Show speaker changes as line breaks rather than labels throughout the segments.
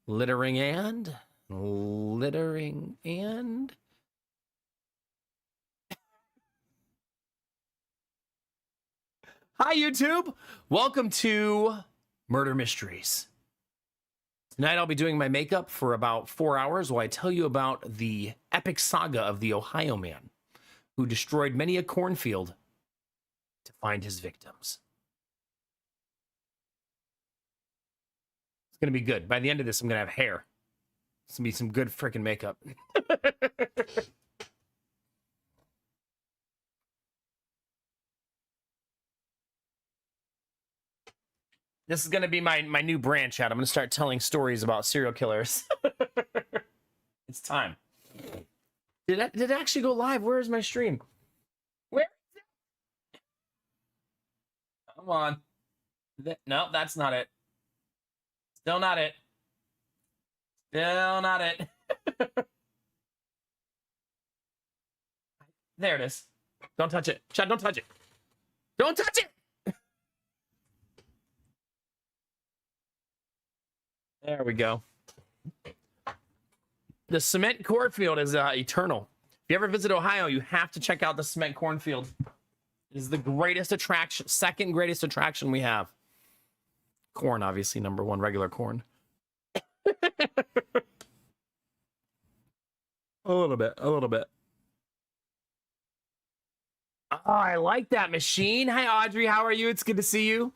Littering and... Hi, YouTube! Welcome to Murder Mysteries. Tonight I'll be doing my makeup for about 4 hours while I tell you about the epic saga of the Ohio man who destroyed many a cornfield to find his victims. It's gonna be good. By the end of this, I'm gonna have hair. It's gonna be some good freaking makeup. This is gonna be my new branch out. I'm gonna start telling stories about serial killers. It's time. Did it actually go live? Where is my stream? Where is it? Come on. No, that's not it. Still not it. Still not it. There it is. Don't touch it. Chad, don't touch it. Don't touch it! There we go. The cement cornfield is eternal. If you ever visit Ohio, you have to check out the cement cornfield. It is the greatest attraction, second greatest attraction we have. Corn, obviously, number one, regular corn. A little bit, a little bit. Oh, I like that machine. Hi, Audrey. How are you? It's good to see you.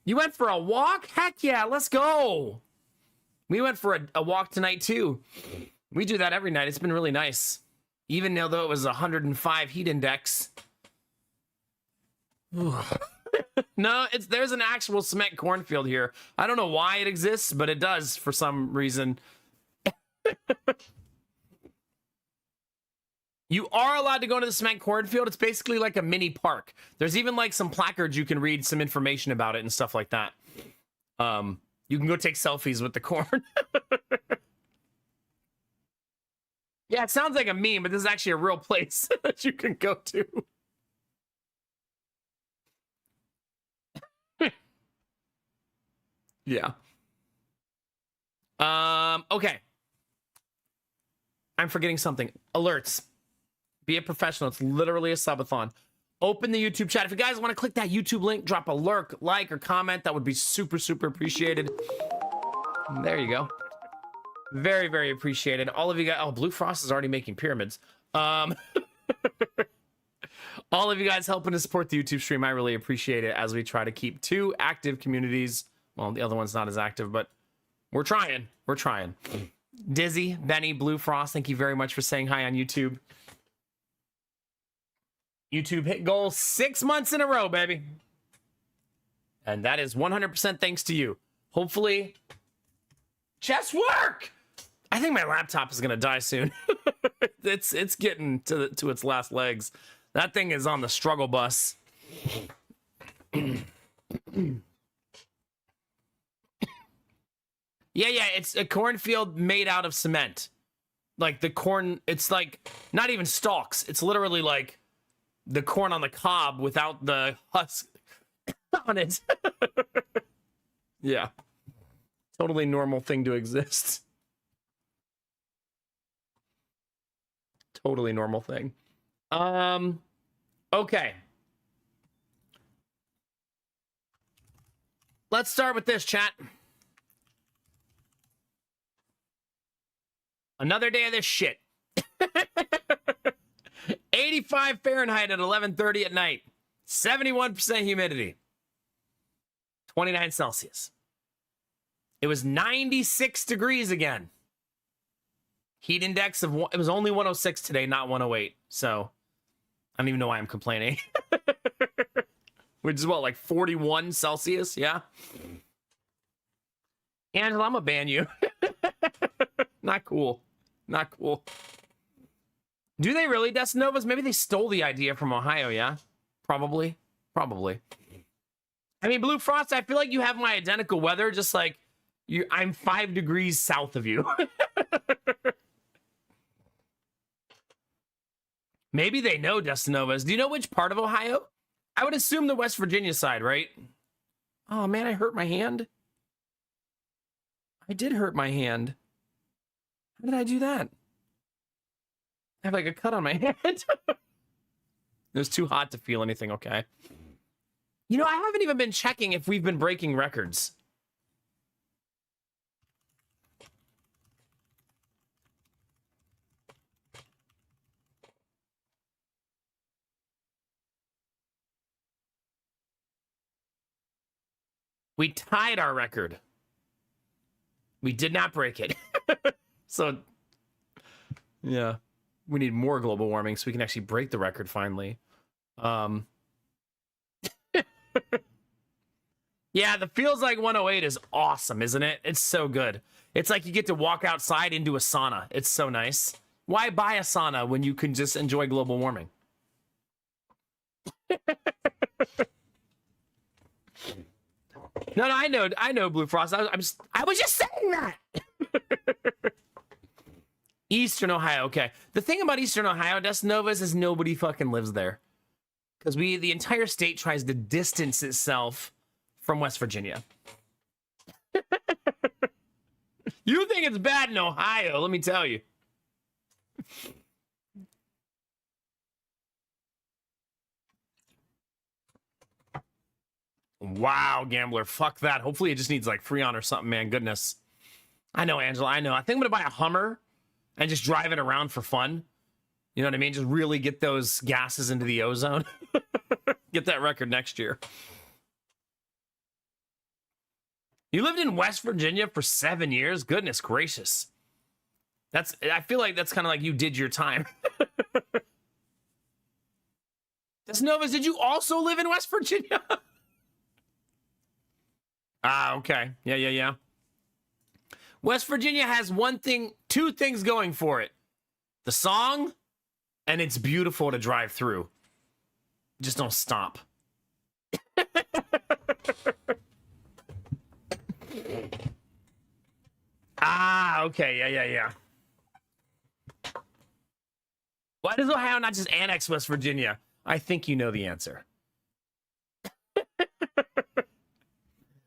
You went for a walk? Heck yeah, let's go. We went for a walk tonight, too. We do that every night. It's been really nice. Even though it was 105 heat index. No, there's an actual cement cornfield here. I don't know why it exists, but it does for some reason. You are allowed to go to the cement cornfield. It's basically like a mini park. There's even like some placards you can read some information about it and stuff like that. You can go take selfies with the corn. Yeah, it sounds like a meme, but this is actually a real place that you can go to. Yeah. Okay. I'm forgetting something. Alerts. Be a professional. It's literally a subathon. Open the YouTube chat. If you guys want to click that YouTube link, drop a lurk, like, or comment. That would be super, super appreciated. There you go. Very, very appreciated. All of you guys. Oh, Blue Frost is already making pyramids. All of you guys helping to support the YouTube stream. I really appreciate it as we try to keep 2 active communities. Well, the other one's not as active, but we're trying. We're trying. Dizzy, Benny, Blue Frost, thank you very much for saying hi on YouTube. YouTube hit goal 6 months in a row, baby. And that is 100% thanks to you. Hopefully, chest work! I think my laptop is going to die soon. It's getting to its last legs. That thing is on the struggle bus. Yeah, it's a cornfield made out of cement. Like the corn, it's like not even stalks. It's literally like the corn on the cob without the husk on it. Yeah. Totally normal thing to exist. Totally normal thing. Okay. Let's start with this, chat. Another day of this shit. 85 Fahrenheit at 11:30 at night. 71% humidity. 29 Celsius. It was 96 degrees again. Heat index of, it was only 106 today, not 108. So, I don't even know why I'm complaining. Which is what, like 41 Celsius? Yeah. Angela, I'm gonna ban you. Not cool. Not cool. Do they really, Destinovas? Maybe they stole the idea from Ohio, yeah? Probably. Probably. I mean, Blue Frost, I feel like you have my identical weather, just like I'm 5 degrees south of you. Maybe they know, Destinovas. Do you know which part of Ohio? I would assume the West Virginia side, right? Oh, man, I hurt my hand. I did hurt my hand. How did I do that? I have like a cut on my hand. It was too hot to feel anything okay. You know, I haven't even been checking if we've been breaking records. We tied our record. We did not break it. So, yeah. We need more global warming so we can actually break the record finally. Yeah, the Feels Like 108 is awesome, isn't it? It's so good. It's like you get to walk outside into a sauna. It's so nice. Why buy a sauna when you can just enjoy global warming? No, I know, Blue Frost. I was just saying that. Eastern Ohio, okay. The thing about Eastern Ohio, Dust Novas, is nobody fucking lives there. Because the entire state tries to distance itself from West Virginia. You think it's bad in Ohio, let me tell you. Wow, Gambler, fuck that. Hopefully it just needs like Freon or something, man. Goodness. I know, Angela, I know. I think I'm gonna buy a Hummer and just drive it around for fun. You know what I mean? Just really get those gases into the ozone. Get that record next year. You lived in West Virginia for 7 years? Goodness gracious. I feel like that's kind of like you did your time. Desnovas, did you also live in West Virginia? Ah, okay. Yeah. West Virginia has two things going for it. The song, and it's beautiful to drive through. Just don't stop. Ah, okay. Yeah. Why does Ohio not just annex West Virginia? I think you know the answer.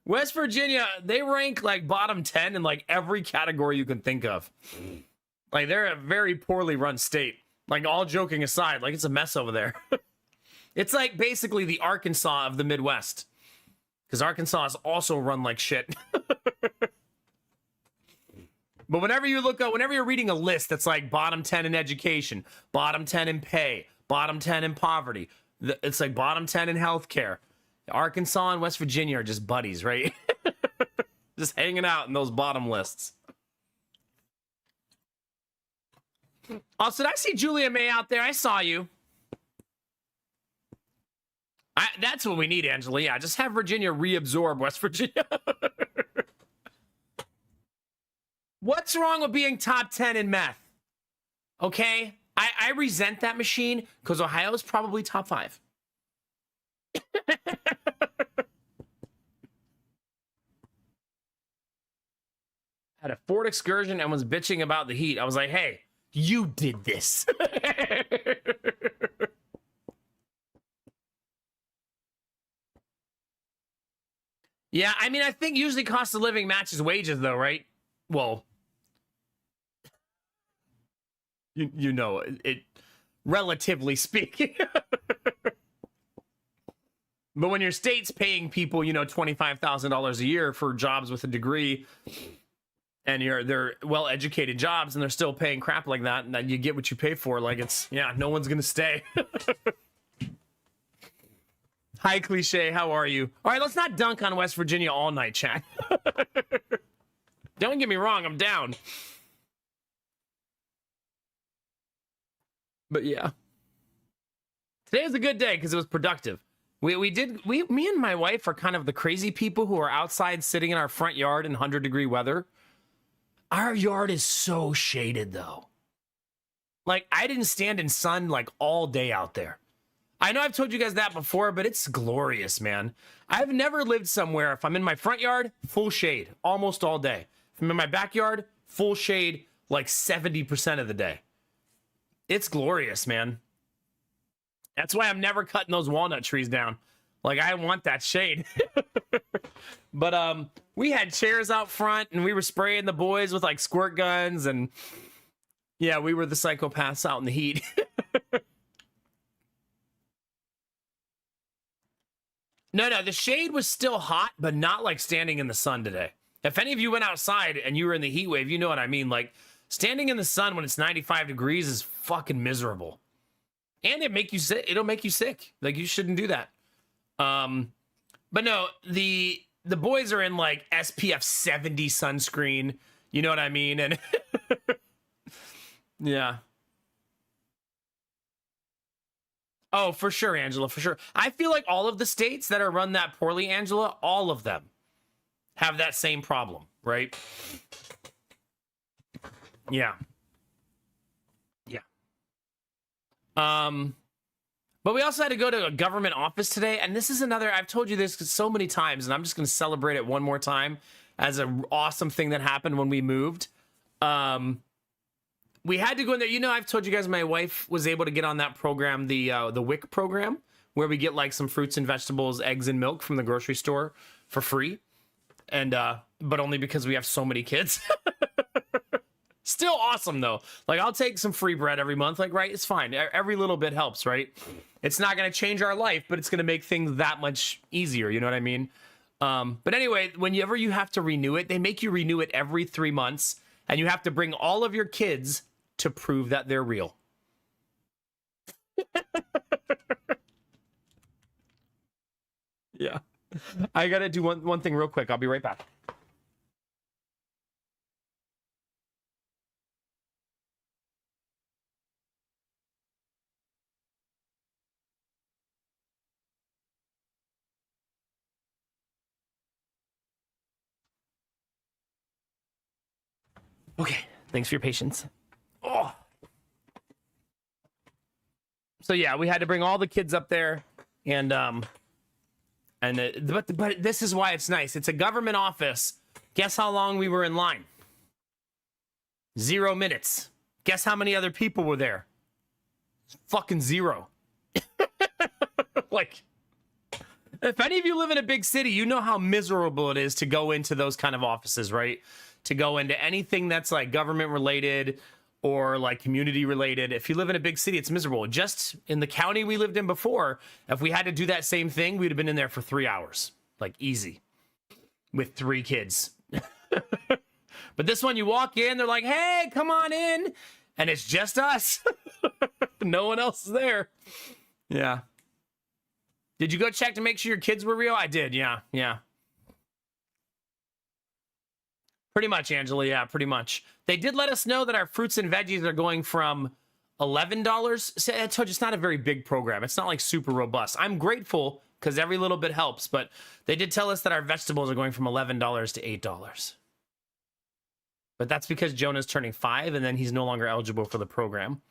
West Virginia, they rank like bottom 10 in like every category you can think of. Like they're a very poorly run state. Like all joking aside, like it's a mess over there. It's like basically the Arkansas of the Midwest. Because Arkansas is also run like shit. But whenever you're reading a list that's like bottom 10 in education, bottom 10 in pay, bottom 10 in poverty, it's like bottom 10 in healthcare. Arkansas and West Virginia are just buddies, right? Just hanging out in those bottom lists. Oh, did I see Julia May out there? I saw you. That's what we need, Angela. Yeah, just have Virginia reabsorb West Virginia. What's wrong with being top 10 in meth? Okay? I resent that machine because Ohio is probably top 5. Had a Ford Excursion and was bitching about the heat. I was like, hey, you did this. Yeah, I mean, I think usually cost of living matches wages, though, right? Well, you know it relatively speaking. But when your state's paying people, $25,000 a year for jobs with a degree, and they're well-educated jobs, and they're still paying crap like that, and then you get what you pay for. Like no one's gonna stay. Hi, Cliche. How are you? All right, let's not dunk on West Virginia all night, chat. Don't get me wrong, I'm down. But yeah, today was a good day because it was productive. Me and my wife are kind of the crazy people who are outside sitting in our front yard in 100-degree weather. Our yard is so shaded though. Like I didn't stand in sun like all day out there. I know I've told you guys that before, but it's glorious, man. I've never lived somewhere, if I'm in my front yard, full shade almost all day. If I'm in my backyard, full shade like 70% of the day. It's glorious, man. That's why I'm never cutting those walnut trees down. Like, I want that shade. But we had chairs out front and we were spraying the boys with like squirt guns, and yeah, we were the psychopaths out in the heat. No, the shade was still hot, but not like standing in the sun today. If any of you went outside and you were in the heat wave, you know what I mean. Like, standing in the sun when it's 95 degrees is fucking miserable. And it'll make you sick. Like, you shouldn't do that. But no, the boys are in like SPF 70 sunscreen. You know what I mean? And yeah. Oh, for sure, Angela, for sure. I feel like all of the states that are run that poorly, Angela, all of them have that same problem, right? Yeah. Yeah. But we also had to go to a government office today, and this is another, I've told you this so many times, and I'm just going to celebrate it one more time as an awesome thing that happened when we moved. We had to go in there. You know, I've told you guys my wife was able to get on that program, the WIC program, where we get like some fruits and vegetables, eggs and milk from the grocery store for free. And but only because we have so many kids. Still awesome though. Like, I'll take some free bread every month. Like, right, it's fine. Every little bit helps, right? It's not going to change our life, but it's going to make things that much easier. You know what I mean? But anyway, whenever you have to renew it, they make you renew it every 3 months, and you have to bring all of your kids to prove that they're real. Yeah. I got to do one thing real quick. I'll be right back. Okay, thanks for your patience. Oh. So yeah, we had to bring all the kids up there, and but this is why it's nice. It's a government office. Guess how long we were in line? 0 minutes. Guess how many other people were there? Fucking 0. Like, if any of you live in a big city, you know how miserable it is to go into those kind of offices, right? To go into anything that's like government related or like community related. If you live in a big city, it's miserable. Just in the county we lived in before, if we had to do that same thing, we'd have been in there for 3 hours. Like, easy. With 3 kids. But this one, you walk in, they're like, hey, come on in. And it's just us. No one else is there. Yeah. Did you go check to make sure your kids were real? I did, yeah. Pretty much, Angela, yeah, pretty much. They did let us know that our fruits and veggies are going from $11. See, I told you, it's not a very big program. It's not like super robust. I'm grateful because every little bit helps, but they did tell us that our vegetables are going from $11 to $8. But that's because Jonah's turning 5 and then he's no longer eligible for the program.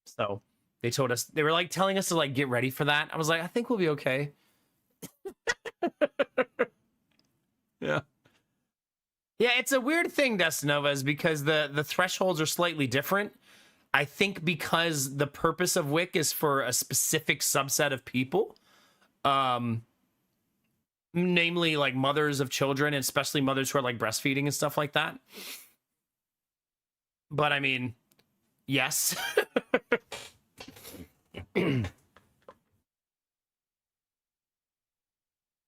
So they told us, they were like telling us to like get ready for that. I was like, I think we'll be okay. Yeah. Yeah, it's a weird thing, Destinova, because the thresholds are slightly different. I think because the purpose of WIC is for a specific subset of people. Namely like mothers of children, and especially mothers who are like breastfeeding and stuff like that. But I mean, yes.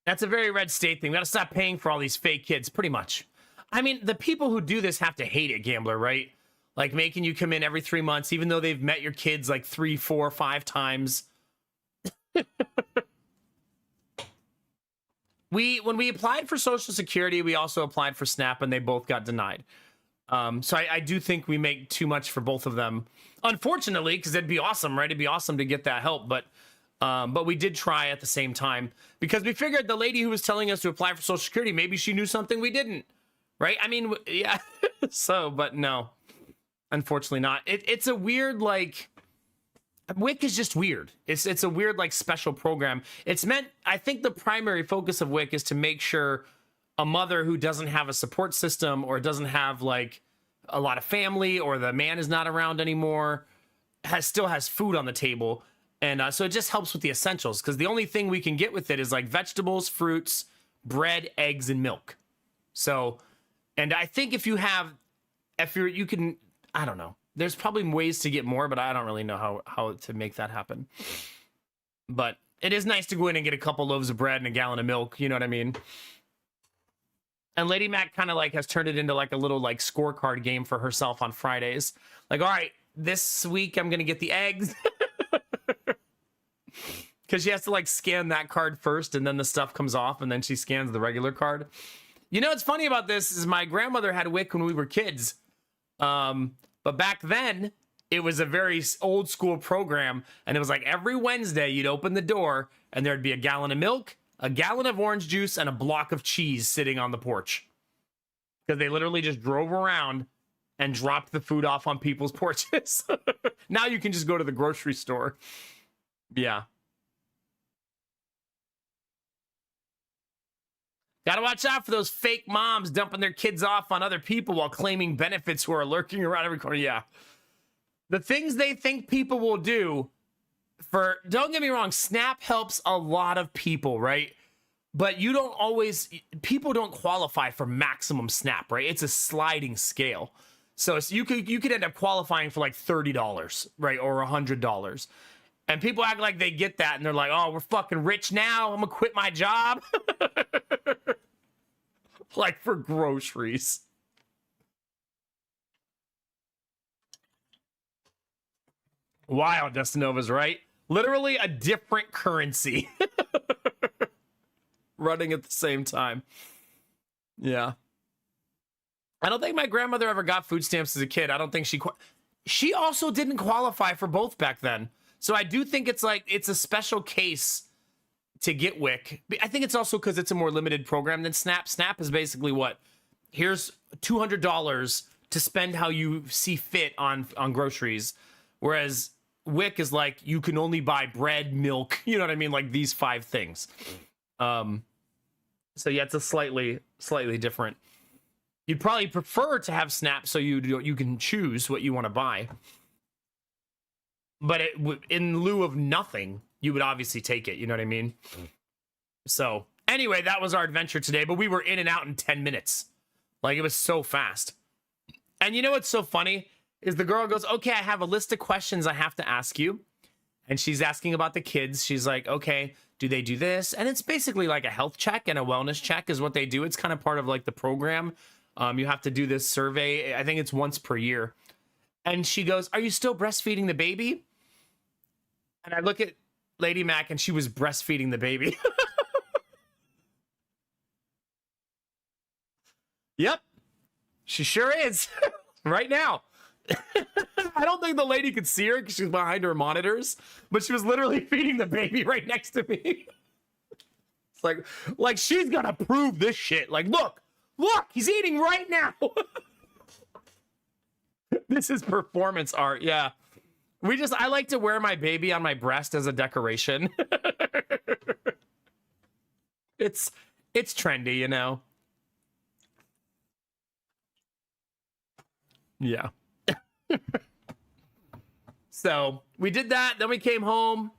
That's a very red state thing. We gotta stop paying for all these fake kids, pretty much. I mean, the people who do this have to hate it, Gambler, right? Like making you come in every 3 months, even though they've met your kids like 3, 4, 5 times. When we applied for Social Security, we also applied for SNAP, and they both got denied. So I do think we make too much for both of them. Unfortunately, because it'd be awesome, right? It'd be awesome to get that help, but we did try at the same time because we figured the lady who was telling us to apply for Social Security, maybe she knew something we didn't, right? I mean, yeah. So, but no, unfortunately not. It's a weird, like, WIC is just weird. It's a weird, like, special program. It's meant, I think the primary focus of WIC is to make sure a mother who doesn't have a support system or doesn't have like a lot of family, or the man is not around anymore, still has food on the table. And so it just helps with the essentials because the only thing we can get with it is like vegetables, fruits, bread, eggs, and milk. So, and I think if you can, I don't know. There's probably ways to get more, but I don't really know how to make that happen. But it is nice to go in and get a couple loaves of bread and a gallon of milk. You know what I mean? And Lady Mac kind of like has turned it into like a little like scorecard game for herself on Fridays. Like, all right, this week I'm going to get the eggs. Because she has to like scan that card first and then the stuff comes off and then she scans the regular card. You know what's funny about this is my grandmother had WIC when we were kids. But back then it was a very old school program and it was like every Wednesday you'd open the door and there'd be a gallon of milk, a gallon of orange juice, and a block of cheese sitting on the porch. Because they literally just drove around and dropped the food off on people's porches. Now you can just go to the grocery store. Yeah. Gotta watch out for those fake moms dumping their kids off on other people while claiming benefits who are lurking around every corner. Yeah. The things they think people will do don't get me wrong, SNAP helps a lot of people, right? But people don't qualify for maximum SNAP, right? It's a sliding scale. So you could end up qualifying for like $30, right? Or $100. And people act like they get that and they're like, oh, we're fucking rich now. I'm gonna quit my job. Like for groceries. Wild, Destinova's right. Literally a different currency. Running at the same time. Yeah. I don't think my grandmother ever got food stamps as a kid. I don't think she also didn't qualify for both back then. So I do think it's a special case to get WIC. I think it's also because it's a more limited program than SNAP. SNAP is basically what? Here's $200 to spend how you see fit on groceries. Whereas WIC is like, you can only buy bread, milk, you know what I mean? Like these 5 things. So yeah, it's a slightly different. You'd probably prefer to have SNAP so you can choose what you want to buy. But in lieu of nothing, you would obviously take it. You know what I mean? So anyway, that was our adventure today. But we were in and out in 10 minutes. Like, it was so fast. And you know what's so funny? Is the girl goes, okay, I have a list of questions I have to ask you. And she's asking about the kids. She's like, okay, do they do this? And it's basically like a health check and a wellness check is what they do. It's kind of part of like the program. You have to do this survey. I think it's once per year. And she goes, are you still breastfeeding the baby? And I look at Lady Mac and she was breastfeeding the baby. Yep. She sure is. Right now. I don't think the lady could see her because she was behind her monitors, but she was literally feeding the baby right next to me. It's like she's gonna prove this shit. Like, look, he's eating right now. This is performance art. Yeah. I like to wear my baby on my breast as a decoration. It's trendy, you know? Yeah. So we did that. Then we came home,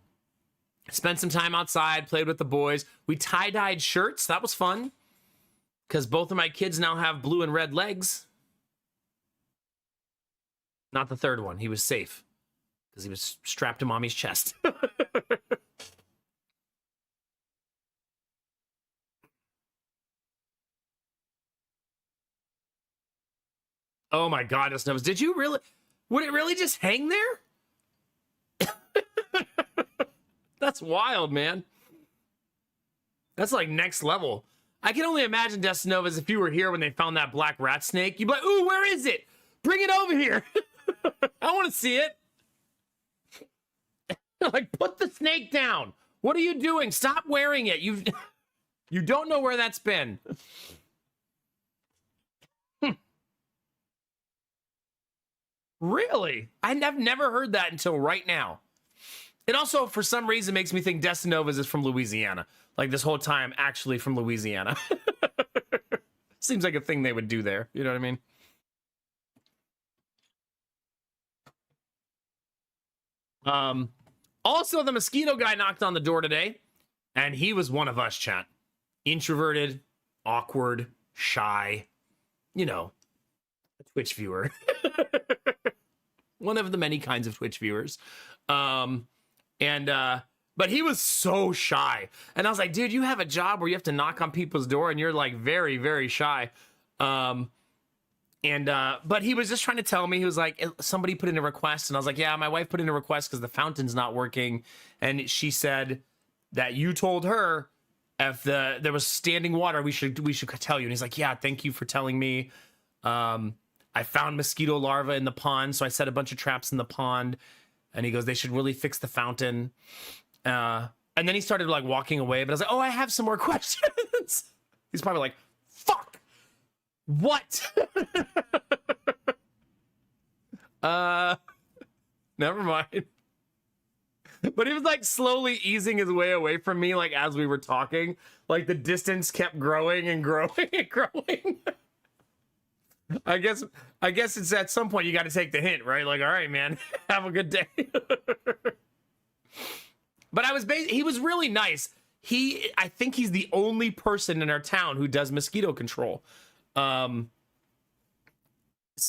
spent some time outside, played with the boys. We tie-dyed shirts. That was fun because both of my kids now have blue and red legs. Not the third one. He was safe because he was strapped to mommy's chest. Oh my God, did you really? Would it really just hang there? That's wild, man. That's like next level. I can only imagine, Destinovas, if you were here when they found that black rat snake, you'd be like, ooh, where is it? Bring it over here. I want to see it. Like, put the snake down. What are you doing? Stop wearing it. You don't know where that's been. Really? I've never heard that until right now. It also, for some reason, makes me think Destinovas is from Louisiana. Like this whole time, actually from Louisiana. Seems like a thing they would do there. You know what I mean? Also, the mosquito guy knocked on the door today, and he was one of us, chat. Introverted, awkward, shy, you know, a Twitch viewer. One of the many kinds of Twitch viewers. But he was so shy. And I was like, dude, you have a job where you have to knock on people's door and you're like very, very shy. But he was just trying to tell me, he was like, somebody put in a request. And I was like, yeah, my wife put in a request because the fountain's not working. And she said that you told her if there was standing water, we should tell you. And he's like, yeah, thank you for telling me. I found mosquito larvae in the pond, so I set a bunch of traps in the pond. And he goes, they should really fix the fountain. And then he started like walking away, but I was like, oh, I have some more questions. He's probably like, fuck, what? Never mind. But he was like slowly easing his way away from me, like as we were talking. Like the distance kept growing and growing and growing. I guess it's at some point you got to take the hint, right? Like, all right, man, have a good day. But he was really nice. I think he's the only person in our town who does mosquito control. So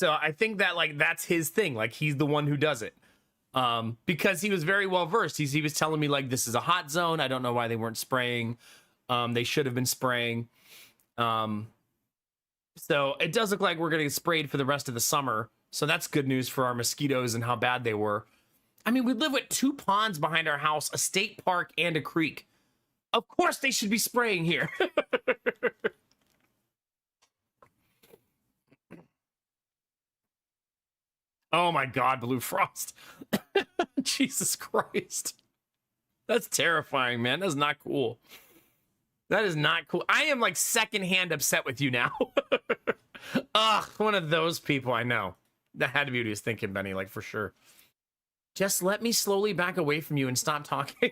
I think that like that's his thing. Like he's the one who does it. Because he was very well versed. He was telling me like this is a hot zone. I don't know why they weren't spraying. They should have been spraying. So it does look like we're going to get sprayed for the rest of the summer. So that's good news for our mosquitoes and how bad they were. I mean, we live with 2 ponds behind our house, a state park, and a creek. Of course they should be spraying here. Oh my God, Blue Frost. Jesus Christ. That's terrifying, man. That's not cool. That is not cool. I am like secondhand upset with you now. Ugh, one of those people I know. That had to be what he was thinking, Benny, like for sure. Just let me slowly back away from you and stop talking.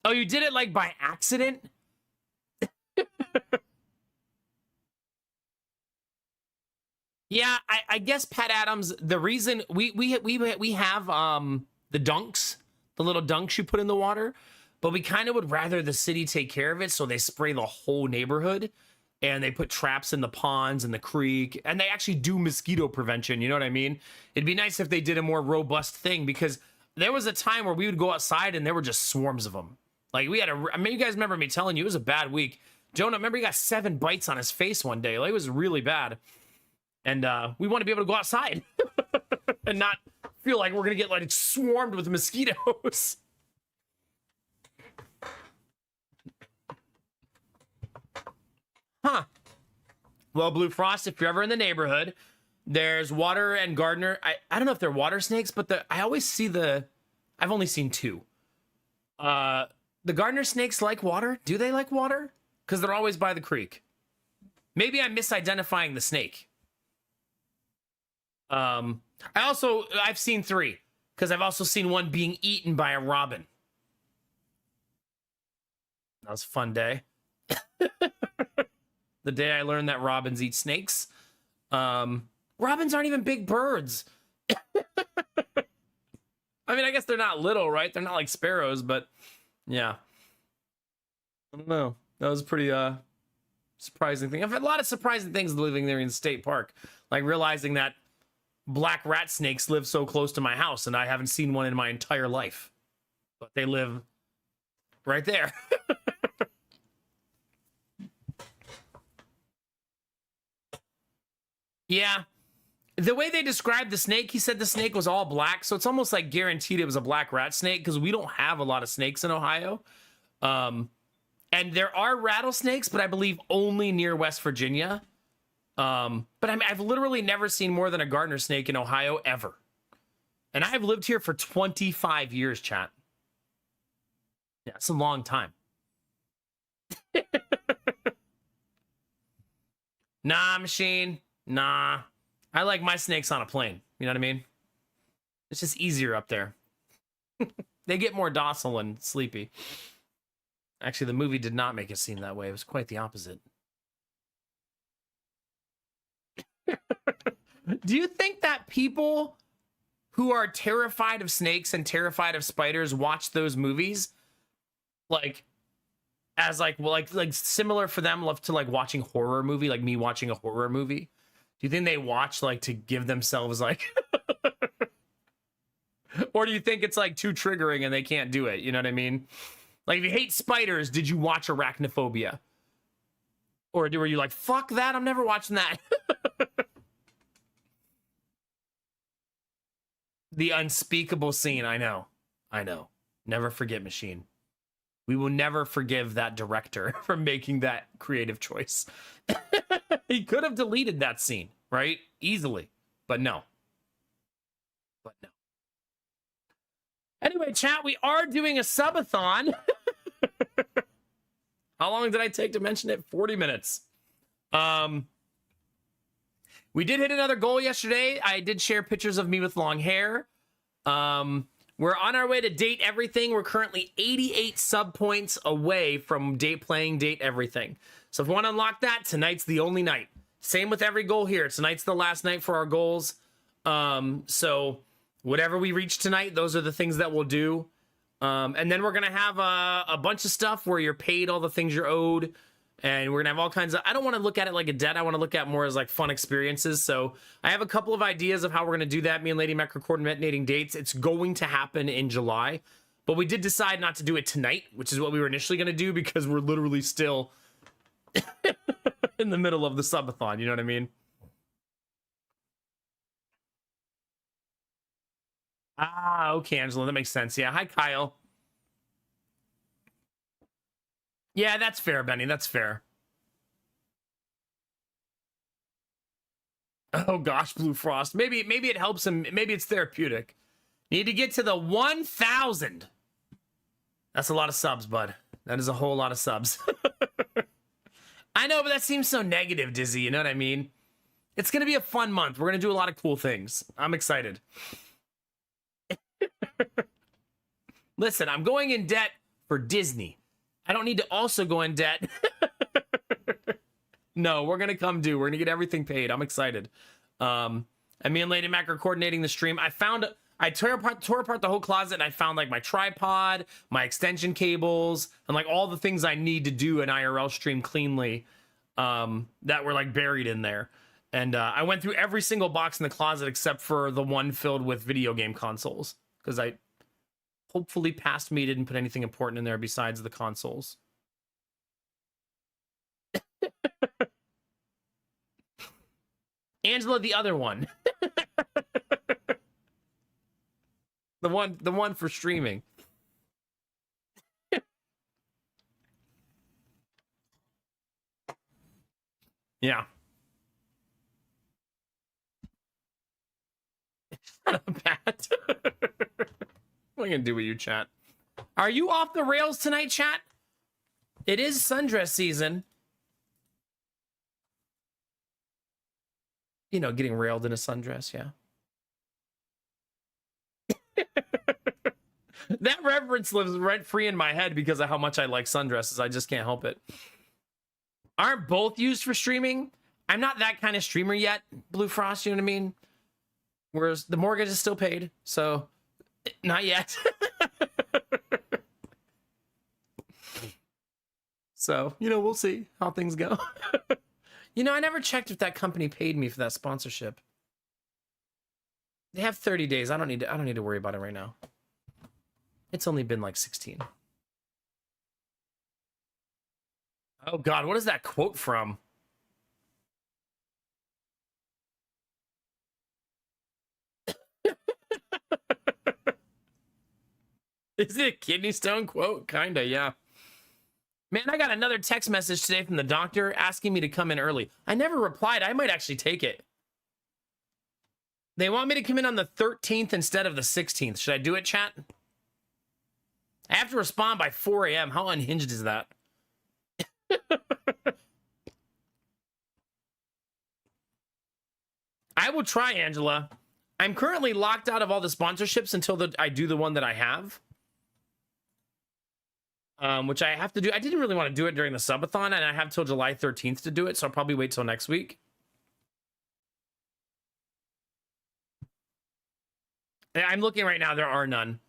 Oh, you did it like by accident? Yeah, I guess Pat Adams, the reason we have the dunks, the little dunks you put in the water, but we kind of would rather the city take care of it, so they spray the whole neighborhood and they put traps in the ponds and the creek, and they actually do mosquito prevention, you know what I mean? It'd be nice if they did a more robust thing, because there was a time where we would go outside and there were just swarms of them. Like I mean, you guys remember me telling you it was a bad week. Jonah, remember he got 7 bites on his face one day. Like it was really bad. And we want to be able to go outside and not feel like we're going to get like swarmed with mosquitoes. Huh. Well, Blue Frost, if you're ever in the neighborhood, there's water and gardener. I don't know if they're water snakes, but I always see I've only seen 2. The gardener snakes like water. Do they like water? Because they're always by the creek. Maybe I'm misidentifying the snake. I've seen 3 because I've also seen one being eaten by a robin. That was a fun day. The day I learned that robins eat snakes. Robins aren't even big birds. I mean, I guess they're not little, right? They're not like sparrows, but yeah. I don't know. That was a pretty surprising thing. I've had a lot of surprising things living there in the state park, like realizing that black rat snakes live so close to my house, and I haven't seen one in my entire life. But they live right there. Yeah. The way they described the snake, he said the snake was all black, so it's almost like guaranteed it was a black rat snake, because we don't have a lot of snakes in Ohio. And there are rattlesnakes, but I believe only near West Virginia. But I mean, I've literally never seen more than a gardener snake in Ohio ever. And I've lived here for 25 years, chat. Yeah, it's a long time. Nah, machine. Nah. I like my snakes on a plane. You know what I mean? It's just easier up there. They get more docile and sleepy. Actually, the movie did not make it seem that way. It was quite the opposite. Do you think that people who are terrified of snakes and terrified of spiders watch those movies like as like similar for them to like watching horror movie, like me watching a horror movie? Do you think they watch like to give themselves like or do you think it's like too triggering and they can't do it? You know what I mean? Like if you hate spiders, did you watch Arachnophobia? Or were you like, fuck that, I'm never watching that? The unspeakable scene, I know. Never forget, Machine. We will never forgive that director for making that creative choice. He could have deleted that scene, right? Easily. But no. Anyway, chat, we are doing a subathon. How long did I take to mention it? 40 minutes. We did hit another goal yesterday. I did share pictures of me with long hair. We're on our way to date everything. We're currently 88 sub points away from playing date everything. So if you want to unlock that, tonight's the only night. Same with every goal here. Tonight's the last night for our goals. So whatever we reach tonight, those are the things that we'll do. And then we're going to have a bunch of stuff where you're paid all the things you're owed. And we're going to have all kinds of... I don't want to look at it like a debt. I want to look at more as like fun experiences. So I have a couple of ideas of how we're going to do that. Me and Lady Mac coordinating dates. It's going to happen in July. But we did decide not to do it tonight, which is what we were initially going to do because we're literally still in the middle of the subathon. You know what I mean? Ah, okay, Angela. That makes sense. Yeah. Hi, Kyle. Yeah, that's fair, Benny. That's fair. Oh gosh, Blue Frost. Maybe it helps him. Maybe it's therapeutic. Need to get to the 1,000. That's a lot of subs, bud. That is a whole lot of subs. I know, but that seems so negative, Dizzy. You know what I mean? It's going to be a fun month. We're going to do a lot of cool things. I'm excited. Listen, I'm going in debt for Disney. I don't need to also go in debt. No, we're going to come due. We're going to get everything paid. I'm excited. And me and Lady Mac are coordinating the stream. I tore apart the whole closet and I found like my tripod, my extension cables, and like all the things I need to do an IRL stream cleanly that were like buried in there. And I went through every single box in the closet except for the one filled with video game consoles. Because I hopefully past me didn't put anything important in there besides the consoles. Angela, the other one. the one for streaming. Yeah. Shut up, Pat. What are you gonna do with you, chat? Are you off the rails tonight, chat? It is sundress season. You know, getting railed in a sundress, yeah. That reference lives rent-free in my head because of how much I like sundresses. I just can't help it. Aren't both used for streaming? I'm not that kind of streamer yet, Blue Frost, you know what I mean? Whereas the mortgage is still paid, so not yet. So, you know, we'll see how things go. You know, I never checked if that company paid me for that sponsorship. They have 30 days. I don't need to worry about it right now. It's only been like 16. Oh God, what is that quote from? Is it a kidney stone quote? Kinda, yeah. Man, I got another text message today from the doctor asking me to come in early. I never replied. I might actually take it. They want me to come in on the 13th instead of the 16th. Should I do it, chat? I have to respond by 4 a.m. How unhinged is that? I will try, Angela. I'm currently locked out of all the sponsorships until I do the one that I have. Which I have to do. I didn't really want to do it during the subathon, and I have till July 13th to do it, so I'll probably wait till next week. I'm looking right now. There are none.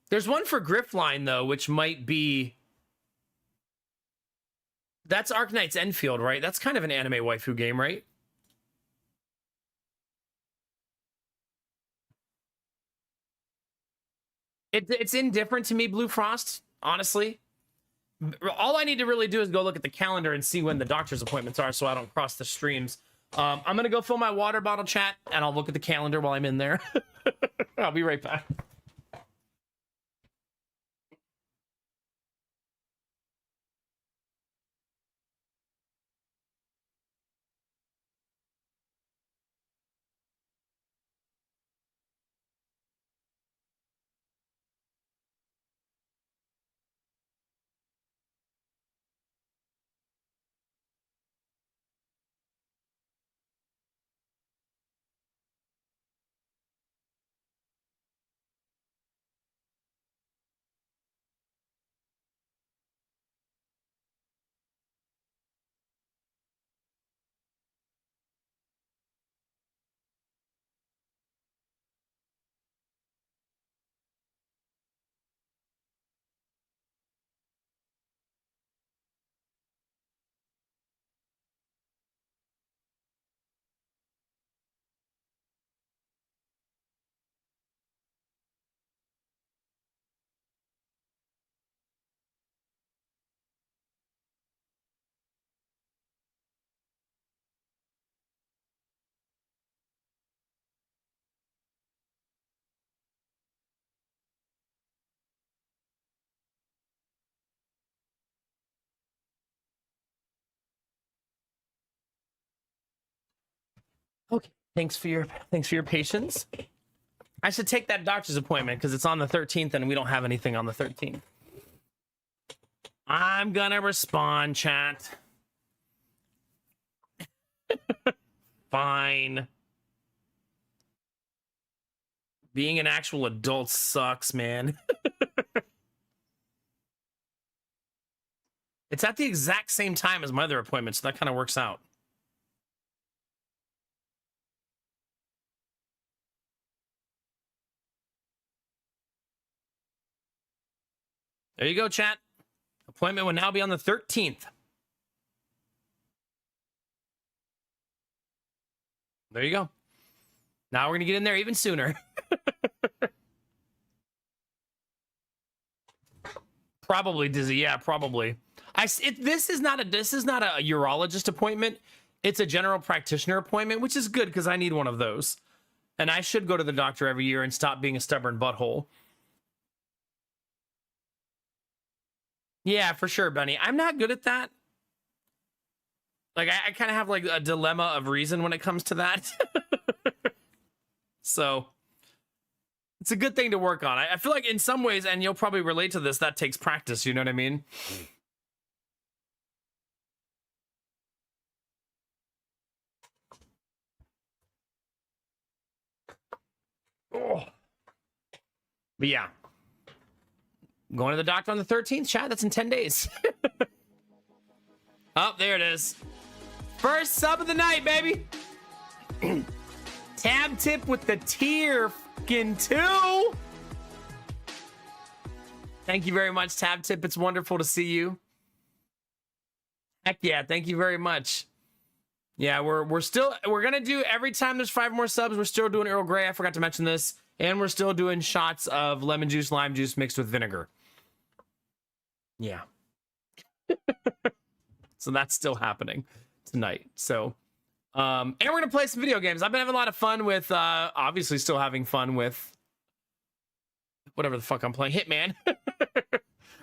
There's one for Griffline, though, which might be... That's Arknight's Enfield, right? That's kind of an anime waifu game, right? It's indifferent to me, Blue Frost, honestly. All I need to really do is go look at the calendar and see when the doctor's appointments are so I don't cross the streams. I'm going to go fill my water bottle, chat, and I'll look at the calendar while I'm in there. I'll be right back. Okay. Thanks for your patience. I should take that doctor's appointment because it's on the 13th and we don't have anything on the 13th. I'm gonna respond, chat. Fine. Being an actual adult sucks, man. It's at the exact same time as my other appointment, so that kind of works out. There you go, chat. Appointment will now be on the 13th. There you go. Now we're going to get in there even sooner. Probably dizzy. Yeah, probably. This is not a urologist appointment. It's a general practitioner appointment, which is good because I need one of those. And I should go to the doctor every year and stop being a stubborn butthole. Yeah, for sure, Benny. I'm not good at that. Like, I kind of have like a dilemma of reason when it comes to that. So it's a good thing to work on. I feel like in some ways, and you'll probably relate to this, that takes practice. You know what I mean? Oh. But yeah. Going to the doctor on the 13th, chat. That's in 10 days. Oh, there it is. First sub of the night, baby. Tab tip with the tier fucking 2. Thank you very much, Tab tip. It's wonderful to see you. Heck yeah, thank you very much. Yeah, we're gonna do every time there's 5 more subs, we're still doing Earl Grey. I forgot to mention this. And we're still doing shots of lemon juice, lime juice mixed with vinegar. Yeah. So that's still happening tonight. So, and we're gonna play some video games. I've been having a lot of fun with, obviously still having fun with whatever the fuck I'm playing, Hitman.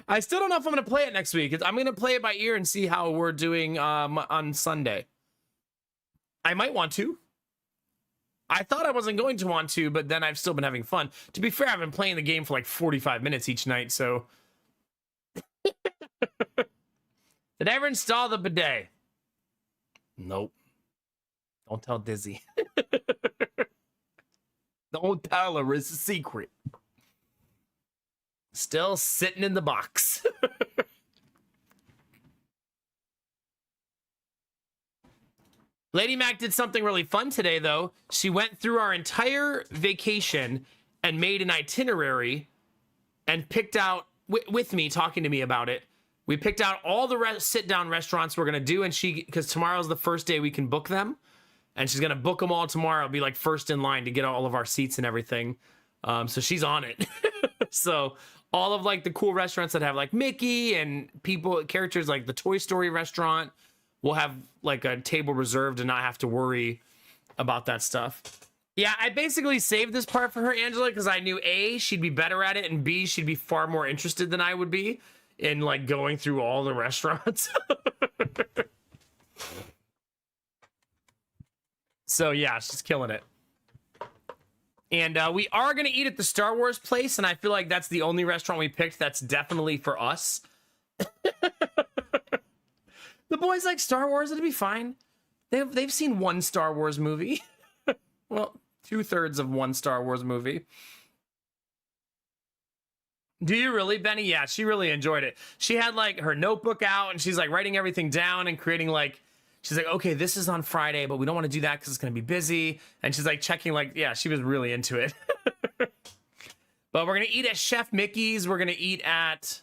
I still don't know if I'm gonna play it next week. I'm gonna play it by ear and see how we're doing on Sunday. I might want to. I thought I wasn't going to want to, but then I've still been having fun. To be fair, I've been playing the game for like 45 minutes each night, so. Did I ever install the bidet? Nope. Don't tell Dizzy. Don't tell her, it's a secret. Still sitting in the box. Lady Mac did something really fun today, though. She went through our entire vacation and made an itinerary and picked out with me, talking to me about it. We picked out all the sit-down restaurants we're going to do, and because tomorrow's the first day we can book them, and she's going to book them all tomorrow. It'll be like first in line to get all of our seats and everything. So she's on it. So all of like the cool restaurants that have like Mickey and characters like the Toy Story restaurant, we'll have like a table reserved and not have to worry about that stuff. Yeah, I basically saved this part for her, Angela, because I knew A, she'd be better at it, and B, she'd be far more interested than I would be in like going through all the restaurants. So yeah, she's killing it. And we are going to eat at the Star Wars place, and I feel like that's the only restaurant we picked that's definitely for us. The boys like Star Wars, it'll be fine. They've seen one Star Wars movie. Well, 2/3 of one Star Wars movie. Do you really, Benny? Yeah, she really enjoyed it. She had like her notebook out and she's like writing everything down and creating like, she's like, okay, this is on Friday, but we don't want to do that because it's going to be busy. And she's like checking like, yeah, she was really into it. But we're going to eat at Chef Mickey's. We're going to eat at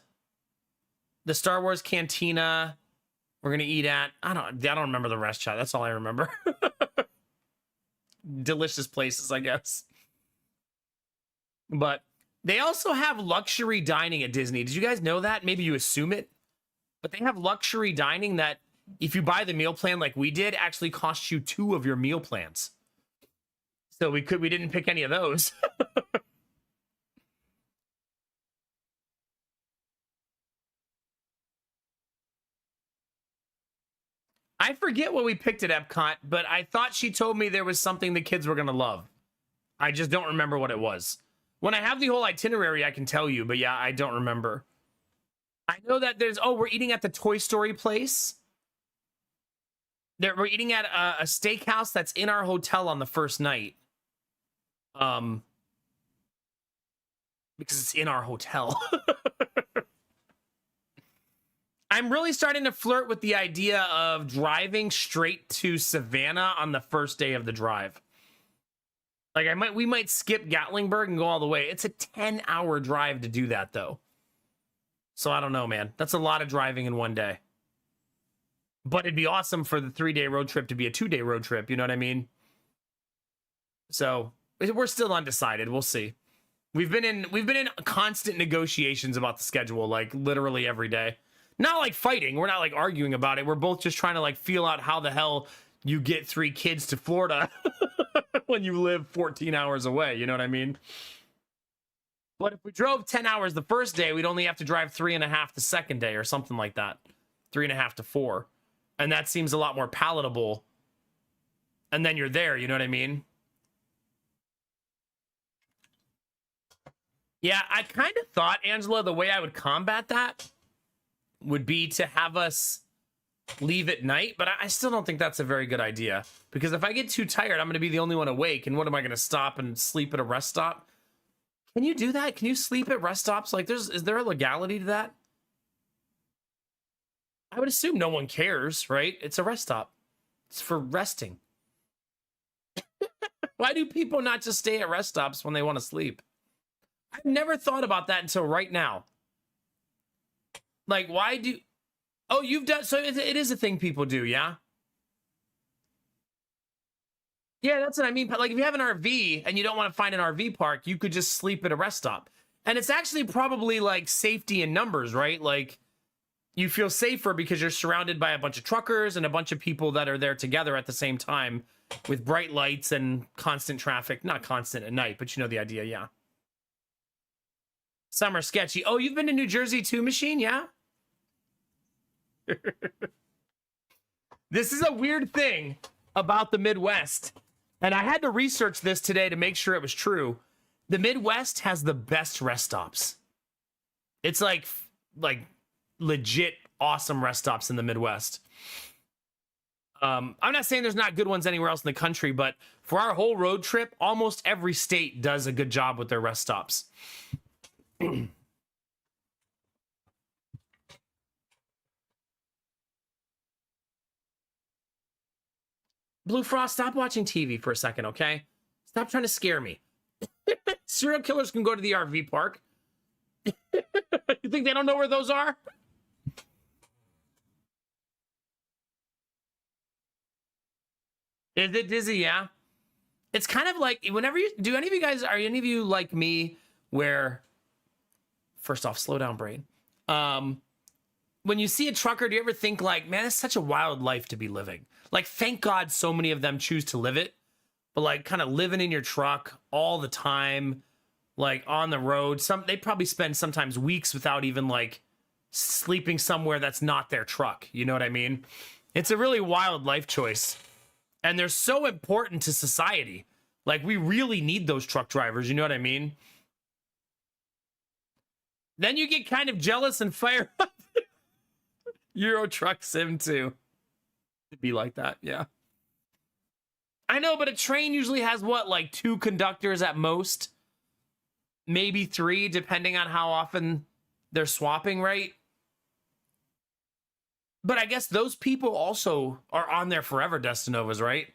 the Star Wars Cantina. We're going to eat at, I don't remember the rest, chat. That's all I remember. Delicious places, I guess. But they also have luxury dining at Disney. Did you guys know that? Maybe you assume it. But they have luxury dining that, if you buy the meal plan like we did, actually costs you 2 of your meal plans. So we didn't pick any of those. I forget what we picked at Epcot, but I thought she told me there was something the kids were going to love. I just don't remember what it was. When I have the whole itinerary, I can tell you, but yeah, I don't remember. I know that we're eating at the Toy Story place. We're eating at a steakhouse that's in our hotel on the first night. Because it's in our hotel. I'm really starting to flirt with the idea of driving straight to Savannah on the first day of the drive. Like we might skip Gatlinburg and go all the way. It's a 10-hour drive to do that though. So I don't know, man. That's a lot of driving in one day. But it'd be awesome for the 3-day road trip to be a 2-day road trip. You know what I mean? So we're still undecided. We'll see. We've been in constant negotiations about the schedule, like literally every day. Not like fighting. We're not like arguing about it. We're both just trying to like feel out how the hell you get 3 kids to Florida when you live 14 hours away. You know what I mean? But if we drove 10 hours the first day, we'd only have to drive 3.5 the second day or something like that. 3.5 to 4. And that seems a lot more palatable. And then you're there, you know what I mean? Yeah, I kind of thought, Angela, the way I would combat that would be to have us leave at night, but I still don't think that's a very good idea. Because if I get too tired, I'm going to be the only one awake, and what am I going to stop and sleep at a rest stop? Can you do that? Can you sleep at rest stops? Like, is there a legality to that? I would assume no one cares, right? It's a rest stop. It's for resting. Why do people not just stay at rest stops when they want to sleep? I've never thought about that until right now. Like, why do... Oh, you've done... So it is a thing people do, yeah? Yeah, that's what I mean. Like, if you have an RV and you don't want to find an RV park, you could just sleep at a rest stop. And it's actually probably, like, safety in numbers, right? Like, you feel safer because you're surrounded by a bunch of truckers and a bunch of people that are there together at the same time with bright lights and constant traffic. Not constant at night, but you know the idea, yeah. Some are sketchy. Oh, you've been to New Jersey too, Machine? Yeah? This is a weird thing about the Midwest. And I had to research this today to make sure it was true. The Midwest has the best rest stops. It's like legit awesome rest stops in the Midwest. I'm not saying there's not good ones anywhere else in the country, but for our whole road trip, almost every state does a good job with their rest stops. Blue Frost, stop watching TV for a second, okay? Stop trying to scare me. Serial killers can go to the RV park. You think they don't know where those are? Is it dizzy? Yeah. It's kind of like whenever you do any of you guys, are any of you like me where first off, slow down brain. When you see a trucker, do you ever think like, man, it's such a wild life to be living? Like, thank God so many of them choose to live it, but like kind of living in your truck all the time, like on the road. They probably spend sometimes weeks without even like sleeping somewhere that's not their truck. You know what I mean? It's a really wild life choice. And they're so important to society. Like, we really need those truck drivers. You know what I mean? Then you get kind of jealous and fire up. Euro Truck Sim 2. It'd be like that, yeah. I know, but a train usually has what, like 2 conductors at most? Maybe 3, depending on how often they're swapping, right? But I guess those people also are on there forever, Destinovas, right?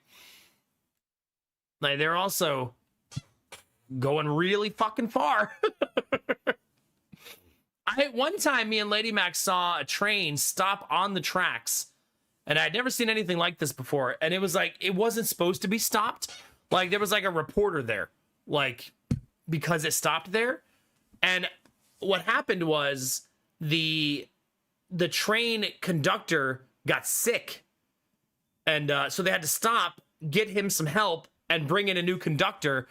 Like, they're also going really fucking far. One time, me and Lady Mac saw a train stop on the tracks, and I'd never seen anything like this before. And it was like, it wasn't supposed to be stopped. Like, there was like a reporter there, like, because it stopped there. And what happened was the train conductor got sick. And so they had to stop, get him some help, and bring in a new conductor.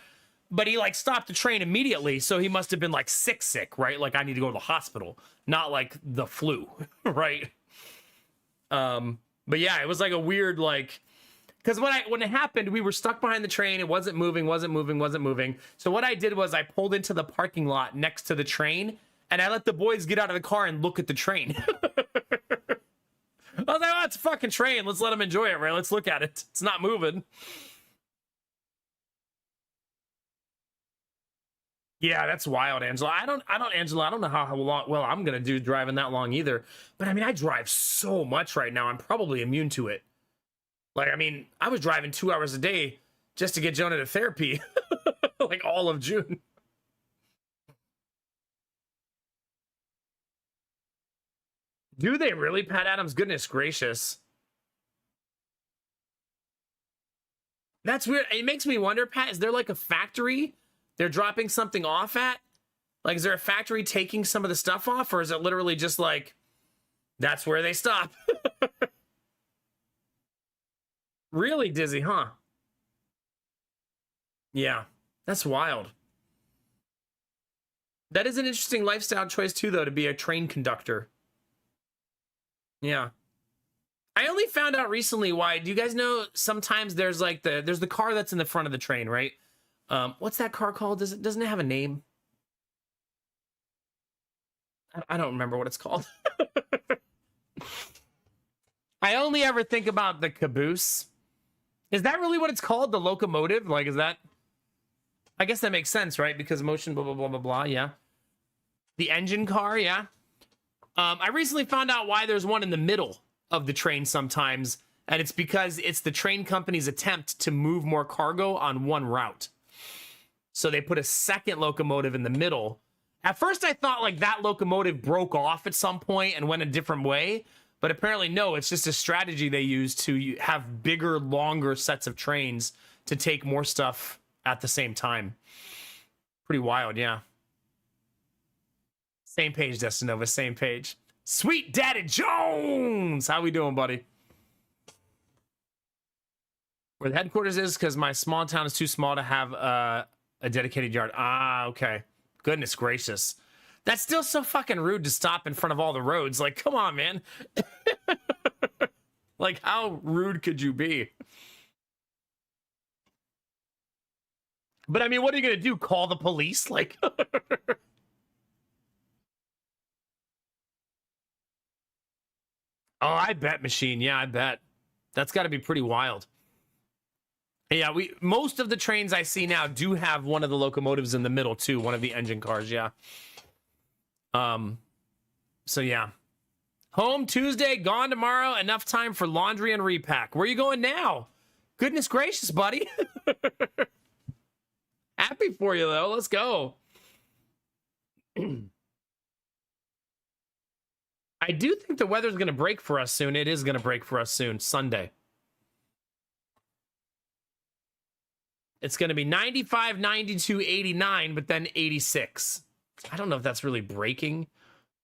But he like stopped the train immediately, so he must have been like sick, right? Like, I need to go to the hospital, not like the flu, right? But yeah, it was like a weird like, because when it happened, we were stuck behind the train. It wasn't moving. So what I did was I pulled into the parking lot next to the train, and I let the boys get out of the car and look at the train. I was like, oh, it's a fucking train. Let's let them enjoy it, right? Let's look at it. It's not moving. Yeah, that's wild, Angela. Angela, I don't know how long, well, I'm going to do driving that long either. But I mean, I drive so much right now. I'm probably immune to it. Like, I mean, I was driving 2 hours a day just to get Jonah to therapy. Like all of June. Do they really, Pat Adams? Goodness gracious. That's weird. It makes me wonder, Pat, is there like a factory they're dropping something off at? Like, is there a factory taking some of the stuff off, or is it literally just like, that's where they stop? Really dizzy, huh? Yeah, that's wild. That is an interesting lifestyle choice too, though, to be a train conductor. Yeah. I only found out recently why. Do you guys know sometimes there's like there's the car that's in the front of the train, right? What's that car called? Doesn't it have a name? I don't remember what it's called. I only ever think about the caboose. Is that really what it's called? The locomotive? Like, is that? I guess that makes sense, right? Because motion, blah, blah, blah, blah, blah. Yeah. The engine car. Yeah. I recently found out why there's one in the middle of the train sometimes. And it's because it's the train company's attempt to move more cargo on one route. So they put a second locomotive in the middle. At first, I thought like that locomotive broke off at some point and went a different way. But apparently, no, it's just a strategy they use to have bigger, longer sets of trains to take more stuff at the same time. Pretty wild, yeah. Same page, Destinova, same page. Sweet Daddy Jones! How we doing, buddy? Where the headquarters is, because my small town is too small to have a dedicated yard. Ah, okay. Goodness gracious. That's still so fucking rude to stop in front of all the roads. Like, come on, man. Like, how rude could you be? But I mean, what are you going to do? Call the police? Like, oh, I bet, Machine. Yeah, I bet. That's got to be pretty wild. Yeah, most of the trains I see now do have one of the locomotives in the middle too, one of the engine cars, yeah. So yeah. Home Tuesday, gone tomorrow, enough time for laundry and repack. Where are you going now? Goodness gracious, buddy. Happy for you, though. Let's go. I do think the weather's going to break for us soon. It is going to break for us soon. Sunday. It's going to be 95, 92, 89, but then 86. I don't know if that's really breaking.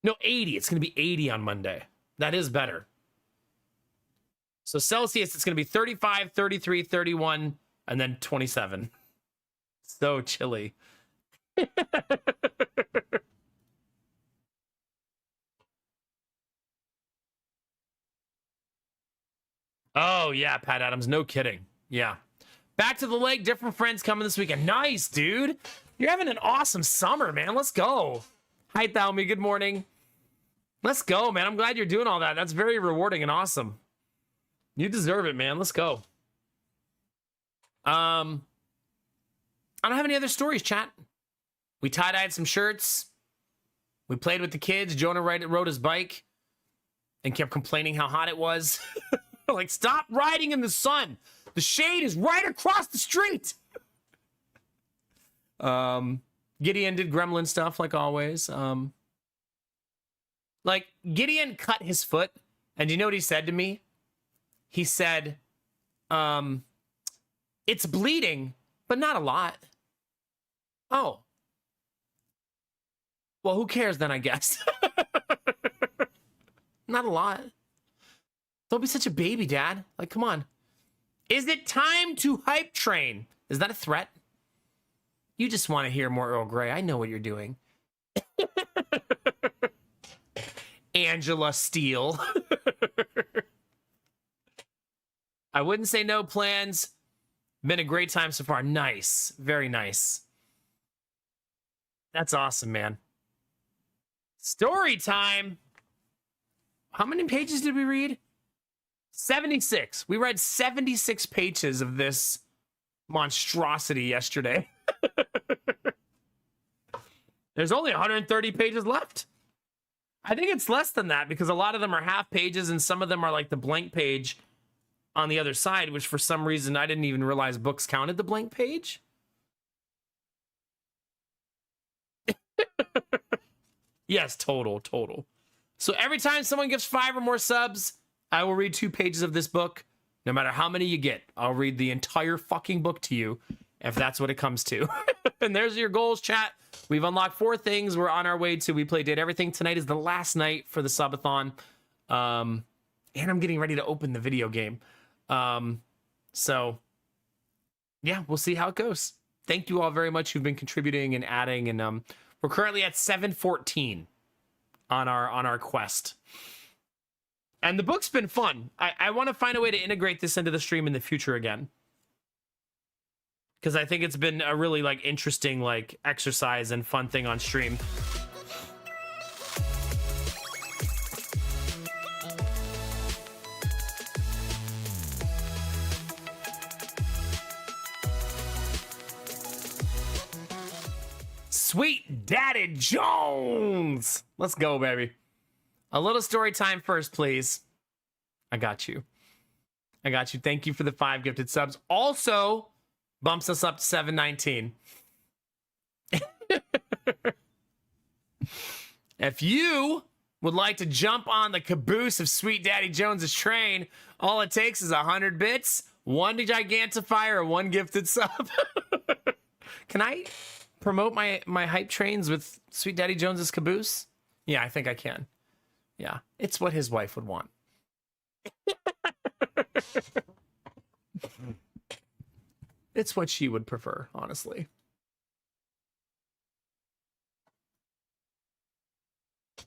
No, 80. It's going to be 80 on Monday. That is better. So Celsius, it's going to be 35, 33, 31, and then 27. So chilly. Oh, yeah, Pat Adams. No kidding. Yeah. Back to the lake. Different friends coming this weekend. Nice, dude. You're having an awesome summer, man. Let's go. Hi, Thalmy. Good morning. Let's go, man. I'm glad you're doing all that. That's very rewarding and awesome. You deserve it, man. Let's go. I don't have any other stories, chat. We tie-dyed some shirts. We played with the kids. Jonah rode his bike and kept complaining how hot it was. Like, stop riding in the sun. The shade is right across the street. Gideon did gremlin stuff like always. Like, Gideon cut his foot, and you know what he said to me? He said, it's bleeding, but not a lot. Oh. Well, who cares then, I guess? Not a lot. Don't be such a baby, Dad. Like, come on. Is it time to hype train? Is that a threat? You just want to hear more Earl Grey. I know what you're doing. Angela Steele. I wouldn't say no plans. Been a great time so far. Nice. Very nice. That's awesome, man. Story time. How many pages did we read? 76. We read 76 pages of this monstrosity yesterday. There's only 130 pages left. I think it's less than that because a lot of them are half pages and some of them are like the blank page on the other side, which for some reason I didn't even realize books counted the blank page. Yes, total. So every time someone gives 5 or more subs, I will read 2 pages of this book. No matter how many you get, I'll read the entire fucking book to you if that's what it comes to. And there's your goals, chat. We've unlocked 4 things. We're on our way to We Play Date Everything. Tonight is the last night for the subathon. And I'm getting ready to open the video game. So, yeah, we'll see how it goes. Thank you all very much who've been contributing and adding. And we're currently at 714 on our quest. And the book's been fun. I want to find a way to integrate this into the stream in the future again. Because I think it's been a really like interesting like exercise and fun thing on stream. Sweet Daddy Jones! Let's go, baby. A little story time first, please. I got you. Thank you for the 5 gifted subs. Also, bumps us up to 719. If you would like to jump on the caboose of Sweet Daddy Jones's train, all it takes is 100 bits, 1 Gigantifier, or 1 gifted sub. Can I promote my hype trains with Sweet Daddy Jones's caboose? Yeah, I think I can. Yeah, it's what his wife would want. It's what she would prefer, honestly.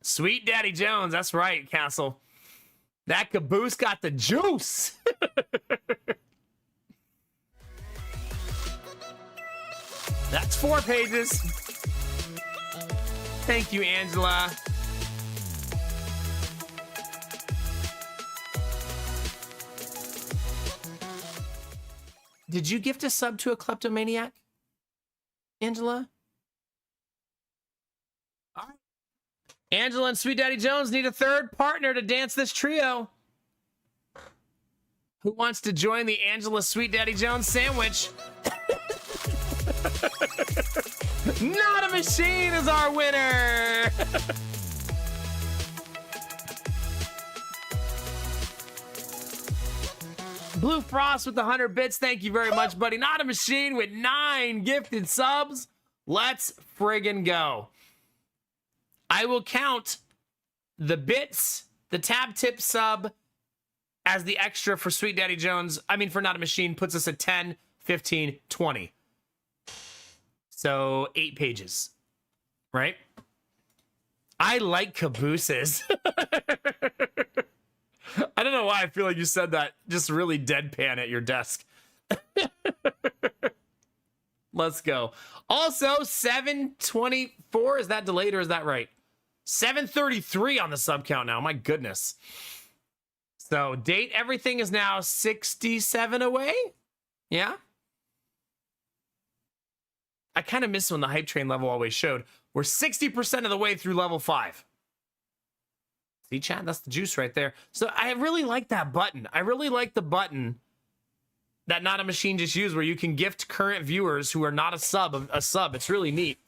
Sweet Daddy Jones, that's right, Castle. That caboose got the juice. That's 4 pages. Thank you, Angela. Did you gift a sub to a kleptomaniac, Angela? All right. Angela and Sweet Daddy Jones need a 3rd partner to dance this trio. Who wants to join the Angela Sweet Daddy Jones sandwich? Not a Machine is our winner. Blue Frost with the 100 bits. Thank you very much, buddy. Not a Machine with 9 gifted subs. Let's friggin' go. I will count the bits, the tab tip sub as the extra for Sweet Daddy Jones. I mean, for Not a Machine puts us at 10, 15, 20. So 8 pages, right? I like cabooses. I don't know why I feel like you said that just really deadpan at your desk. Let's go. Also, 724. Is that delayed or is that right? 733 on the sub count now. My goodness. So date, everything is now 67 away. Yeah. I kind of miss when the hype train level always showed. We're 60% of the way through level 5. See, chat? That's the juice right there. So I really like that button. I really like the button that Not a Machine just used where you can gift current viewers who are not a sub. It's really neat.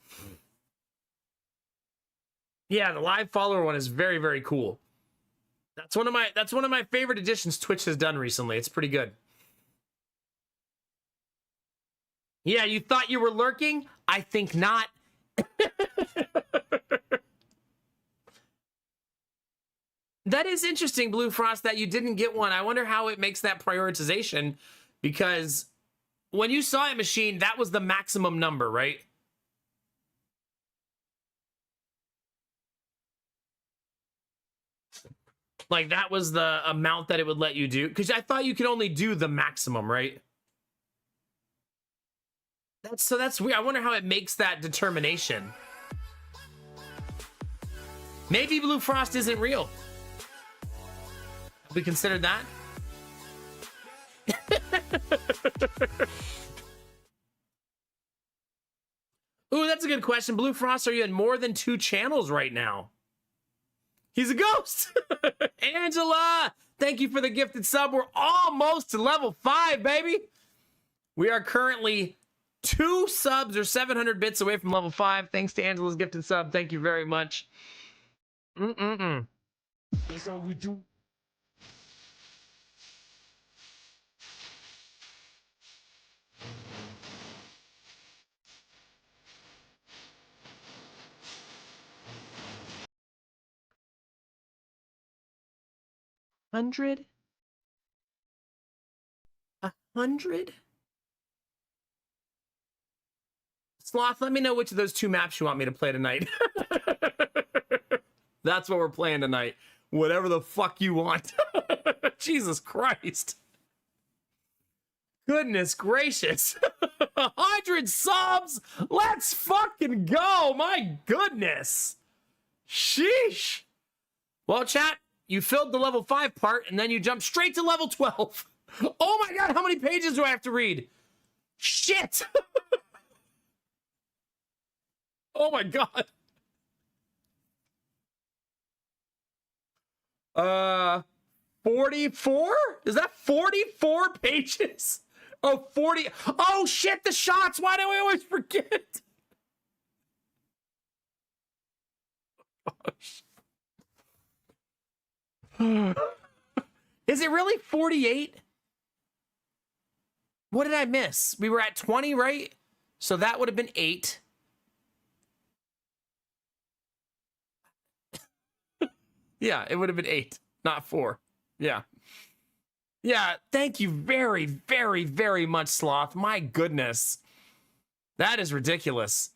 Yeah, the live follower one is very, very cool. That's one of my favorite additions Twitch has done recently. It's pretty good. Yeah, you thought you were lurking? I think not. That is interesting, Blue Frost, that you didn't get one. I wonder how it makes that prioritization, because when you saw it, Machine, that was the maximum number, right? Like, that was the amount that it would let you do, because I thought you could only do the maximum, right? That's weird. I wonder how it makes that determination. Maybe Blue Frost isn't real. Have we considered that? Ooh, that's a good question. Blue Frost, are you in more than 2 channels right now? He's a ghost. Angela, thank you for the gifted sub. We're almost to level 5, baby. We are currently 2 subs or 700 bits away from level 5. Thanks to Angela's gifted sub. Thank you very much. That's all we do. $100? $100? Sloth, let me know which of those 2 maps you want me to play tonight. That's what we're playing tonight. Whatever the fuck you want. Jesus Christ. Goodness gracious. 100 subs. Let's fucking go. My goodness. Sheesh. Well, chat, you filled the level 5 part and then you jumped straight to level 12. Oh my God, how many pages do I have to read? Shit. Oh my God. 44? Is that 44 pages? Oh, 40. Oh shit, the shots. Why do I always forget? Is it really 48? What did I miss? We were at 20, right? So that would have been 8. Yeah, it would have been 8, not 4. Yeah. Yeah, thank you very, very, very much, Sloth. My goodness. That is ridiculous.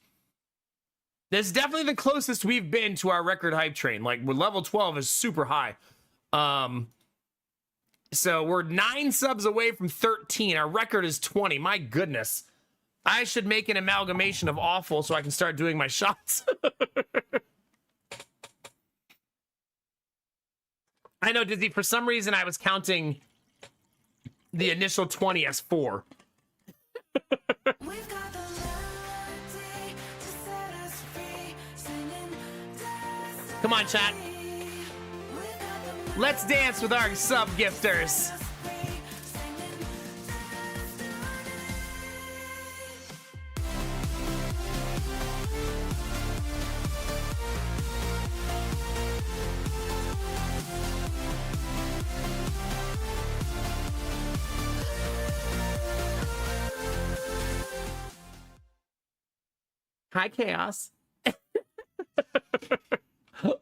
This is definitely the closest we've been to our record hype train. Like, level 12 is super high. So we're 9 subs away from 13. Our record is 20. My goodness. I should make an amalgamation of awful so I can start doing my shots. I know, Dizzy, for some reason I was counting the initial 20 as 4. Come on, chat. Let's dance with our sub gifters. Hi, Chaos.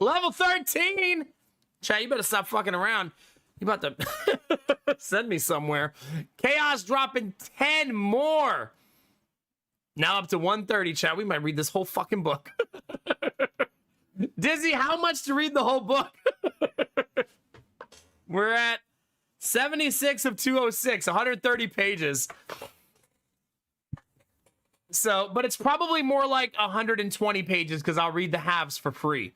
Level 13. Chat, you better stop fucking around. You about to send me somewhere. Chaos dropping 10 more. Now up to 130, chat. We might read this whole fucking book. Dizzy, how much to read the whole book? We're at 76 of 206, 130 pages. So, but it's probably more like 120 pages because I'll read the halves for free.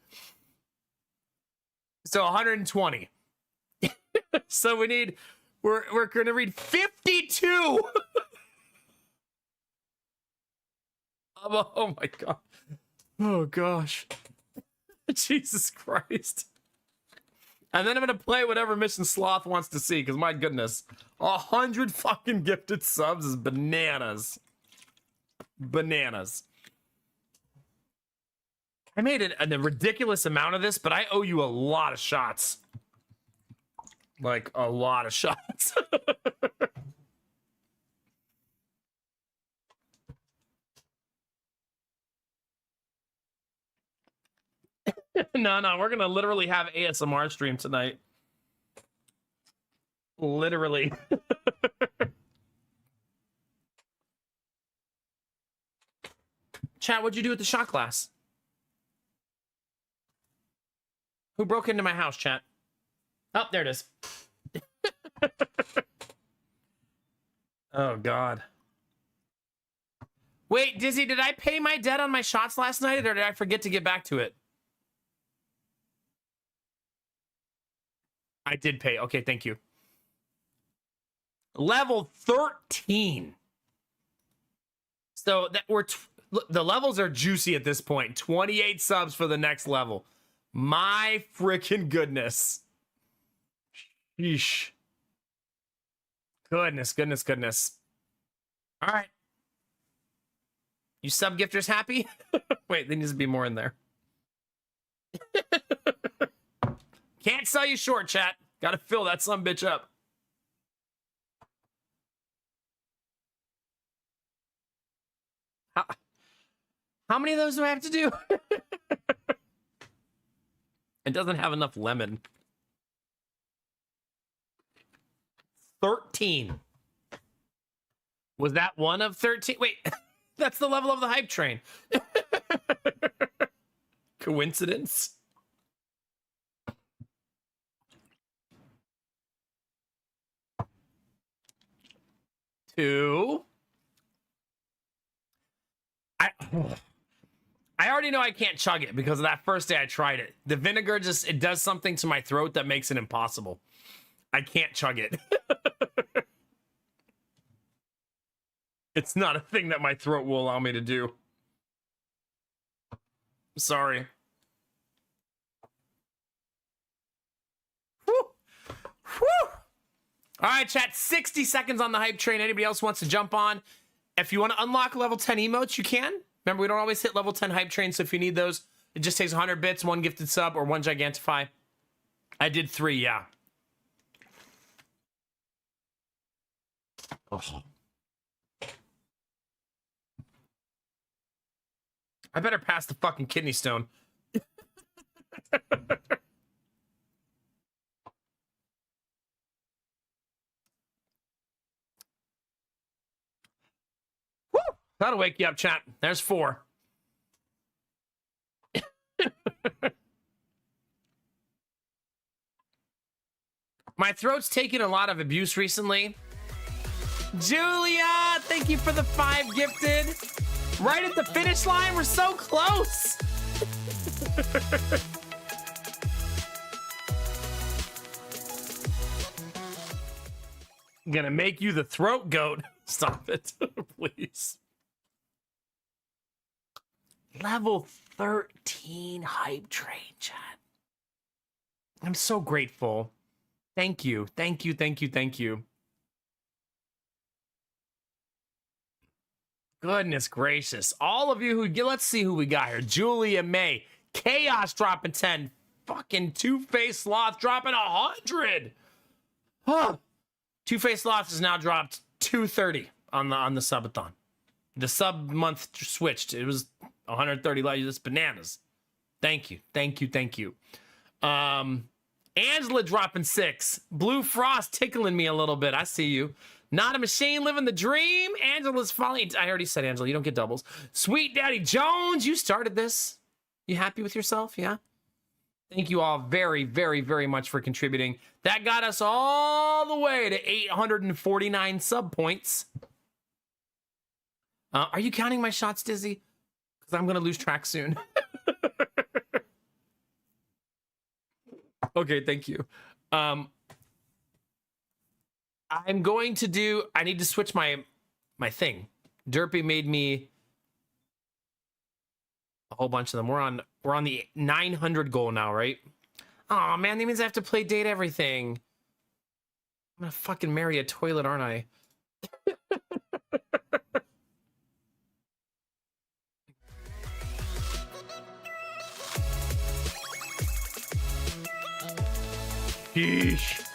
So 120. So we're going to read 52. Oh my God. Oh gosh. Jesus Christ. And then I'm going to play whatever mission Sloth wants to see because my goodness, 100 fucking gifted subs is bananas. Bananas. I made a ridiculous amount of this, but I owe you a lot of shots. Like, a lot of shots. No, we're gonna literally have ASMR stream tonight. Literally. Chat, what'd you do with the shot glass? Who broke into my house, chat? Oh, there it is. Oh, God. Wait, Dizzy, did I pay my debt on my shots last night, or did I forget to get back to it? I did pay. Okay, thank you. Level 13. So that the levels are juicy at this point. 28 subs for the next level. My freaking goodness. Yeesh. Goodness. All right. You sub gifters happy? Wait, there needs to be more in there. Can't sell you short, chat. Gotta fill that sumbitch up. How many of those do I have to do? It doesn't have enough lemon. 13. Was that one of 13? Wait, that's the level of the hype train. Coincidence? Two. I already know I can't chug it because of that first day I tried it. The vinegar it does something to my throat that makes it impossible. I can't chug it. It's not a thing that my throat will allow me to do. Sorry. Whew. Whew. All right, chat. 60 seconds on the hype train. Anybody else wants to jump on? If you want to unlock level 10 emotes, you can. Remember, we don't always hit level 10 hype train, so if you need those, it just takes 100 bits, one gifted sub, or one Gigantify. I did 3, yeah. Oh. I better pass the fucking kidney stone. Woo! That'll wake you up, chat. There's 4. My throat's taken a lot of abuse recently. Julia, thank you for the 5 gifted. Right at the finish line, we're so close. I'm gonna make you the throat goat. Stop it, please. Level 13 hype train, chat. I'm so grateful. Thank you. Goodness gracious. All of you who, let's see who we got here. Julia May. Chaos dropping 10. Fucking Two-Faced Sloth dropping 100. Huh. Two-Faced Sloth has now dropped 230 on the subathon. The sub month switched. It was 130 likes. That's bananas. Thank you. Thank you. Thank you. Angela dropping 6. Blue Frost tickling me a little bit. I see you. Not a machine living the dream. Angela's falling. I already said Angela. You don't get doubles. Sweet Daddy Jones, you started this. You happy with yourself? Yeah. Thank you all very, very, very much for contributing. That got us all the way to 849 sub points. Are you counting my shots, Dizzy? Because I'm going to lose track soon. Okay, thank you. I'm going to do... I need to switch my thing. Derpy made me a whole bunch of them. We're on the 900 goal now, right? Oh man, that means I have to play date everything. I'm gonna fucking marry a toilet, aren't I? Yeesh.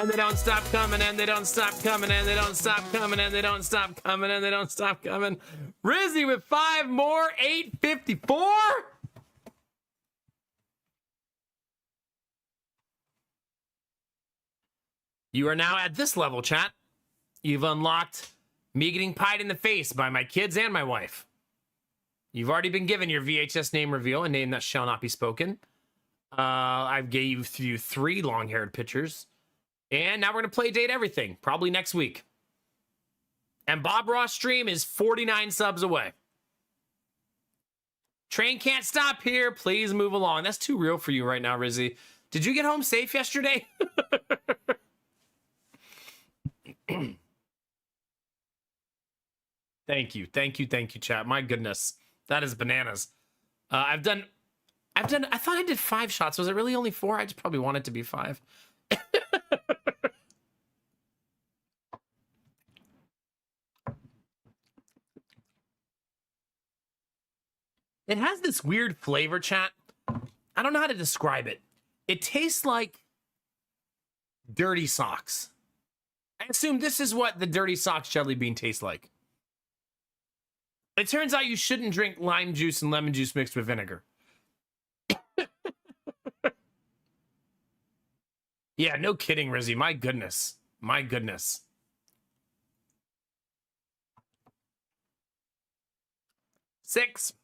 And they don't stop coming, and they don't stop coming, and they don't stop coming, and they don't stop coming, and they don't stop coming. Rizzy with 5 more, 854. You are now at this level, chat. You've unlocked me getting pied in the face by my kids and my wife. You've already been given your VHS name reveal, a name that shall not be spoken. I gave you 3 long-haired pictures. And now we're going to play date everything, probably next week. And Bob Ross stream is 49 subs away. Train can't stop here. Please move along. That's too real for you right now, Rizzy. Did you get home safe yesterday? Thank you. Thank you. Thank you, chat. My goodness. That is bananas. I thought I did 5 shots. Was it really only 4? I just probably wanted to be 5. It has this weird flavor, chat. I don't know how to describe it. It tastes like dirty socks. I assume this is what the dirty socks jelly bean tastes like. It turns out you shouldn't drink lime juice and lemon juice mixed with vinegar. Yeah, no kidding, Rizzy. My goodness. My goodness. Six.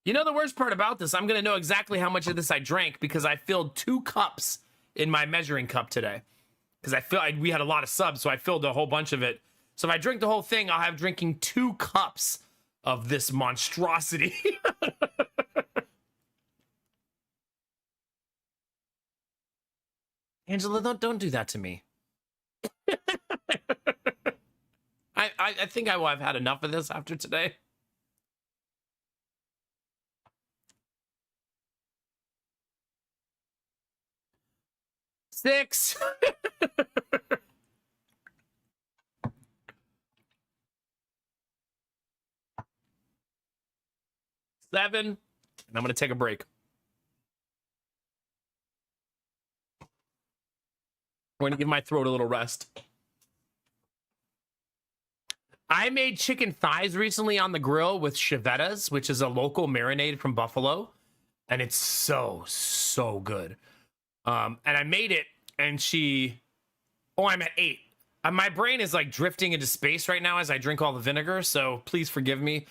You know the worst part about this? I'm going to know exactly how much of this I drank because I filled 2 cups in my measuring cup today. Because we had a lot of subs, so I filled a whole bunch of it. So if I drink the whole thing, I'll have drinking 2 cups of this monstrosity. Angela, don't do that to me. I think I will have had enough of this after today. Six. 7. And I'm going to take a break. I'm going to give my throat a little rest. I made chicken thighs recently on the grill with Chevettas, which is a local marinade from Buffalo. And it's so good. And I made it, and I'm at 8. My brain is like drifting into space right now as I drink all the vinegar, so please forgive me.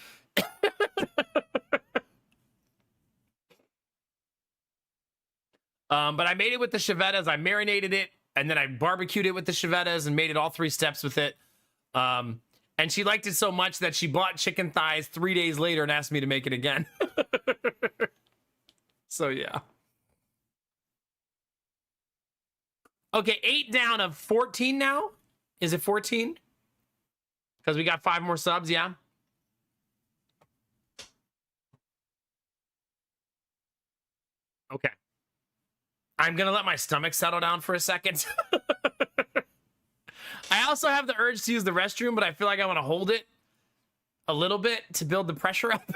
But I made it with the Chevettas. I marinated it, and then I barbecued it with the Chevettas and made it all 3 steps with it. And she liked it so much that she bought chicken thighs 3 days later and asked me to make it again. So, yeah. Okay, 8 down of 14 now? Is it 14? Because we got 5 more subs, yeah? Okay. I'm going to let my stomach settle down for a second. I also have the urge to use the restroom, but I feel like I want to hold it a little bit to build the pressure up.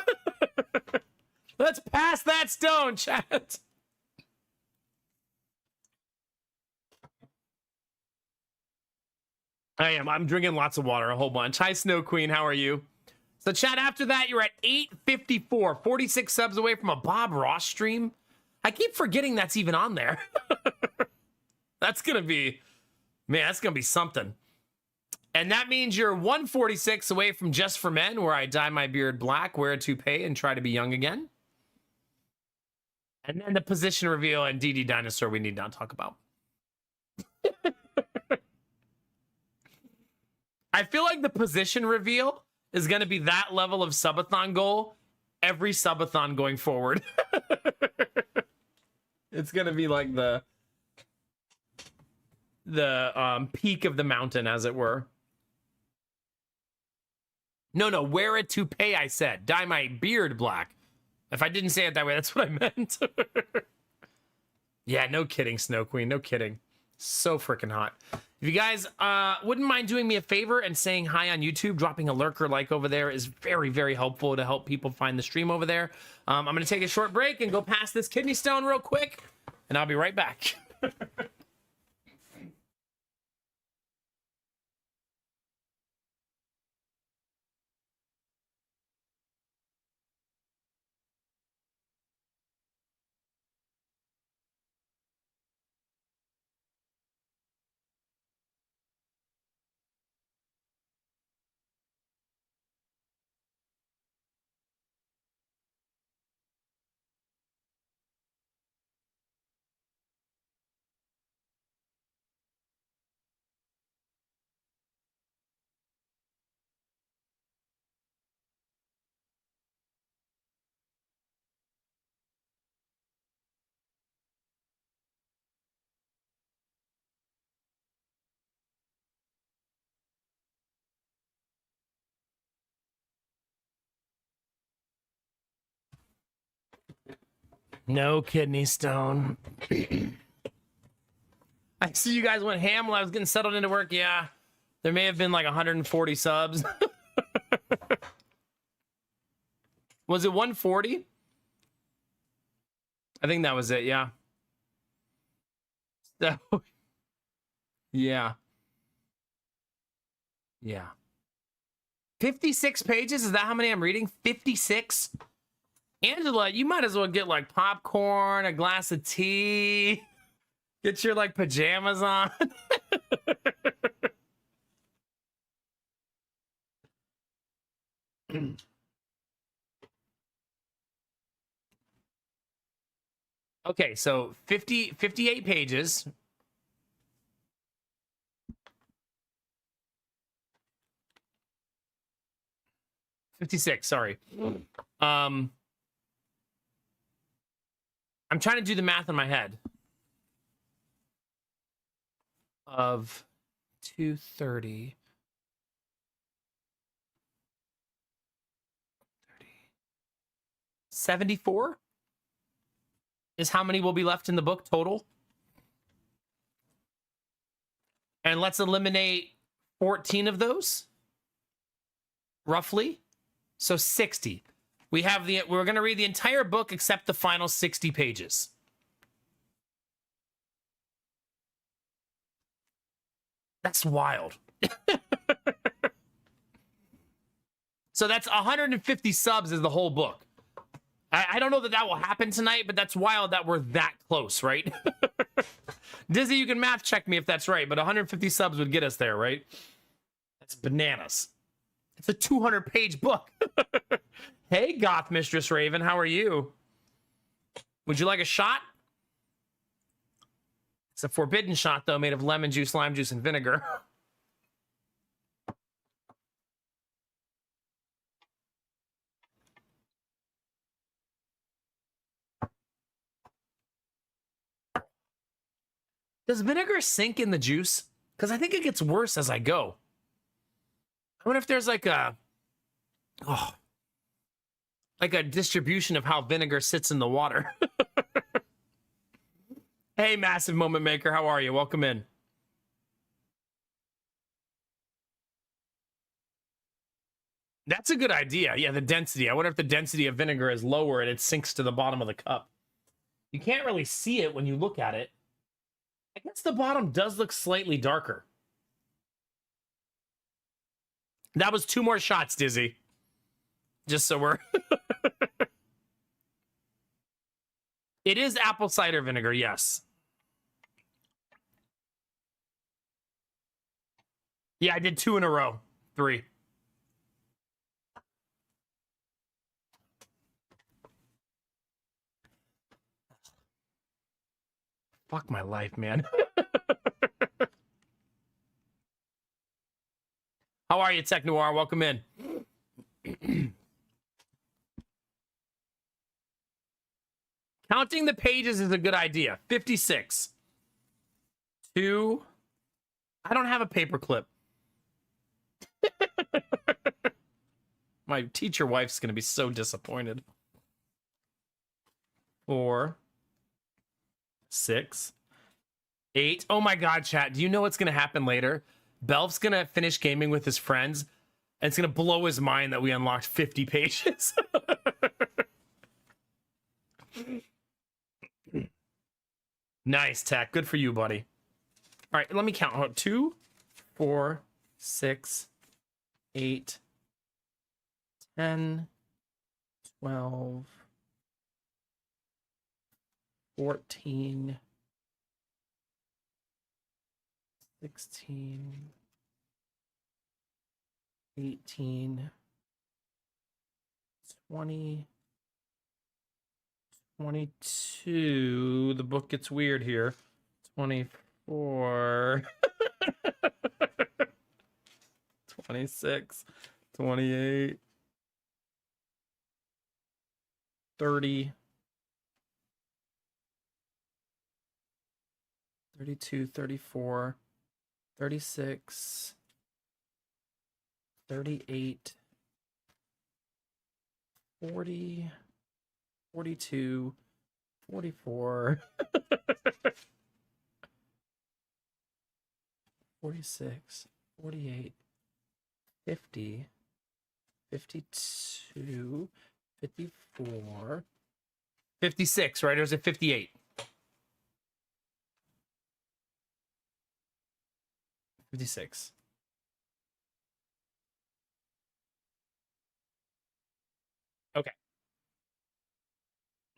Let's pass that stone, chat. I am. I'm drinking lots of water, a whole bunch. Hi, Snow Queen. How are you? So, chat, after that, you're at 854, 46 subs away from a Bob Ross stream. I keep forgetting that's even on there. That's going to be, man, that's going to be something. And that means you're 146 away from Just for Men, where I dye my beard black, wear a toupee, and try to be young again. And then the position reveal and DD Dinosaur we need not talk about. I feel like the position reveal is going to be that level of subathon goal every subathon going forward. It's going to be like the peak of the mountain, as it were. No, wear a toupee, I said. Dye my beard black. If I didn't say it that way, that's what I meant. Yeah, no kidding, Snow Queen. No kidding. So freaking hot. If you guys wouldn't mind doing me a favor and saying hi on YouTube, dropping a lurker like over there is very, very helpful to help people find the stream over there. I'm going to take a short break and go past this kidney stone real quick, and I'll be right back. No kidney stone. I see you guys went ham while I was getting settled into work. Yeah, there may have been like 140 subs. Was it 140? I think that was it, yeah. So, yeah. Yeah. 56 pages? Is that how many I'm reading? 56? Angela, you might as well get like popcorn, a glass of tea, get your like pajamas on. Okay, so 58 pages. $56, sorry. I'm trying to do the math in my head. Of 230. 74 is how many will be left in the book total. And let's eliminate 14 of those, roughly. So 60. We're going to read the entire book except the final 60 pages. That's wild. So that's 150 subs is the whole book. I don't know that will happen tonight, but that's wild that we're that close, right? Dizzy, you can math check me if that's right, but 150 subs would get us there, right? That's bananas. It's a 200-page book. Hey, Goth Mistress Raven, how are you? Would you like a shot? It's a forbidden shot, though, made of lemon juice, lime juice, and vinegar. Does vinegar sink in the juice? Because I think it gets worse as I go. I wonder if there's like a distribution of how vinegar sits in the water. Hey, Massive Moment Maker, how are you? Welcome in. That's a good idea. Yeah, the density. I wonder if the density of vinegar is lower and it sinks to the bottom of the cup. You can't really see it when you look at it. I guess the bottom does look slightly darker. That was 2 more shots, Dizzy. Just so we're... It is apple cider vinegar, yes. Yeah, I did 2 in a row. 3. Fuck my life, man. How are you, Tech Noir? Welcome in. Counting the pages is a good idea. 56. 2. I don't have a paperclip. My teacher wife's going to be so disappointed. 4. 6. 8. Oh my God, chat. Do you know what's going to happen later? Belf's going to finish gaming with his friends, and it's going to blow his mind that we unlocked 50 pages. Nice, Tech. Good for you, buddy. All right, let me count. 2, 4, 6, 8, 10, 12, 14, 16, 18, 20, 22. The book gets weird here. 24. 26. 28. 30. 32, 34, 36, 38, 40, 42, 44, 46, 48, 50, 52, 54, 56, right? Or is it 58? 56. Okay.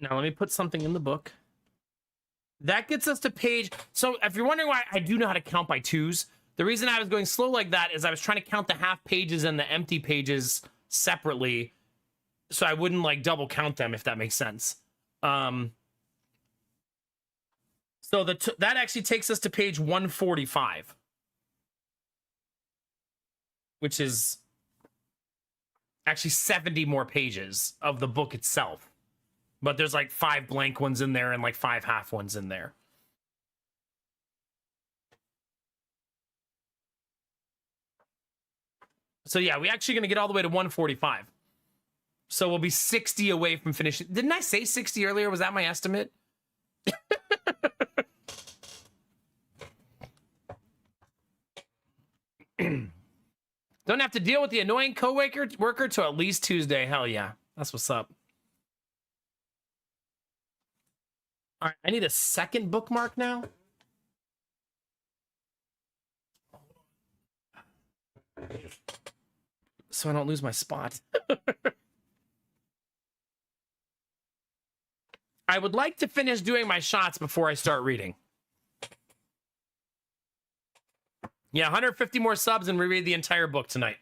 Now let me put something in the book. That gets us to page... So if you're wondering why I do know how to count by 2s, the reason I was going slow like that is I was trying to count the half pages and the empty pages separately so I wouldn't like double count them, if that makes sense. So that actually takes us to page 145. Which is actually 70 more pages of the book itself. But there's like 5 blank ones in there and like 5 half ones in there. So yeah, we're actually going to get all the way to 145. So we'll be 60 away from finishing. Didn't I say 60 earlier? Was that my estimate? Don't have to deal with the annoying co-worker till at least Tuesday. Hell yeah. That's what's up. All right, I need a second bookmark now. So I don't lose my spot. I would like to finish doing my shots before I start reading. Yeah, 150 more subs and reread the entire book tonight.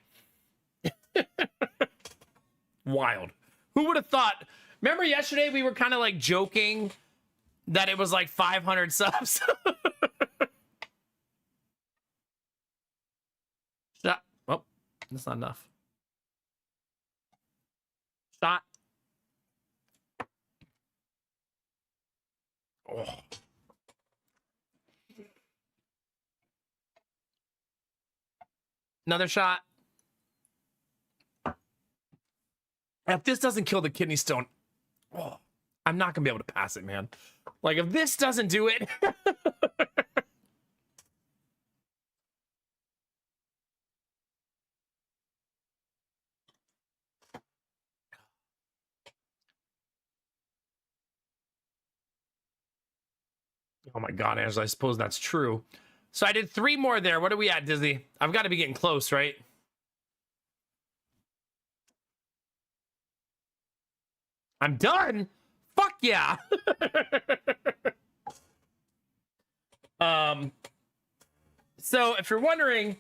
Wild. Who would have thought? Remember yesterday we were kind of like joking that it was like 500 subs? Shot. Well, that's not enough. Shot. Oh. Another shot. If this doesn't kill the kidney stone, oh, I'm not gonna be able to pass it, man. Like if this doesn't do it. Oh my God, Angela, I suppose that's true. So I did 3 more there. What are we at, Disney? I've got to be getting close, right? I'm done. Fuck yeah. So if you're wondering,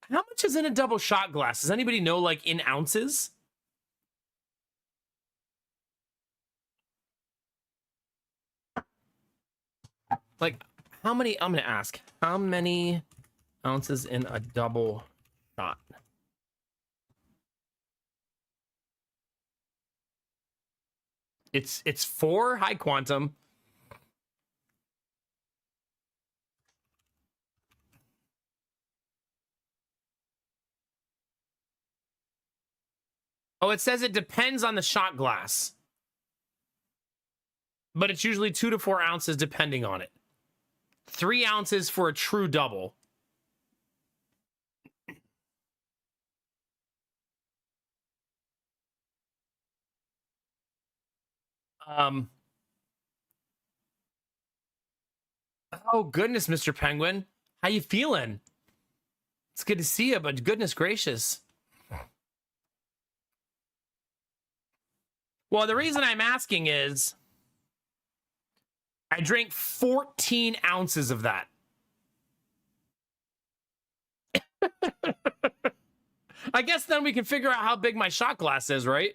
how much is in a double shot glass? Does anybody know, like, in ounces? Like, how many? I'm gonna ask. How many ounces in a double shot? It's 4 high quantum. Oh, it says it depends on the shot glass, but it's usually 2 to 4 ounces depending on it. 3 ounces for a true double. Oh goodness, Mr. Penguin, how you feeling? It's good to see you, but goodness gracious. Well, the reason I'm asking is I drank 14 ounces of that. I guess then we can figure out how big my shot glass is, right?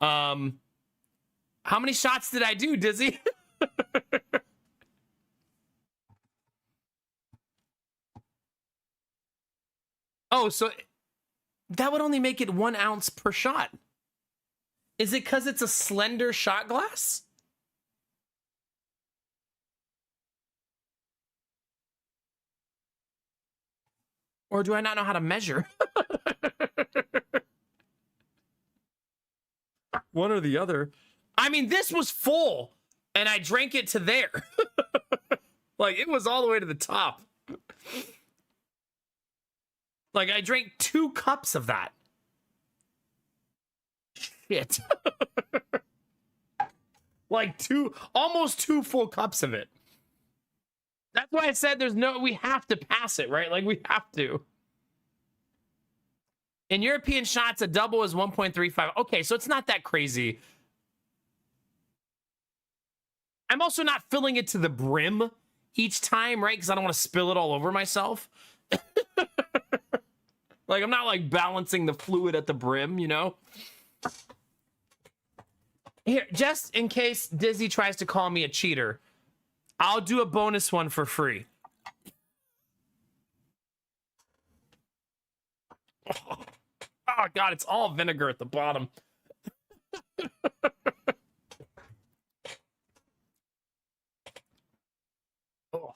How many shots did I do, Dizzy? Oh, so that would only make it 1 ounce per shot. Is it because it's a slender shot glass? Or do I not know how to measure? One or the other. I mean, this was full, and I drank it to there. Like, it was all the way to the top. Like, I drank 2 cups of that. Shit. Like almost 2 full cups of it. That's why I said we have to pass it, right? Like, we have to. In European shots, a double is 1.35. Okay, so it's not that crazy. I'm also not filling it to the brim each time, right? Because I don't want to spill it all over myself. Like, I'm not, like, balancing the fluid at the brim, you know? Here, just in case Dizzy tries to call me a cheater, I'll do a bonus one for free. Oh, God, it's all vinegar at the bottom. Oh.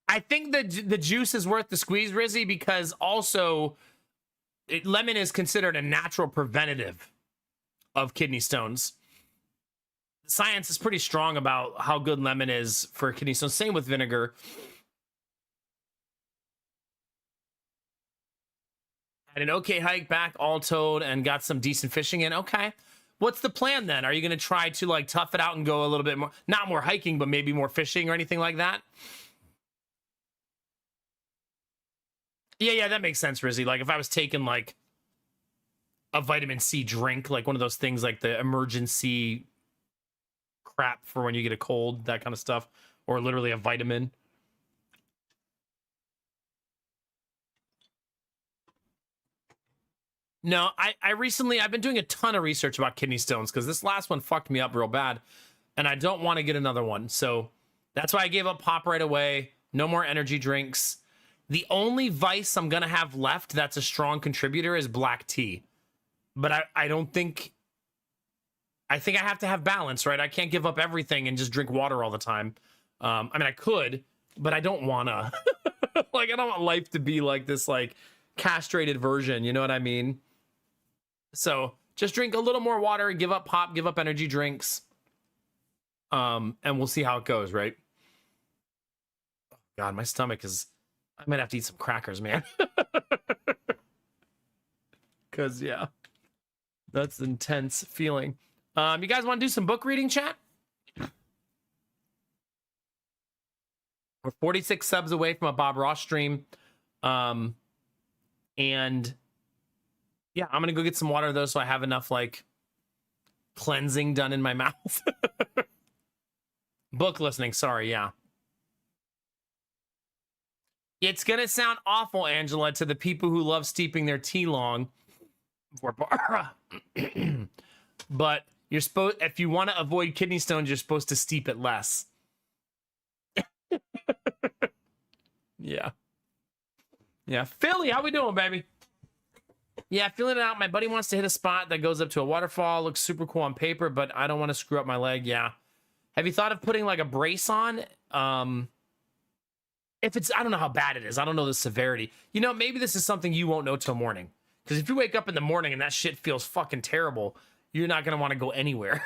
I think the juice is worth the squeeze, Rizzy, because also lemon is considered a natural preventative of kidney stones. Science is pretty strong about how good lemon is for kidney stones. Same with vinegar. Had an okay hike back, all towed, and got some decent fishing in. Okay. What's the plan then? Are you going to try to, like, tough it out and go a little bit more, not more hiking, but maybe more fishing or anything like that? Yeah, that makes sense, Rizzy. Like, if I was taking, like, a vitamin C drink, like one of those things, like the emergency crap for when you get a cold, that kind of stuff, or literally a vitamin. No, I've been doing a ton of research about kidney stones because this last one fucked me up real bad, and I don't want to get another one. So that's why I gave up pop right away. No more energy drinks. The only vice I'm gonna have left that's a strong contributor is black tea. But I don't think, I think I have to have balance, right? I can't give up everything and just drink water all the time. I mean, I could, but I don't wanna. Like, I don't want life to be like this, like, castrated version, you know what I mean? So just drink a little more water, give up pop, give up energy drinks. And we'll see how it goes, right? God, my stomach is, I might have to eat some crackers, man. Cause yeah, that's an intense feeling. You guys want to do some book reading, chat? We're 46 subs away from a Bob Ross stream. And Yeah, I'm gonna go get some water though, so I have enough like cleansing done in my mouth. Book listening, sorry, yeah. It's gonna sound awful, Angela, to the people who love steeping their tea long. But you're supposed, if you want to avoid kidney stones, you're supposed to steep it less. Yeah. Yeah. Philly, how we doing, baby? Yeah, feeling it out. My buddy wants to hit a spot that goes up to a waterfall. Looks super cool on paper, but I don't want to screw up my leg. Yeah. Have you thought of putting like a brace on? If it's, I don't know how bad it is. I don't know the severity. You know, maybe this is something you won't know till morning. Because if you wake up in the morning and that shit feels fucking terrible, you're not going to want to go anywhere.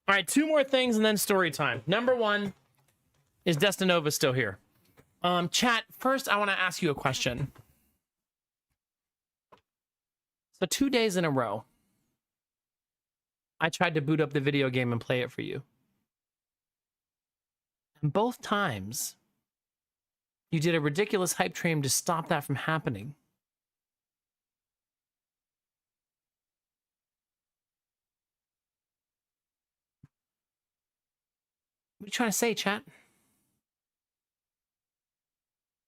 All right, 2 more things and then story time. Number 1, is Destinova still here? Chat, first I want to ask you a question. So 2 days in a row, I tried to boot up the video game and play it for you. And both times, you did a ridiculous hype train to stop that from happening. What are you trying to say, chat?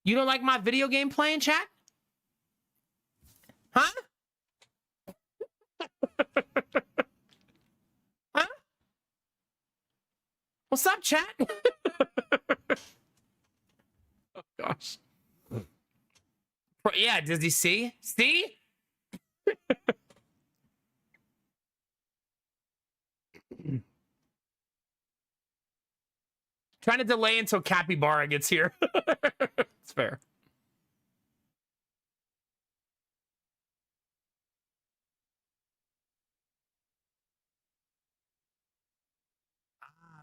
You don't like my video game playing, chat? Huh? Huh? What's up, chat? Oh, gosh. Yeah, does he see? See? Trying to delay until Capybara gets here. It's fair.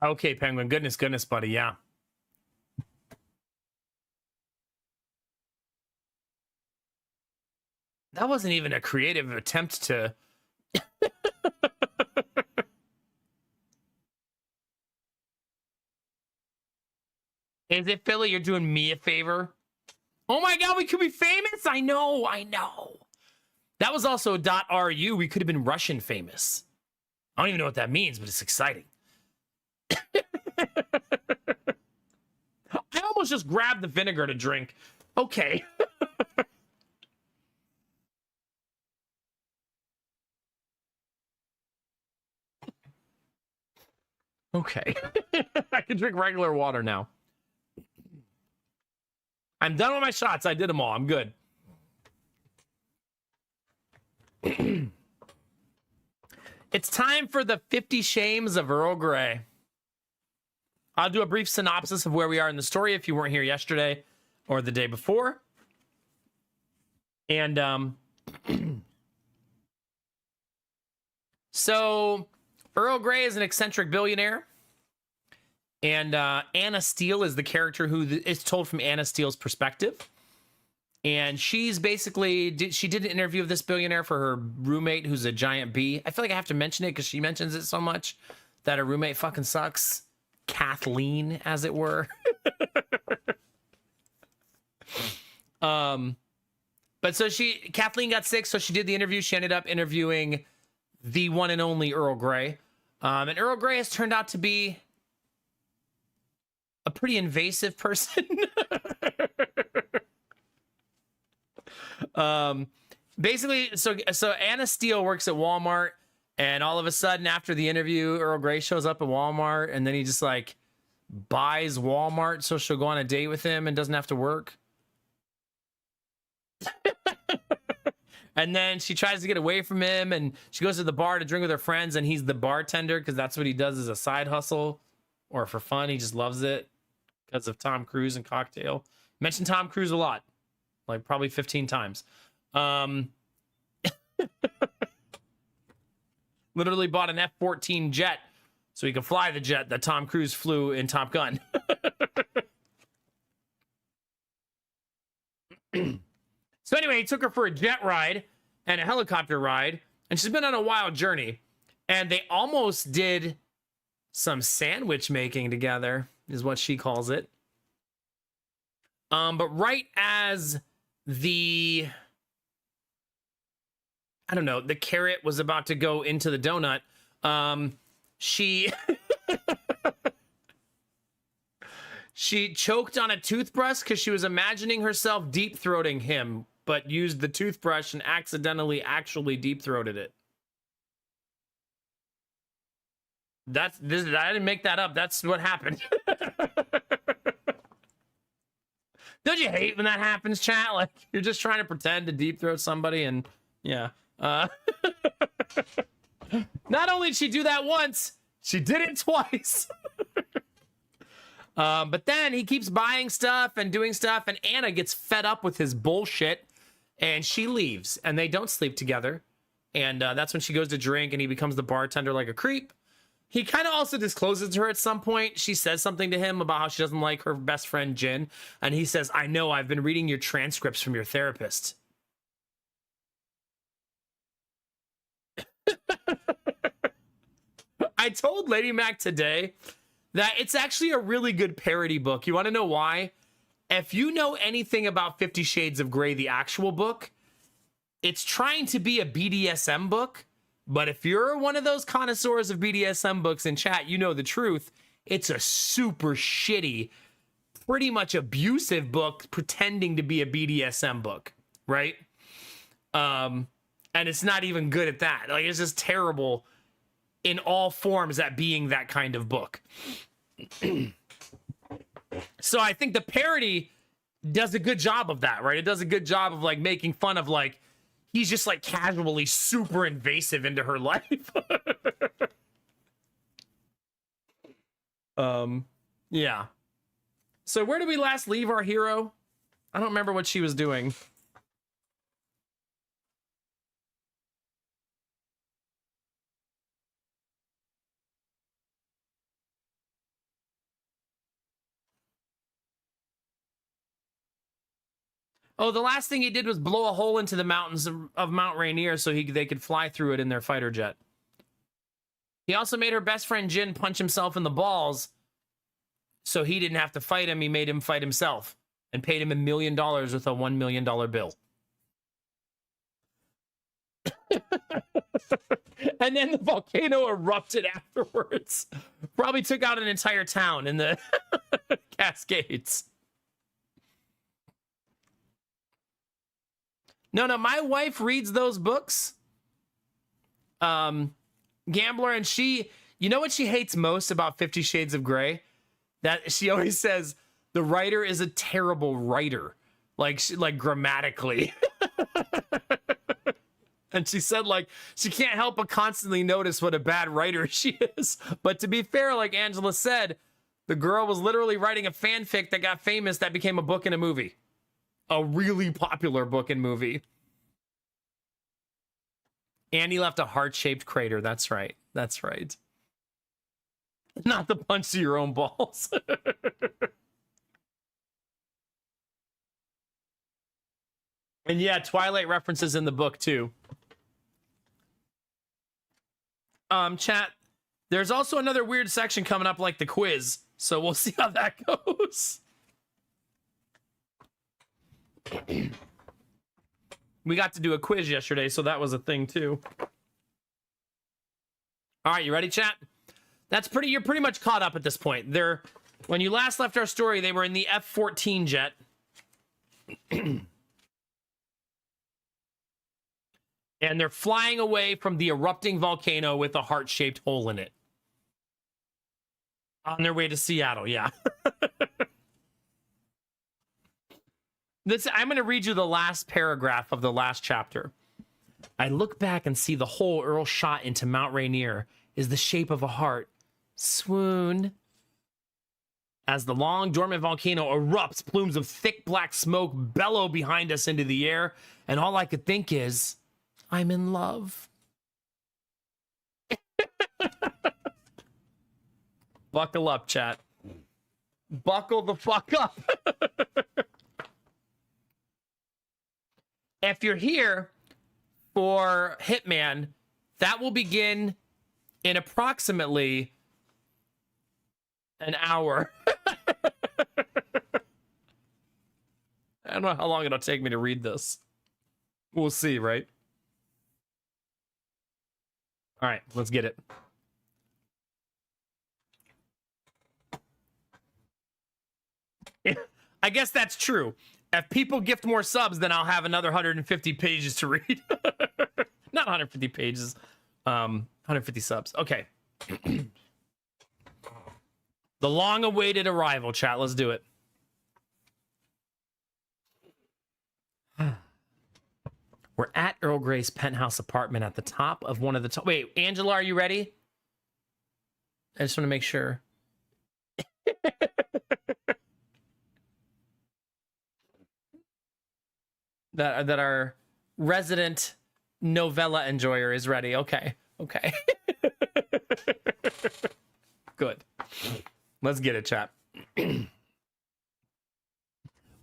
Okay, Penguin. Goodness, buddy. Yeah. That wasn't even a creative attempt to... Is it, Philly? You're doing me a favor? Oh my god, we could be famous? I know. That was also .ru. We could have been Russian famous. I don't even know what that means, but it's exciting. I almost just grabbed the vinegar to drink. Okay. Okay. I can drink regular water now. I'm done with my shots. I did them all. I'm good. It's time for the 50 Shames of Earl Grey. I'll do a brief synopsis of where we are in the story if you weren't here yesterday or the day before. And so Earl Grey is an eccentric billionaire. And Anna Steele is the character who is told from Anna Steele's perspective. And she's basically, she did an interview of this billionaire for her roommate, who's a giant bee. I feel like I have to mention it because she mentions it so much that her roommate fucking sucks. Kathleen, as it were. But so Kathleen got sick, so she did the interview. She ended up interviewing the one and only Earl Grey. And Earl Grey has turned out to be a pretty invasive person. Basically, so Anna Steele works at Walmart, and all of a sudden after the interview, Earl Grey shows up at Walmart, and then he just like buys Walmart so she'll go on a date with him and doesn't have to work. And then she tries to get away from him, and she goes to the bar to drink with her friends, and he's the bartender because that's what he does as a side hustle or for fun. He just loves it because of Tom Cruise and Cocktail. Mentioned Tom Cruise a lot, like probably 15 times. Literally bought an F-14 jet so he could fly the jet that Tom Cruise flew in Top Gun. So anyway, he took her for a jet ride and a helicopter ride, and she's been on a wild journey. And they almost did some sandwich making together, is what she calls it. But right as the carrot was about to go into the donut, she she choked on a toothbrush because she was imagining herself deep-throating him, but used the toothbrush and accidentally actually deep-throated it. I didn't make that up. That's what happened. Don't you hate when that happens, chat? Like, you're just trying to pretend to deep throat somebody, and yeah. Not only did she do that once, she did it twice. But then he keeps buying stuff and doing stuff, and Anna gets fed up with his bullshit, and she leaves, and they don't sleep together. And that's when she goes to drink, and he becomes the bartender like a creep. He kind of also discloses to her at some point. She says something to him about how she doesn't like her best friend, Jin. And he says, I know, I've been reading your transcripts from your therapist. I told Lady Mac today that it's actually a really good parody book. You want to know why? If you know anything about 50 Shades of Grey, the actual book, it's trying to be a BDSM book. But if you're one of those connoisseurs of BDSM books in chat, you know the truth. It's a super shitty, pretty much abusive book pretending to be a BDSM book, right? And it's not even good at that. Like, it's just terrible in all forms at being that kind of book. So I think the parody does a good job of that, right? It does a good job of like making fun of like, he's just like casually super invasive into her life. Yeah. So where did we last leave our hero? I don't remember what she was doing. Oh, the last thing he did was blow a hole into the mountains of Mount Rainier so they could fly through it in their fighter jet. He also made her best friend Jin punch himself in the balls so he didn't have to fight him. He made him fight himself and paid him $1 million with a $1 million bill. And then the volcano erupted afterwards. Probably took out an entire town in the Cascades. No, my wife reads those books. Gambler, and she, you know what she hates most about 50 Shades of Grey? That she always says the writer is a terrible writer, like grammatically. And she said, like, she can't help but constantly notice what a bad writer she is. But to be fair, like Angela said, the girl was literally writing a fanfic that got famous that became a book and a movie. A really popular book and movie. Annie left a heart-shaped crater. That's right. That's right. Not the punch to your own balls. And yeah, Twilight references in the book too. Chat, there's also another weird section coming up like the quiz. So we'll see how that goes. We got to do a quiz yesterday, so that was a thing too. All right, you ready, chat? You're pretty much caught up at this point. When you last left our story, they were in the F-14 jet. And they're flying away from the erupting volcano with a heart-shaped hole in it. On their way to Seattle, yeah. I'm going to read you the last paragraph of the last chapter. I look back and see the hole Earl shot into Mount Rainier is the shape of a heart. Swoon. As the long dormant volcano erupts, plumes of thick black smoke bellow behind us into the air, and all I could think is, I'm in love. Buckle up, chat. Buckle the fuck up. If you're here for Hitman, that will begin in approximately an hour. I don't know how long it'll take me to read this. We'll see, right? All right, let's get it. I guess that's true. If people gift more subs, then I'll have another 150 pages to read. Not 150 pages. 150 subs. Okay. The long-awaited arrival, chat. Let's do it. We're at Earl Grey's penthouse apartment at the top of one of the top. Wait, Angela, are you ready? I just want to make sure. that our resident novella enjoyer is ready. Okay. Okay. Good. Let's get it, chat.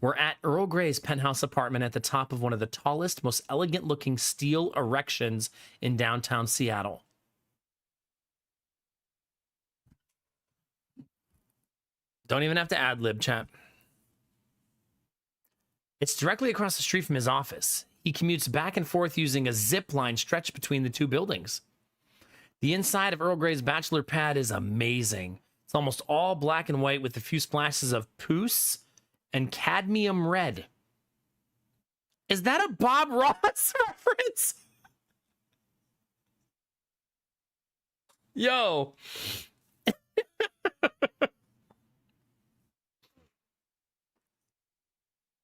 We're at Earl Grey's penthouse apartment at the top of one of the tallest, most elegant-looking steel erections in downtown Seattle. Don't even have to ad-lib, chat. It's directly across the street from his office. He commutes back and forth using a zip line stretched between the two buildings. The inside of Earl Grey's bachelor pad is amazing. It's almost all black and white with a few splashes of puce and cadmium red. Is that a Bob Ross reference? Yo.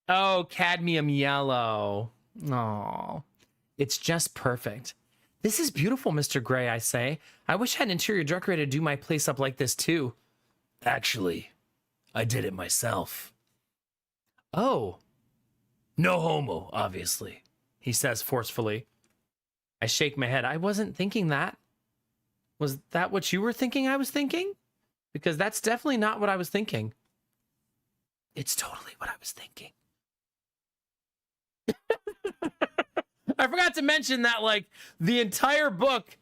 Oh, cadmium yellow. Oh, it's just perfect. This is beautiful, Mr. Grey, I say. I wish I had an interior decorator to do my place up like this, too. Actually, I did it myself. Oh. No homo, obviously, he says forcefully. I shake my head. I wasn't thinking that. Was that what you were thinking I was thinking? Because that's definitely not what I was thinking. It's totally what I was thinking. I forgot to mention that, like, the entire book,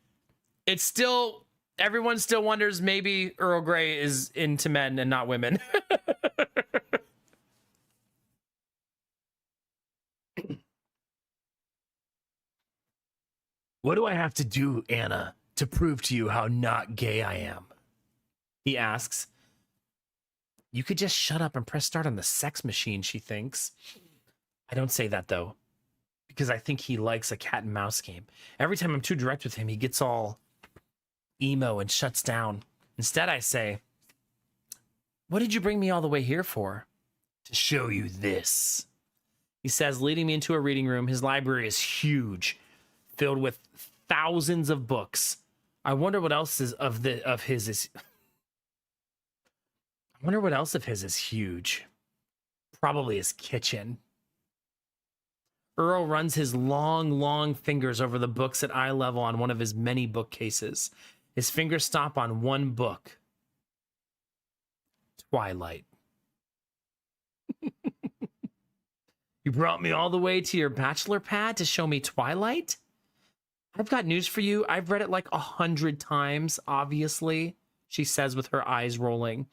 it's still, everyone still wonders maybe Earl Grey is into men and not women. What do I have to do, Anna, to prove to you how not gay I am? He asks. You could just shut up and press start on the sex machine, she thinks. I don't say that, though, because I think he likes a cat and mouse game. Every time I'm too direct with him, he gets all emo and shuts down. Instead, I say, what did you bring me all the way here for? To show you this, he says, leading me into a reading room. His library is huge, filled with thousands of books. I wonder what else is of his is. I wonder what else of his is huge. Probably his kitchen. Earl runs his long fingers over the books at eye level on one of his many bookcases. His fingers stop on one book. Twilight. You brought me all the way to your bachelor pad to show me Twilight? I've got news for you. I've read it like 100 times, obviously, she says with her eyes rolling.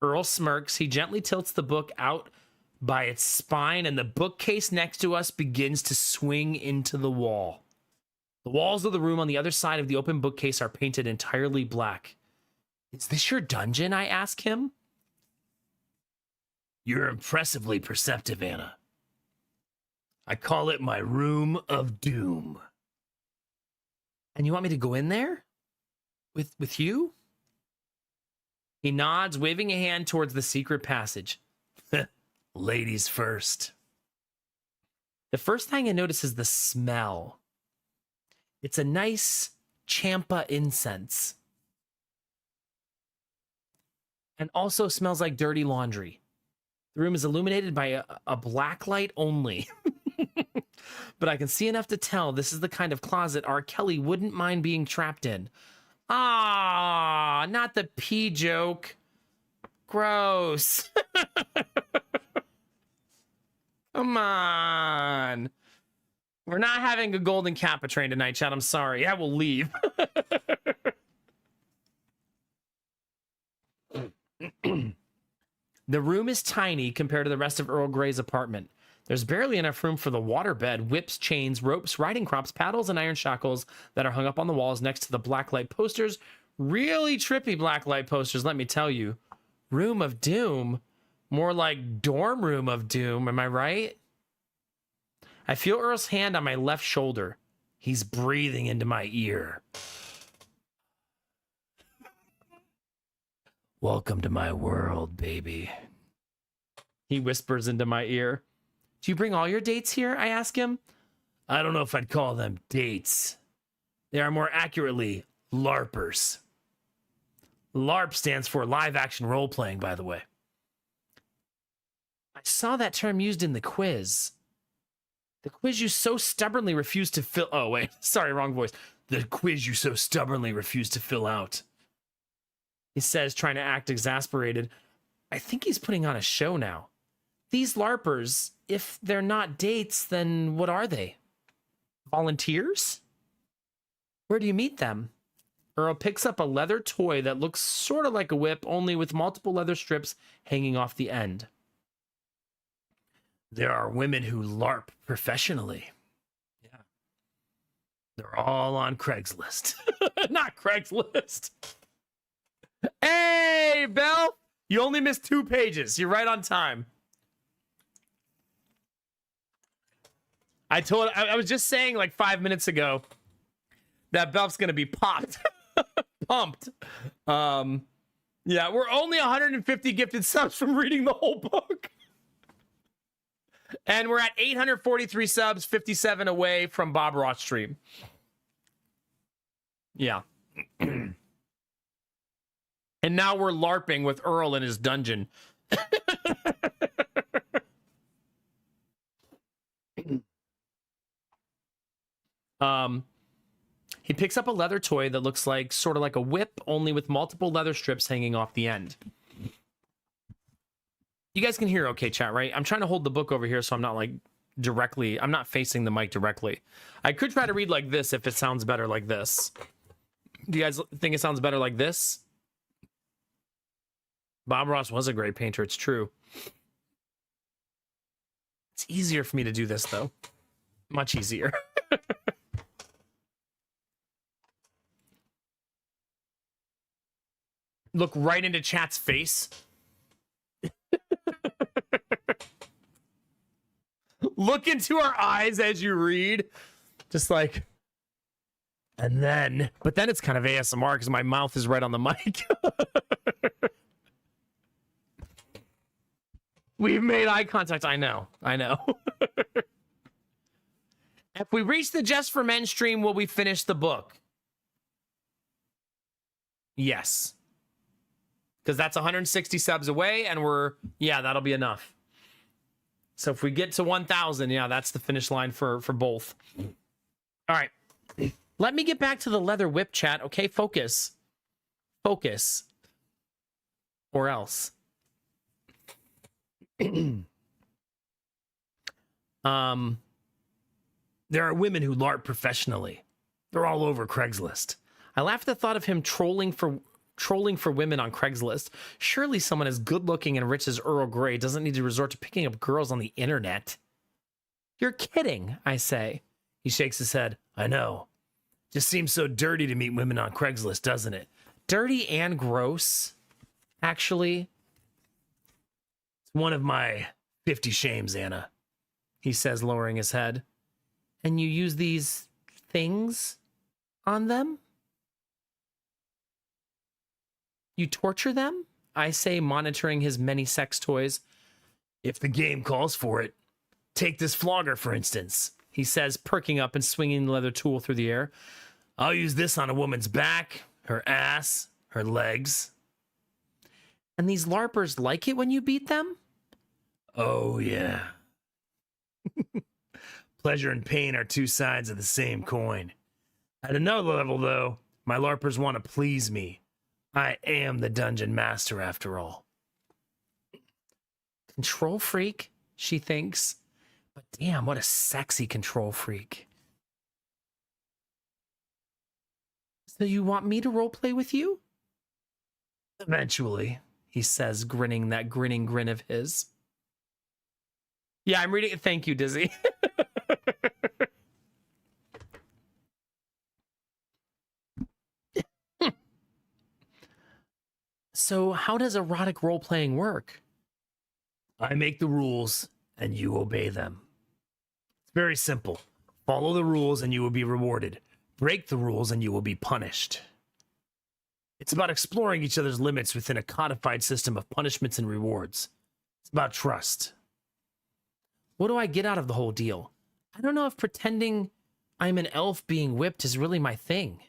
Earl smirks. He gently tilts the book out by its spine, and the bookcase next to us begins to swing into the wall. The walls of the room on the other side of the open bookcase are painted entirely black. Is this your dungeon? I ask him. You're impressively perceptive, Anna. I call it my room of doom. And you want me to go in there? With you? He nods, waving a hand towards the secret passage. Ladies first. The first thing I notice is the smell. It's a nice champa incense. and also smells like dirty laundry. The room is illuminated by a black light only. But I can see enough to tell this is the kind of closet R. Kelly wouldn't mind being trapped in. Ah, not the pee joke. Gross. Come on. We're not having a golden kappa train tonight, chat. I'm sorry. I will leave. The room is tiny compared to the rest of Earl Grey's apartment. There's barely enough room for the waterbed, whips, chains, ropes, riding crops, paddles, and iron shackles that are hung up on the walls next to the blacklight posters. Really trippy blacklight posters, let me tell you. Room of Doom. More like dorm room of doom, am I right? I feel Earl's hand on my left shoulder. He's breathing into my ear. Welcome to my world, baby. He whispers into my ear. Do you bring all your dates here? I ask him. I don't know if I'd call them dates. They are more accurately LARPers. LARP stands for live action role playing, by the way. I saw that term used in the quiz. The quiz you so stubbornly refused to fill... Oh, wait. Sorry, wrong voice. The quiz you so stubbornly refused to fill out. He says, trying to act exasperated. I think he's putting on a show now. These LARPers, if they're not dates, then what are they? Volunteers? Where do you meet them? Earl picks up a leather toy that looks sort of like a whip, only with multiple leather strips hanging off the end. There are women who LARP professionally. Yeah. They're all on Craigslist. Not Craigslist. Hey, Belle! You only missed 2 pages. You're right on time. I was just saying like 5 minutes ago that Belf's gonna be popped. Pumped. Yeah, we're only 150 gifted subs from reading the whole book. And we're at 843 subs, 57 away from Bob Ross stream. Yeah. And now we're LARPing with Earl in his dungeon. He picks up a leather toy that looks like sort of like a whip, only with multiple leather strips hanging off the end. You guys can hear okay, chat, right? I'm trying to hold the book over here so I'm not like directly, I'm not facing the mic directly. I could try to read like this if it sounds better like this. Do you guys think it sounds better like this? Bob Ross was a great painter, it's true. It's easier for me to do this though. Much easier. Look right into chat's face. Look into our eyes as you read. Just like, and then, but then it's kind of ASMR because my mouth is right on the mic. We've made eye contact. I know. If we reach the Just for Men stream, will we finish the book? Yes. Because that's 160 subs away, and yeah, that'll be enough. So if we get to 1,000, yeah, that's the finish line for both. All right. Let me get back to the leather whip chat. Okay, focus. Focus. Or else. There are women who LARP professionally. They're all over Craigslist. I laugh at the thought of him trolling for women on Craigslist. Surely someone as good looking and rich as Earl Grey doesn't need to resort to picking up girls on the internet. You're kidding, I say. He shakes his head. I know. Just seems so dirty to meet women on Craigslist, doesn't it? Dirty and gross, actually. It's one of my 50 shames, Anna, he says, lowering his head. And you use these things on them? You torture them? I say, monitoring his many sex toys. If the game calls for it. Take this flogger, for instance, he says, perking up and swinging the leather tool through the air. I'll use this on a woman's back, her ass, her legs. And these LARPers like it when you beat them?
Oh, yeah. Pleasure and pain are two sides of the same coin. At another level, though, my LARPers want to please me. I am the dungeon master, after all.
Control freak, she thinks. But damn, what a sexy control freak. So you want me to roleplay with you?
Eventually,
he says, grinning that grinning grin of his. Yeah, I'm reading it. Thank you, Dizzy. So how does erotic role-playing work?
I make the rules and you obey them. It's very simple. Follow the rules and you will be rewarded. Break the rules and you will be punished. It's about exploring each other's limits within a codified system of punishments and rewards. It's about trust.
What do I get out of the whole deal? I don't know if pretending I'm an elf being whipped is really my thing.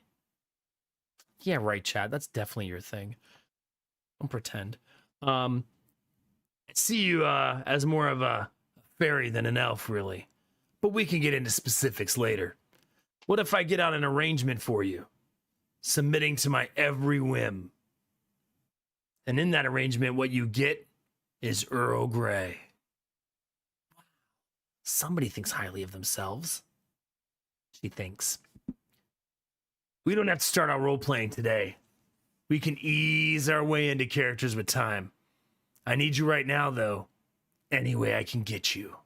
Yeah, right, Chad. That's definitely your thing. Don't pretend.
I see you as more of a fairy than an elf, really. But we can get into specifics later. What if I get out an arrangement for you? Submitting to my every whim. And in that arrangement, what you get is Earl Grey.
Somebody thinks highly of themselves. She thinks.
We don't have to start our role-playing today. We can ease our way into characters with time. I need you right now, though. Any way I can get you.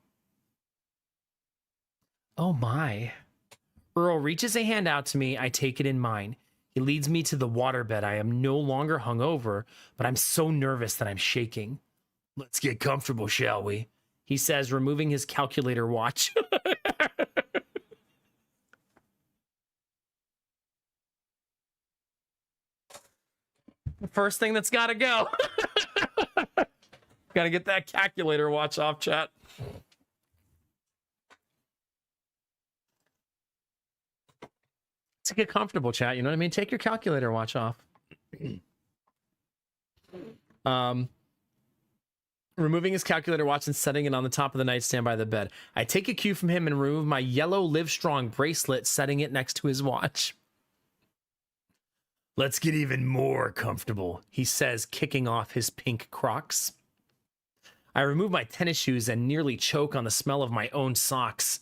Oh my. Earl reaches a hand out to me. I take it in mine. He leads me to the waterbed. I am no longer hungover, but I'm so nervous that I'm shaking.
Let's get comfortable, shall we?
He says, removing his calculator watch. The first thing that's got to go. Got to get that calculator watch off, chat. To get comfortable, chat, you know what I mean? Take your calculator watch off. Removing his calculator watch and setting it on the top of the nightstand by the bed. I take a cue from him and remove my yellow Livestrong bracelet, setting it next to his watch.
Let's get even more comfortable,
he says, kicking off his pink Crocs. I remove my tennis shoes and nearly choke on the smell of my own socks.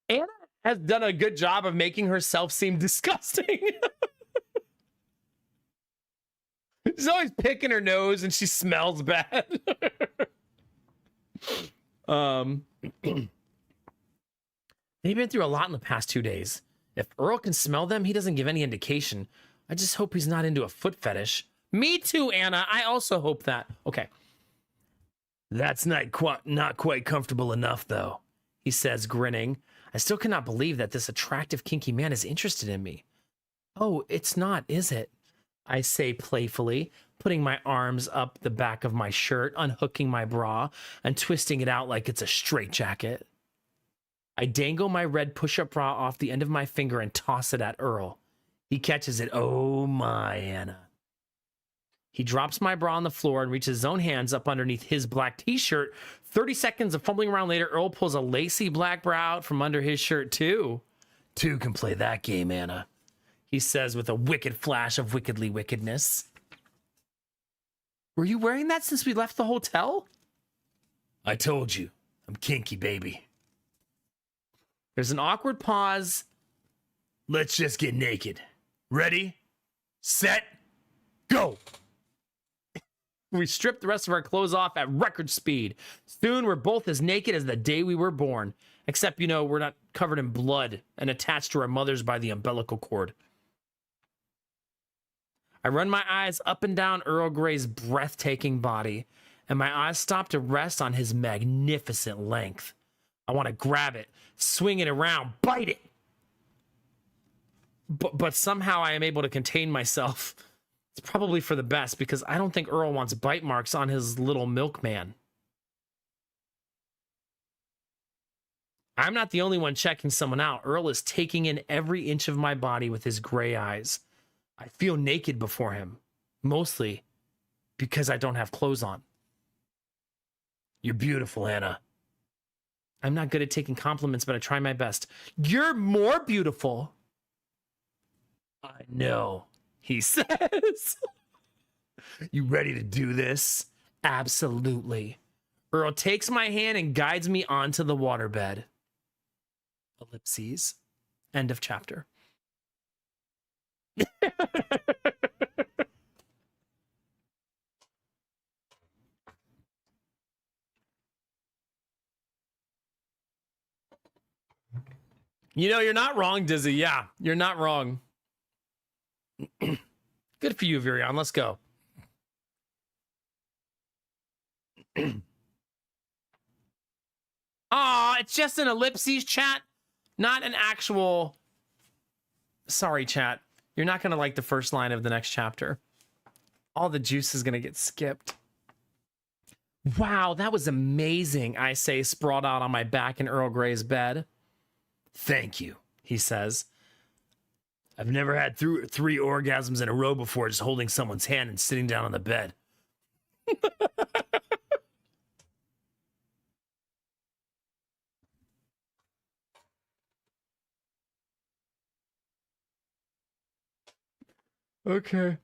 Anna has done a good job of making herself seem disgusting. She's always picking her nose and she smells bad. They've been through a lot in the past 2 days. If Earl can smell them, he doesn't give any indication. I just hope he's not into a foot fetish. Me too, Anna. I also hope that. Okay.
That's not quite comfortable enough, though,
he says, grinning. I still cannot believe that this attractive, kinky man is interested in me. Oh, it's not, is it? I say playfully, putting my arms up the back of my shirt, unhooking my bra, and twisting it out like it's a straitjacket. I dangle my red push-up bra off the end of my finger and toss it at Earl. He catches it. Oh my, Anna. He drops my bra on the floor and reaches his own hands up underneath his black t-shirt. 30 seconds of fumbling around later, Earl pulls a lacy black bra out from under his shirt too.
Two can play that game, Anna,
he says with a wicked flash of wickedly wickedness. Were you wearing that since we left the hotel?
I told you, I'm kinky, baby.
There's an awkward pause.
Let's just get naked. Ready, set, go.
We strip the rest of our clothes off at record speed. Soon we're both as naked as the day we were born. Except, you know, we're not covered in blood and attached to our mothers by the umbilical cord. I run my eyes up and down Earl Grey's breathtaking body, and my eyes stop to rest on his magnificent length. I want to grab it, swing it around, bite it. But somehow I am able to contain myself. It's probably for the best, because I don't think Earl wants bite marks on his little milkman. I'm not the only one checking someone out. Earl is taking in every inch of my body with his gray eyes. I feel naked before him, mostly Because I don't have clothes on.
You're beautiful, Anna.
I'm not good at taking compliments, but I try my best. You're more beautiful.
I know, he says. You ready to do this?
Absolutely. Earl takes my hand and guides me onto the waterbed. Ellipses. End of chapter. You know, you're not wrong, Dizzy. Yeah, you're not wrong. Good for you, Virion. Let's go. Aw, it's just an ellipses, chat. Not an actual... Sorry, chat. You're not going to like the first line of the next chapter. All the juice is going to get skipped. Wow, that was amazing, I say, sprawled out on my back in Earl Grey's bed.
Thank you,
He says.
I've never had three orgasms in a row before just holding someone's hand and sitting down on the bed.
Okay.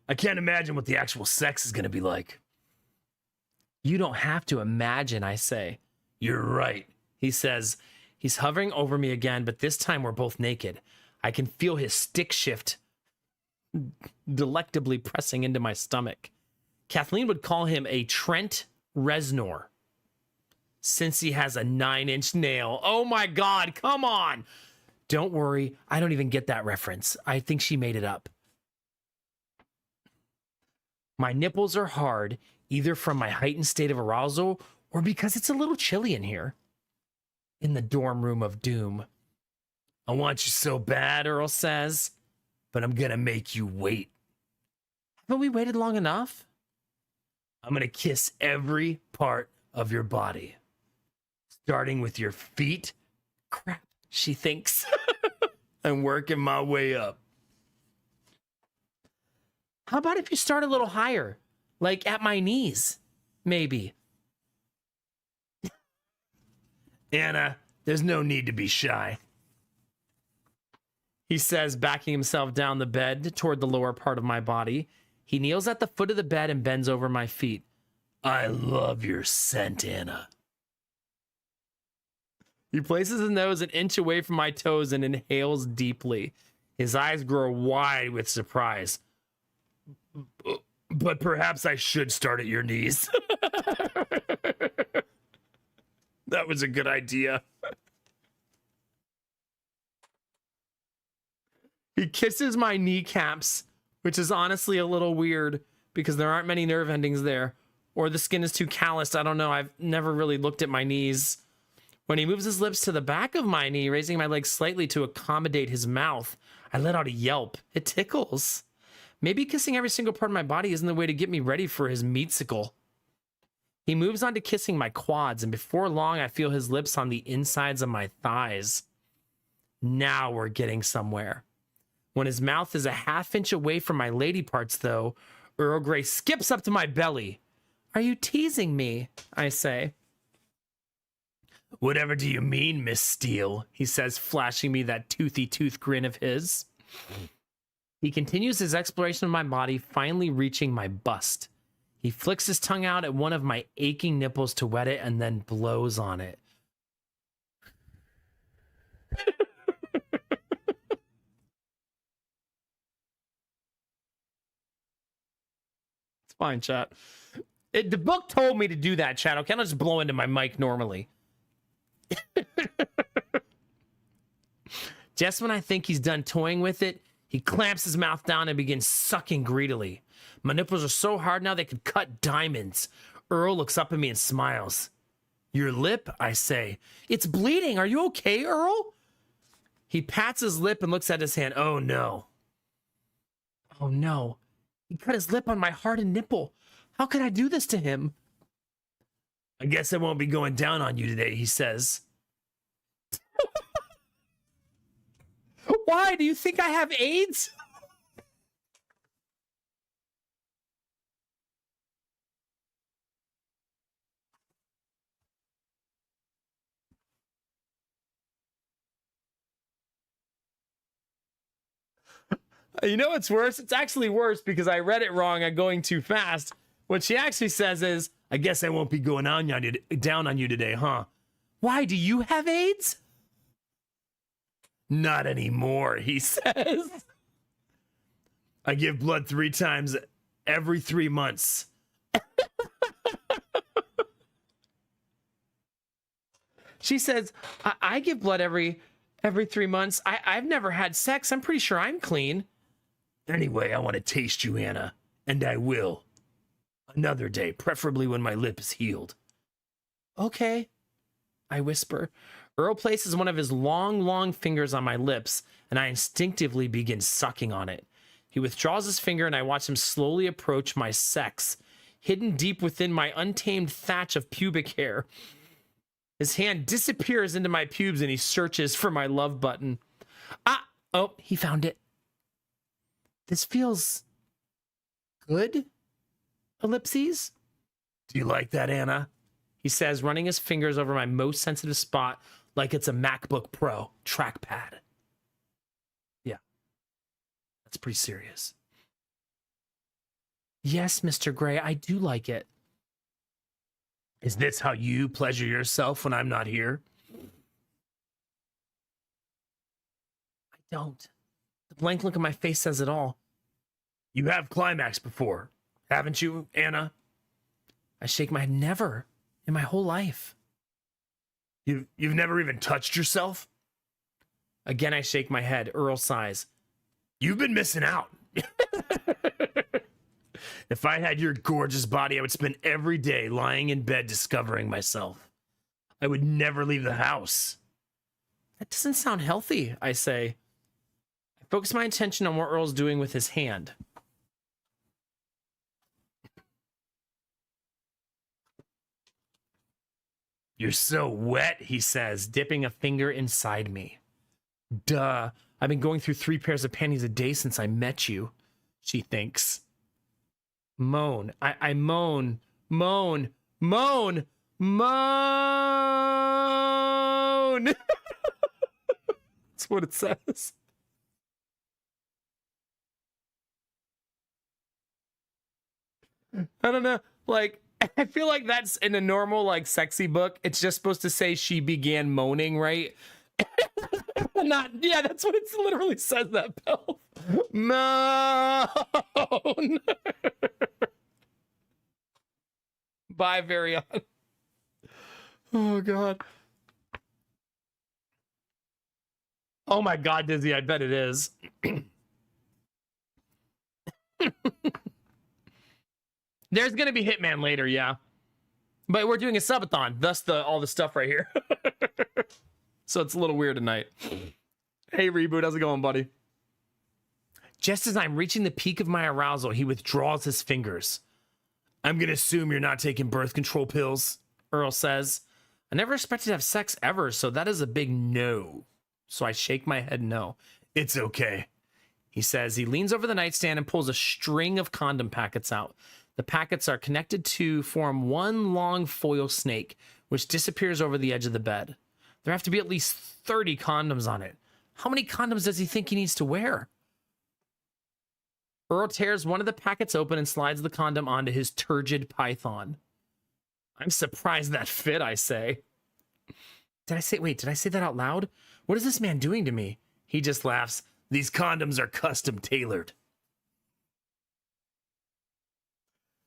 I can't imagine what the actual sex is going to be like.
You don't have to imagine, I say.
You're right.
He says. He's hovering over me again, but this time we're both naked. I can feel his stick shift delectably pressing into my stomach. Kathleen would call him a Trent Reznor, since he has a 9-inch nail. Oh my God, come on. Don't worry, I don't even get that reference. I think she made it up. My nipples are hard, either from my heightened state of arousal or because it's a little chilly in here. In the dorm room of doom.
I want you so bad, Earl says, but I'm gonna make you wait.
Haven't we waited long enough?
I'm gonna kiss every part of your body, starting with your feet.
Crap, she thinks.
And working my way up.
How about if you start a little higher? Like at my knees, maybe.
Anna, there's no need to be shy.
He says, backing himself down the bed toward the lower part of my body. He kneels at the foot of the bed and bends over my feet.
I love your scent, Anna.
He places his nose an inch away from my toes and inhales deeply. His eyes grow wide with surprise.
But perhaps I should start at your knees. That was a good idea.
He kisses my kneecaps, which is honestly a little weird because there aren't many nerve endings there. Or the skin is too calloused. I don't know. I've never really looked at my knees. When he moves his lips to the back of my knee, raising my leg slightly to accommodate his mouth, I let out a yelp. It tickles. Maybe kissing every single part of my body isn't the way to get me ready for his meatsicle. He moves on to kissing my quads, and before long, I feel his lips on the insides of my thighs. Now we're getting somewhere. When his mouth is a half-inch away from my lady parts, though, Earl Grey skips up to my belly. Are you teasing me? I say.
Whatever do you mean, Miss Steele?
He says, flashing me that toothy tooth grin of his. He continues his exploration of my body, finally reaching my bust. He flicks his tongue out at one of my aching nipples to wet it and then blows on it. It's fine, chat. The book told me to do that, chat. Okay, I'll just blow into my mic normally. Just when I think he's done toying with it, he clamps his mouth down and begins sucking greedily. My nipples are so hard now they could cut diamonds. Earl looks up at me and smiles. Your lip, I say. It's bleeding. Are you okay, Earl? He pats his lip and looks at his hand. Oh, no. Oh, no. He cut his lip on my hardened nipple. How could I do this to him?
I guess I won't be going down on you today, he says.
Why? Do you think I have AIDS? You know what's worse? It's actually worse because I read it wrong. I'm going too fast. What she actually says is, I guess I won't be going down on you today, huh? Why, do you have AIDS? Not anymore, he says. I give blood 3 times every 3 months. She says, I give blood every 3 months. I've never had sex. I'm pretty sure I'm clean. Anyway, I want to taste you, Anna, and I will. Another day, preferably when my lip is healed. Okay, I whisper. Earl places one of his long fingers on my lips, and I instinctively begin sucking on it. He withdraws his finger, and I watch him slowly approach my sex, hidden deep within my untamed thatch of pubic hair. His hand disappears into my pubes, and he searches for my love button. Oh, he found it. This feels good, ellipses. Do you like that, Anna? He says, running his fingers over my most sensitive spot like it's a MacBook Pro trackpad. Yeah, that's pretty serious. Yes, Mr. Gray, I do like it. Is this how you pleasure yourself when I'm not here? I don't. The blank look on my face says it all. You have climaxed before, haven't you, Anna? I shake my head. Never in my whole life. You've never even touched yourself? Again, I shake my head. Earl sighs. You've been missing out. If I had your gorgeous body, I would spend every day lying in bed discovering myself. I would never leave the house. That doesn't sound healthy, I say. I focus my attention on what Earl's doing with his hand. You're so wet, he says, dipping a finger inside me. Duh, I've been going through 3 pairs of panties a day since I met you, she thinks. Moan. I moan. That's what it says. I don't know. Like, I feel like that's in a normal, like, sexy book. It's just supposed to say she began moaning, right? Yeah, that's what it literally says, that Bill. Moan. Bye, Varian. Oh, God. Oh, my God, Dizzy, I bet it is. There's going to be Hitman later, yeah. But we're doing a subathon, thus all the stuff right here. So it's a little weird tonight. Hey, Reboot, how's it going, buddy? Just as I'm reaching the peak of my arousal, he withdraws his fingers. I'm going to assume you're not taking birth control pills, Earl says. I never expected to have sex ever, so that is a big no. So I shake my head no. It's okay, he says. He leans over the nightstand and pulls a string of condom packets out. The packets are connected to form one long foil snake, which disappears over the edge of the bed. There have to be at least 30 condoms on it. How many condoms does he think he needs to wear? Earl tears one of the packets open and slides the condom onto his turgid python. I'm surprised that fit, I say. Did I say that out loud? What is this man doing to me? He just laughs. These condoms are custom tailored.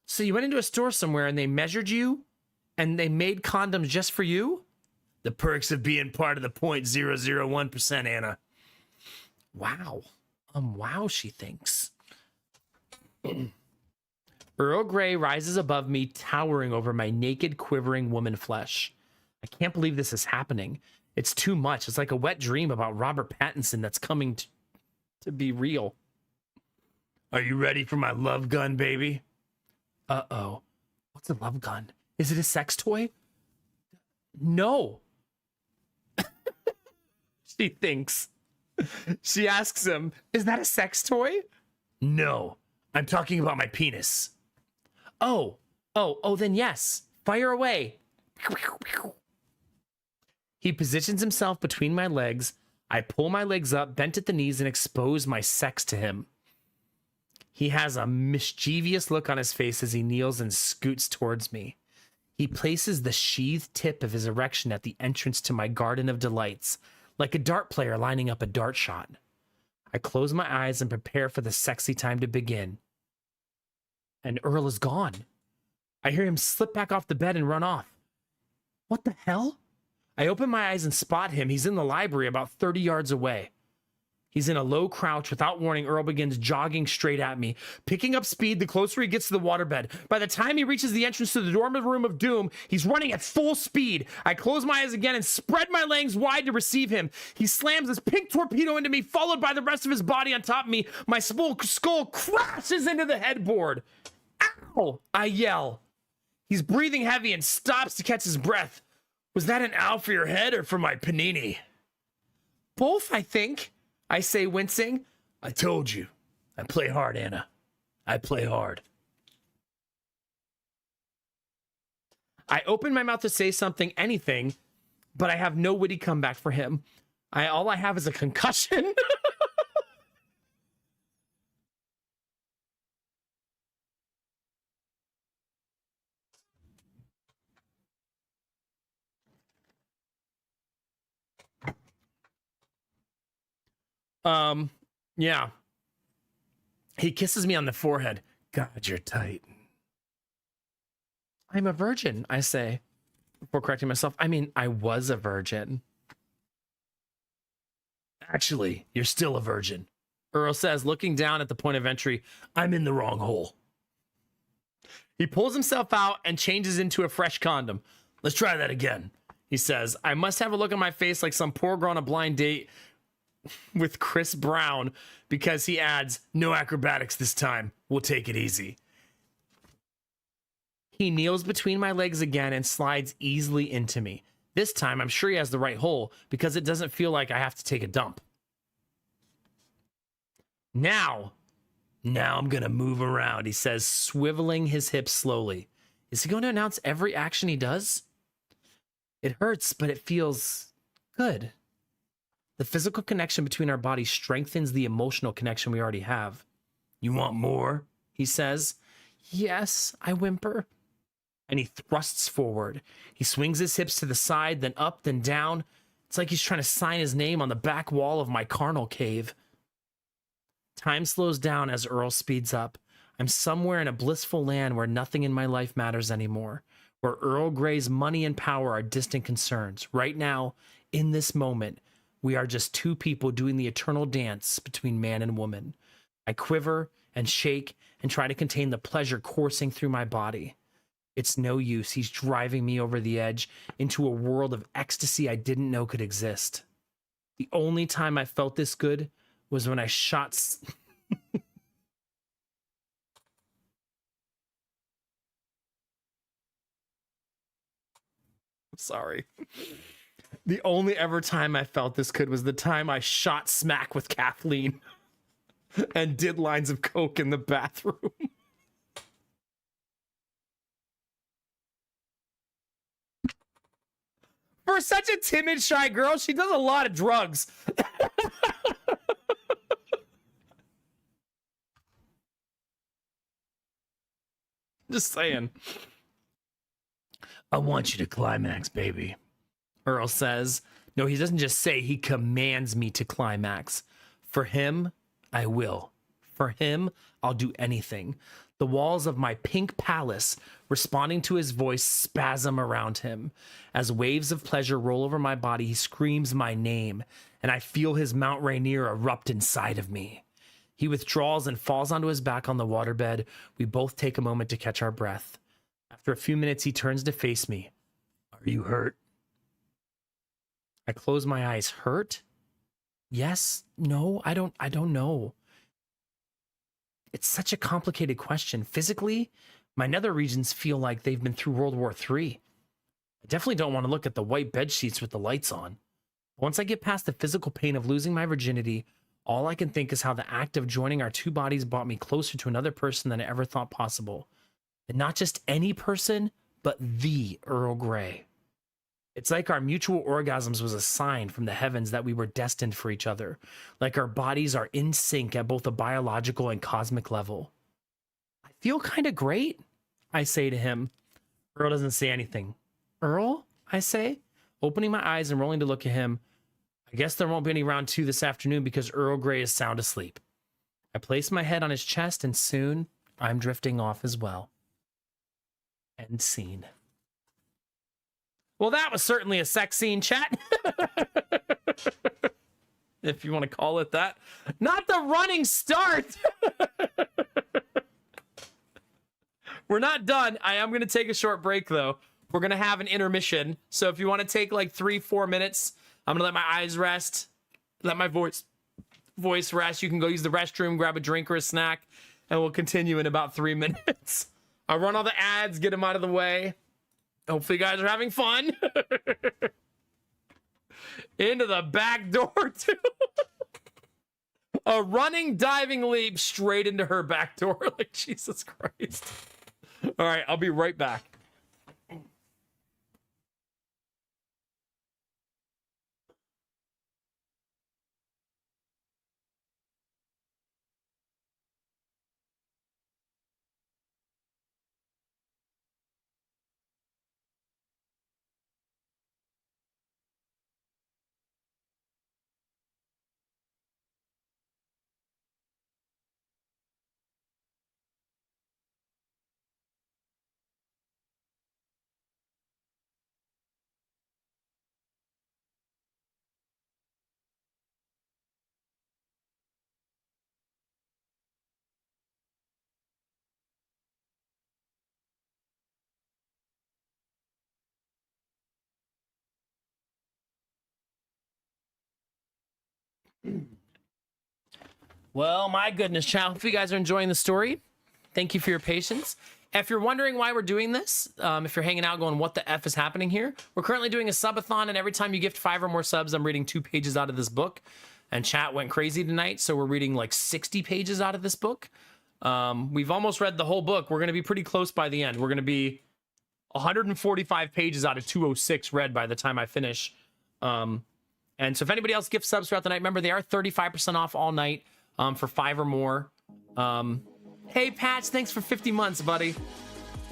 So you went into a store somewhere and they measured you and they made condoms just for you? The perks of being part of the 0.001%, Anna. Wow. Wow, she thinks. Earl Grey rises above me, towering over my naked, quivering woman flesh. I can't believe this is happening. It's too much. It's like a wet dream about Robert Pattinson that's coming to be real. Are you ready for my love gun, baby? Uh-oh. What's a love gun? Is it a sex toy? No. She thinks. She asks him, is that a sex toy? No. I'm talking about my penis. Oh, then yes. Fire away. He positions himself between my legs. I pull my legs up, bent at the knees, and expose my sex to him. He has a mischievous look on his face as he kneels and scoots towards me. He places the sheathed tip of his erection at the entrance to my garden of delights, like a dart player lining up a dart shot. I close my eyes and prepare for the sexy time to begin. And Earl is gone. I hear him slip back off the bed and run off. What the hell? I open my eyes and spot him. He's in the library about 30 yards away. He's in a low crouch. Without warning, Earl begins jogging straight at me, picking up speed the closer he gets to the waterbed. By the time he reaches the entrance to the dormant room of doom, he's running at full speed. I close my eyes again and spread my legs wide to receive him. He slams his pink torpedo into me, followed by the rest of his body on top of me. My skull crashes into the headboard. Ow! I yell. He's breathing heavy and stops to catch his breath. Was that an ow for your head or for my panini? Both, I think. I say, wincing. I told you. I play hard, Anna. I play hard. I open my mouth to say something, anything, but I have no witty comeback for him. All I have is a concussion. Yeah. He kisses me on the forehead. God, you're tight. I'm a virgin, I say, before correcting myself. I mean, I was a virgin. Actually, you're still a virgin, Earl says, looking down at the point of entry. I'm in the wrong hole. He pulls himself out and changes into a fresh condom. Let's try that again, he says. I must have a look on my face like some poor girl on a blind date with Chris Brown, because he adds, no acrobatics this time. We'll take it easy. He kneels between my legs again and slides easily into me. This time, I'm sure he has the right hole because it doesn't feel like I have to take a dump. Now I'm going to move around, he says, swiveling his hips slowly. Is he going to announce every action he does? It hurts, but it feels good. The physical connection between our bodies strengthens the emotional connection we already have. You want more? He says. Yes, I whimper. And he thrusts forward. He swings his hips to the side, then up, then down. It's like he's trying to sign his name on the back wall of my carnal cave. Time slows down as Earl speeds up. I'm somewhere in a blissful land where nothing in my life matters anymore, where Earl Grey's money and power are distant concerns. Right now, in this moment, we are just two people doing the eternal dance between man and woman. I quiver and shake and try to contain the pleasure coursing through my body. It's no use. He's driving me over the edge into a world of ecstasy I didn't know could exist. The only time I felt this good was when I shot... Sorry. The only ever time I felt this good was the time I shot smack with Kathleen and did lines of coke in the bathroom. For such a timid, shy girl, she does a lot of drugs. Just saying. I want you to climax, baby, Earl says. No, he doesn't just say, he commands me to climax. For him, I will. For him, I'll do anything. The walls of my pink palace, responding to his voice, spasm around him. As waves of pleasure roll over my body, he screams my name, and I feel his Mount Rainier erupt inside of me. He withdraws and falls onto his back on the waterbed. We both take a moment to catch our breath. After a few minutes, he turns to face me. Are you hurt? I close my eyes. Hurt? Yes? No? I don't know. It's such a complicated question. Physically, my nether regions feel like they've been through World War III. I definitely don't want to look at the white bed sheets with the lights on. Once I get past the physical pain of losing my virginity, all I can think is how the act of joining our two bodies brought me closer to another person than I ever thought possible. And not just any person, but the Earl Grey.
It's like our mutual orgasms was a sign from the heavens that we were destined for each other, like our bodies are in sync at both a biological and cosmic level. I feel kind of great, I say to him. Earl doesn't say anything. Earl, I say, opening my eyes and rolling to look at him. I guess there won't be any round 2 this afternoon because Earl Grey is sound asleep. I place my head on his chest and soon I'm drifting off as well. End scene. Well, that was certainly a sex scene, chat. If you want to call it that. Not the running start. We're not done. I am going to take a short break, though. We're going to have an intermission. So if you want to take like 3-4 minutes, I'm going to let my eyes rest. Let my voice rest. You can go use the restroom, grab a drink or a snack, and we'll continue in about 3 minutes. I'll run all the ads, get them out of the way. Hopefully you guys are having fun. Into the back door, too. A running, diving leap straight into her back door. Like, Jesus Christ. All right, I'll be right back. Well, my goodness, child. If you guys are enjoying the story, thank you for your patience. If you're wondering why we're doing this, if you're hanging out going, what the F is happening here? We're currently doing a subathon, and every time you gift 5 or more subs, I'm reading 2 pages out of this book. And chat went crazy tonight, so we're reading like 60 pages out of this book. We've almost read the whole book. We're going to be pretty close by the end. We're going to be 145 pages out of 206 read by the time I finish. And so if anybody else gifts subs throughout the night, remember they are 35% off all night for 5 or more. Hey, Patch, thanks for 50 months, buddy.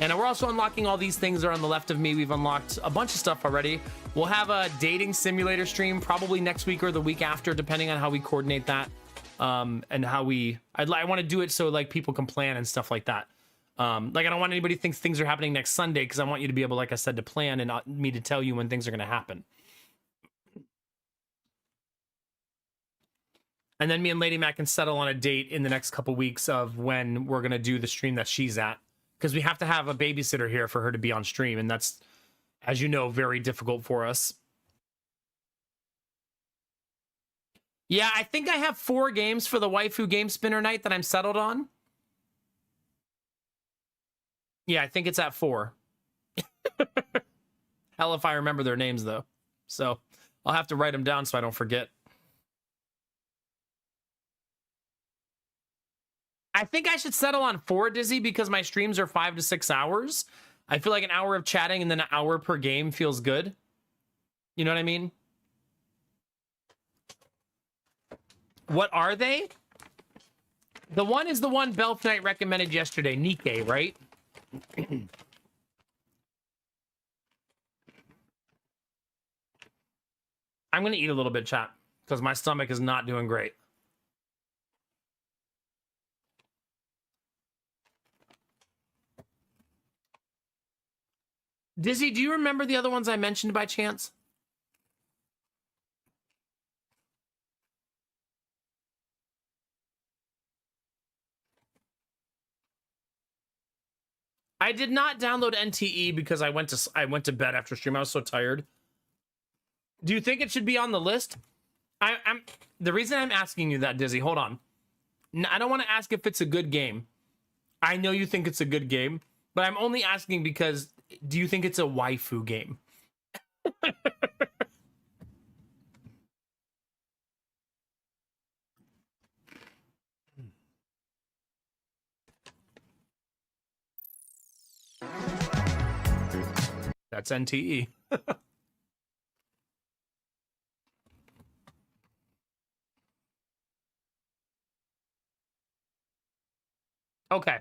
And we're also unlocking all these things that are on the left of me. We've unlocked a bunch of stuff already. We'll have a dating simulator stream probably next week or the week after, depending on how we coordinate that. And how I want to do it so like people can plan and stuff like that. Like I don't want anybody to think things are happening next Sunday because I want you to be able, like I said, to plan and not me to tell you when things are going to happen. And then me and Lady Mac can settle on a date in the next couple weeks of when we're going to do the stream that she's at. Because we have to have a babysitter here for her to be on stream. And that's, as you know, very difficult for us. Yeah, I think I have 4 games for the waifu game spinner night that I'm settled on. Yeah, I think it's at 4. Hell if I remember their names, though. So I'll have to write them down so I don't forget. I think I should settle on 4, Dizzy, because my streams are 5 to 6 hours. I feel like an hour of chatting and then an hour per game feels good. You know what I mean? What are they? The one is the one Belf Knight recommended yesterday. Nikkei, right? I'm going to eat a little bit, chat, because my stomach is not doing great. Dizzy, do you remember the other ones I mentioned by chance? I did not download NTE because I went to bed after stream. I was so tired. Do you think it should be on the list? I'm the reason I'm asking you that, Dizzy. Hold on. I don't want to ask if it's a good game. I know you think it's a good game, but I'm only asking because do you think it's a waifu game? That's NTE.
Okay.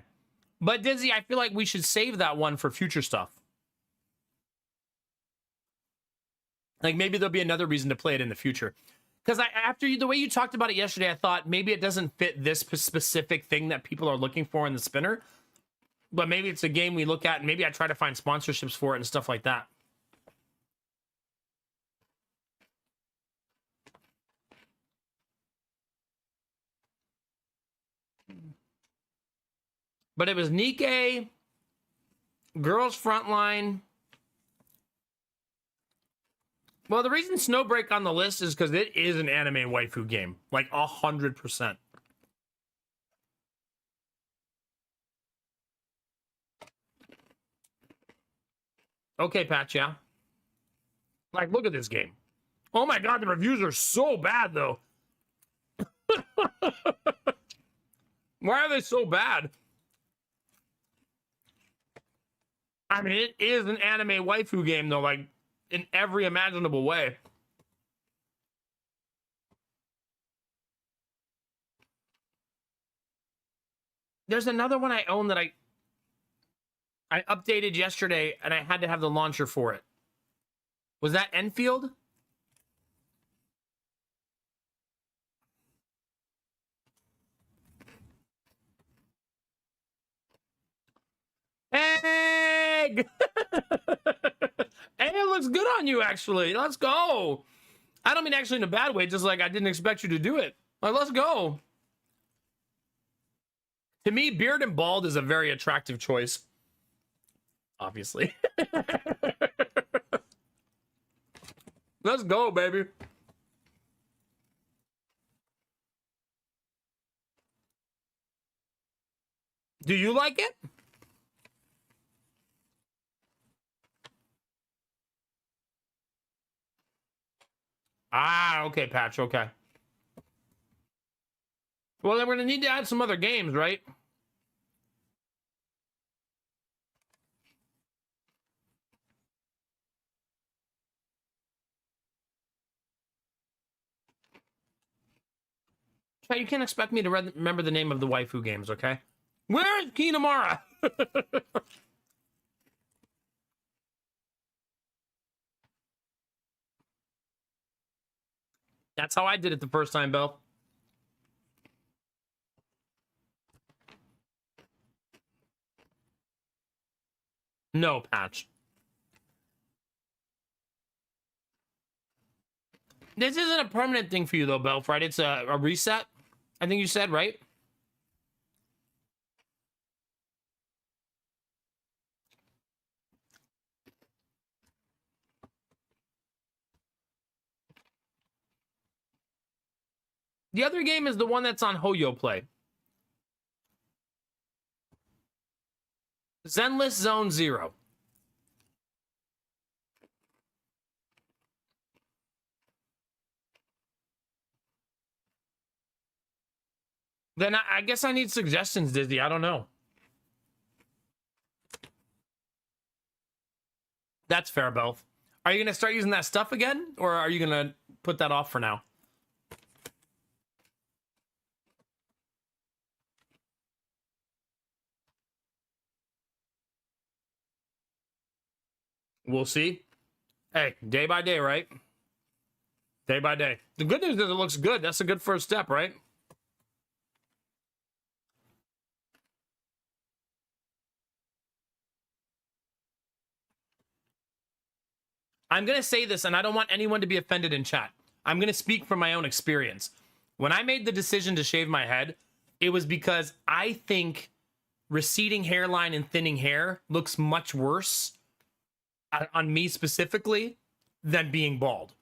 But Dizzy, I feel like we should save that one for future stuff. Like maybe there'll be another reason to play it in the future. Because the way you talked about it yesterday, I thought maybe it doesn't fit this specific thing that people are looking for in the spinner. But maybe it's a game we look at and maybe I try to find sponsorships for it and stuff like that. But it was Nikkei, Girls Frontline. Well, the reason Snowbreak on the list is because it is an anime waifu game. Like 100%. Okay, Pat, yeah. Like, look at this game. Oh my god, the reviews are so bad, though. Why are they so bad? I mean, it is an anime waifu game, though, like, in every imaginable way. There's another one I own that I updated yesterday, and I had to have the launcher for it. Was that Enfield? Egg! Hey, it looks good on you, actually. Let's go. I don't mean actually in a bad way, just like I didn't expect you to do it. Like, let's go. To me, beard and bald is a very attractive choice. Obviously. Let's go, baby. Do you like it? Ah, okay, Patch, okay. Well, then we're gonna need to add some other games, right? You can't expect me to remember the name of the waifu games, okay? Where is Kinamara? That's how I did it the first time, Bill. No, Patch. This isn't a permanent thing for you, though, Belf, right? It's a reset, I think you said, right? The other game is the one that's on Hoyo Play. Zenless Zone Zero. Then I guess I need suggestions, Disney. I don't know. That's fair, Belf. Are you going to start using that stuff again? Or are you going to put that off for now? We'll see. Hey, day by day, right? Day by day. The good news is it looks good. That's a good first step, right? I'm going to say this, and I don't want anyone to be offended in chat. I'm going to speak from my own experience. When I made the decision to shave my head, it was because I think receding hairline and thinning hair looks much worse on me specifically than being bald.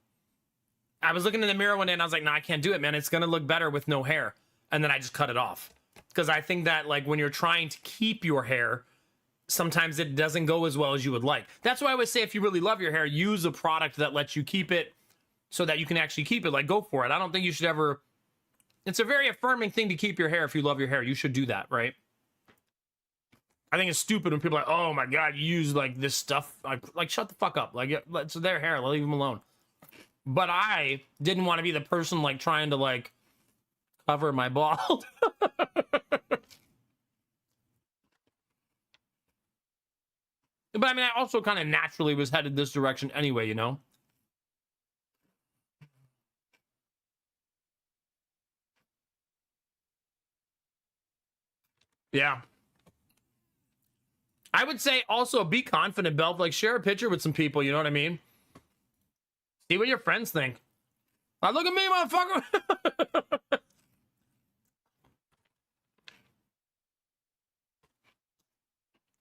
I was looking in the mirror one day and I was like, no, I can't do it, man. It's going to look better with no hair. And then I just cut it off. Because I think that like when you're trying to keep your hair, sometimes it doesn't go as well as you would like. That's why I would say if you really love your hair, use a product that lets you keep it so that you can actually keep it. Like, go for it. I don't think you should ever... It's a very affirming thing to keep your hair if you love your hair. You should do that, right? I think it's stupid when people are like, oh my God, you use like this stuff. Like shut the fuck up. Like, it's their hair. Leave them alone. But I didn't want to be the person like trying to like cover my bald. But I mean, I also kind of naturally was headed this direction anyway, you know? Yeah. I would say also be confident, Belf. Like, share a picture with some people, you know what I mean? See what your friends think. Look at me, motherfucker.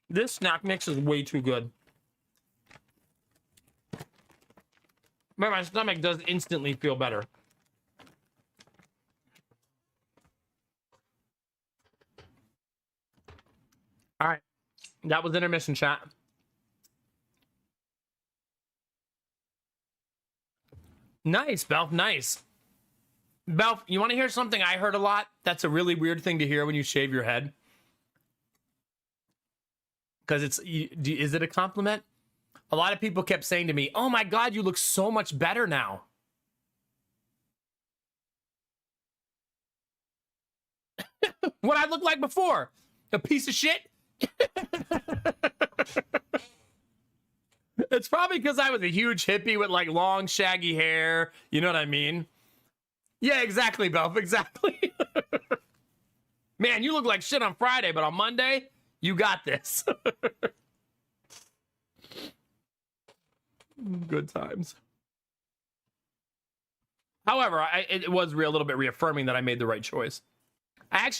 This snack mix is way too good. But my stomach does instantly feel better. All right. That was intermission, chat. Nice, Belf. Nice. Belf, you want to hear something I heard a lot? That's a really weird thing to hear when you shave your head. Because is it a compliment? A lot of people kept saying to me, oh my God, you look so much better now. What I looked like before? A piece of shit? It's probably because I was a huge hippie with like long, shaggy hair. You know what I mean? Yeah, exactly, Belf. Exactly. Man, you look like shit on Friday, but on Monday, you got this. Good times. However, it was a little bit reaffirming that I made the right choice. I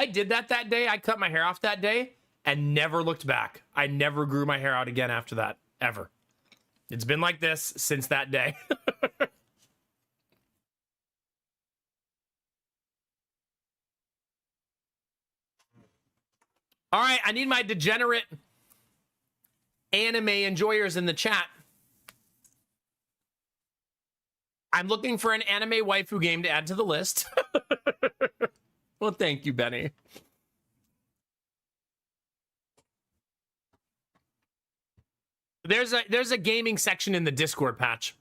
did that day. I cut my hair off that day and never looked back. I never grew my hair out again after that, ever. It's been like this since that day. All right, I need my degenerate anime enjoyers in the chat. I'm looking for an anime waifu game to add to the list. Well, thank you, Benny. There's a gaming section in the Discord patch.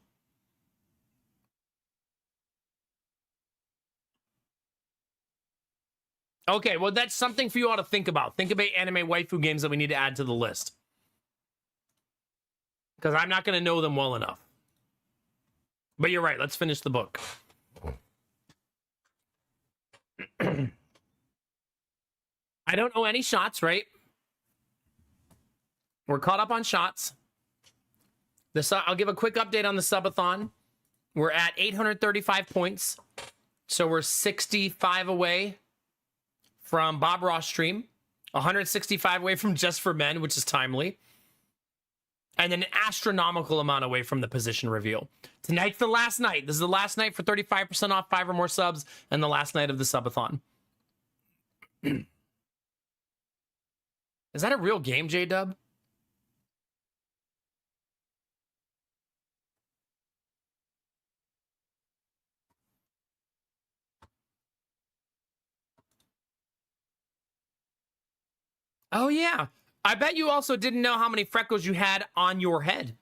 Okay, well, that's something for you all to think about. Think about anime waifu games that we need to add to the list. Because I'm not going to know them well enough. But you're right. Let's finish the book. I don't owe any shots, right? We're caught up on shots. I'll give a quick update on the subathon. We're at 835 points. So we're 65 away from Bob Ross stream. 165 away from Just for Men, which is timely. And an astronomical amount away from the position reveal. Tonight's the last night. This is the last night for 35% off 5 or more subs, and the last night of the subathon. Is that a real game, J-Dub? Oh, yeah. I bet you also didn't know how many freckles you had on your head.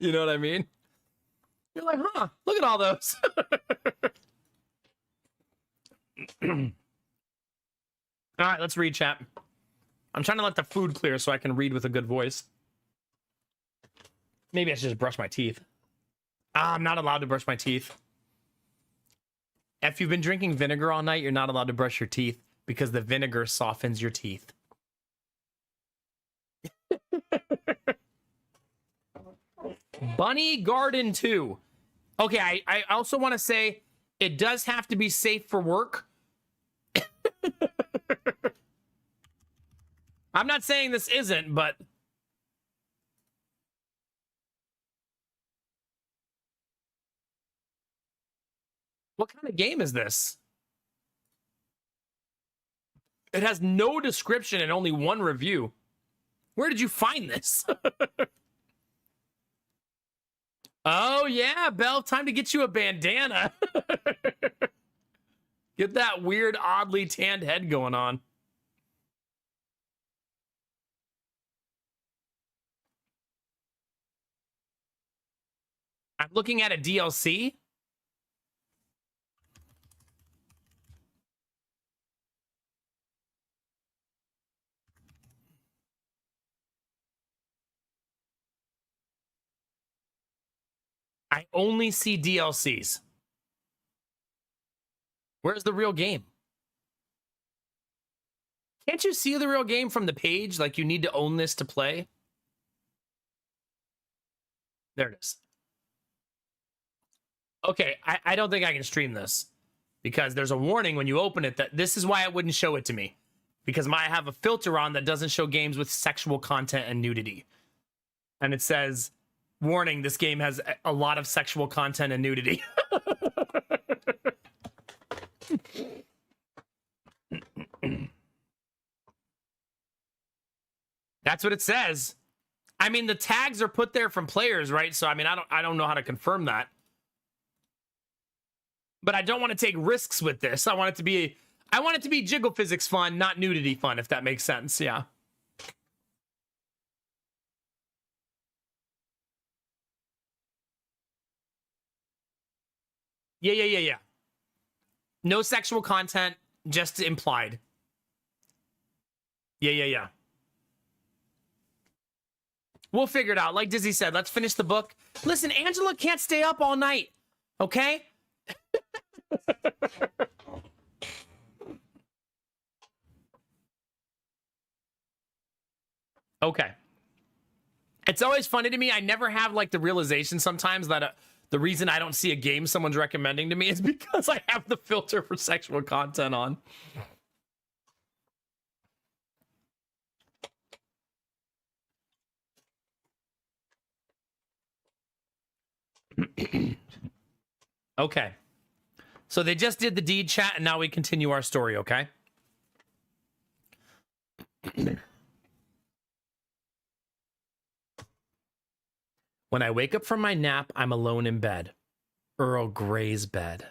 You know what I mean? You're like, huh, look at all those. All right, let's read, chat. I'm trying to let the food clear so I can read with a good voice. Maybe I should just brush my teeth. I'm not allowed to brush my teeth. If you've been drinking vinegar all night, you're not allowed to brush your teeth because the vinegar softens your teeth. Bunny Garden 2. Okay, I also want to say it does have to be safe for work. I'm not saying this isn't, but... What kind of game is this? It has no description and only one review. Where did you find this? Oh, yeah, Belle, time to get you a bandana. Get that weird, oddly tanned head going on. I'm looking at a DLC. I only see DLCs. Where's the real game? Can't you see the real game from the page? Like, you need to own this to play? There it is. Okay, I don't think I can stream this because there's a warning when you open it that this is why it wouldn't show it to me. Because I have a filter on that doesn't show games with sexual content and nudity. And it says, warning, this game has a lot of sexual content and nudity. That's what it says. I mean, the tags are put there from players, right? So I mean, I don't know how to confirm that. But I don't want to take risks with this. I want it to be jiggle physics fun, not nudity fun, if that makes sense. Yeah. Yeah. No sexual content, just implied. Yeah. We'll figure it out. Like Dizzy said, let's finish the book. Listen, Angela can't stay up all night. Okay? Okay. It's always funny to me. I never have like the realization sometimes that the reason I don't see a game someone's recommending to me is because I have the filter for sexual content on. Okay. So they just did the deed chat and now we continue our story, okay? When I wake up from my nap, I'm alone in bed. Earl Grey's bed.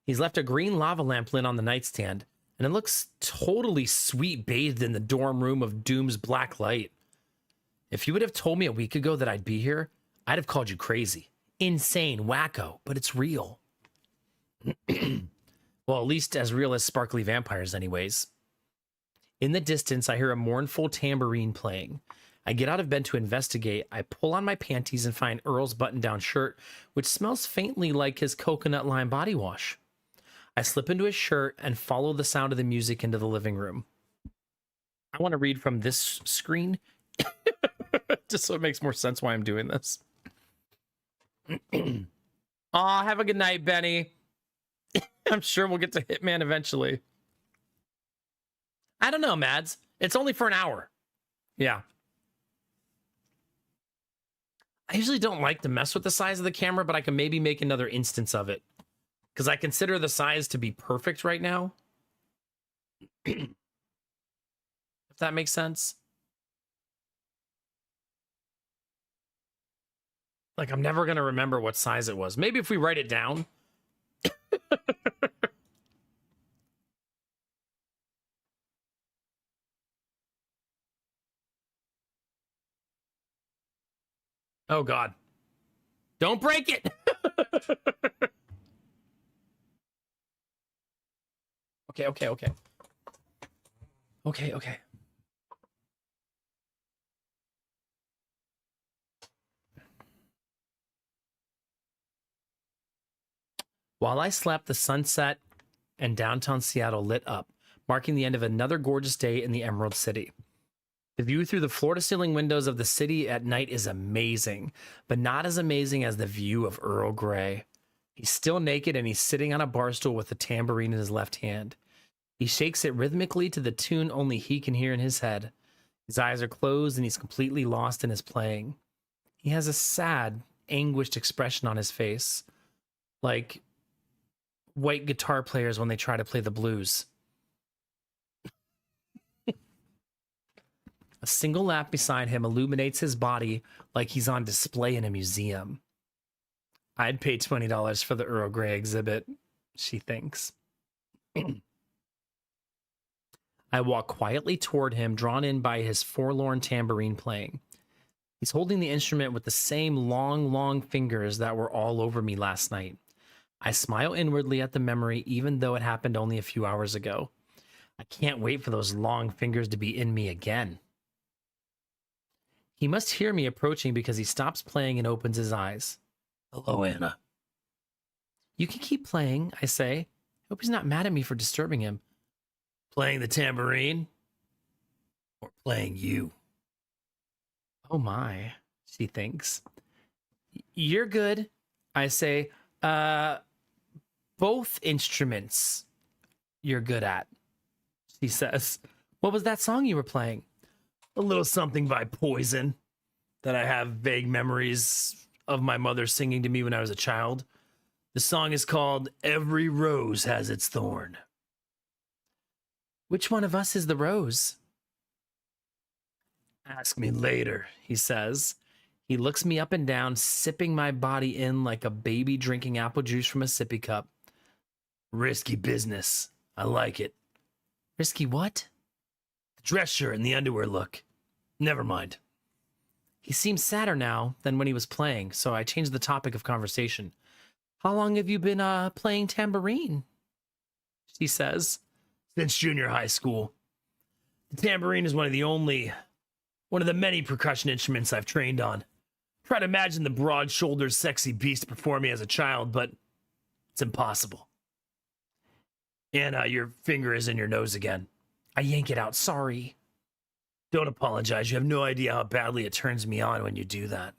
He's left a green lava lamp lit on the nightstand, and it looks totally sweet bathed in the dorm room of Doom's black light. If you would have told me a week ago that I'd be here, I'd have called you crazy, insane, wacko, but it's real. Well, at least as real as sparkly vampires anyways. In the distance, I hear a mournful tambourine playing. I get out of bed to investigate. I pull on my panties and find Earl's button-down shirt, which smells faintly like his coconut lime body wash. I slip into his shirt and follow the sound of the music into the living room. I want to read from this screen, just so it makes more sense why I'm doing this. Aw, have a good night, Benny. I'm sure we'll get to Hitman eventually. I don't know, Mads. It's only for an hour. Yeah. I usually don't like to mess with the size of the camera, but I can maybe make another instance of it. Because I consider the size to be perfect right now. If that makes sense. Like, I'm never going to remember what size it was. Maybe if we write it down. Oh, God. Don't break it. Okay. Okay. While I slept, the sunset and downtown Seattle lit up, marking the end of another gorgeous day in the Emerald City. The view through the floor-to-ceiling windows of the city at night is amazing, but not as amazing as the view of Earl Grey. He's still naked and he's sitting on a bar stool with a tambourine in his left hand. He shakes it rhythmically to the tune only he can hear in his head. His eyes are closed and he's completely lost in his playing. He has a sad, anguished expression on his face, like white guitar players when they try to play the blues. A single lamp beside him illuminates his body like he's on display in a museum. I'd pay $20 for the Earl Grey exhibit, she thinks. I walk quietly toward him, drawn in by his forlorn tambourine playing. He's holding the instrument with the same long fingers that were all over me last night. I smile inwardly at the memory, even though it happened only a few hours ago. I can't wait for those long fingers to be in me again. He must hear me approaching because he stops playing and opens his eyes.
Hello, Anna.
You can keep playing, I say. Hope he's not mad at me for disturbing him.
Playing the tambourine? Or playing you?
Oh my, she thinks. You're good, I say. Both instruments you're good at, she says. What was that song you were playing?
A little something by Poison that I have vague memories of my mother singing to me when I was a child. The song is called Every Rose Has Its Thorn.
Which one of us is the rose?
Ask me later,
He says. He looks me up and down, sipping my body in like a baby drinking apple juice from a sippy cup.
Risky business. I like it.
Risky what?
The dress shirt and the underwear look. Never mind.
He seems sadder now than when he was playing, so I changed the topic of conversation. How long have you been playing tambourine? She says.
Since junior high school. The tambourine is one of the many percussion instruments I've trained on. Try to imagine the broad-shouldered, sexy beast before me as a child, but it's impossible. Anna, your finger is in your nose again.
I yank it out. Sorry.
Don't apologize. You have no idea how badly it turns me on when you do that.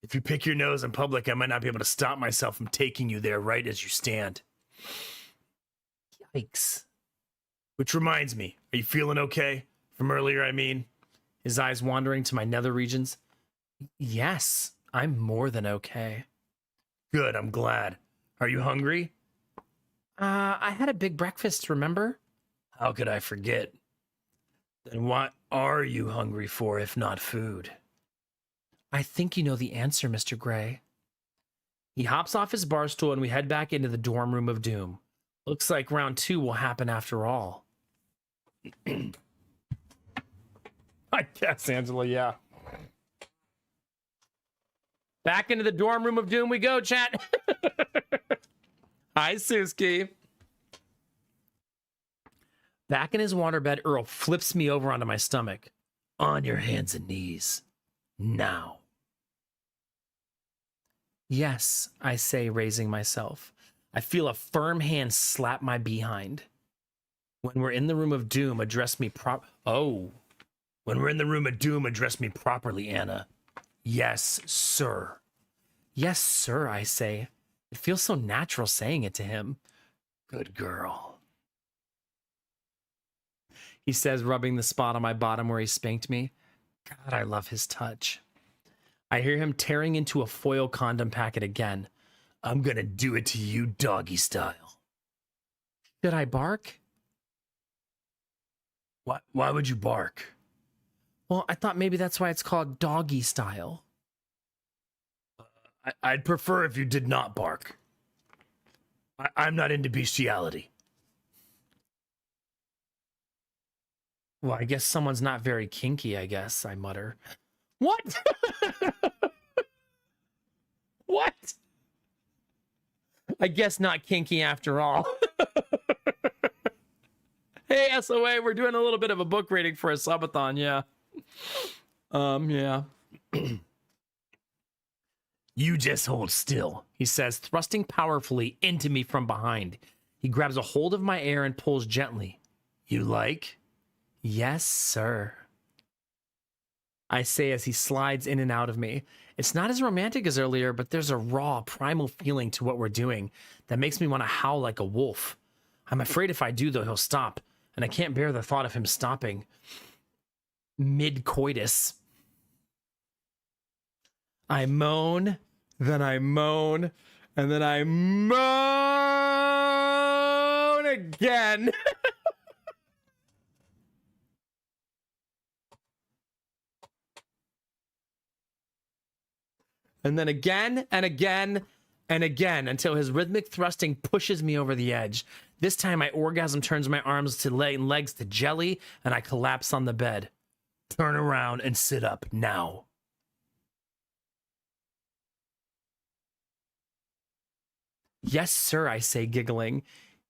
If you pick your nose in public, I might not be able to stop myself from taking you there right as you stand.
Yikes.
Which reminds me, are you feeling okay? From earlier, I mean.
His eyes wandering to my nether regions. Yes, I'm more than okay.
Good, I'm glad. Are you hungry?
I had a big breakfast, remember?
How could I forget? Then what are you hungry for if not food?
I think you know the answer, Mr. Gray. He hops off his bar stool and we head back into the dorm room of doom. Looks like round 2 will happen after all.
I guess, Angela, yeah.
Back into the dorm room of doom we go, chat. Hi, Suski. Back in his waterbed, Earl flips me over onto my stomach.
On your hands and knees. Now.
Yes, I say, raising myself. I feel a firm hand slap my behind. When we're in the room of doom, address me
When we're in the room of doom, address me properly, Anna. Yes, sir.
Yes, sir, I say. It feels so natural saying it to him.
Good girl.
He says, rubbing the spot on my bottom where he spanked me. God, I love his touch. I hear him tearing into a foil condom packet again.
I'm gonna do it to you doggy style.
Should I bark?
Why would you bark?
Well, I thought maybe that's why it's called doggy style.
I'd prefer if you did not bark. I'm not into bestiality.
Well, I guess someone's not very kinky, I guess, I mutter. What? What? I guess not kinky after all. Hey, SOA, we're doing a little bit of a book reading for a subathon, yeah. Yeah.
You just hold still,
He says, thrusting powerfully into me from behind. He grabs a hold of my hair and pulls gently.
You like?
Yes, sir. I say as he slides in and out of me. It's not as romantic as earlier, but there's a raw, primal feeling to what we're doing that makes me want to howl like a wolf. I'm afraid if I do, though, he'll stop, and I can't bear the thought of him stopping mid-coitus. I moan, then I moan, and then I moan again. And then again and again and again until his rhythmic thrusting pushes me over the edge. This time my orgasm turns my arms to legs to jelly and I collapse on the bed.
Turn around and sit up now.
Yes, sir, I say, giggling.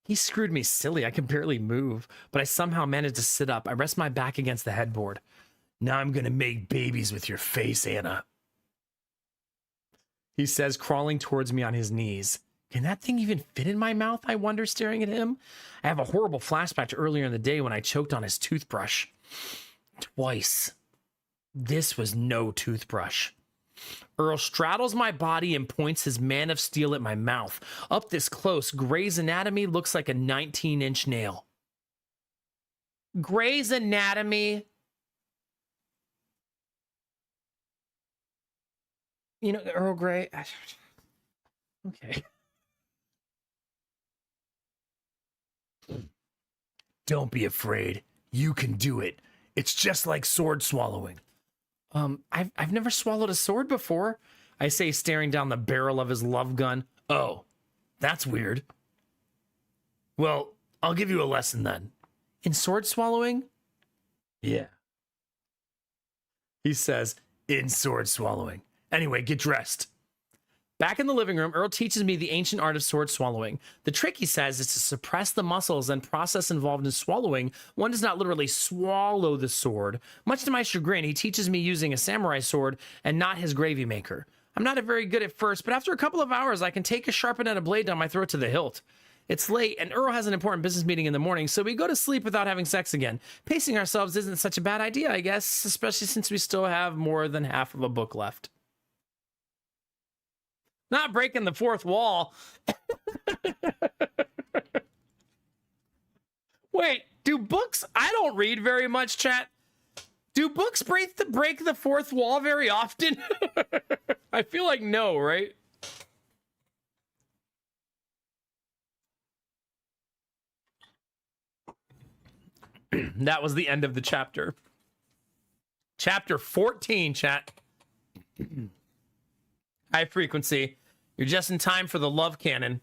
He screwed me silly. I can barely move, but I somehow managed to sit up. I rest my back against the headboard.
Now I'm gonna make babies with your face, Anna.
He says, crawling towards me on his knees. Can that thing even fit in my mouth? I wonder, staring at him. I have a horrible flashback to earlier in the day when I choked on his toothbrush. Twice. This was no toothbrush. Earl straddles my body and points his man of steel at my mouth. Up this close, Grey's Anatomy looks like a 19-inch nail. Grey's Anatomy. You know, Earl Grey. Okay.
Don't be afraid. You can do it. It's just like sword swallowing.
I've never swallowed a sword before, I say, staring down the barrel of his love gun.
Oh, that's weird. Well, I'll give you a lesson then.
In sword swallowing?
Yeah.
He says,
in sword swallowing. Anyway, get dressed.
Back in the living room, Earl teaches me the ancient art of sword swallowing. The trick, he says, is to suppress the muscles and process involved in swallowing. One does not literally swallow the sword. Much to my chagrin, he teaches me using a samurai sword and not his gravy maker. I'm not very good at first, but after a couple of hours, I can take a sharpened end of blade down my throat to the hilt. It's late, and Earl has an important business meeting in the morning, so we go to sleep without having sex again. Pacing ourselves isn't such a bad idea, I guess, especially since we still have more than half of a book left. Not breaking the fourth wall. Wait, do books... I don't read very much, chat. Do books break the fourth wall very often? I feel like no, right? That was the end of the chapter. Chapter 14, chat. High frequency. You're just in time for the love cannon.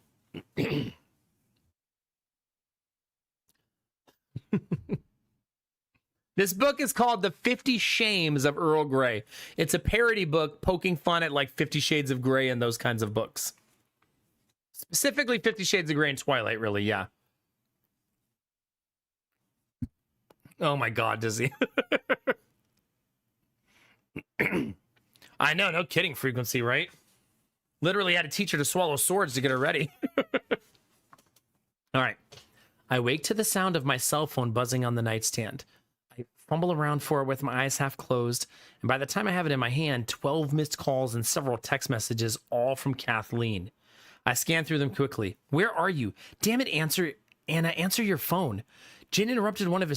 This book is called The 50 Shames of Earl Grey. It's a parody book poking fun at like 50 Shades of Grey and those kinds of books. Specifically 50 Shades of Grey and Twilight, really, yeah. Oh my God, does he? I know, no kidding, frequency, right? Literally had to teach her to swallow swords to get her ready. All right. I wake to the sound of my cell phone buzzing on the nightstand. I fumble around for it with my eyes half closed, and by the time I have it in my hand, 12 missed calls and several text messages, all from Kathleen. I scan through them quickly. Where are you? Damn it, answer, Anna, answer your phone. Jin ruptured one of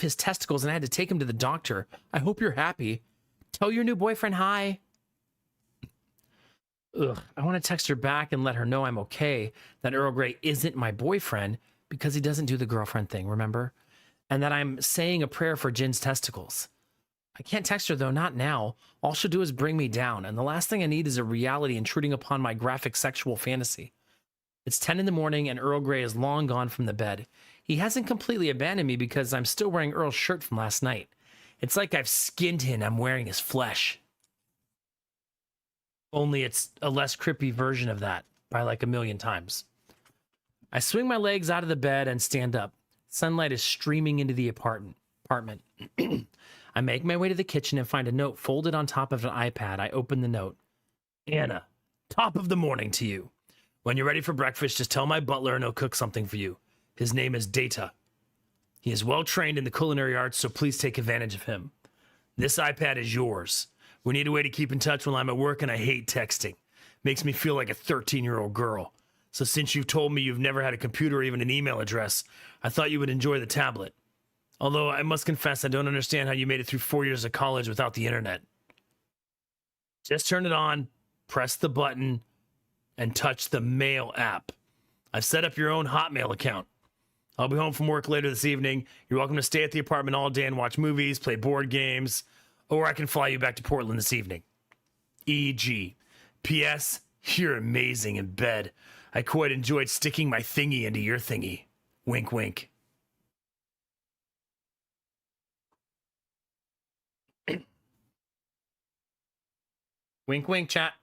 his testicles and I had to take him to the doctor. I hope you're happy. Tell your new boyfriend hi. Ugh, I want to text her back and let her know I'm okay, that Earl Grey isn't my boyfriend because he doesn't do the girlfriend thing, remember? And that I'm saying a prayer for Jin's testicles. I can't text her though, not now. All she'll do is bring me down, and the last thing I need is a reality intruding upon my graphic sexual fantasy. It's 10 in the morning and Earl Grey is long gone from the bed. He hasn't completely abandoned me because I'm still wearing Earl's shirt from last night. It's like I've skinned him. I'm wearing his flesh. Only it's a less creepy version of that by like 1,000,000 times. I swing my legs out of the bed and stand up. Sunlight is streaming into the apartment. I make my way to the kitchen and find a note folded on top of an iPad. I open the note.
Anna, top of the morning to you. When you're ready for breakfast, just tell my butler and he'll cook something for you. His name is Data. He is well trained in the culinary arts, so please take advantage of him. This iPad is yours. We need a way to keep in touch while I'm at work, and I hate texting. Makes me feel like a 13-year-old girl. So since you've told me you've never had a computer or even an email address, I thought you would enjoy the tablet. Although I must confess I don't understand how you made it through 4 years of college without the internet. Just turn it on, press the button, and touch the Mail app. I've set up your own Hotmail account. I'll be home from work later this evening. You're welcome to stay at the apartment all day and watch movies, play board games, or I can fly you back to Portland this evening. E.G. P.S. You're amazing in bed. I quite enjoyed sticking my thingy into your thingy. Wink, wink.
Wink, wink, chat.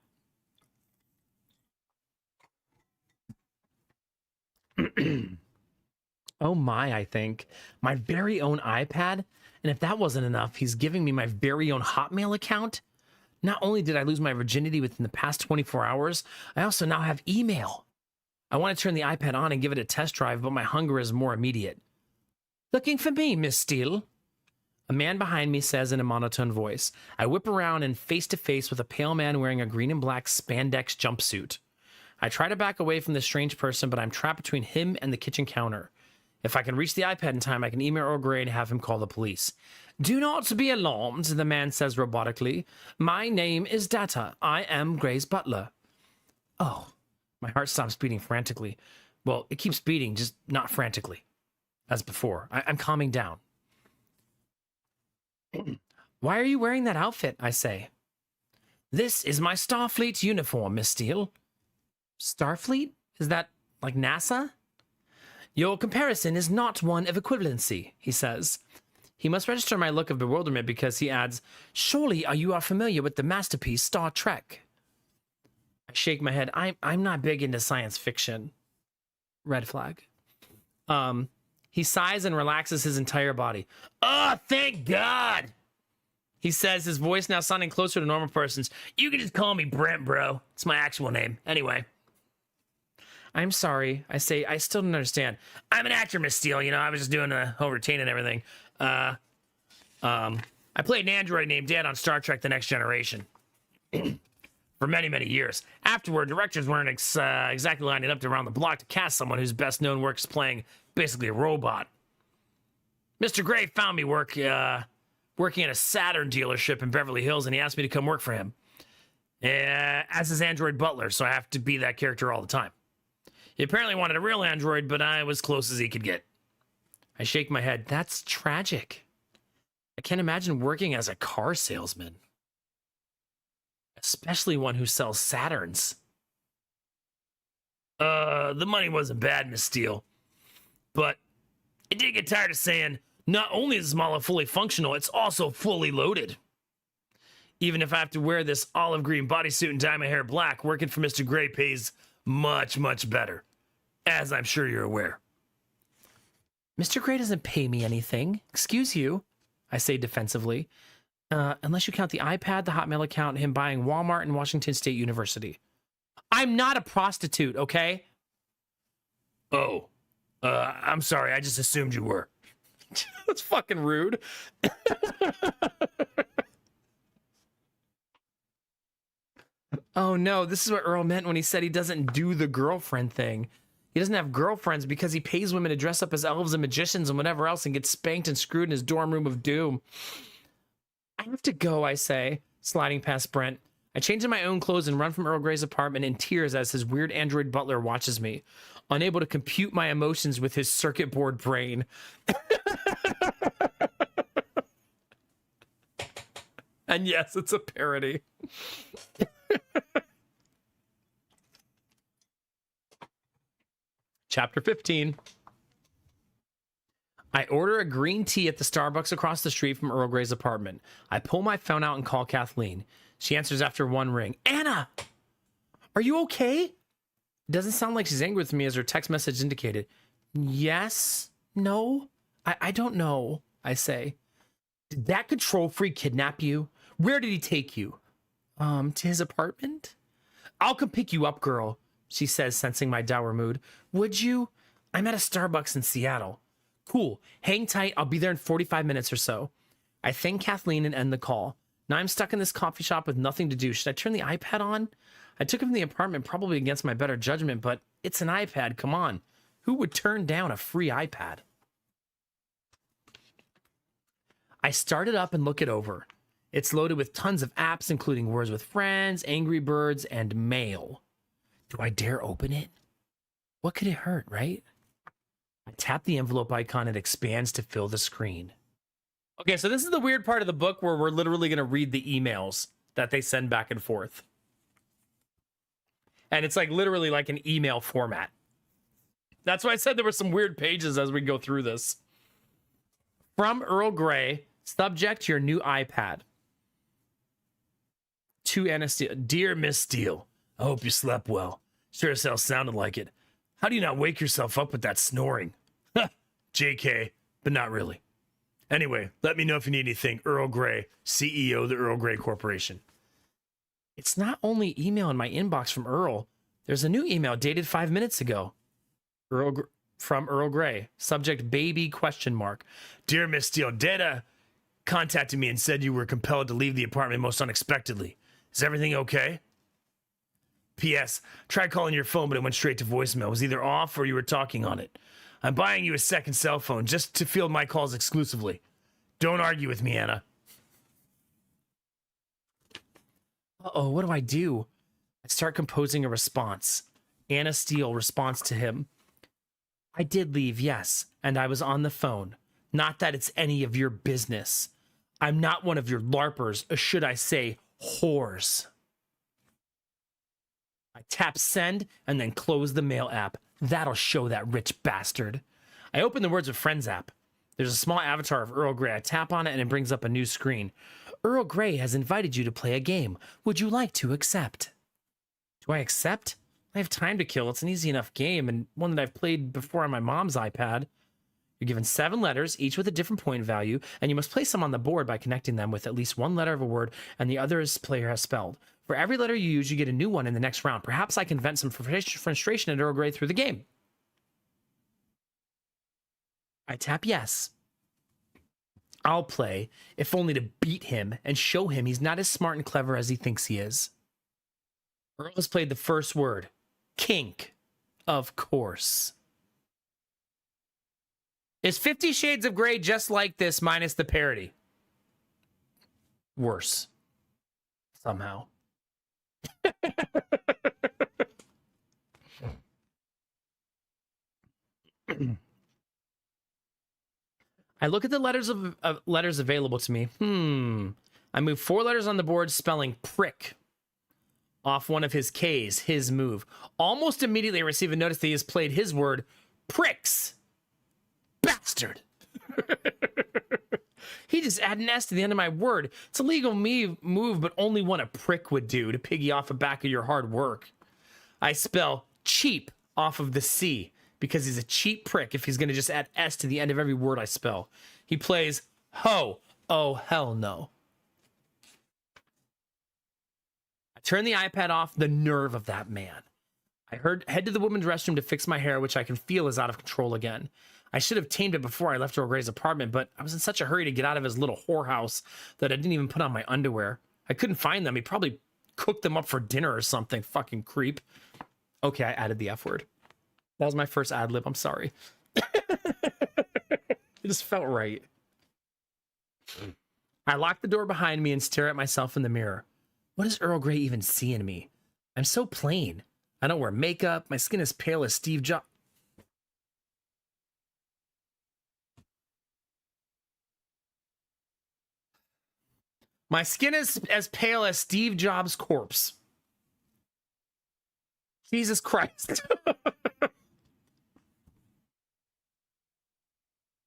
Oh my, I think. My very own iPad? And if that wasn't enough, he's giving me my very own Hotmail account? Not only did I lose my virginity within the past 24 hours, I also now have email. I want to turn the iPad on and give it a test drive, but my hunger is more immediate. Looking for me, Miss Steele? A man behind me says in a monotone voice. I whip around and face to face with a pale man wearing a green and black spandex jumpsuit. I try to back away from this strange person, but I'm trapped between him and the kitchen counter. If I can reach the iPad in time, I can email Earl Grey and have him call the police. Do not be alarmed, the man says robotically. My name is Data. I am Grey's butler. Oh, my heart stops beating frantically. Well, it keeps beating, just not frantically. As before. I'm calming down. Why are you wearing that outfit? I say. This is my Starfleet uniform, Miss Steele. Starfleet? Is that like NASA? Your comparison is not one of equivalency, he says. He must register my look of bewilderment because he adds, surely you are familiar with the masterpiece Star Trek. I shake my head. I'm not big into science fiction. Red flag. He sighs and relaxes his entire body. Oh, thank God! He says, his voice now sounding closer to normal person's. You can just call me Brent, bro. It's my actual name. Anyway. I'm sorry. I say, I still don't understand. I'm an actor, Miss Steele. You know, I was just doing the whole routine and everything. I played an android named Dan on Star Trek The Next Generation. For many, many years. Afterward, directors weren't exactly lining up around the block to cast someone whose best known work is playing basically a robot. Mr. Gray found me working at a Saturn dealership in Beverly Hills, and he asked me to come work for him as his android butler, so I have to be that character all the time. He apparently wanted a real android, but I was close as he could get. I shake my head. That's tragic. I can't imagine working as a car salesman. Especially one who sells Saturns. The money wasn't bad, Miss Steele. But it did get tired of saying, not only is this model fully functional, it's also fully loaded. Even if I have to wear this olive green bodysuit and dye my hair black, working for Mr. Gray pays much, much better. As I'm sure you're aware. Mr. Gray doesn't pay me anything. Excuse you, I say defensively. Unless you count the iPad, the Hotmail account, and him buying Walmart and Washington State University. I'm not a prostitute, okay? Oh, I'm sorry. I just assumed you were. That's fucking rude. Oh no, this is what Earl meant when he said he doesn't do the girlfriend thing. He doesn't have girlfriends because he pays women to dress up as elves and magicians and whatever else and gets spanked and screwed in his dorm room of doom. I have to go, I say, sliding past Brent. I change in my own clothes and run from Earl Grey's apartment in tears as his weird android butler watches me, unable to compute my emotions with his circuit board brain. And yes, it's a parody. Chapter 15. I order a green tea at the Starbucks across the street from Earl Grey's apartment. I pull my phone out and call Kathleen. She answers after one ring. Anna! Are you okay? It doesn't sound like she's angry with me as her text message indicated. Yes? No? I don't know, I say. Did that control freak kidnap you? Where did he take you? To his apartment? I'll come pick you up, girl, she says, sensing my dour mood. Would you? I'm at a Starbucks in Seattle. Cool. Hang tight. I'll be there in 45 minutes or so. I thank Kathleen and end the call. Now I'm stuck in this coffee shop with nothing to do. Should I turn the iPad on? I took it from the apartment probably against my better judgment, but it's an iPad. Come on. Who would turn down a free iPad? I start it up and look it over. It's loaded with tons of apps, including Words with Friends, Angry Birds, and Mail. Do I dare open it? What could it hurt, right? I tap the envelope icon and it expands to fill the screen. Okay, so this is the weird part of the book where we're literally going to read the emails that they send back and forth. And it's like literally like an email format. That's why I said there were some weird pages as we go through this. From Earl Grey, subject your new iPad. To Anna Steele. Dear Miss Steele, I hope you slept well. Sure as hell sounded like it. How do you not wake yourself up with that snoring?
JK, but not really. Anyway, let me know if you need anything. Earl Grey, CEO of the Earl Grey Corporation.
It's not only email in my inbox from Earl. There's a new email dated 5 minutes ago. From Earl Grey. Subject baby ?
Dear Miss Steele, Data contacted me and said you were compelled to leave the apartment most unexpectedly. Is everything okay? P.S. Tried calling your phone, but it went straight to voicemail. It was either off or you were talking on it. I'm buying you a second cell phone just to field my calls exclusively. Don't argue with me, Anna.
Uh-oh, what do I do? I start composing a response. Anna Steele responds to him. I did leave, yes, and I was on the phone. Not that it's any of your business. I'm not one of your LARPers, or should I say, whores. I tap send and then close the mail app. That'll show that rich bastard. I open the Words with Friends app. There's a small avatar of Earl Grey. I tap on it and it brings up a new screen. Earl Grey has invited you to play a game. Would you like to accept? Do I accept? I have time to kill. It's an easy enough game and one that I've played before on my mom's iPad. You're given 7 letters, each with a different point value, and you must place them on the board by connecting them with at least one letter of a word and the other player has spelled. For every letter you use, you get a new one in the next round. Perhaps I can vent some frustration at Earl Grey through the game. I tap yes. I'll play, if only to beat him and show him he's not as smart and clever as he thinks he is. Earl has played the first word. Kink. Of course. Is 50 Shades of Grey just like this minus the parody? Worse. Somehow. I look at the letters available to me. I move 4 letters on the board, spelling prick off one of his K's, his move. Almost immediately, I receive a notice that he has played his word, pricks. Bastard. He just added an S to the end of my word. It's a legal move, but only one a prick would do to piggy off the back of your hard work. I spell cheap off of the C because he's a cheap prick if he's going to just add S to the end of every word I spell. He plays ho. Oh, hell no. I turn the iPad off. The nerve of that man. I head to the women's restroom to fix my hair, which I can feel is out of control again. I should have tamed it before I left Earl Grey's apartment, but I was in such a hurry to get out of his little whorehouse that I didn't even put on my underwear. I couldn't find them. He probably cooked them up for dinner or something. Fucking creep. Okay, I added the F word. That was my first ad lib. I'm sorry. It just felt right. I lock the door behind me and stare at myself in the mirror. What does Earl Grey even see in me? I'm so plain. I don't wear makeup. My skin is pale as Steve Jobs. My skin is as pale as Steve Jobs' corpse. Jesus Christ.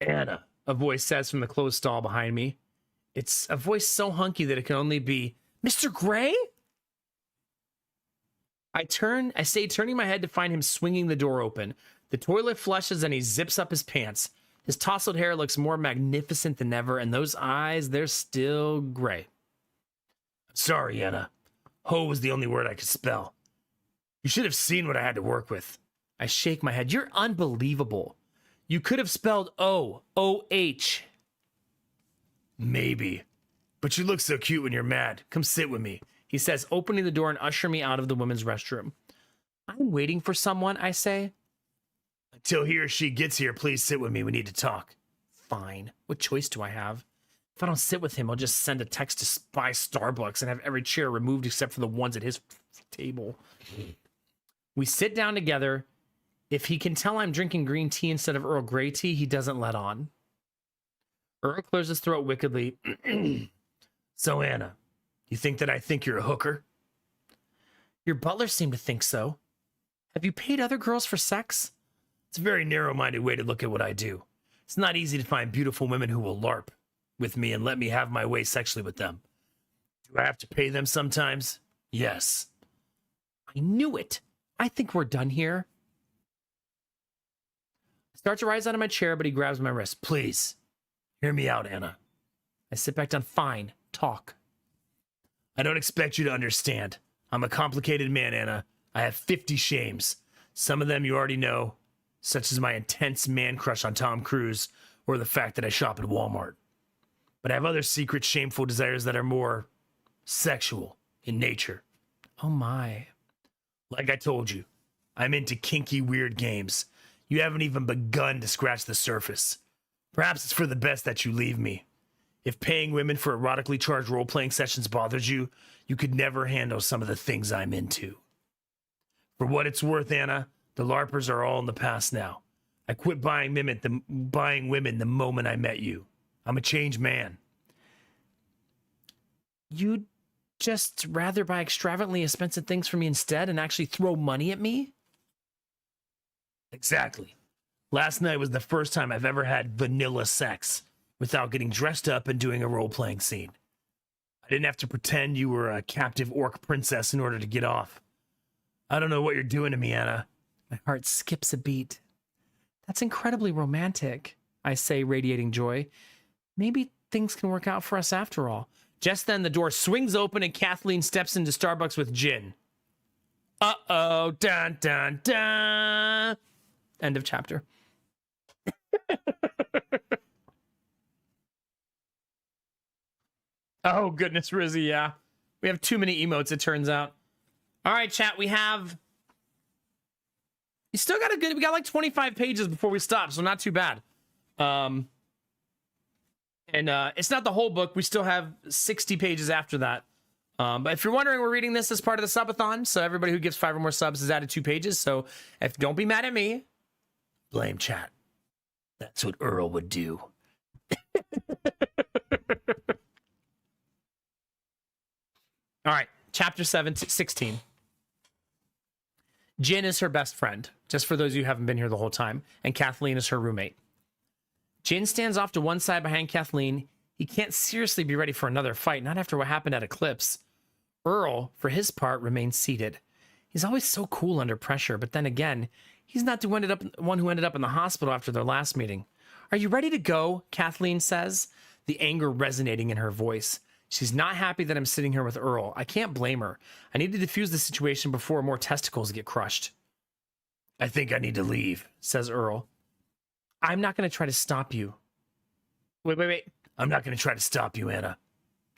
Anna, a voice says from the closed stall behind me. It's a voice so hunky that it can only be, Mr. Grey? I stay turning my head to find him swinging the door open. The toilet flushes and he zips up his pants. His tousled hair looks more magnificent than ever, and those eyes, they're still gray. Sorry, Anna. Ho was the only word I could spell. You should have seen what I had to work with. I shake my head. You're unbelievable. You could have spelled O-O-H. Maybe. But you look so cute when you're mad. Come sit with me, he says, opening the door and ushering me out of the women's restroom. I'm waiting for someone, I say. Until he or she gets here, please sit with me. We need to talk. Fine. What choice do I have? If I don't sit with him, I'll just send a text to Spy Starbucks and have every chair removed except for the ones at his table. We sit down together. If he can tell I'm drinking green tea instead of Earl Grey tea, he doesn't let on. Earl clears his throat wickedly. So, Anna, you think that I think you're a hooker? Your butler seemed to think so. Have you paid other girls for sex? It's a very narrow-minded way to look at what I do. It's not easy to find beautiful women who will LARP with me and let me have my way sexually with them. Do I have to pay them sometimes? Yes. I knew it. I think we're done here. Start to rise out of my chair, but he grabs my wrist.
Please, hear me out, Anna.
I sit back down. Fine, talk.
I don't expect you to understand. I'm a complicated man, Anna. I have 50 shames. Some of them you already know, such as my intense man crush on Tom Cruise or the fact that I shop at Walmart. But I have other secret, shameful desires that are more sexual in nature.
Oh my.
Like I told you, I'm into kinky, weird games. You haven't even begun to scratch the surface. Perhaps it's for the best that you leave me. If paying women for erotically charged role-playing sessions bothers you, you could never handle some of the things I'm into. For what it's worth, Anna, the LARPers are all in the past now. I quit buying women the moment I met you. I'm a changed man.
You'd just rather buy extravagantly expensive things for me instead and actually throw money at me?
Exactly. Last night was the first time I've ever had vanilla sex without getting dressed up and doing a role-playing scene. I didn't have to pretend you were a captive orc princess in order to get off. I don't know what you're doing to me, Anna.
My heart skips a beat. That's incredibly romantic, I say, radiating joy. Maybe things can work out for us after all. Just then, the door swings open and Kathleen steps into Starbucks with gin. Uh-oh, dun, dun, dun. End of chapter. Oh, goodness, Rizzy, yeah. We have too many emotes, it turns out. All right, chat, we have... You still got we got like 25 pages before we stop, so not too bad. And it's not the whole book. We still have 60 pages after that. But if you're wondering, we're reading this as part of the subathon. So everybody who gives 5 or more subs has added 2 pages. So don't be mad at me.
Blame chat. That's what Earl would do.
All right, chapter 16. Jin is her best friend, just for those of you who haven't been here the whole time, and Kathleen is her roommate. Jin stands off to one side behind Kathleen. He can't seriously be ready for another fight, not after what happened at Eclipse. Earl, for his part, remains seated. He's always so cool under pressure, but then again, he's not the one who ended up in the hospital after their last meeting. Are you ready to go? Kathleen says, the anger resonating in her voice. She's not happy that I'm sitting here with Earl. I can't blame her. I need to defuse the situation before more testicles get crushed.
I think I need to leave,
says Earl. I'm not going to try to stop you. Wait.
I'm not going to try to stop you, Anna.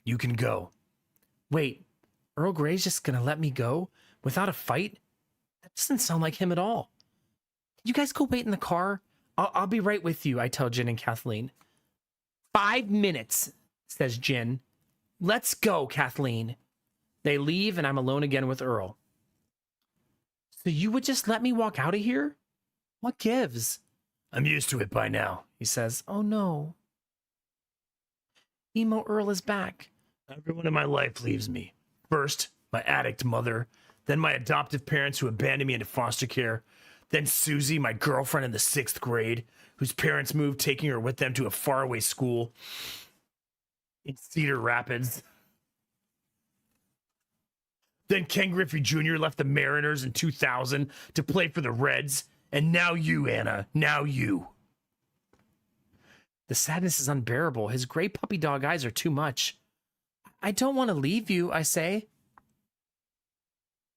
You can go.
Wait, Earl Grey's just going to let me go without a fight? That doesn't sound like him at all. Can you guys go wait in the car? I'll be right with you, I tell Jin and Kathleen. 5 minutes, says Jin. Let's go, Kathleen. They leave, and I'm alone again with Earl. So you would just let me walk out of here? What gives?
I'm used to it by now,
he says. Oh, no. Emo Earl is back.
Everyone in my life leaves me. First, my addict mother. Then my adoptive parents who abandoned me into foster care. Then Susie, my girlfriend in the 6th grade, whose parents moved, taking her with them to a faraway school in Cedar Rapids. Then Ken Griffey Jr. left the Mariners in 2000 to play for the Reds. And now you, Anna. Now you.
The sadness is unbearable. His gray puppy dog eyes are too much. I don't want to leave you, I say.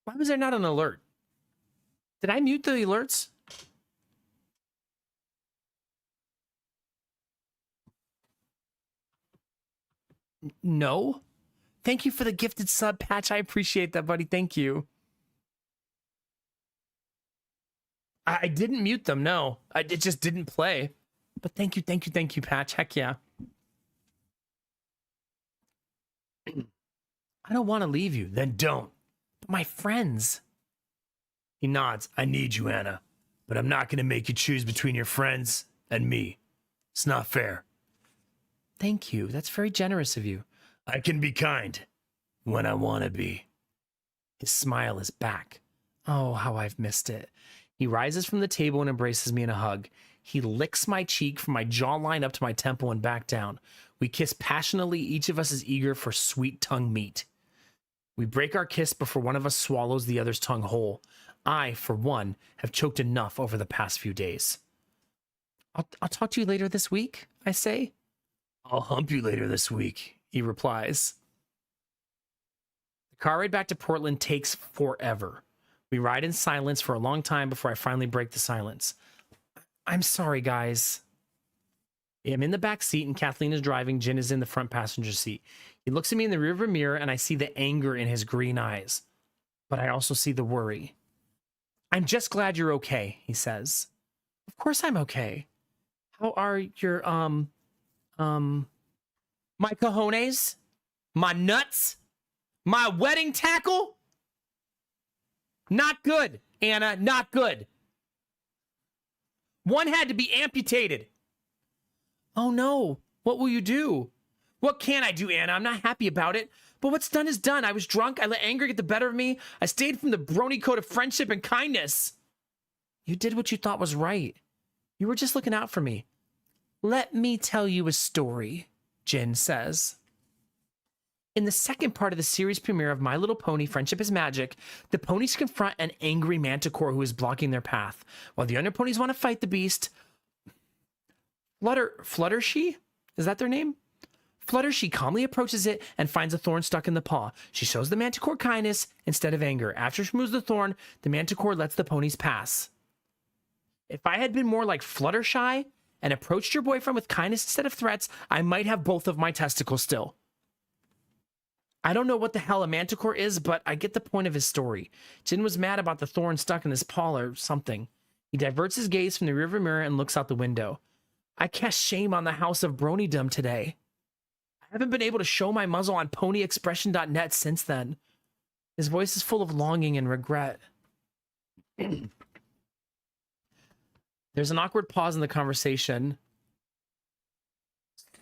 Why was there not an alert? Did I mute the alerts? No. Thank you for the gifted sub, Patch. I appreciate that, buddy. Thank you. I didn't mute them, no. It just didn't play. But thank you, Patch. Heck yeah. I don't want to leave you.
Then don't.
But my friends.
He nods. I need you, Anna. But I'm not going to make you choose between your friends and me. It's not fair.
Thank you. That's very generous of you.
I can be kind when I want to be.
His smile is back. Oh, how I've missed it. He rises from the table and embraces me in a hug. He licks my cheek from my jawline up to my temple and back down. We kiss passionately. Each of us is eager for sweet tongue meat. We break our kiss before one of us swallows the other's tongue whole. I, for one, have choked enough over the past few days. I'll talk to you later this week, I say.
I'll hump you later this week, he replies.
The car ride back to Portland takes forever. We ride in silence for a long time before I finally break the silence. I'm sorry, guys. I'm in the back seat and Kathleen is driving. Jin is in the front passenger seat. He looks at me in the rearview mirror and I see the anger in his green eyes. But I also see the worry. I'm just glad you're okay, he says. Of course I'm okay. How are your, my cojones? My nuts? My wedding tackle? Not good, Anna, not good. One had to be amputated. Oh no, what will you do? What can I do, Anna? I'm not happy about it. But what's done is done. I was drunk. I let anger get the better of me. I stayed from the brony code of friendship and kindness. You did what you thought was right. You were just looking out for me. Let me tell you a story, Jin says. In the second part of the series premiere of My Little Pony Friendship is Magic, the ponies confront an angry manticore who is blocking their path. While the other ponies want to fight the beast, Fluttershy? Is that their name? Fluttershy calmly approaches it and finds a thorn stuck in the paw. She shows the manticore kindness instead of anger. After she removes the thorn, the manticore lets the ponies pass. If I had been more like Fluttershy and approached your boyfriend with kindness instead of threats, I might have both of my testicles still. I don't know what the hell a manticore is, but I get the point of his story. Jin was mad about the thorn stuck in his paw or something. He diverts his gaze from the rearview mirror and looks out the window. I cast shame on the house of Bronydom today. I haven't been able to show my muzzle on ponyexpression.net since then. His voice is full of longing and regret. There's an awkward pause in the conversation.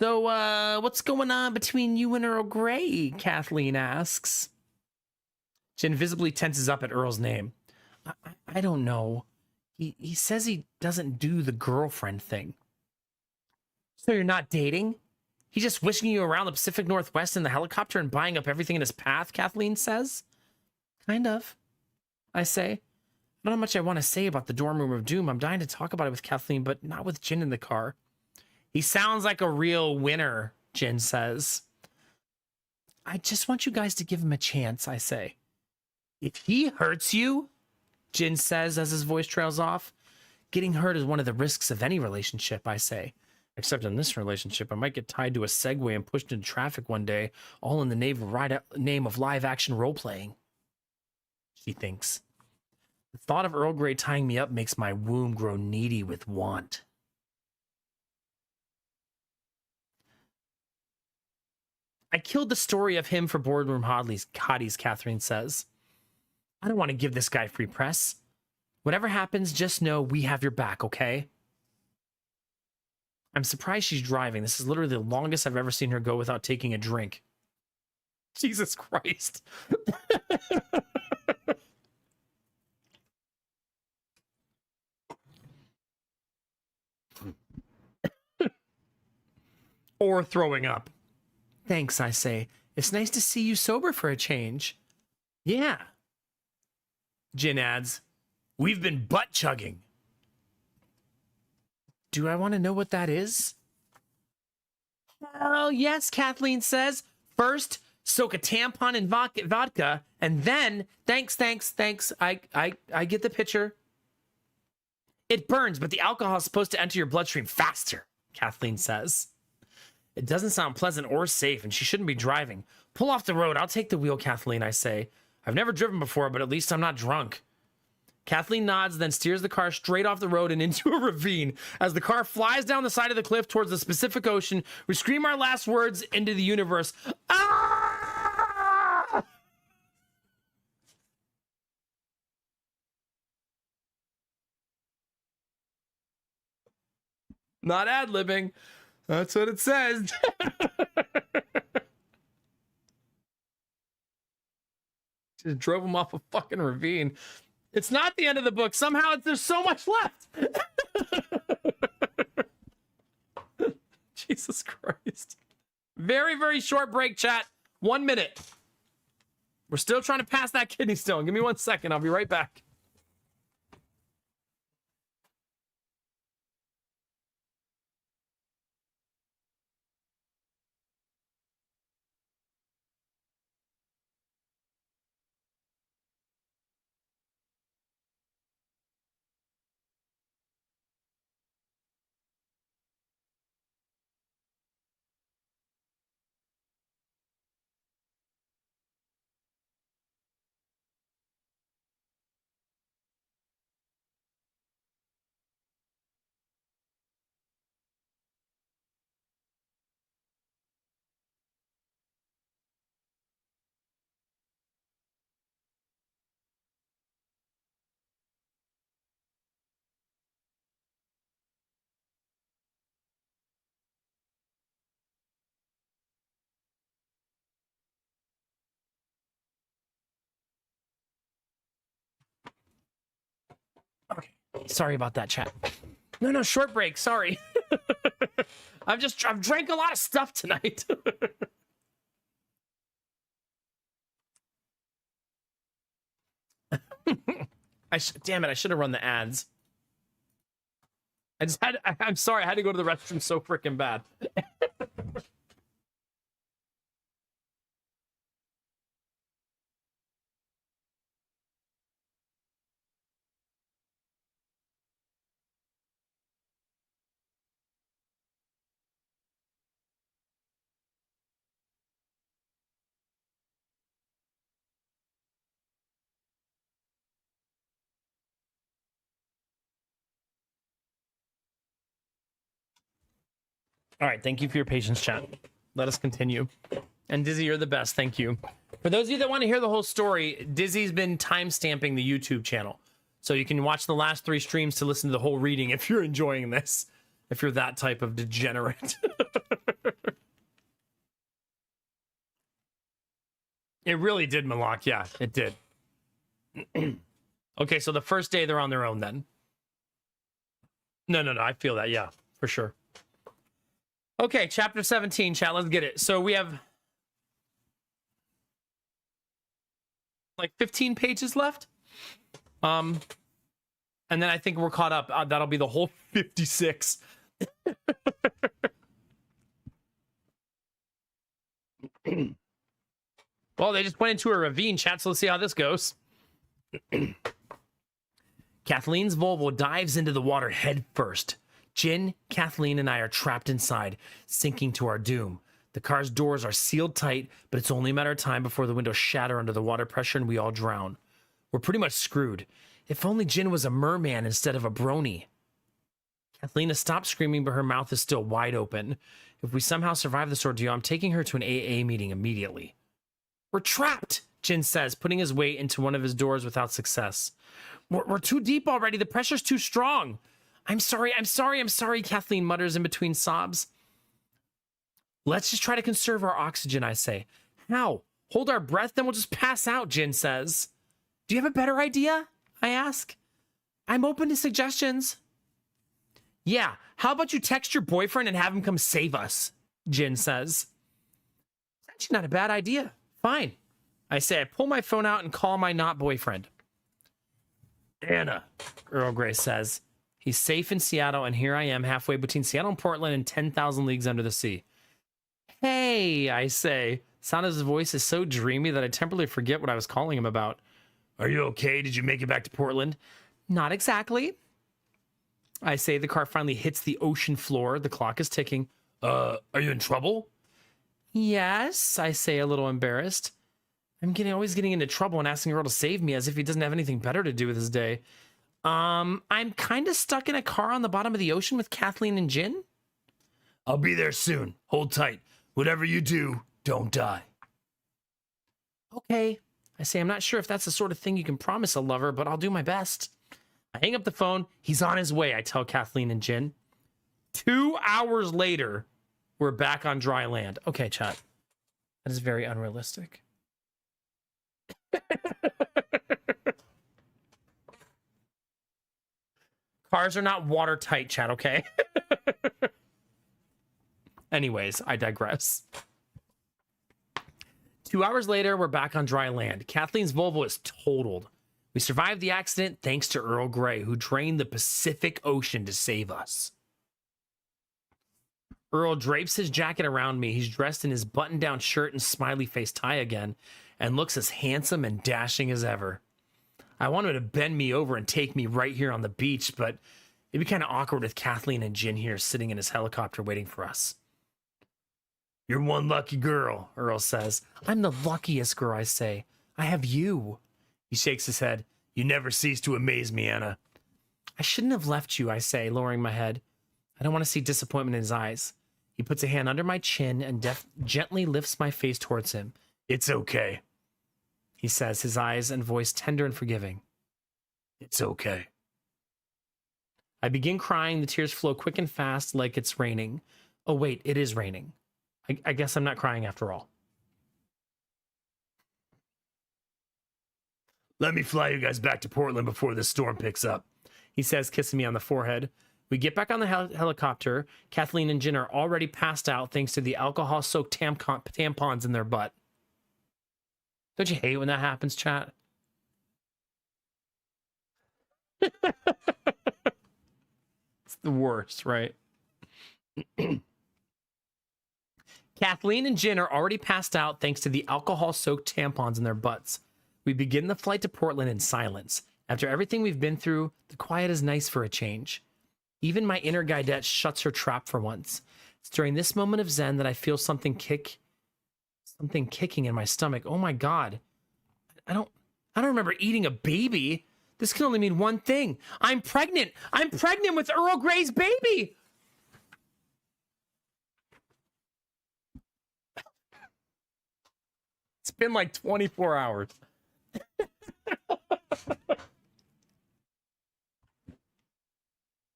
So, what's going on between you and Earl Grey? Kathleen asks. Jin visibly tenses up at Earl's name. I don't know. He says he doesn't do the girlfriend thing. So you're not dating? He's just wishing you around the Pacific Northwest in the helicopter and buying up everything in his path, Kathleen says. Kind of, I say. I don't know much I want to say about the dorm room of doom. I'm dying to talk about it with Kathleen, but not with Jin in the car. He sounds like a real winner, Jin says. I just want you guys to give him a chance, I say. If he hurts you, Jin says as his voice trails off, getting hurt is one of the risks of any relationship, I say. Except in this relationship, I might get tied to a Segway and pushed into traffic one day, all in the name of live-action role-playing. She thinks. The thought of Earl Grey tying me up makes my womb grow needy with want. I killed the story of him for boardroom hotties, Catherine says. I don't want to give this guy free press. Whatever happens, just know we have your back, okay? I'm surprised she's driving. This is literally the longest I've ever seen her go without taking a drink. Jesus Christ. Or throwing up. Thanks, I say. It's nice to see you sober for a change. Yeah. Jin adds, we've been butt chugging. Do I want to know what that is? Hell yes, Kathleen says. First, soak a tampon in vodka, and then, thanks. I get the picture. It burns, but the alcohol is supposed to enter your bloodstream faster, Kathleen says. It doesn't sound pleasant or safe, and she shouldn't be driving. Pull off the road. I'll take the wheel, Kathleen, I say. I've never driven before, but at least I'm not drunk. Kathleen nods, then steers the car straight off the road and into a ravine. As the car flies down the side of the cliff towards the Pacific Ocean, we scream our last words into the universe. Ah! Not ad-libbing. That's what it says. Just drove him off a fucking ravine. It's not the end of the book. Somehow there's so much left. Jesus Christ. Very, very short break, chat. 1 minute. We're still trying to pass that kidney stone. Give me 1 second. I'll be right back. Sorry about that, chat. No, short break. Sorry. I've drank a lot of stuff tonight. Damn it, I should have run the ads. I'm sorry, I had to go to the restroom so freaking bad. All right, thank you for your patience, chat. Let us continue. And Dizzy, you're the best. Thank you. For those of you that want to hear the whole story, Dizzy's been time-stamping the YouTube channel. So you can watch the last 3 streams to listen to the whole reading if you're enjoying this. If you're that type of degenerate. It really did, Malak. Yeah, it did. Okay, so the first day they're on their own then. No, I feel that. Yeah, for sure. Okay, chapter 17, chat. Let's get it. So we have like 15 pages left. And then I think we're caught up. That'll be the whole 56. Well, they just went into a ravine, chat, so let's see how this goes. Kathleen's Volvo dives into the water head first. Jin, Kathleen, and I are trapped inside, sinking to our doom. The car's doors are sealed tight, but it's only a matter of time before the windows shatter under the water pressure and we all drown. We're pretty much screwed. If only Jin was a merman instead of a brony. Kathleen has stopped screaming, but her mouth is still wide open. If we somehow survive this ordeal, I'm taking her to an AA meeting immediately. We're trapped, Jin says, putting his weight into one of his doors without success. We're too deep already. The pressure's too strong. I'm sorry, Kathleen mutters in between sobs. Let's just try to conserve our oxygen, I say. How? Hold our breath, then we'll just pass out, Jin says. Do you have a better idea? I ask. I'm open to suggestions. Yeah, how about you text your boyfriend and have him come save us, Jin says. That's not a bad idea. Fine. I say, I pull my phone out and call my not boyfriend. Anna, Earl Grey says. He's safe in Seattle, and here I am halfway between Seattle and Portland and 10,000 leagues under the sea. Hey, I say. Sound of his voice is so dreamy that I temporarily forget what I was calling him about. Are you okay? Did you make it back to Portland? Not exactly. I say. The car finally hits the ocean floor. The clock is ticking. Are you in trouble? Yes, I say, a little embarrassed. I'm always getting into trouble and asking Earl to save me as if he doesn't have anything better to do with his day. I'm kind of stuck in a car on the bottom of the ocean with Kathleen and Jin. I'll be there soon. Hold tight. Whatever you do, don't die. Okay. I say, I'm not sure if that's the sort of thing you can promise a lover, but I'll do my best. I hang up the phone. He's on his way, I tell Kathleen and Jin. 2 hours later, we're back on dry land. Okay, chat. That is very unrealistic. Cars are not watertight, chat, okay? Anyways, I digress. 2 hours later, we're back on dry land. Kathleen's Volvo is totaled. We survived the accident thanks to Earl Grey, who drained the Pacific Ocean to save us. Earl drapes his jacket around me. He's dressed in his button-down shirt and smiley-face tie again, and looks as handsome and dashing as ever. I want him to bend me over and take me right here on the beach, but it'd be kind of awkward with Kathleen and Jin here sitting in his helicopter waiting for us. You're one lucky girl, Earl says. I'm the luckiest girl, I say. I have you. He shakes his head. You never cease to amaze me, Anna. I shouldn't have left you, I say, lowering my head. I don't want to see disappointment in his eyes. He puts a hand under my chin and gently lifts my face towards him. It's okay, he says, his eyes and voice tender and forgiving. It's okay. I begin crying. The tears flow quick and fast like it's raining. Oh, wait, it is raining. I guess I'm not crying after all. Let me fly you guys back to Portland before this storm picks up. he says, kissing me on the forehead. We get back on the helicopter. Kathleen and Jin are already passed out thanks to the alcohol-soaked tampons in their butt. Don't you hate when that happens, chat? It's the worst, right? Kathleen and Jin are already passed out thanks to the alcohol-soaked tampons in their butts. We begin the flight to Portland in silence. After everything we've been through, the quiet is nice for a change. Even my inner guidette shuts her trap for once. It's during this moment of zen that I feel something kicking in my stomach. Oh my God. I don't remember eating a baby. This can only mean one thing. I'm pregnant. I'm pregnant with Earl Grey's baby. It's been like 24 hours.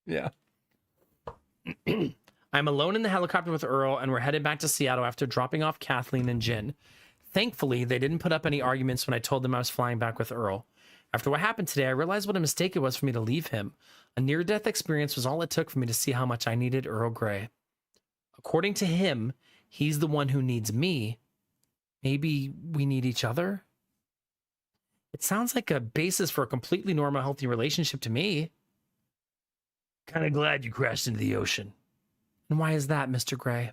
Yeah. I'm alone in the helicopter with Earl, and we're headed back to Seattle after dropping off Kathleen and Jin. Thankfully, they didn't put up any arguments when I told them I was flying back with Earl. After what happened today, I realized what a mistake it was for me to leave him. A near-death experience was all it took for me to see how much I needed Earl Grey. According to him, he's the one who needs me. Maybe we need each other? It sounds like a basis for a completely normal, healthy relationship to me.
Kind of glad you crashed into the ocean.
And why is that, Mr. Grey?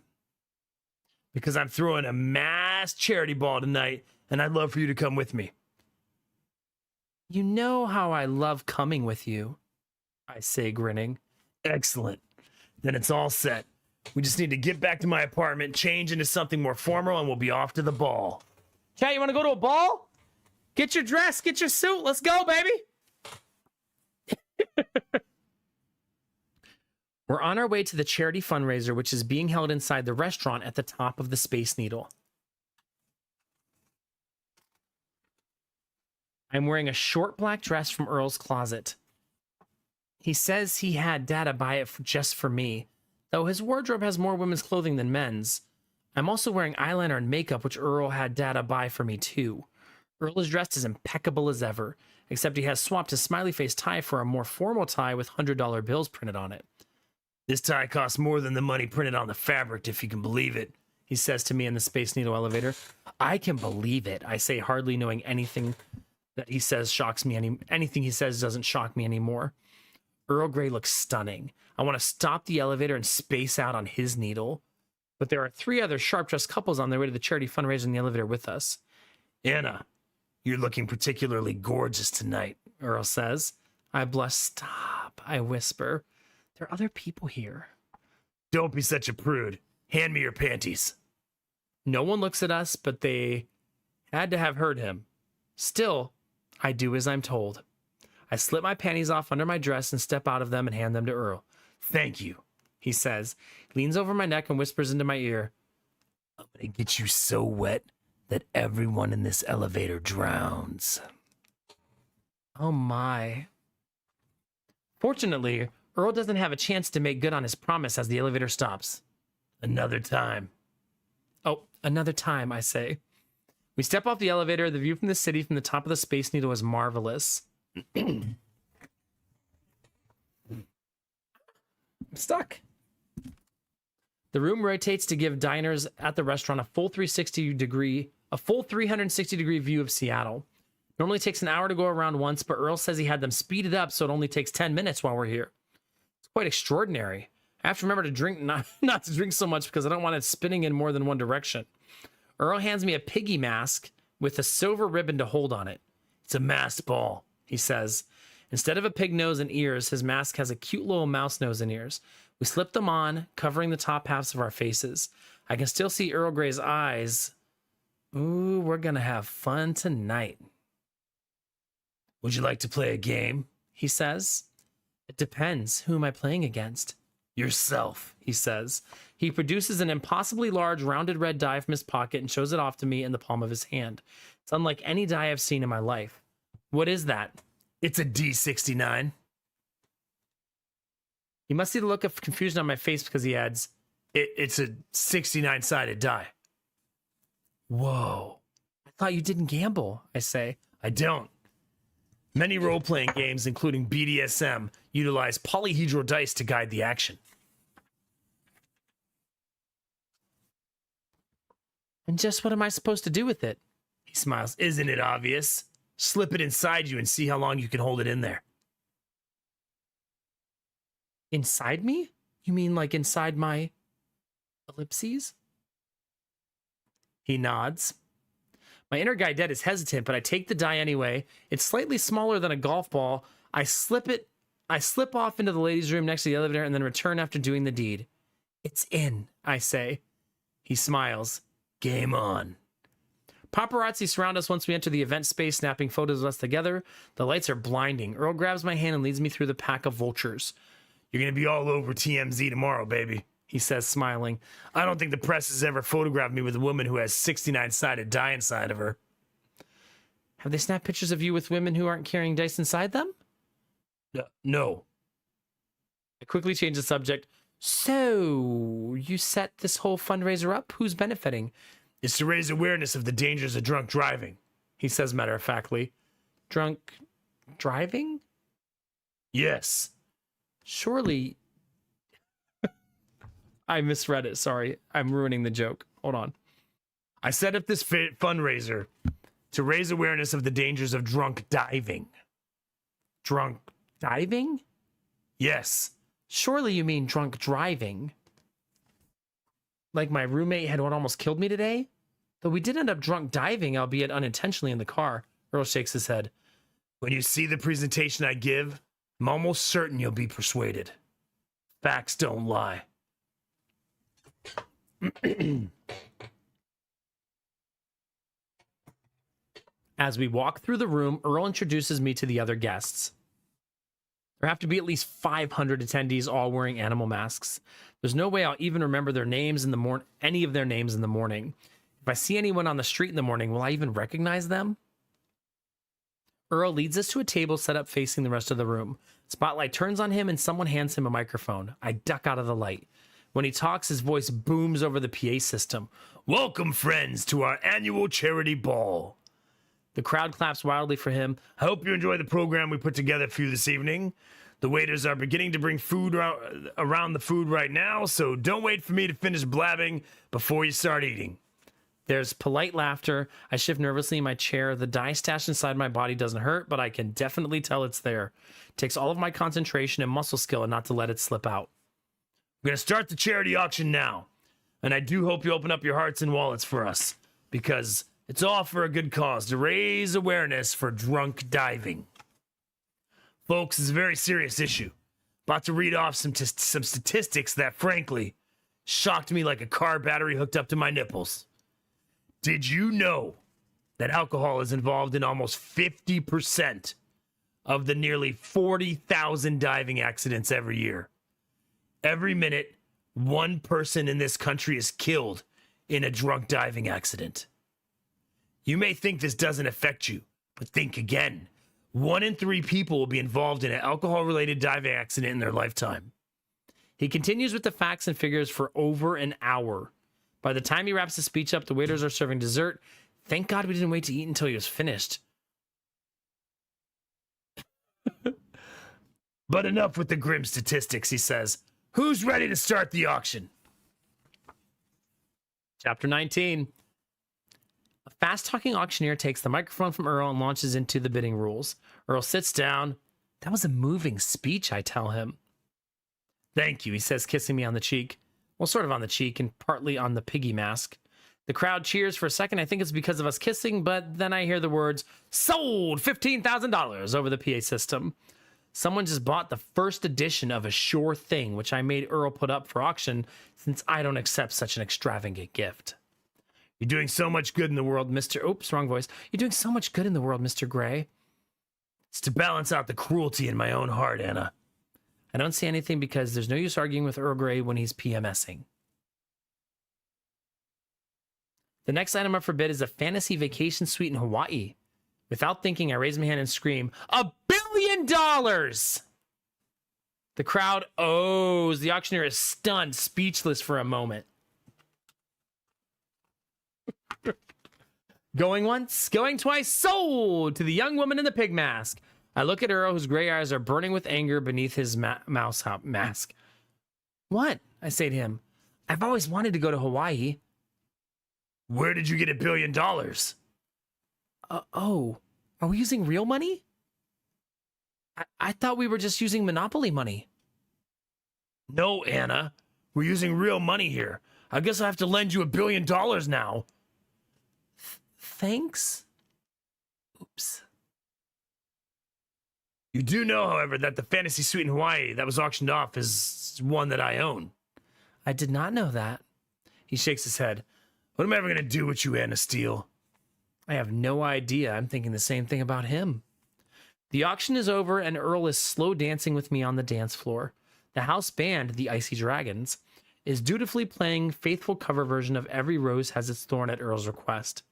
Because I'm throwing a mass charity ball tonight, and I'd love for you to come with me.
You know how I love coming with you, I say, grinning.
Excellent. Then it's all set. We just need to get back to my apartment, change into something more formal, and we'll be off to the ball.
Chat, you want to go to a ball? Get your dress, get your suit. Let's go, baby. We're on our way to the charity fundraiser, which is being held inside the restaurant at the top of the Space Needle. I'm wearing a short black dress from Earl's closet. He says he had Dada buy it just for me, though his wardrobe has more women's clothing than men's. I'm also wearing eyeliner and makeup, which Earl had Dada buy for me too. Earl is dressed as impeccable as ever, except he has swapped his smiley face tie for a more formal tie with $100 bills printed on it.
This tie costs more than the money printed on the fabric, if you can believe it,
he says to me in the Space Needle elevator. I can believe it, I say, hardly knowing anything that he says shocks me anything he says doesn't shock me anymore. Earl Grey looks stunning. I want to stop the elevator and space out on his needle. But there are 3 other sharp-dressed couples on their way to the charity fundraiser in the elevator with us.
Anna, you're looking particularly gorgeous tonight,
Earl says. I blush. Stop, I whisper. There are other people here.
Don't be such a prude. Hand me your panties.
No one looks at us, but they had to have heard him. Still, I do as I'm told. I slip my panties off under my dress and step out of them and hand them to Earl.
Thank you,
he says, leans over my neck and whispers into my ear.
I'm gonna get you so wet that everyone in this elevator drowns.
Oh my. Fortunately, Earl doesn't have a chance to make good on his promise as the elevator stops.
Another time.
Oh, another time, I say. We step off the elevator. The view from the city from the top of the Space Needle is marvelous. I'm stuck. The room rotates to give diners at the restaurant a full 360 degree view of Seattle. Normally takes an hour to go around once, but Earl says he had them speed it up so it only takes 10 minutes while we're here. It's quite extraordinary. I have to remember to drink, not to drink so much because I don't want it spinning in more than one direction. Earl hands me a piggy mask with a silver ribbon to hold on it.
It's a masked ball,
he says. Instead of a pig nose and ears, his mask has a cute little mouse nose and ears. We slip them on, covering the top halves of our faces. I can still see Earl Grey's eyes. Ooh, we're gonna have fun tonight.
Would you like to play a game?
He says. It depends. Who am I playing against?
Yourself,
he says. He produces an impossibly large rounded red die from his pocket and shows it off to me in the palm of his hand. It's unlike any die I've seen in my life. What is that?
It's a D69.
He must see the look of confusion on my face because he adds,
It's a 69-sided die.
Whoa. I thought you didn't gamble, I say.
I don't. Many role-playing games, including BDSM, Utilize polyhedral dice to guide the action.
And just what am I supposed to do with it?
He smiles. Isn't it obvious? Slip it inside you and see how long you can hold it in there.
Inside me? You mean like inside my ellipses?
He nods.
My inner guidette is hesitant, but I take the die anyway. It's slightly smaller than a golf ball. I slip off into the ladies' room next to the elevator and then return after doing the deed. It's in, I say.
He smiles. Game on.
Paparazzi surround us once we enter the event space, snapping photos of us together. The lights are blinding. Earl grabs my hand and leads me through the pack of vultures.
You're going to be all over TMZ tomorrow, baby, he says, smiling. I don't think the press has ever photographed me with a woman who has 69-sided die inside of her.
Have they snapped pictures of you with women who aren't carrying dice inside them?
No.
I quickly change the subject. So, you set this whole fundraiser up? Who's benefiting?
It's to raise awareness of the dangers of drunk driving,
he says matter-of-factly. Drunk driving?
Yes.
Surely... I misread it, sorry. I'm ruining the joke. Hold on.
I set up this fundraiser to raise awareness of the dangers of drunk diving.
Drunk diving?
Yes.
Surely you mean drunk driving. Like my roommate had what almost killed me today? Though we did end up drunk diving, albeit unintentionally in the car. Earl shakes his head.
When you see the presentation I give, I'm almost certain you'll be persuaded. Facts don't lie.
As we walk through the room, Earl introduces me to the other guests. There have to be at least 500 attendees, all wearing animal masks. There's no way I'll even remember their names in the morning, any of their names in the morning. If I see anyone on the street in the morning, will I even recognize them? Earl leads us to a table set up facing the rest of the room. Spotlight turns on him and someone hands him a microphone. I duck out of the light. When he talks, his voice booms over the PA system.
Welcome, friends, to our annual charity ball.
The crowd claps wildly for him.
I hope you enjoy the program we put together for you this evening. The waiters are beginning to bring food around the food right now, so don't wait for me to finish blabbing before you start eating.
There's polite laughter. I shift nervously in my chair. The die stashed inside my body doesn't hurt, but I can definitely tell it's there. It takes all of my concentration and muscle skill not to let it slip out.
We're going to start the charity auction now, and I do hope you open up your hearts and wallets for us, because it's all for a good cause, to raise awareness for drunk diving. Folks, it's a very serious issue. About to read off some statistics that, frankly, shocked me like a car battery hooked up to my nipples. Did you know that alcohol is involved in almost 50% of the nearly 40,000 diving accidents every year? Every minute, one person in this country is killed in a drunk diving accident. You may think this doesn't affect you, but think again. 1 in 3 people will be involved in an alcohol-related diving accident in their lifetime.
He continues with the facts and figures for over an hour. By the time he wraps his speech up, the waiters are serving dessert. Thank God we didn't wait to eat until he was finished.
But enough with the grim statistics, he says. Who's ready to start the auction?
Chapter 19. A fast-talking auctioneer takes the microphone from Earl and launches into the bidding rules. Earl sits down. That was a moving speech, I tell him. Thank you, he says, kissing me on the cheek. Well, sort of on the cheek and partly on the piggy mask. The crowd cheers for a second. I think it's because of us kissing, but then I hear the words, sold $15,000 over the PA system. Someone just bought the first edition of A Sure Thing, which I made Earl put up for auction since I don't accept such an extravagant gift.
You're doing so much good in the world,
Mr. Oops, wrong voice. You're doing so much good in the world, Mr. Gray.
It's to balance out the cruelty in my own heart, Anna.
I don't see anything because there's no use arguing with Earl Grey when he's PMSing. The next item up for bid is a fantasy vacation suite in Hawaii. Without thinking, I raise my hand and scream, $1 billion! The crowd ohs. The auctioneer is stunned, speechless for a moment. Going once, going twice, sold to the young woman in the pig mask. I look at Earl, whose gray eyes are burning with anger beneath his mouse mask. What? I say to him. I've always wanted to go to Hawaii.
Where did you get $1 billion?
Oh, are we using real money? I thought we were just using Monopoly money.
No, Anna. We're using real money here. I guess I have to lend you $1 billion now.
Thanks? Oops.
You do know, however, that the fantasy suite in Hawaii that was auctioned off is one that I own.
I did not know that.
He shakes his head. What am I ever going to do with you, Anna Steele?
I have no idea. I'm thinking the same thing about him. The auction is over and Earl is slow dancing with me on the dance floor. The house band, the Icy Dragons, is dutifully playing faithful cover version of Every Rose Has Its Thorn at Earl's request.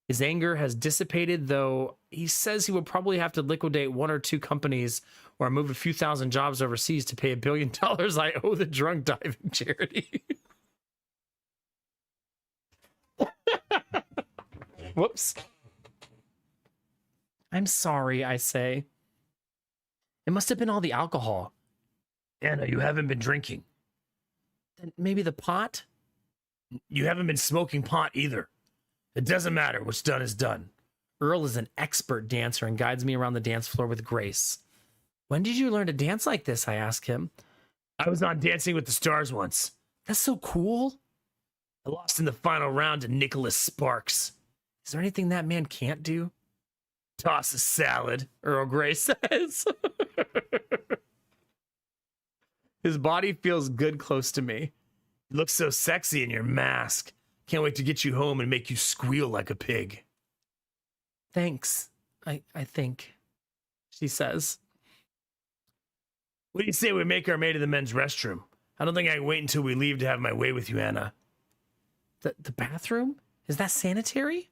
His anger has dissipated, though he says he will probably have to liquidate 1 or 2 companies or move a few thousand jobs overseas to pay $1 billion I owe the drunk diving charity. Whoops. I'm sorry, I say. It must have been all the alcohol.
Anna, you haven't been drinking.
Then maybe the pot?
You haven't been smoking pot either. It doesn't matter. What's done is done.
Earl is an expert dancer and guides me around the dance floor with grace. When did you learn to dance like this? I ask him.
I was on Dancing with the Stars once.
That's so cool.
I lost in the final round to Nicholas Sparks.
Is there anything that man can't do?
Toss a salad,
Earl Grey says. His body feels good close to me.
You look so sexy in your mask. Can't wait to get you home and make you squeal like a pig.
Thanks, I think, she says.
What do you say we make our way to the men's restroom? I don't think I can wait until we leave to have my way with you, Anna.
The bathroom? Is that sanitary?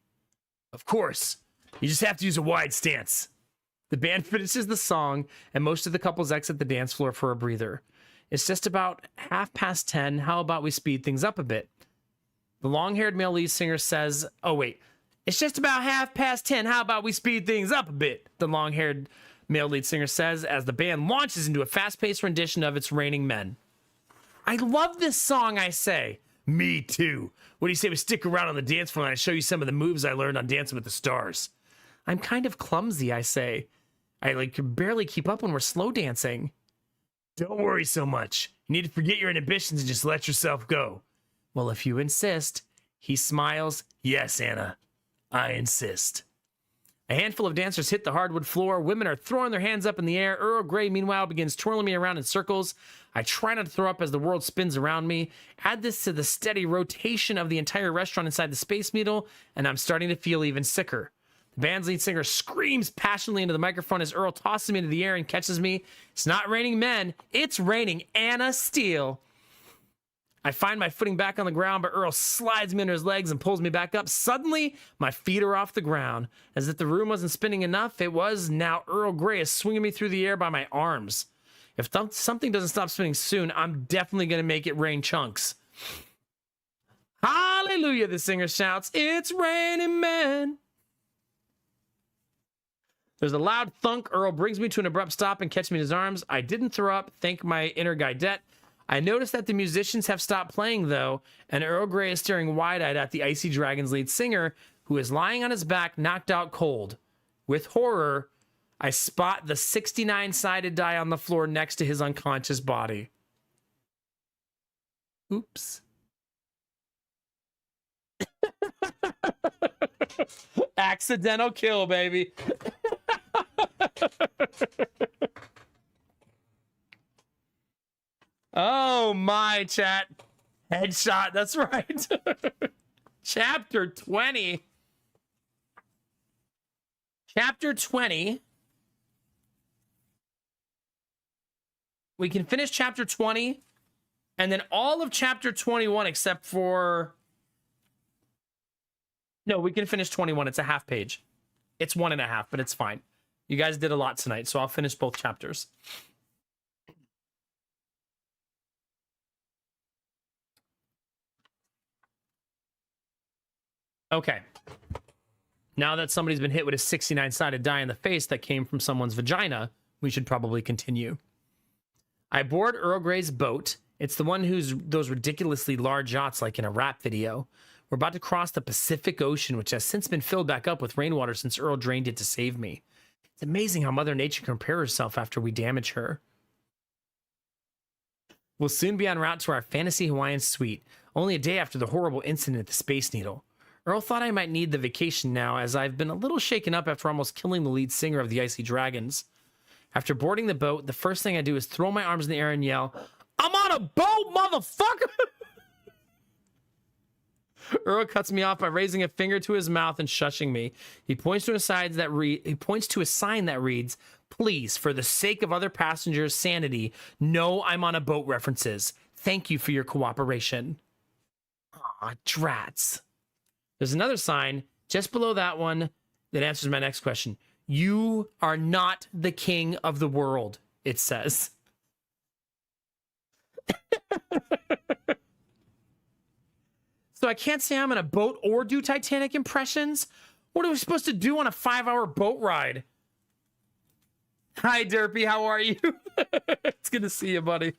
Of course. You just have to use a wide stance.
The band finishes the song, and most of the couples exit the dance floor for a breather. It's just about 10:30. How about we speed things up a bit? The long-haired male lead singer says, oh wait, it's just about 10:30. How about we speed things up a bit? The long-haired male lead singer says as the band launches into a fast-paced rendition of It's Raining Men. I love this song, I say.
Me too. What do you say we stick around on the dance floor and I show you some of the moves I learned on Dancing with the Stars?
I'm kind of clumsy, I say. I can barely keep up when we're slow dancing.
Don't worry so much. You need to forget your inhibitions and just let yourself go.
Well, if you insist. He smiles.
Yes, Anna, I insist.
A handful of dancers hit the hardwood floor. Women are throwing their hands up in the air. Earl Grey, meanwhile, begins twirling me around in circles. I try not to throw up as the world spins around me. Add this to the steady rotation of the entire restaurant inside the Space Needle, and I'm starting to feel even sicker. The band's lead singer screams passionately into the microphone as Earl tosses me into the air and catches me. It's not raining men. It's raining Anna Steele. I find my footing back on the ground, but Earl slides me under his legs and pulls me back up. Suddenly, my feet are off the ground. As if the room wasn't spinning enough, it was. Now Earl Grey is swinging me through the air by my arms. If something doesn't stop spinning soon, I'm definitely going to make it rain chunks. Hallelujah, the singer shouts. It's raining men. There's a loud thunk. Earl brings me to an abrupt stop and catches me in his arms. I didn't throw up, thank my inner guidette. I notice that the musicians have stopped playing, though, and Earl Grey is staring wide-eyed at the Icy Dragons lead singer, who is lying on his back, knocked out cold. With horror, I spot the 69-sided die on the floor next to his unconscious body. Oops. Accidental kill, baby. Oh my, chat. Headshot, that's right. Chapter 20. Chapter 20. We can finish chapter 20 and then all of chapter 21 except for... No, we can finish 21. It's a half page. It's 1.5, but it's fine. You guys did a lot tonight, so I'll finish both chapters. Okay. Now that somebody's been hit with a 69-sided die in the face that came from someone's vagina, we should probably continue. I board Earl Grey's boat. It's the one who's those ridiculously large yachts like in a rap video. We're about to cross the Pacific Ocean, which has since been filled back up with rainwater since Earl drained it to save me. It's amazing how Mother Nature can repair herself after we damage her. We'll soon be en route to our fantasy Hawaiian suite, only a day after the horrible incident at the Space Needle. Earl thought I might need the vacation now, as I've been a little shaken up after almost killing the lead singer of the Icy Dragons. After boarding the boat, the first thing I do is throw my arms in the air and yell, "I'm on a boat, motherfucker!" Earl cuts me off by raising a finger to his mouth and shushing me. He points to a sign that reads, "Please, for the sake of other passengers' sanity, no I'm on a boat references. Thank you for your cooperation." Aw, drats. There's another sign just below that one that answers my next question. "You are not the king of the world," it says. So I can't say I'm in a boat or do Titanic impressions? What are we supposed to do on a 5-hour boat ride? Hi, Derpy. How are you? It's good to see you, buddy.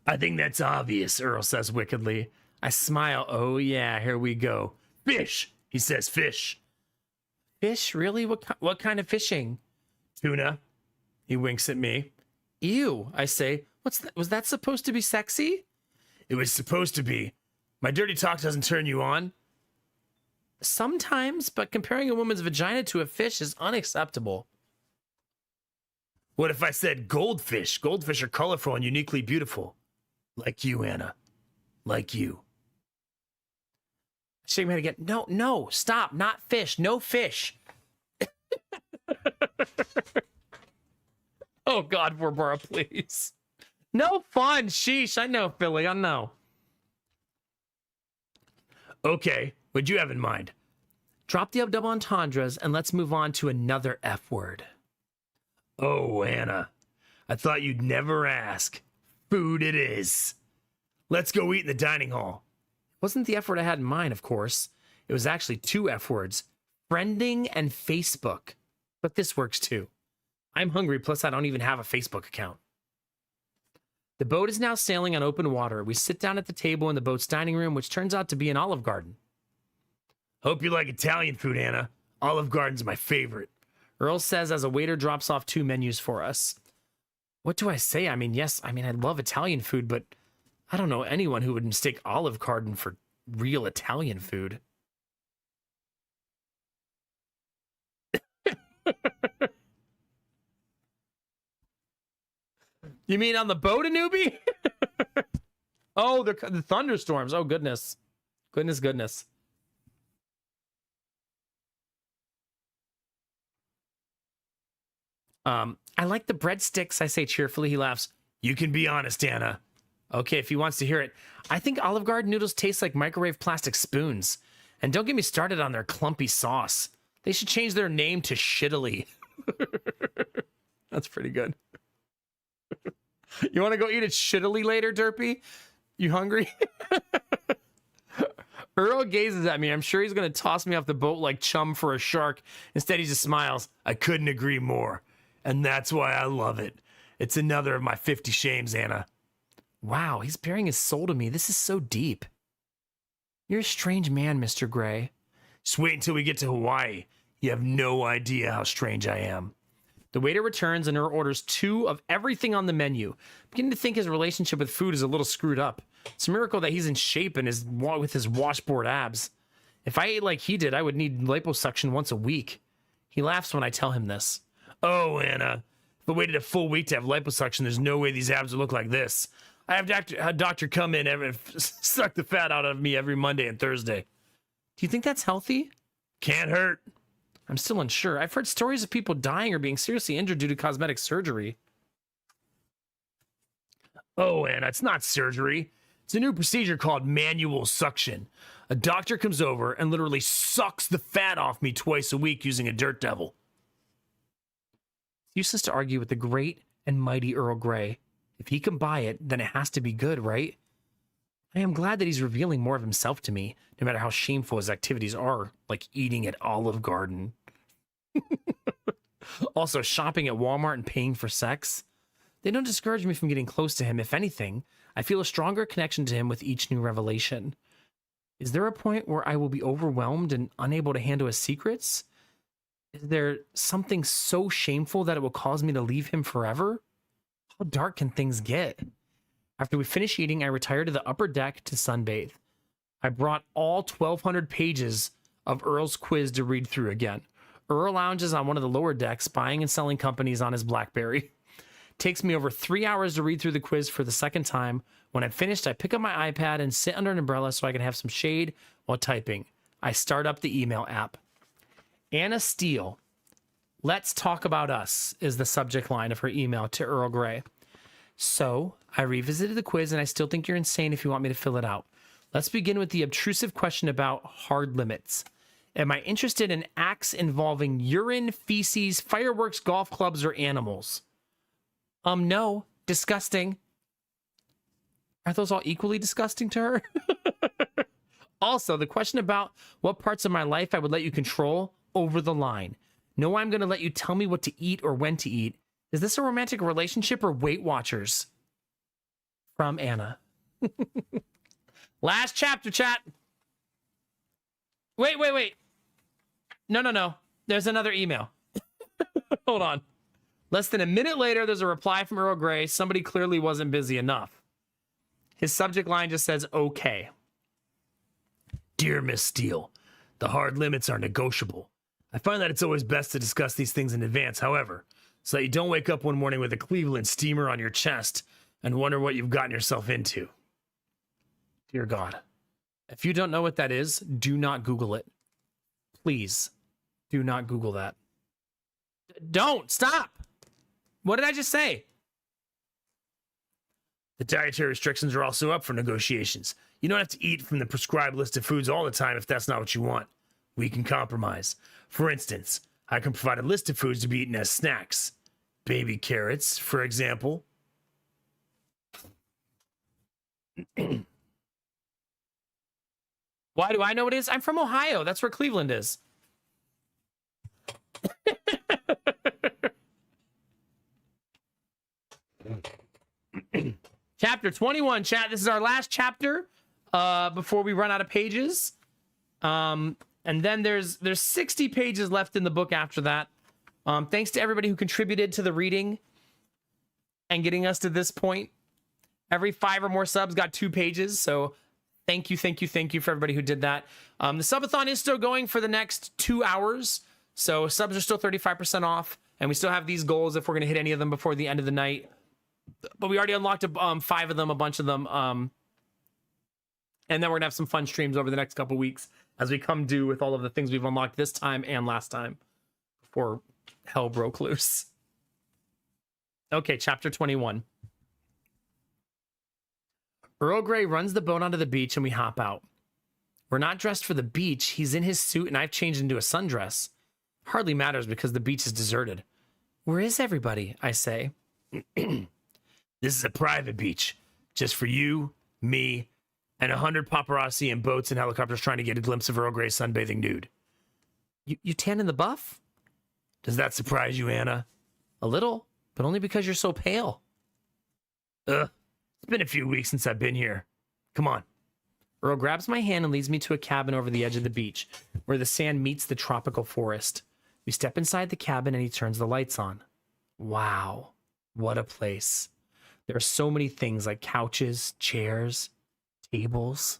I think that's obvious, Earl says wickedly.
I smile. Oh, yeah, here we go.
Fish, he says, fish.
Fish? Really? What kind of fishing?
Tuna. He winks at me.
Ew, I say. What's that? Was that supposed to be sexy?
It was supposed to be. My dirty talk doesn't turn you on?
Sometimes, but comparing a woman's vagina to a fish is unacceptable.
What if I said goldfish? Goldfish are colorful and uniquely beautiful. Like you, Anna. Like you.
I shake my head again. No, stop. Not fish. No fish. Oh, God, Barbara, please. No fun. Sheesh. I know, Philly. I know.
Okay. What'd you have in mind?
Drop the double entendres and let's move on to another F word.
Oh, Anna. I thought you'd never ask. Food it is. Let's go eat in the dining hall.
Wasn't the F word I had in mind, of course. It was actually 2 F words. Friending and Facebook. But this works too. I'm hungry, plus I don't even have a Facebook account. The boat is now sailing on open water. We sit down at the table in the boat's dining room, which turns out to be an Olive Garden.
Hope you like Italian food, Anna. Olive Garden's my favorite.
Earl says as a waiter drops off 2 menus for us. What do I say? I mean, yes, I love Italian food, but I don't know anyone who would mistake Olive Garden for real Italian food. You mean on the boat, Anubi? Oh, the thunderstorms. Oh, goodness. Goodness. I like the breadsticks, I say cheerfully. He laughs.
You can be honest, Anna.
Okay, if he wants to hear it. I think Olive Garden noodles taste like microwave plastic spoons. And don't get me started on their clumpy sauce. They should change their name to Shittily. That's pretty good. You want to go eat at Shittily later, Derpy? You hungry? Earl gazes at me. I'm sure he's going to toss me off the boat like chum for a shark. Instead, he just smiles.
I couldn't agree more. And that's why I love it. It's another of my 50 shames, Anna.
Wow, he's bearing his soul to me. This is so deep. You're a strange man, Mr. Gray.
Just wait until we get to Hawaii. You have no idea how strange I am.
The waiter returns and Earl orders 2 of everything on the menu. I'm beginning to think his relationship with food is a little screwed up. It's a miracle that he's in shape and with his washboard abs. If I ate like he did, I would need liposuction once a week. He laughs when I tell him this.
Oh, Anna. If I waited a full week to have liposuction, there's no way these abs would look like this. I have a doctor come in and suck the fat out of me every Monday and Thursday.
Do you think that's healthy?
Can't hurt.
I'm still unsure. I've heard stories of people dying or being seriously injured due to cosmetic surgery.
Oh, Anna, it's not surgery. It's a new procedure called manual suction. A doctor comes over and literally sucks the fat off me twice a week using a dirt devil.
It's useless to argue with the great and mighty Earl Grey. If he can buy it, then it has to be good, right? I am glad that he's revealing more of himself to me, no matter how shameful his activities are, like eating at Olive Garden. Also, shopping at Walmart and paying for sex. They don't discourage me from getting close to him. If anything, I feel a stronger connection to him with each new revelation. Is there a point where I will be overwhelmed and unable to handle his secrets? Is there something so shameful that it will cause me to leave him forever? How dark can things get? After we finish eating, I retire to the upper deck to sunbathe. I brought all 1,200 pages of Earl's quiz to read through again. Earl lounges on one of the lower decks, buying and selling companies on his BlackBerry. Takes me over 3 hours to read through the quiz for the second time. When I'm finished, I pick up my iPad and sit under an umbrella so I can have some shade while typing. I start up the email app. Anna Steele, let's talk about us, is the subject line of her email to Earl Grey. So, I revisited the quiz and I still think you're insane if you want me to fill it out. Let's begin with the obtrusive question about hard limits. Am I interested in acts involving urine, feces, fireworks, golf clubs, or animals? No. Disgusting. Are those all equally disgusting to her? Also, the question about what parts of my life I would let you control, over the line. No, I'm going to let you tell me what to eat or when to eat. Is this a romantic relationship or Weight Watchers? From Anna. Last chapter, chat. Wait. No. There's another email. Hold on. Less than a minute later, there's a reply from Earl Grey. Somebody clearly wasn't busy enough. His subject line just says, okay. Dear Miss Steele, the hard limits are negotiable. I find that it's always best to discuss these things in advance, however, so that you don't wake up one morning with a Cleveland steamer on your chest and wonder what you've gotten yourself into. Dear God. If you don't know what that is, do not Google it. Please, do not Google that. Don't! Stop! What did I just say? The dietary restrictions are also up for negotiations. You don't have to eat from the prescribed list of foods all the time if that's not what you want. We can compromise. For instance, I can provide a list of foods to be eaten as snacks. Baby carrots, for example. Why do I know what it is? I'm from Ohio. That's where Cleveland is. Chapter 21, chat. This is our last chapter before we run out of pages. And then there's 60 pages left in the book after that. Thanks to everybody who contributed to the reading and getting us to this point. Every 5 or more subs got 2 pages. So thank you for everybody who did that. The subathon is still going for the next 2 hours. So subs are still 35% off. And we still have these goals if we're going to hit any of them before the end of the night. But we already unlocked 5 of them, a bunch of them. And then we're going to have some fun streams over the next couple weeks as we come due with all of the things we've unlocked this time and last time before hell broke loose. Okay, chapter 21. Earl Grey runs the boat onto the beach and we hop out. We're not dressed for the beach. He's in his suit and I've changed into a sundress. Hardly matters because the beach is deserted. Where is everybody? I say. This is a private beach. Just for you, me, and 100 paparazzi and boats and helicopters trying to get a glimpse of Earl Grey sunbathing nude. You tan in the buff? Does that surprise you, Anna? A little, but only because you're so pale. It's been a few weeks since I've been here. Come on. Earl grabs my hand and leads me to a cabin over the edge of the beach, where the sand meets the tropical forest. We step inside the cabin and he turns the lights on. Wow, what a place. There are so many things like couches, chairs, tables.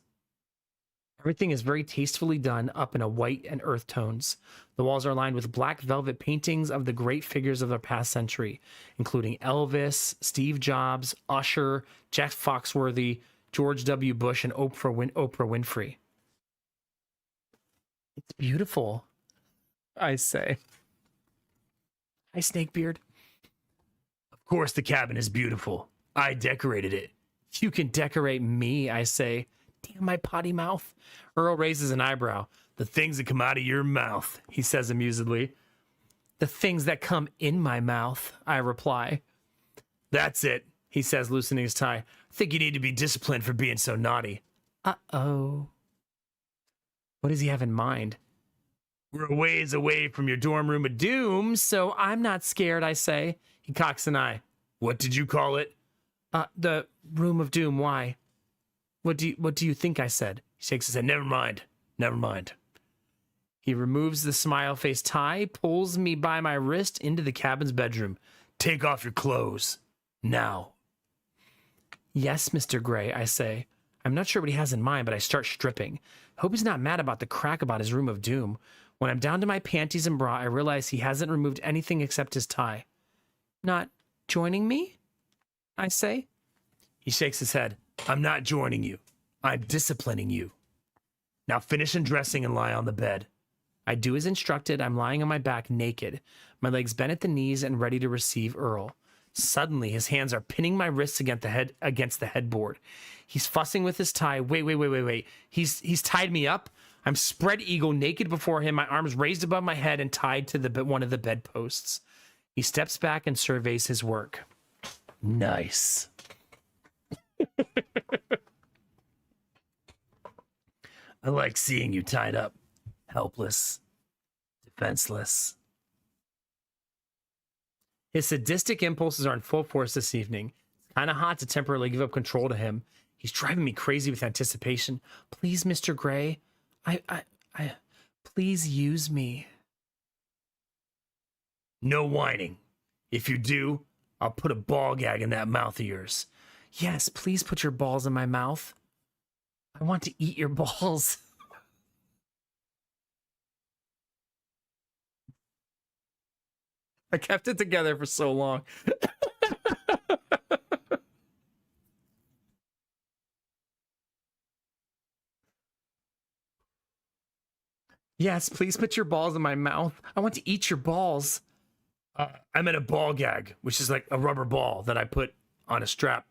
Everything is very tastefully done up in a white and earth tones. The walls are lined with black velvet paintings of the great figures of the past century, including Elvis, Steve Jobs, Usher, Jeff Foxworthy, George W. Bush, and Oprah Winfrey. It's beautiful, I say. Hi, Snakebeard. Of course the cabin is beautiful. I decorated it. You can decorate me, I say. Damn my potty mouth. Earl raises an eyebrow. The things that come out of your mouth, he says amusedly. The things that come in my mouth, I reply. That's it.
he says, loosening his tie. I think you need to be disciplined for being so naughty. Uh-oh. What does he have in mind? We're a ways away from your dorm room of doom, so I'm not scared, I say. He cocks an eye. What did you call it? The room of doom, why? What do you think I said? He shakes his head. Never mind. Never mind. He removes the smile face tie, pulls me by my wrist into the cabin's bedroom. Take off your clothes. Now. Yes, Mr. Gray, I say. I'm not sure what he has in mind, but I start stripping. Hope he's not mad about the crack about his room of doom. When I'm down to my panties and bra, I realize he hasn't removed anything except his tie. Not joining me? I say. He shakes his head. I'm not joining you. I'm disciplining you. Now finish undressing and lie on the bed. I do as instructed. I'm lying on my back naked, my legs bent at the knees and ready to receive Earl. Suddenly, his hands are pinning my wrists against the headboard. He's fussing with his tie. Wait. He's tied me up. I'm spread eagle, naked before him, my arms raised above my head and tied to one of the bedposts. He steps back and surveys his work. Nice. I like seeing you tied up, helpless, defenseless. His sadistic impulses are in full force this evening. It's kind of hot to temporarily give up control to him. He's driving me crazy with anticipation. Please, Mr. Gray, I please use me. No whining. If you do, I'll put a ball gag in that mouth of yours. Yes, please put your balls in my mouth. I want to eat your balls. I kept it together for so long. Yes, please put your balls in my mouth. I want to eat your balls. I meant a ball gag, which is like a rubber ball that I put on a strap.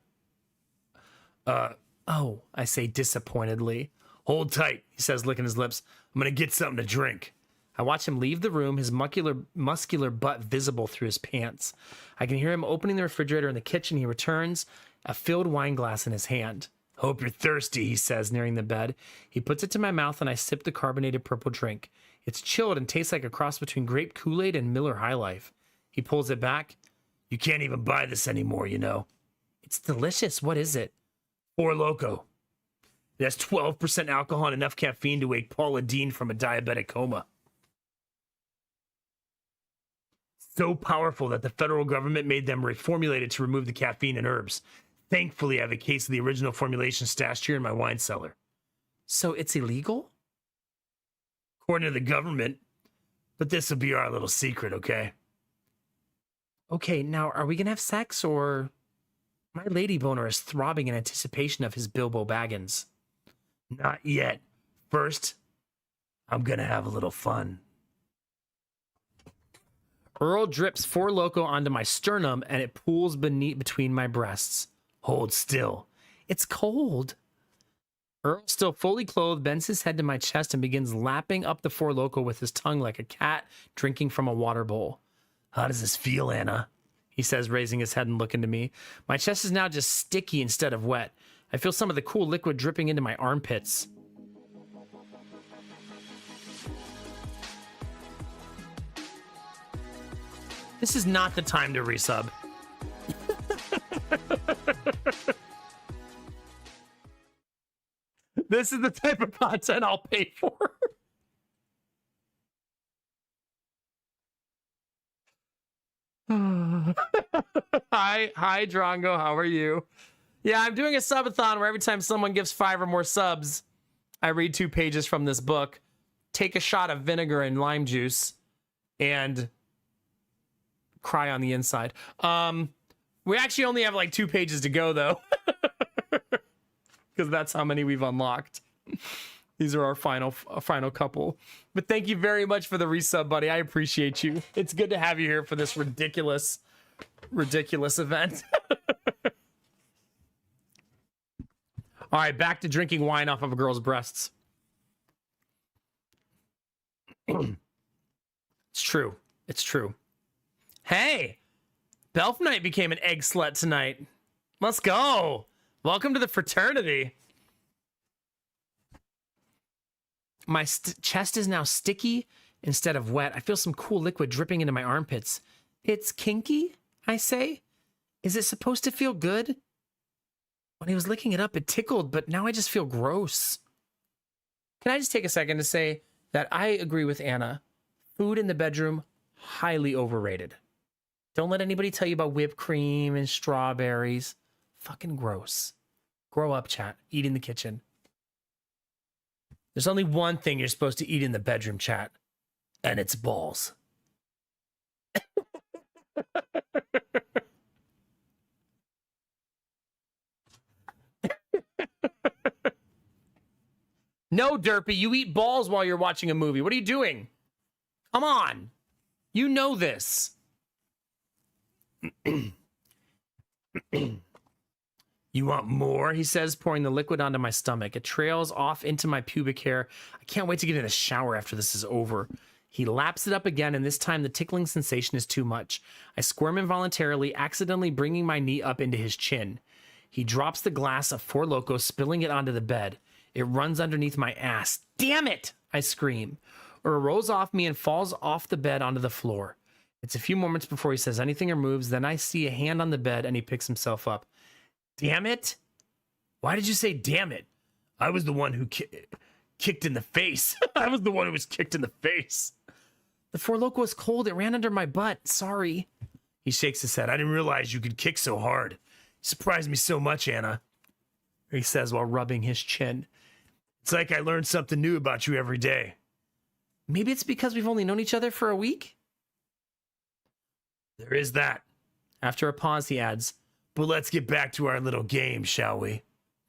Oh, I say disappointedly. Hold tight, he says, licking his lips. I'm going to get something to drink. I watch him leave the room, his muscular butt visible through his pants. I can hear him opening the refrigerator in the kitchen. He returns, a filled wine glass in his hand. Hope you're thirsty, he says, nearing the bed. He puts it to my mouth and I sip the carbonated purple drink. It's chilled and tastes like a cross between grape Kool-Aid and Miller High Life. He pulls it back. You can't even buy this anymore, you know. It's delicious. What is it? Four Loko. It has 12% alcohol and enough caffeine to wake Paula Deen from a diabetic coma. So powerful that the federal government made them reformulate it to remove the caffeine and herbs. Thankfully, I have a case of the original formulation stashed here in my wine cellar. So it's illegal? According to the government. But this will be our little secret, okay? Okay, now, are we gonna have sex, or... My lady boner is throbbing in anticipation of his Bilbo Baggins. Not yet. First, I'm gonna have a little fun. Earl drips Four Loko onto my sternum and it pools between my breasts. Hold still. It's cold. Earl, still fully clothed, bends his head to my chest and begins lapping up the Four Loko with his tongue like a cat drinking from a water bowl. How does this feel, Anna? He says, raising his head and looking to me. My chest is now just sticky instead of wet. I feel some of the cool liquid dripping into my armpits. This is not the time to resub. This is the type of content I'll pay for. Hi, Drongo. How are you? Yeah, I'm doing a subathon where every time someone gives 5 or more subs, I read 2 pages from this book, take a shot of vinegar and lime juice, and cry on the inside. We actually only have like 2 pages to go, though, because that's how many we've unlocked. These are our final couple. But thank you very much for the resub, buddy. I appreciate you. It's good to have you here for this ridiculous event. All right, back to drinking wine off of a girl's breasts. It's true. It's true. Hey, Belf Knight became an egg slut tonight.
Let's go. Welcome to the fraternity. My chest is now sticky instead of wet. I feel some cool liquid dripping into my armpits. It's kinky, I say. Is it supposed to feel good? When he was licking it up, it tickled, but now I just feel gross. Can I just take a second to say that I agree with Anna. Food in the bedroom, highly overrated. Don't let anybody tell you about whipped cream and strawberries. Fucking gross. Grow up, chat. Eat in the kitchen. There's only one thing you're supposed to eat in the bedroom, chat, and it's balls. No, Derpy, you eat balls while you're watching a movie. What are you doing? Come on. You know this. You want more? He says, pouring the liquid onto my stomach. It trails off into my pubic hair. I can't wait to get in the shower after this is over. He laps it up again, and this time the tickling sensation is too much. I squirm involuntarily, accidentally bringing my knee up into his chin. He drops the glass of Four Loko, spilling it onto the bed. It runs underneath my ass. Damn it! I scream. Or rolls off me and falls off the bed onto the floor. It's a few moments before he says anything or moves. Then I see a hand on the bed and he picks himself up. Damn it? Why did you say damn it? I was the one who kicked in the face. I was the one who was kicked in the face. The Four Loko was cold. It ran under my butt. Sorry. He shakes his head. I didn't realize you could kick so hard. You surprised me so much, Anna. He says while rubbing his chin. It's like I learned something new about you every day. Maybe it's because we've only known each other for a week? There is that. After a pause, he adds, but let's get back to our little game, shall we?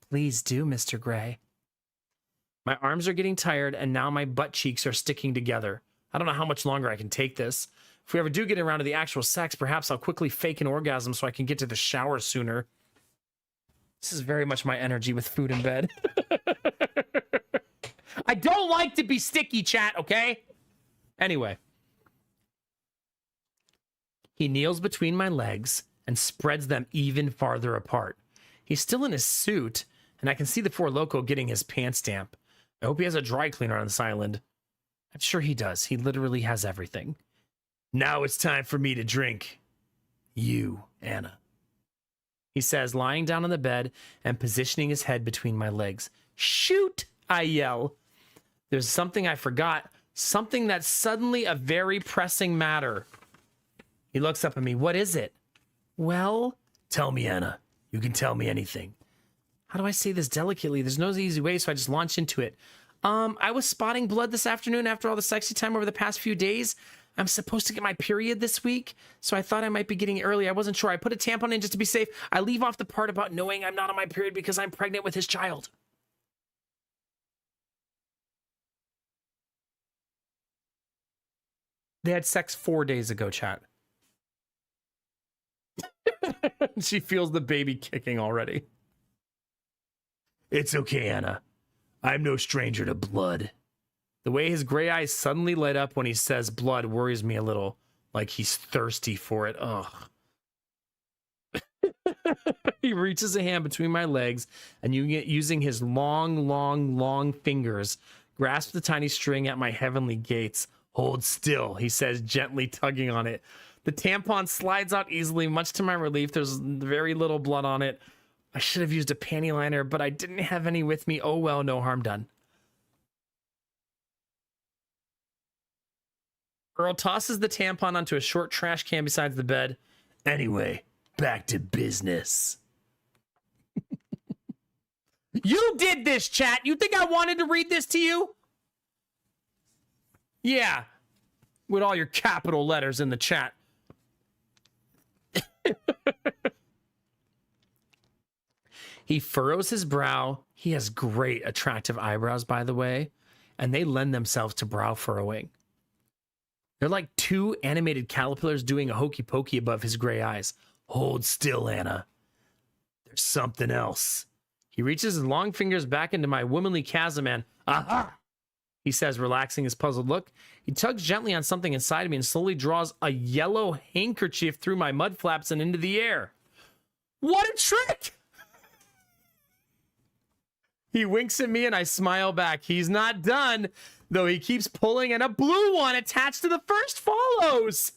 Please do, Mr. Gray. My arms are getting tired, and now my butt cheeks are sticking together. I don't know how much longer I can take this. If we ever do get around to the actual sex, perhaps I'll quickly fake an orgasm so I can get to the shower sooner. This is very much my energy with food in bed. I don't like to be sticky, chat, okay? Anyway. He kneels between my legs and spreads them even farther apart. He's still in his suit, and I can see the Four Loko getting his pants damp. I hope he has a dry cleaner on this island. I'm sure he does. He literally has everything. Now it's time for me to drink. You, Anna. He says, lying down on the bed and positioning his head between my legs. Shoot, I yell. There's something I forgot. Something that's suddenly a very pressing matter. He looks up at me. What is it? Well, tell me, Anna. You can tell me anything. How do I say this delicately? There's no easy way, so I just launch into it. I was spotting blood this afternoon after all the sexy time over the past few days. I'm supposed to get my period this week, so I thought I might be getting it early. I wasn't sure. I put a tampon in just to be safe. I leave off the part about knowing I'm not on my period because I'm pregnant with his child. They had sex 4 days ago, chat. She feels the baby kicking already. It's okay, Anna. I'm no stranger to blood. The way his gray eyes suddenly light up when he says blood worries me a little, like he's thirsty for it. Ugh. He reaches a hand between my legs and using his long fingers, grasps the tiny string at my heavenly gates. Hold still, he says, gently tugging on it. The tampon slides out easily, much to my relief. There's very little blood on it. I should have used a panty liner, but I didn't have any with me. Oh well, no harm done. Earl tosses the tampon onto a short trash can beside the bed. Anyway, back to business. You did this, chat. You think I wanted to read this to you? Yeah. With all your capital letters in the chat. He furrows his brow. He has great, attractive eyebrows, by the way, and they lend themselves to brow furrowing. They're like two animated caterpillars doing a hokey pokey above his gray eyes. Hold still, Anna. There's something else. He reaches his long fingers back into my womanly chasm and, aha! He says, relaxing his puzzled look. He tugs gently on something inside of me and slowly draws a yellow handkerchief through my mud flaps and into the air. What a trick! He winks at me and I smile back. He's not done, though he keeps pulling, and a blue one attached to the first follows.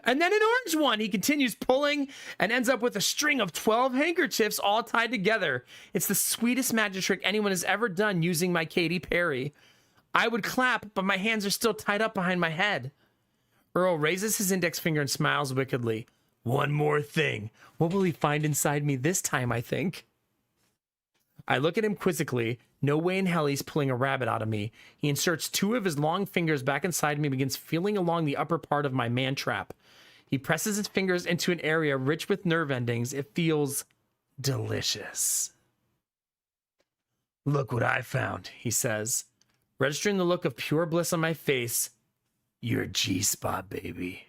And then an orange one. He continues pulling and ends up with a string of 12 handkerchiefs all tied together. It's the sweetest magic trick anyone has ever done using my Katy Perry. I would clap, but my hands are still tied up behind my head. Earl raises his index finger and smiles wickedly. One more thing. What will he find inside me this time, I think? I look at him quizzically. No way in hell he's pulling a rabbit out of me. He inserts 2 of his long fingers back inside me and begins feeling along the upper part of my man trap. He presses his fingers into an area rich with nerve endings. It feels delicious. Look what I found, he says, registering the look of pure bliss on my face. Your G-spot, baby.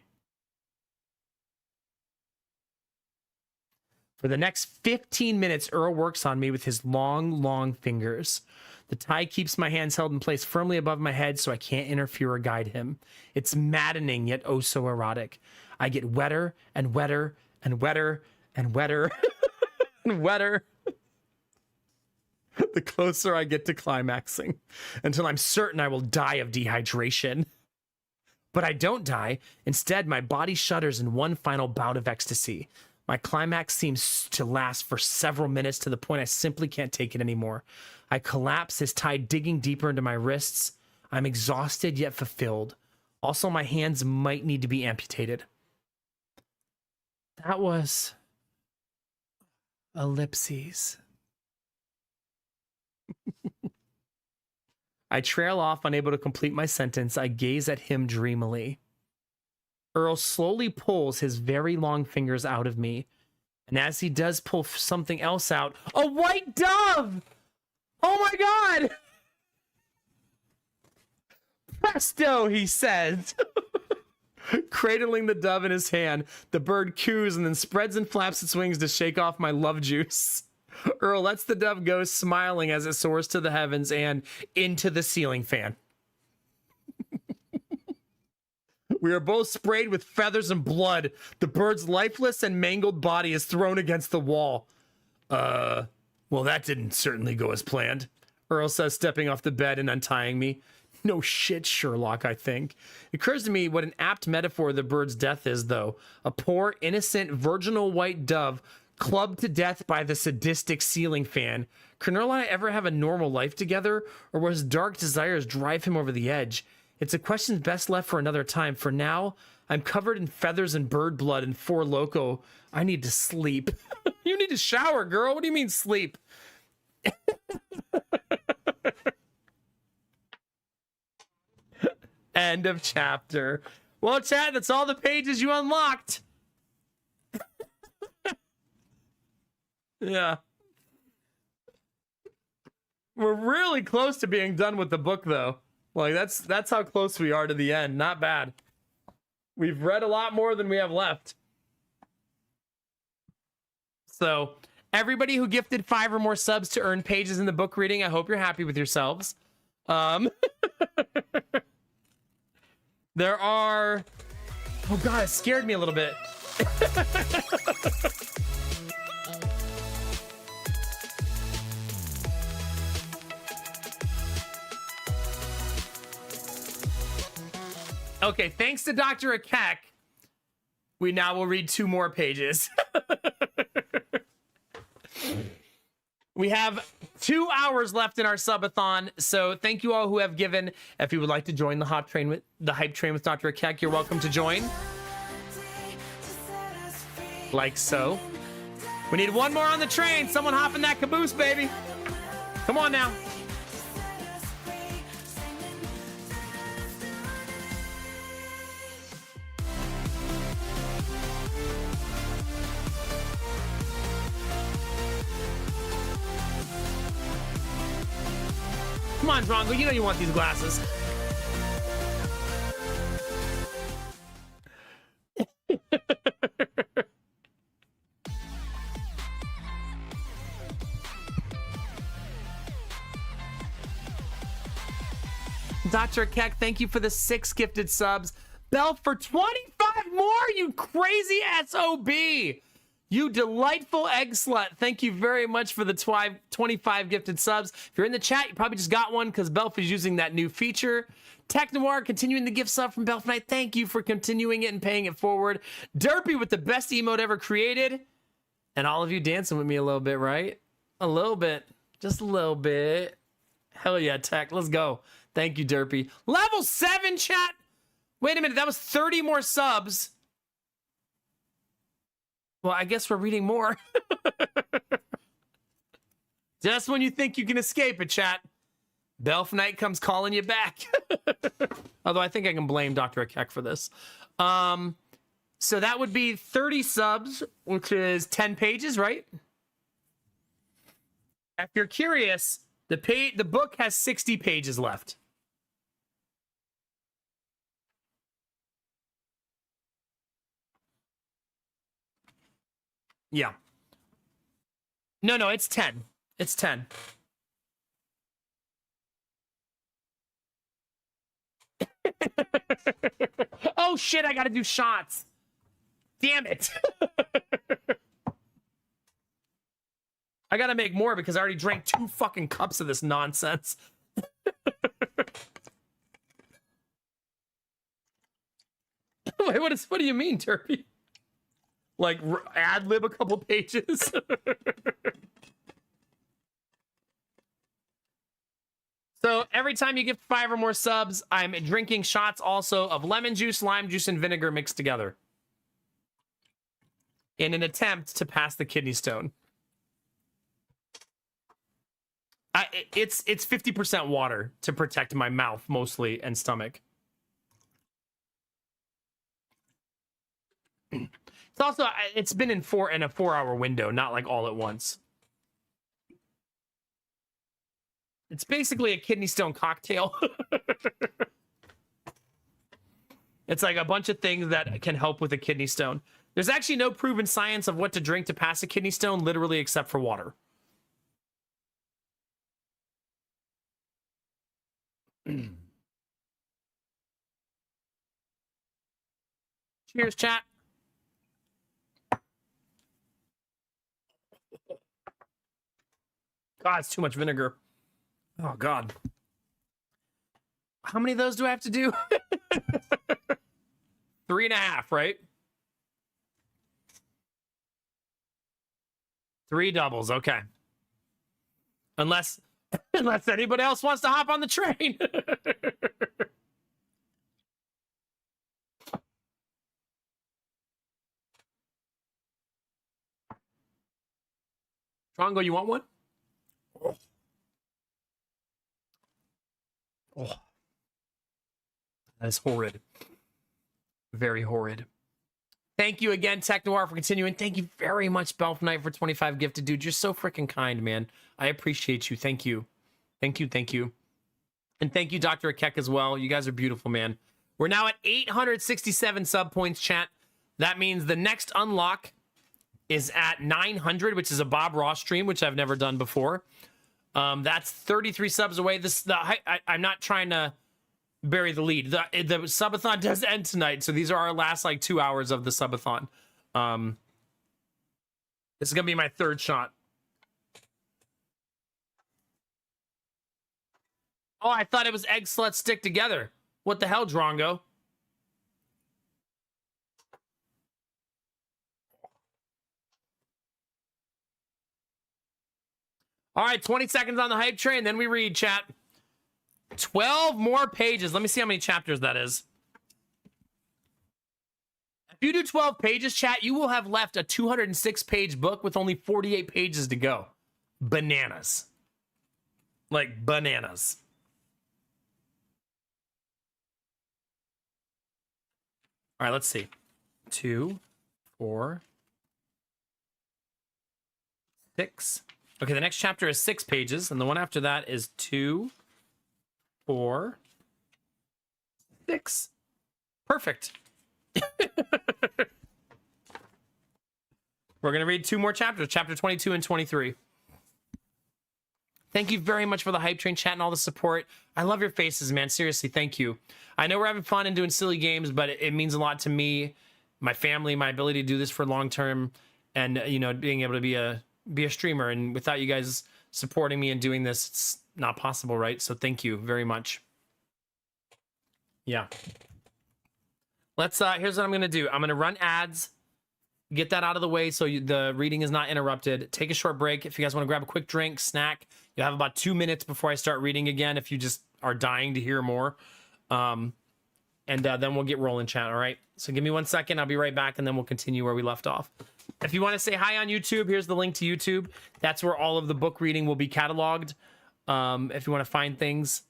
For the next 15 minutes, Earl works on me with his long, long fingers. The tie keeps my hands held in place firmly above my head so I can't interfere or guide him. It's maddening, yet oh so erotic. I get wetter and wetter and wetter and wetter and wetter the closer I get to climaxing, until I'm certain I will die of dehydration. But I don't die. Instead, my body shudders in one final bout of ecstasy. My climax seems to last for several minutes, to the point I simply can't take it anymore. I collapse, his tie digging deeper into my wrists. I'm exhausted yet fulfilled. Also, my hands might need to be amputated. That was ellipses. I trail off, unable to complete my sentence. I gaze at him dreamily. Earl slowly pulls his very long fingers out of me. And as he does pull something else out, a white dove! Oh my God! Presto, he says. Cradling the dove in his hand, the bird coos and then spreads and flaps its wings to shake off my love juice. Earl lets the dove go, smiling as it soars to the heavens and into the ceiling fan. We are both sprayed with feathers and blood. The bird's lifeless and mangled body is thrown against the wall. Well, that didn't certainly go as planned, Earl says, stepping off the bed and untying me. No shit, Sherlock, I think. It occurs to me what an apt metaphor the bird's death is, though. A poor, innocent, virginal white dove clubbed to death by the sadistic ceiling fan. Can Earl and I ever have a normal life together, or will his dark desires drive him over the edge? It's a question best left for another time. For now, I'm covered in feathers and bird blood and Four Loko. I need to sleep. You need to shower, girl. What do you mean sleep? End of chapter. Well, chat, that's all the pages you unlocked. Yeah. We're really close to being done with the book, though. Like, that's how close we are to the end. Not bad. We've read a lot more than we have left. So, everybody who gifted 5 or more subs to earn pages in the book reading, I hope you're happy with yourselves. There are... Oh, God, it scared me a little bit. Okay, thanks to Dr. Akek, we now will read 2 more pages. We have 2 hours left in our subathon, so thank you all who have given. If you would like to join the hype train with Dr. Akek, you're welcome to join. Like so. We need 1 more on the train. Someone hop in that caboose, baby. Come on now. Come on, Drongo, you know you want these glasses. Dr. Keck, thank you for the 6 gifted subs. Bell for 25 more, you crazy SOB. You delightful egg slut. Thank you very much for the 25 gifted subs. If you're in the chat, you probably just got one because Belf is using that new feature. Tech Noir continuing the gift sub from Belf Knight. Thank you for continuing it and paying it forward. Derpy with the best emote ever created. And all of you dancing with me a little bit, right? A little bit. Just a little bit. Hell yeah, Tech. Let's go. Thank you, Derpy. Level 7, chat. Wait a minute. That was 30 more subs. Well, I guess we're reading more. Just when you think you can escape it, chat, Belf Knight comes calling you back. Although I think I can blame Dr. Akek for this. So that would be 30 subs, which is 10 pages, right? If you're curious, the book has 60 pages left. Yeah. No, it's 10. It's 10. Oh shit, I gotta do shots. Damn it. I gotta make more because I already drank 2 fucking cups of this nonsense. Wait, what do you mean, Turpy? Like, ad-lib a couple pages? So every time you get 5 or more subs, I'm drinking shots also of lemon juice, lime juice, and vinegar mixed together in an attempt to pass the kidney stone. It's 50% water to protect my mouth mostly and stomach. It's also, it's been in a 4-hour window, not like all at once. It's basically a kidney stone cocktail. It's like a bunch of things that can help with a kidney stone. There's actually no proven science of what to drink to pass a kidney stone, literally except for water. Cheers, chat. God, it's too much vinegar. Oh, God. How many of those do I have to do? 3.5, right? 3 doubles, okay. Unless anybody else wants to hop on the train. Trongo, you want one? Oh. Oh. That is horrid. Very horrid. Thank you again, Tech Noir, for continuing. Thank you very much, Belf Knight, for 25 gifted, dude. You're so freaking kind, man. I appreciate you. Thank you. Thank you, thank you. And thank you, Dr. Akek, as well. You guys are beautiful, man. We're now at 867 sub points, chat. That means the next unlock is at 900, which is a Bob Ross stream, which I've never done before. That's 33 subs away. I'm not trying to bury the lead. The subathon does end tonight, so these are our last like 2 hours of the subathon. This is gonna be my 3rd shot. Oh, I thought it was egg sluts stick together. What the hell, Drongo? All right, 20 seconds on the hype train, then we read, chat. 12 more pages. Let me see how many chapters that is. If you do 12 pages, chat, you will have left a 206-page book with only 48 pages to go. Bananas. Like, bananas. All right, let's see. 2, 4, 6. Okay, the next chapter is 6 pages, and the one after that is 2, 4, 6. Perfect. We're going to read 2 more chapters, chapter 22 and 23. Thank you very much for the hype train chat and all the support. I love your faces, man. Seriously, thank you. I know we're having fun and doing silly games, but it means a lot to me, my family, my ability to do this for long term. and being able to be a streamer. And without you guys supporting me and doing this, it's not possible, right? So thank you very much. Yeah. Let's here's what I'm gonna do. I'm gonna run ads, get that out of the way so the reading is not interrupted. Take a short break. If you guys want to grab a quick drink, snack, you'll have about 2 minutes before I start reading again if you just are dying to hear more. And then we'll get rolling, chat. All right, so give me 1 second. I'll be right back, and then we'll continue where we left off. If you want to say hi on YouTube, here's the link to YouTube. That's where all of the book reading will be cataloged. If you want to find things.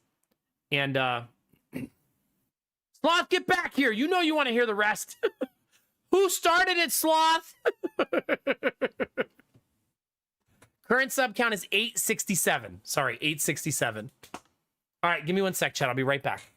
And Sloth, get back here. You know you want to hear the rest. Who started it, Sloth? Current sub count is 867. Sorry, 867. All right, give me 1 sec, chat. I'll be right back.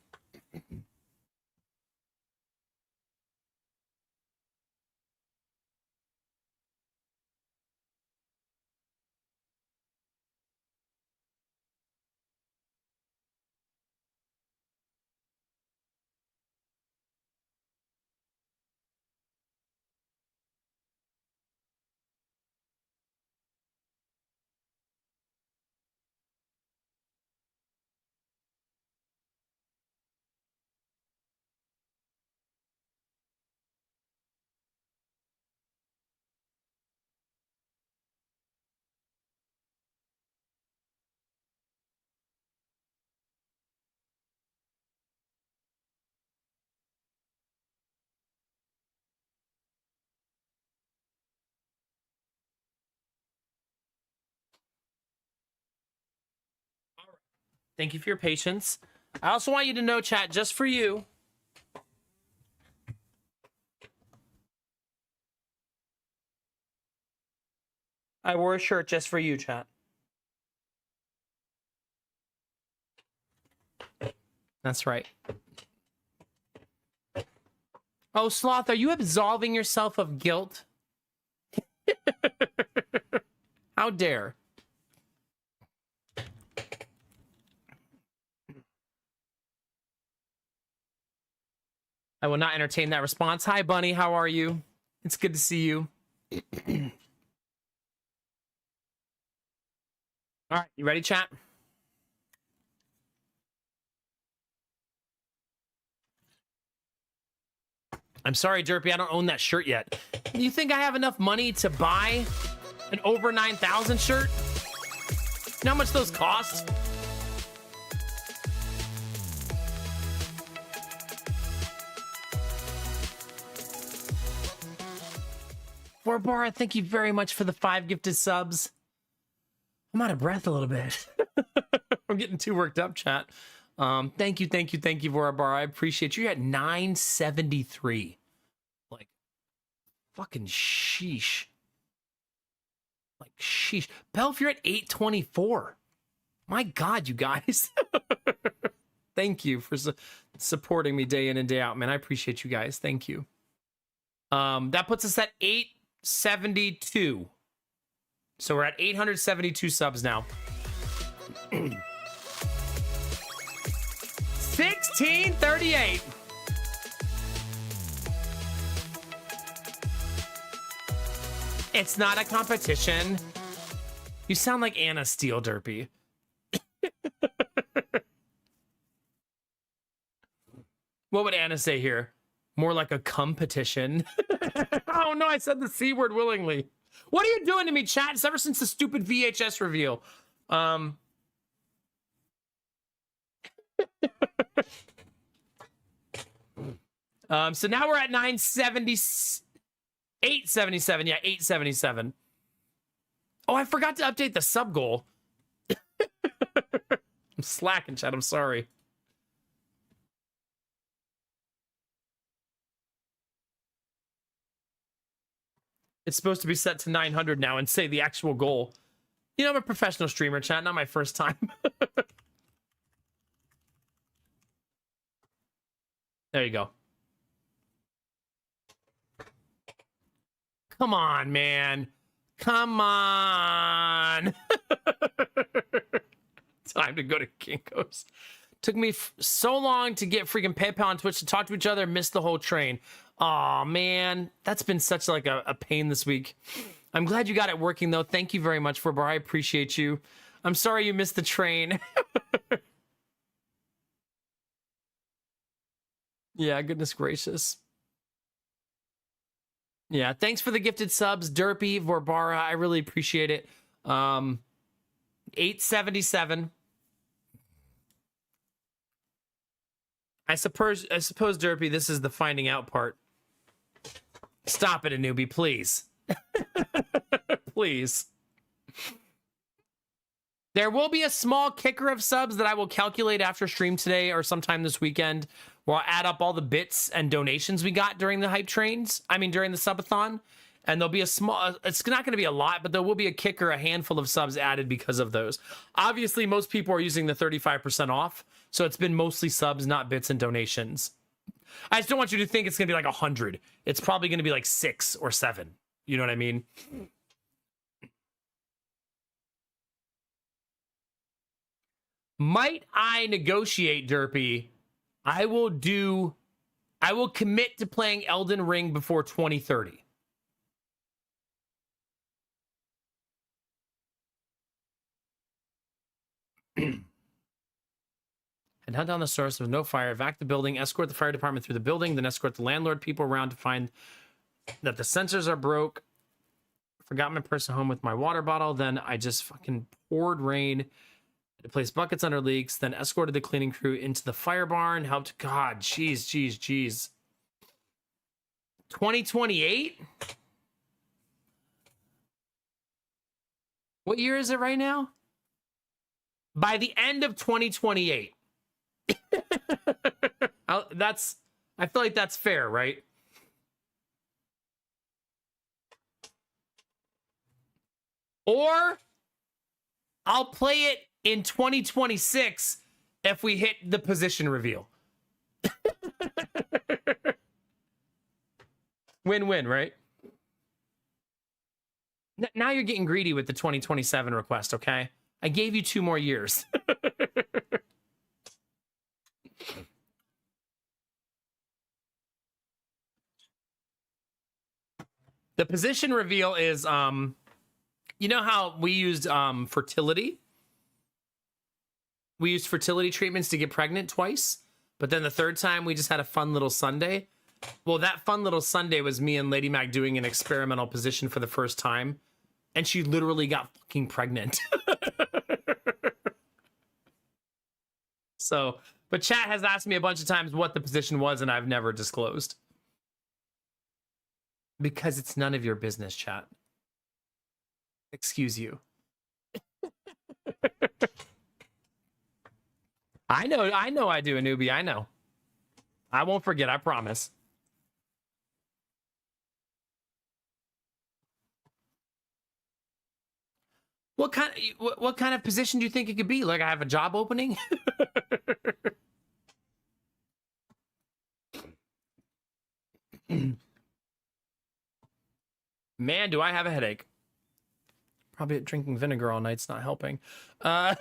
Thank you for your patience. I also want you to know, chat, just for you. I wore a shirt just for you, chat. That's right. Oh, Sloth, are you absolving yourself of guilt? How dare. I will not entertain that response. Hi, Bunny. How are you? It's good to see you. All right, you ready, chat? I'm sorry, Derpy, I don't own that shirt yet. You think I have enough money to buy an over 9,000 shirt? You know how much those cost? Warbar, thank you very much for the 5 gifted subs. I'm out of breath a little bit. I'm getting too worked up, chat. Thank you, Vorabar. I appreciate you. You're at 973. Like, fucking sheesh. Like, sheesh. Belf, you're at 824. My God, you guys. Thank you for supporting me day in and day out, man. I appreciate you guys. Thank you. That puts us at 872. So we're at 872 subs now. 1638. It's not a competition. You sound like Anna Steele, Derpy. What would Anna say here? More like a competition. Oh no, I said the C word willingly. What are you doing to me, chat? It's ever since the stupid VHS reveal. So now we're at 877. Yeah, 877. Oh, I forgot to update the sub goal. I'm slacking, chat. I'm sorry. It's supposed to be set to 900 now and say the actual goal. You know, I'm a professional streamer, chat. Not my first time. There you go. Come on, man. Come on. Time to go to Kinko's. Took me so long to get freaking PayPal and Twitch to talk to each other. Missed the whole train. Oh man, that's been such like a pain this week. I'm glad you got it working, though. Thank you very much, Vorbar. I appreciate you. I'm sorry you missed the train. Yeah, goodness gracious. Yeah, thanks for the gifted subs, Derpy, Vorbara. I really appreciate it. 877. I suppose, Derpy, this is the finding out part. Stop it, Anubi, please. Please. There will be a small kicker of subs that I will calculate after stream today or sometime this weekend, where I'll add up all the bits and donations we got during the hype trains. I mean, during the subathon. And there'll be a small, it's not going to be a lot, but there will be a kicker, a handful of subs added because of those. Obviously, most people are using the 35% off. So it's been mostly subs, not bits and donations. I just don't want you to think it's going to be like 100. It's probably going to be like 6 or 7. You know what I mean? Might I negotiate, Derpy? I will commit to playing Elden Ring before 2030. And hunt down the source. There's no fire. Evac the building. Escort the fire department through the building. Then escort the landlord people around to find that the sensors are broke. Forgot my person home with my water bottle. Then I just fucking poured rain to place buckets under leaks. Then escorted the cleaning crew into the fire barn. Helped. God, jeez. 2028? What year is it right now? By the end of 2028. I feel like that's fair, right? Or I'll play it in 2026 if we hit the position reveal. Win-win, right? Now you're getting greedy with the 2027 request, okay? I gave you 2 more years. The position reveal is, you know how we used fertility? We used fertility treatments to get pregnant twice, but then the third time we just had a fun little Sunday. Well, that fun little Sunday was me and Lady Mac doing an experimental position for the first time, and she literally got fucking pregnant. So, but chat has asked me a bunch of times what the position was, and I've never disclosed. Because it's none of your business, chat. Excuse you. I know I do, a newbie. I know. I won't forget, I promise. What kind of position do you think it could be? Like I have a job opening? Man, do I have a headache. Probably drinking vinegar all night's not helping. All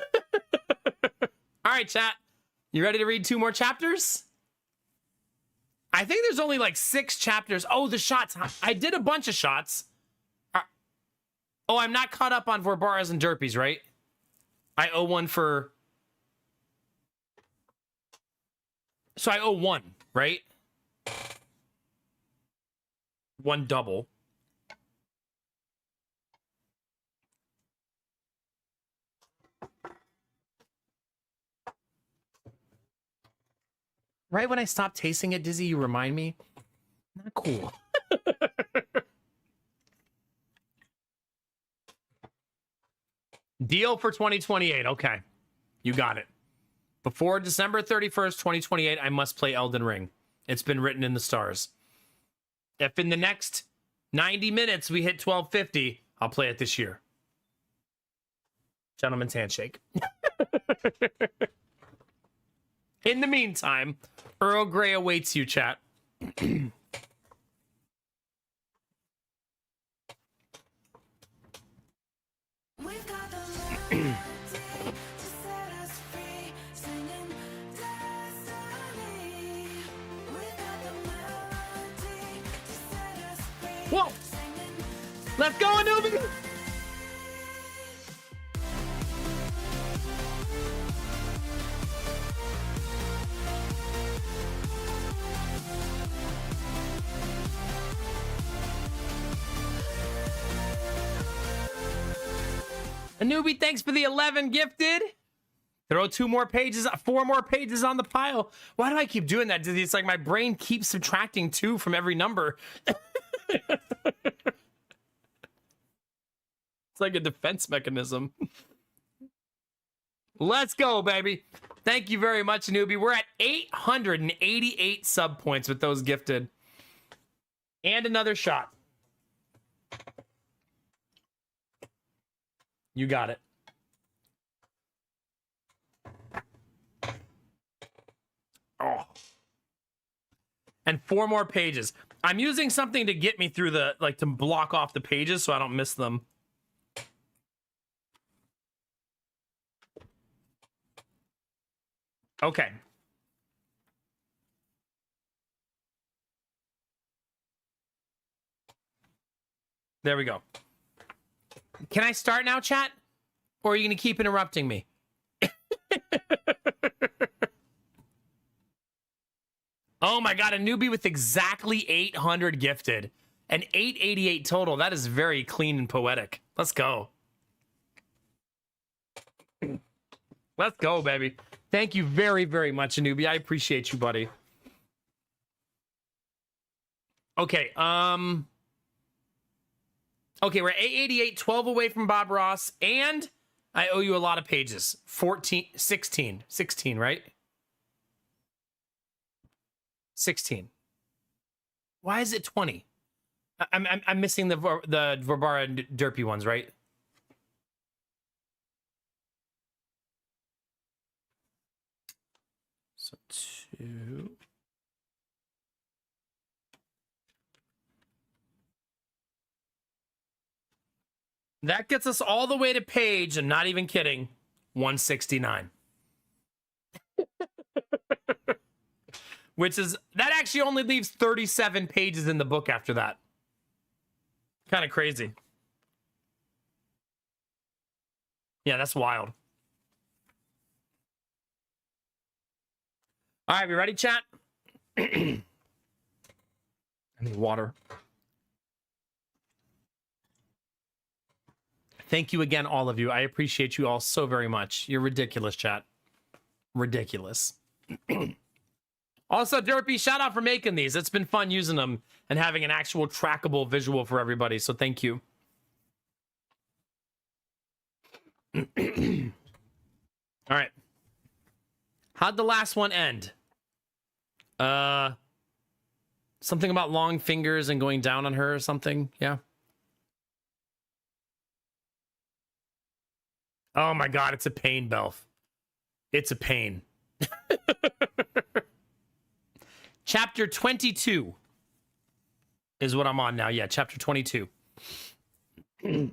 right, chat. You ready to read 2 more chapters? I think there's only like 6 chapters. Oh, the shots. I did a bunch of shots. Oh, I'm not caught up on Vorbaras and Derpies, right? I owe one for... So I owe 1, right? 1 double. Right when I stop tasting it, Dizzy, you remind me. Not cool. Deal for 2028. Okay. You got it. Before December 31st, 2028, I must play Elden Ring. It's been written in the stars. If in the next 90 minutes we hit 1250, I'll play it this year. Gentleman's handshake. In the meantime, Earl Grey awaits you, chat. Whoa! Let's go, newbie! A newbie, thanks for the 11 gifted. Throw 4 more pages on the pile. Why do I keep doing that? It's like my brain keeps subtracting 2 from every number. It's like a defense mechanism. Let's go, baby. Thank you very much, newbie. We're at 888 sub points with those gifted. And another shot. You got it. Oh. And 4 more pages. I'm using something to get me through the, like, to block off the pages so I don't miss them. Okay. There we go. Can I start now, chat? Or are you going to keep interrupting me? Oh my god, a newbie with exactly 800 gifted. And 888 total. That is very clean and poetic. Let's go. Let's go, baby. Thank you very, very much, newbie. I appreciate you, buddy. Okay, okay, we're at 888, 12 away from Bob Ross, and I owe you a lot of pages. 16, right? 16. Why is it 20? I'm missing the Verbara derpy ones, right? So 2. That gets us all the way to page, and not even kidding, 169. Which is, that actually only leaves 37 pages in the book after that. Kind of crazy. Yeah, that's wild. All right, we ready, chat? I need water. Thank you again, all of you. I appreciate you all so very much. You're ridiculous, chat. Ridiculous. Also, Derpy, shout out for making these. It's been fun using them and having an actual trackable visual for everybody, so thank you. All right. How'd the last one end? Something about long fingers and going down on her or something, yeah? Oh my god, it's a pain, Belf. It's a pain. Chapter 22 is what I'm on now. Yeah, chapter 22. I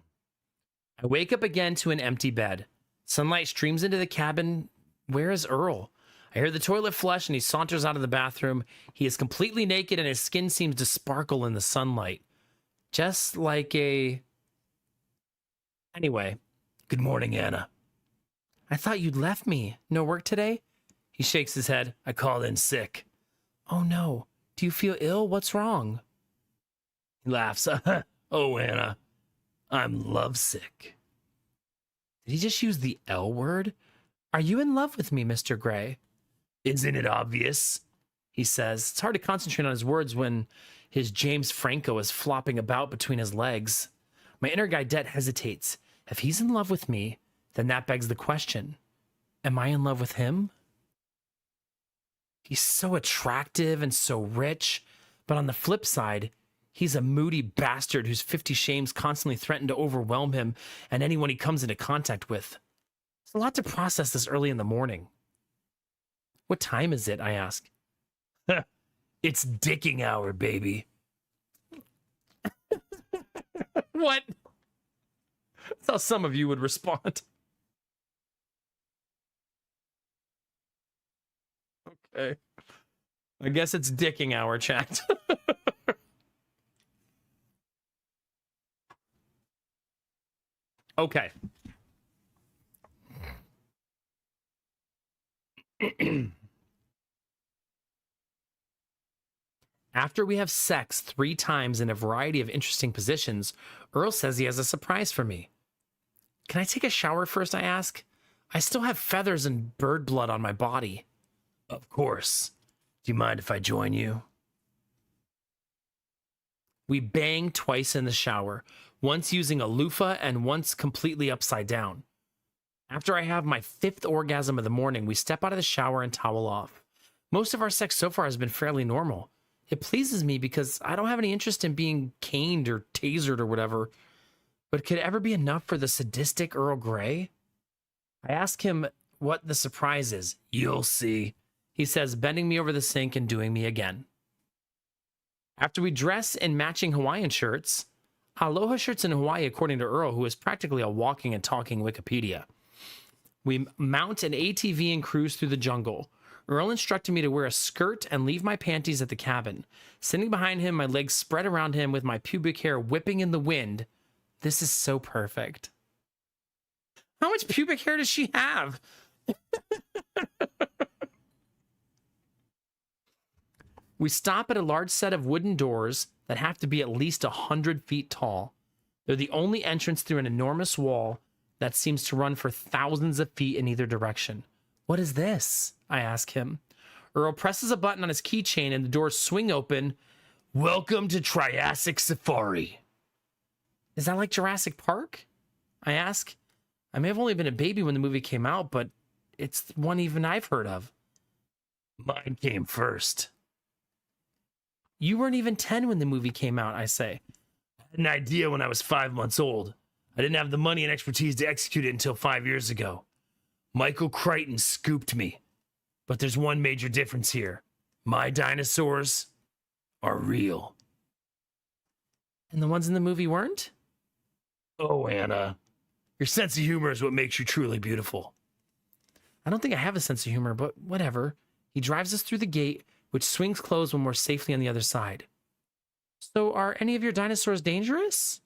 wake up again to an empty bed. Sunlight streams into the cabin. Where is Earl? I hear the toilet flush and he saunters out of the bathroom. He is completely naked and his skin seems to sparkle in the sunlight. Just like a... Anyway. Good morning, Anna. I thought you'd left me. No work today? He shakes his head. I called in sick. Oh no. Do you feel ill? What's wrong? He laughs. Oh, Anna. I'm lovesick. Did he just use the L word? Are you in love with me, Mr. Gray? Isn't it obvious? He says. It's hard to concentrate on his words when his James Franco is flopping about between his legs. My inner Guidette hesitates. If he's in love with me, then that begs the question. Am I in love with him? He's so attractive and so rich, but on the flip side, he's a moody bastard whose 50 shames constantly threaten to overwhelm him and anyone he comes into contact with. It's a lot to process this early in the morning. What time is it? I ask. It's dicking hour, baby. What? That's how some of you would respond. Okay. I guess it's dicking hour, chat. Okay. After we have sex 3 times in a variety of interesting positions, Earl says he has a surprise for me. Can I take a shower first, I ask? I still have feathers and bird blood on my body.
Of course. Do you mind if I join you?
We bang twice in the shower, once using a loofah and once completely upside down. After I have my 5th orgasm of the morning, we step out of the shower and towel off. Most of our sex so far has been fairly normal. It pleases me because I don't have any interest in being caned or tasered or whatever. But could it ever be enough for the sadistic Earl Grey? I ask him what the surprise is.
You'll see,
he says, bending me over the sink and doing me again. After we dress in matching Hawaiian shirts, aloha shirts in Hawaii, according to Earl, who is practically a walking and talking Wikipedia. We mount an ATV and cruise through the jungle. Earl instructed me to wear a skirt and leave my panties at the cabin. Sitting behind him, my legs spread around him with my pubic hair whipping in the wind. This is so perfect. How much pubic hair does she have? We stop at a large set of wooden doors that have to be at least 100 feet tall. They're the only entrance through an enormous wall that seems to run for thousands of feet in either direction. What is this? I ask him. Earl presses a button on his keychain and the doors swing open.
Welcome to Triassic Safari.
Is that like Jurassic Park? I ask. I may have only been a baby when the movie came out, but it's one even I've heard of.
Mine came first.
You weren't even 10 when the movie came out, I say.
I had an idea when I was 5 months old. I didn't have the money and expertise to execute it until 5 years ago. Michael Crichton scooped me. But there's one major difference here. My dinosaurs are real.
And the ones in the movie weren't?
Oh, Anna. Your sense of humor is what makes you truly beautiful.
I don't think I have a sense of humor, but whatever. He drives us through the gate, which swings closed when we're safely on the other side. So are any of your dinosaurs dangerous?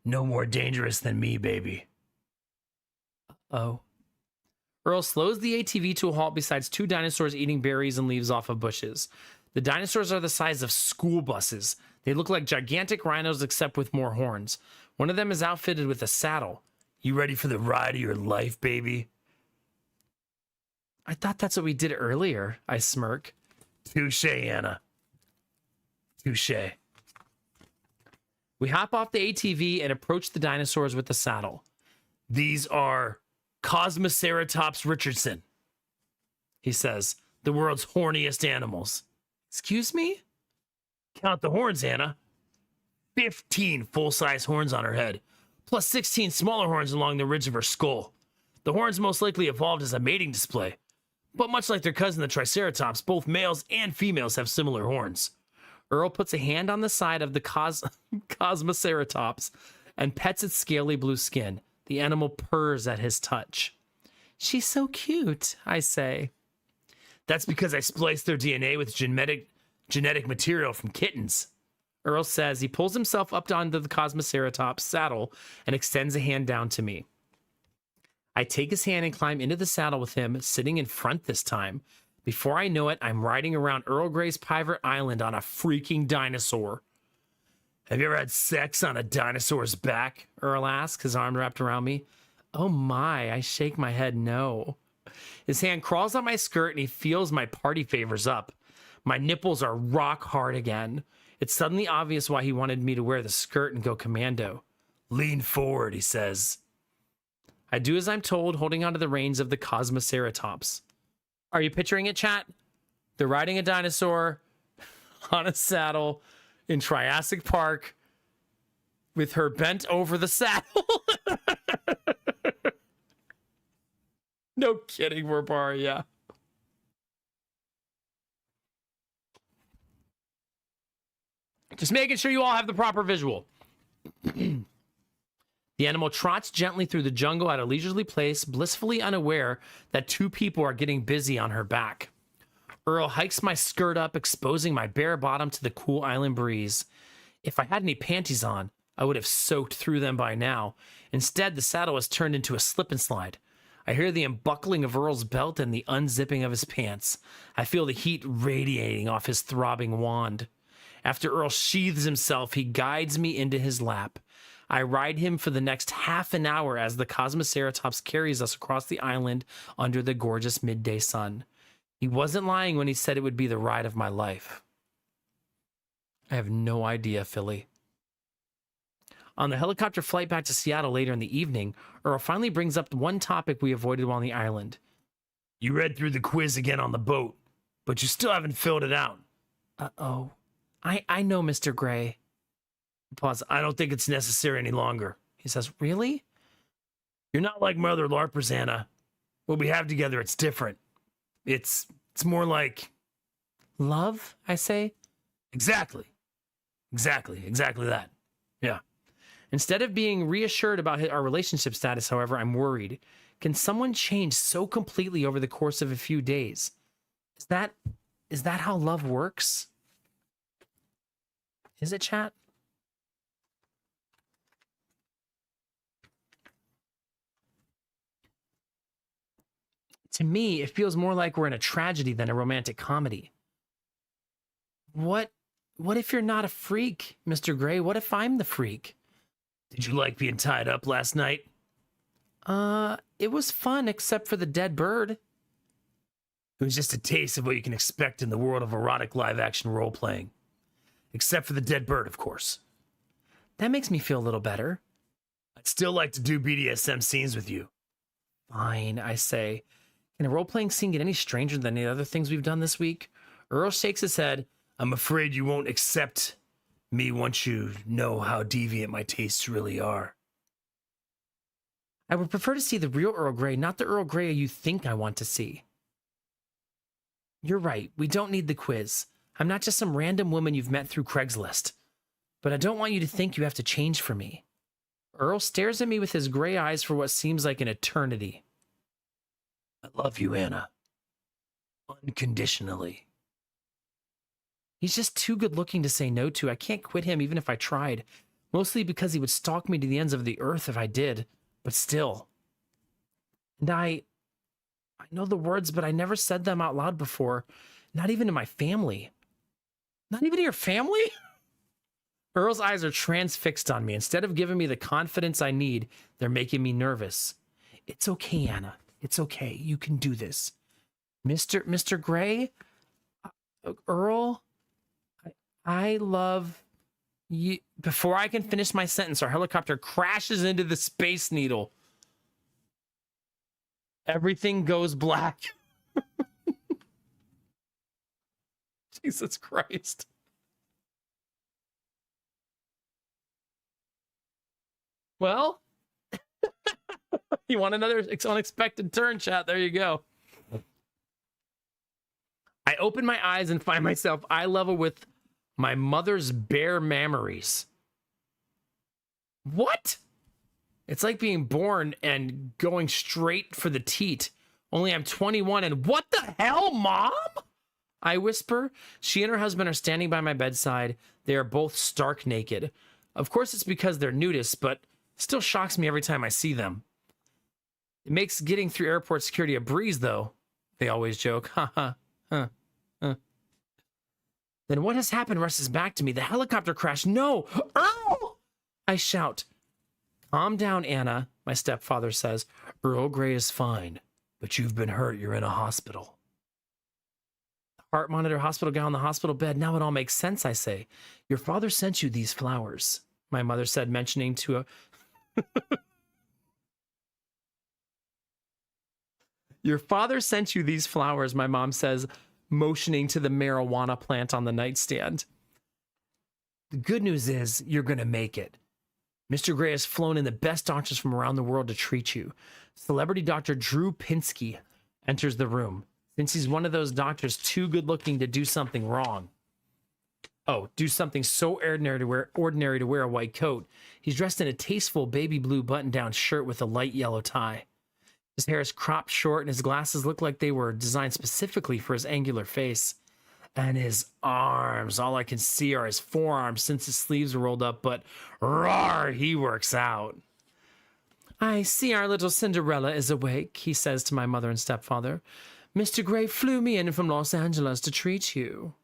No more dangerous than me, baby.
Oh. Earl slows the ATV to a halt beside 2 dinosaurs eating berries and leaves off of bushes. The dinosaurs are the size of school buses. They look like gigantic rhinos except with more horns. One of them is outfitted with a saddle.
You ready for the ride of your life, baby?
I thought that's what we did earlier, I smirk.
Touche, Anna. Touche.
We hop off the ATV and approach the dinosaurs with the saddle.
These are Cosmoceratops Richardson, he says, the world's horniest animals.
Excuse me?
Count the horns, Anna. 15 full-size horns on her head, plus 16 smaller horns along the ridge of her skull. The horns most likely evolved as a mating display, but much like their cousin the Triceratops, both males and females have similar horns.
Earl puts a hand on the side of the Cosmoceratops and pets its scaly blue skin. The animal purrs at his touch. She's so cute, I say.
That's because I spliced their DNA with genetic material from kittens.
Earl says. He pulls himself up onto the Cosmoceratops saddle and extends a hand down to me. I take his hand and climb into the saddle with him, sitting in front this time. Before I know it, I'm riding around Earl Grey's private island on a freaking dinosaur.
Have you ever had sex on a dinosaur's back?
Earl asks, his arm wrapped around me. Oh my, I shake my head no. His hand crawls on my skirt and he feels my party favors up. My nipples are rock hard again. It's suddenly obvious why he wanted me to wear the skirt and go commando.
Lean forward, he says.
I do as I'm told, holding onto the reins of the Cosmoceratops. Are you picturing it, chat? They're riding a dinosaur on a saddle in Triassic Park with her bent over the saddle. No kidding, Warbar, yeah. Just making sure you all have the proper visual. The animal trots gently through the jungle at a leisurely pace, blissfully unaware that 2 people are getting busy on her back. Earl hikes my skirt up, exposing my bare bottom to the cool island breeze. If I had any panties on,
I would have soaked through them by now. Instead, the saddle was turned into a slip and slide. I hear the unbuckling of Earl's belt and the unzipping of his pants. I feel the heat radiating off his throbbing wand. After Earl sheathes himself, he guides me into his lap. I ride him for the next half an hour as the Cosmoceratops carries us across the island under the gorgeous midday sun. He wasn't lying when he said it would be the ride of my life. I have no idea, Philly. On the helicopter flight back to Seattle later in the evening, Earl finally brings up one topic we avoided while on the island. You read through the quiz again on the boat, but you still haven't filled it out. Uh-oh. I know, Mr. Gray. Pause. I don't think it's necessary any longer. He says, really? You're not like my other LARPers, Anna. What we have together, it's different. It's more like... Love, I say? Exactly that. Yeah. Instead of being reassured about our relationship status, however, I'm worried. Can someone change so completely over the course of a few days? Is that how love works? Is it, chat? To me, it feels more like we're in a tragedy than a romantic comedy. What if you're not a freak, Mr. Gray? What if I'm the freak? Did you like being tied up last night? It was fun, except for the dead bird. It was just a taste of what you can expect in the world of erotic live-action role-playing. Except for the dead bird, of course. That makes me feel a little better. I'd still like to do BDSM scenes with you. Fine, I say. Can a role-playing scene get any stranger than the other things we've done this week? Earl shakes his head. I'm afraid you won't accept me once you know how deviant my tastes really are. I would prefer to see the real Earl Grey, not the Earl Grey you think I want to see. You're right. We don't need the quiz. I'm not just some random woman you've met through Craigslist. But I don't want you to think you have to change for me. Earl stares at me with his gray eyes for what seems like an eternity. I love you, Anna. Unconditionally. He's just too good looking to say no to. I can't quit him even if I tried. Mostly because he would stalk me to the ends of the earth if I did. But still. And I know the words, but I never said them out loud before. Not even to my family. Not even to your family? Earl's eyes are transfixed on me. Instead of giving me the confidence I need, they're making me nervous. It's okay, Anna. It's okay. You can do this. Mr. Gray? Earl? I love you. Before I can finish my sentence, our helicopter crashes into the Space Needle. Everything goes black. Jesus Christ. Well, you want another unexpected turn, chat? There you go. I open my eyes and find myself eye level with my mother's bare mammaries. What? It's like being born and going straight for the teat. Only I'm 21 and what the hell, Mom? I whisper. She and her husband are standing by my bedside. They are both stark naked. Of course, it's because they're nudists, but still shocks me every time I see them. It makes getting through airport security a breeze, though. They always joke. Ha ha. Huh. Then what has happened rushes back to me. The helicopter crash. No! Earl! I shout. Calm down, Anna, my stepfather says. Earl Grey is fine, but you've been hurt. You're in a hospital. Heart monitor, hospital gown, the hospital bed. Now it all makes sense, I say. Your father sent you these flowers, my mother said, mentioning to a... Your father sent you these flowers, my mom says, motioning to the marijuana plant on the nightstand. The good news is you're going to make it. Mr. Gray has flown in the best doctors from around the world to treat you. Celebrity doctor Drew Pinsky enters the room. Since he's one of those doctors too good looking to do something wrong. Oh, do something so ordinary to wear a white coat. He's dressed in a tasteful baby blue button-down shirt with a light yellow tie. His hair is cropped short and his glasses look like they were designed specifically for his angular face. And his arms. All I can see are his forearms since his sleeves are rolled up, but rawr, he works out. I see our little Cinderella is awake, he says to my mother and stepfather. Mr. Gray flew me in from Los Angeles to treat you.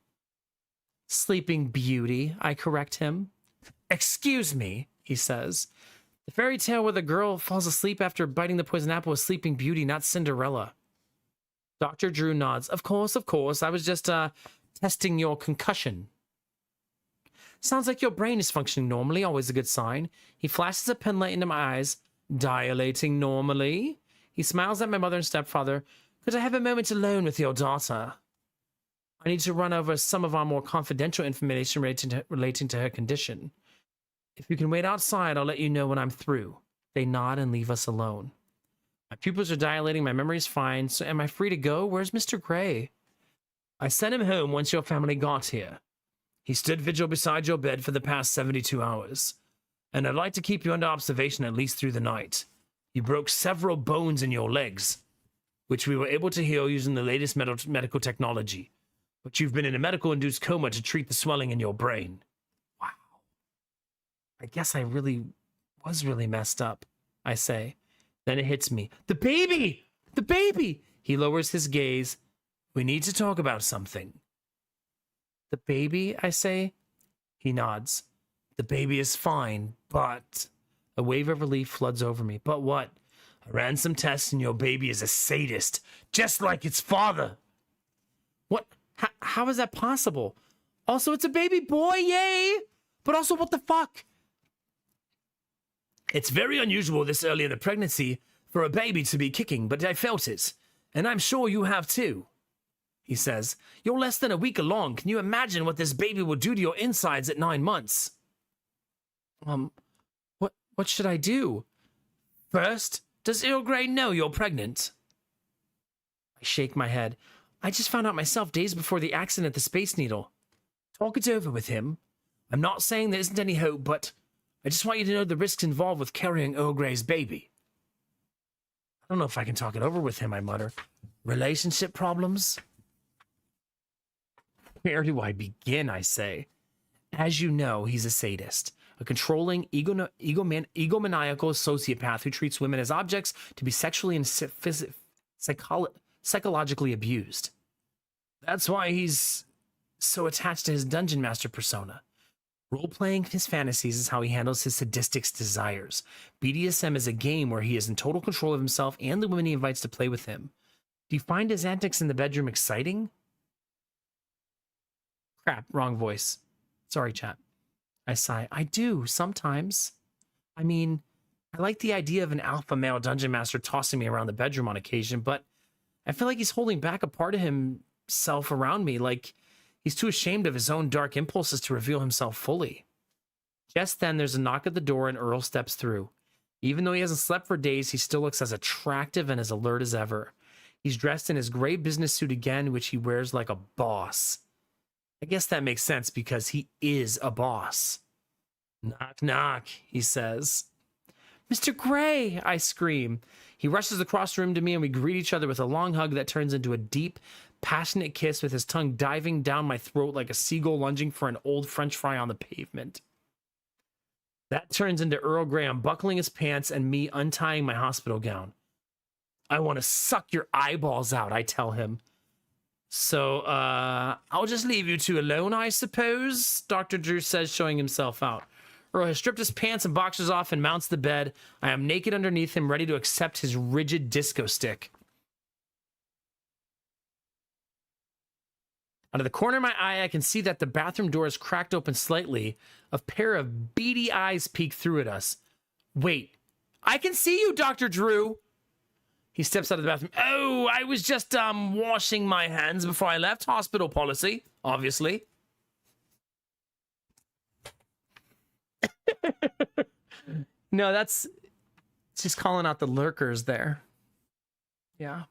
Sleeping Beauty, I correct him. Excuse me, he says. The fairy tale where the girl falls asleep after biting the poison apple is Sleeping Beauty, not Cinderella. Dr. Drew nods. Of course. I was just, testing your concussion. Sounds like your brain is functioning normally, always a good sign. He flashes a pen light into my eyes. Dilating normally. He smiles at my mother and stepfather. Could I have a moment alone with your daughter? I need to run over some of our more confidential information relating to her condition. If you can wait outside, I'll let you know when I'm through. They nod and leave us alone. My pupils are dilating, my memory's fine, so am I free to go? Where's Mr. Gray? I sent him home once your family got here. He stood vigil beside your bed for the past 72 hours, and I'd like to keep you under observation at least through the night. You broke several bones in your legs, which we were able to heal using the latest medical technology, but you've been in a medical-induced coma to treat the swelling in your brain. Wow. I guess I was really messed up, I say. Then it hits me. The baby! The baby! He lowers his gaze. We need to talk about something. The baby, I say. He nods. The baby is fine, but... A wave of relief floods over me. But what? I ran some tests and your baby is a sadist, just like its father. What? How is that possible? Also, it's a baby boy, yay! But also, what the fuck? It's very unusual this early in the pregnancy for a baby to be kicking, but I felt it. And I'm sure you have too. He says, you're less than a week along. Can you imagine what this baby will do to your insides at 9 months? What should I do? First, does Earl Grey know you're pregnant? I shake my head. I just found out myself days before the accident at the Space Needle. Talk it over with him. I'm not saying there isn't any hope, but I just want you to know the risks involved with carrying Earl Grey's baby. I don't know if I can talk it over with him, I mutter. Relationship problems? Where do I begin, I say? As you know, he's a sadist. A controlling, egomaniacal sociopath who treats women as objects to be sexually and psychologically abused. That's why he's so attached to his dungeon master persona. Role-playing his fantasies is how he handles his sadistic desires. BDSM is a game where he is in total control of himself and the women he invites to play with him. Do you find his antics in the bedroom exciting? Crap, wrong voice. Sorry, chat. I sigh. I do, sometimes. I mean, I like the idea of an alpha male dungeon master tossing me around the bedroom on occasion, but I feel like he's holding back a part of himself around me, like he's too ashamed of his own dark impulses to reveal himself fully. Just then, there's a knock at the door and Earl steps through. Even though he hasn't slept for days, he still looks as attractive and as alert as ever. He's dressed in his gray business suit again, which he wears like a boss. I guess that makes sense because he is a boss. Knock, knock, he says. Mr. Gray, I scream. He rushes across the room to me and we greet each other with a long hug that turns into a deep, passionate kiss with his tongue diving down my throat like a seagull lunging for an old French fry on the pavement. That turns into Earl Grey unbuckling his pants and me untying my hospital gown. I want to suck your eyeballs out, I tell him. So, I'll just leave you two alone, I suppose, Dr. Drew says, showing himself out. Earl has stripped his pants and boxers off and mounts the bed. I am naked underneath him, ready to accept his rigid disco stick. Out of the corner of my eye, I can see that the bathroom door is cracked open slightly. A pair of beady eyes peek through at us. Wait, I can see you, Dr. Drew. He steps out of the bathroom. Oh, I was just washing my hands before I left. Hospital policy, obviously. No, that's just calling out the lurkers there. Yeah.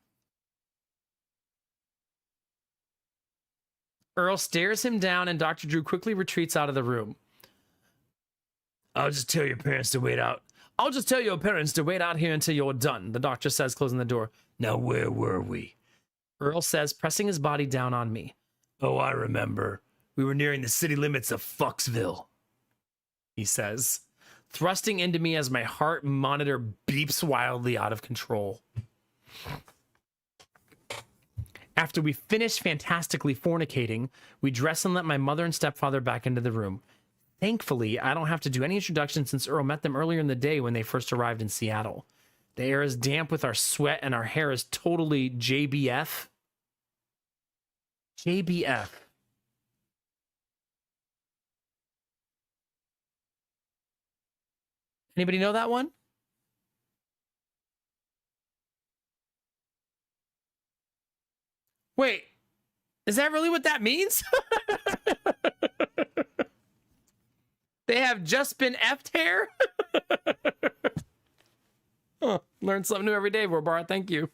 Earl stares him down and Dr. Drew quickly retreats out of the room. I'll just tell your parents to wait out here until you're done, the doctor says, closing the door. Now, where were we? Earl says, pressing his body down on me. Oh, I remember. We were nearing the city limits of Foxville, he says, thrusting into me as my heart monitor beeps wildly out of control. After we finish fantastically fornicating, we dress and let my mother and stepfather back into the room. Thankfully, I don't have to do any introduction since Earl met them earlier in the day when they first arrived in Seattle. The air is damp with our sweat and our hair is totally JBF. JBF. Anybody know that one? Wait, is that really what that means? They have just been effed hair? Huh, learn something new every day, Robar. Thank you.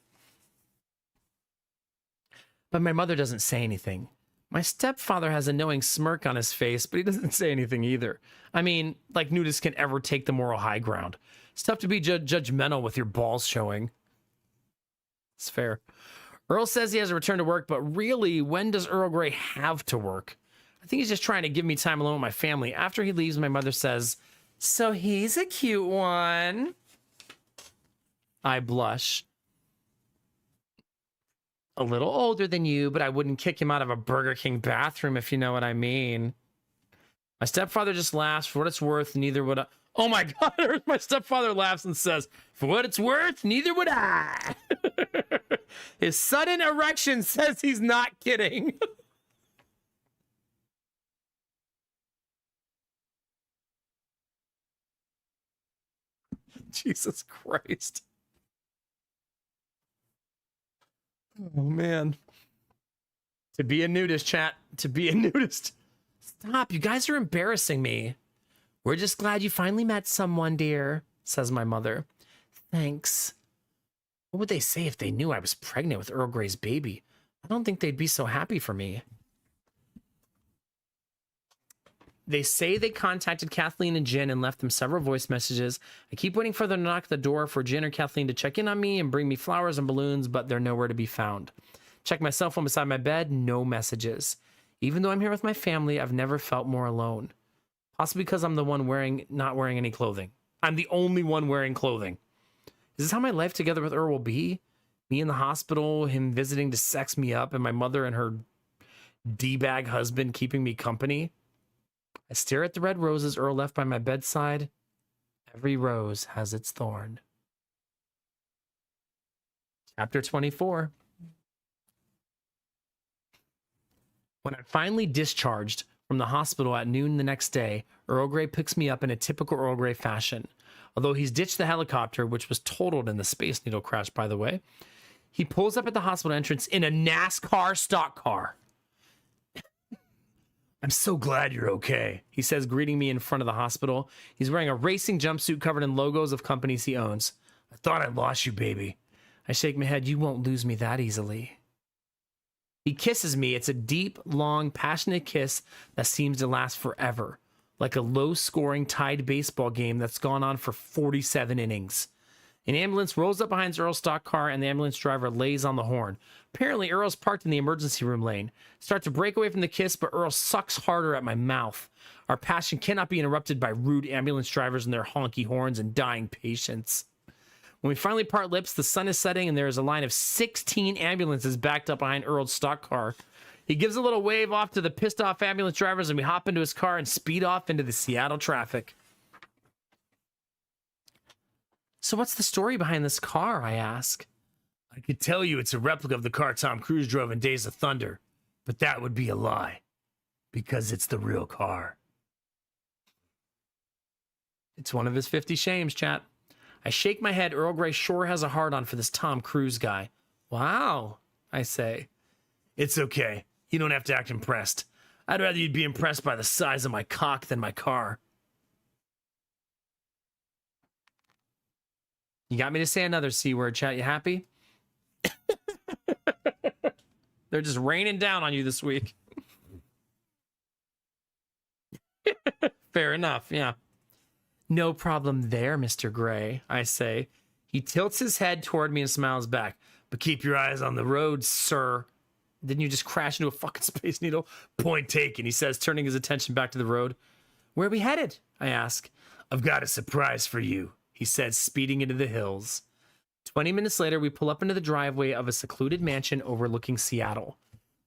But my mother doesn't say anything. My stepfather has a knowing smirk on his face, but he doesn't say anything either. I mean, like nudists can ever take the moral high ground. It's tough to be judgmental with your balls showing. It's fair. Earl says he has to return to work, but really, when does Earl Grey have to work? I think he's just trying to give me time alone with my family. After he leaves, my mother says, "So he's a cute one." I blush. A little older than you, but I wouldn't kick him out of a Burger King bathroom, if you know what I mean. My stepfather just laughs. For what it's worth, neither would I. Oh my God, my stepfather laughs and says, "For what it's worth, neither would I." His sudden erection says he's not kidding. Jesus Christ. Oh, man. To be a nudist, chat. To be a nudist. Stop. You guys are embarrassing me. We're just glad you finally met someone, dear, says my mother. Thanks. What would they say if they knew I was pregnant with Earl Grey's baby? I don't think they'd be so happy for me. They say they contacted Kathleen and Jen and left them several voice messages. I keep waiting for them to knock at the door for Jen or Kathleen to check in on me and bring me flowers and balloons, but they're nowhere to be found. Check my cell phone beside my bed, no messages. Even though I'm here with my family, I've never felt more alone. Possibly because I'm the one not wearing any clothing. I'm the only one wearing clothing. Is this how my life together with Earl will be? Me in the hospital, him visiting to sex me up, and my mother and her D-bag husband keeping me company? I stare at the red roses Earl left by my bedside. Every rose has its thorn. Chapter 24. When I'm finally discharged from the hospital at noon the next day, Earl Grey picks me up in a typical Earl Grey fashion. Although he's ditched the helicopter, which was totaled in the Space Needle crash, by the way, he pulls up at the hospital entrance in a NASCAR stock car. I'm so glad you're okay, he says, greeting me in front of the hospital. He's wearing a racing jumpsuit covered in logos of companies he owns. I thought I'd lost you, baby. I shake my head. You won't lose me that easily. He kisses me. It's a deep, long, passionate kiss that seems to last forever, like a low-scoring tied baseball game that's gone on for 47 innings. An ambulance rolls up behind Earl's stock car, and the ambulance driver lays on the horn. Apparently, Earl's parked in the emergency room lane. Start to break away from the kiss, but Earl sucks harder at my mouth. Our passion cannot be interrupted by rude ambulance drivers and their honky horns and dying patients. When we finally part lips, the sun is setting, and there is a line of 16 ambulances backed up behind Earl's stock car. He gives a little wave off to the pissed-off ambulance drivers, and we hop into his car and speed off into the Seattle traffic. So what's the story behind this car, I ask? I could tell you it's a replica of the car Tom Cruise drove in Days of Thunder, but that would be a lie, because it's the real car. It's one of his 50 shames, chat. I shake my head. Earl Grey sure has a hard-on for this Tom Cruise guy. Wow, I say. It's okay. You don't have to act impressed. I'd rather you'd be impressed by the size of my cock than my car. You got me to say another C word, chat. You happy? They're just raining down on you this week. Fair enough, yeah. No problem there, Mr. Grey, I say. He tilts his head toward me and smiles back. But keep your eyes on the road, sir.
Didn't you just crash into a fucking Space Needle?
Point taken,
He says, turning his attention back to the road. Where are we headed? I ask.
I've got a surprise for you,
He said, speeding into the hills. 20 minutes later, we pull up into the driveway of a secluded mansion overlooking Seattle.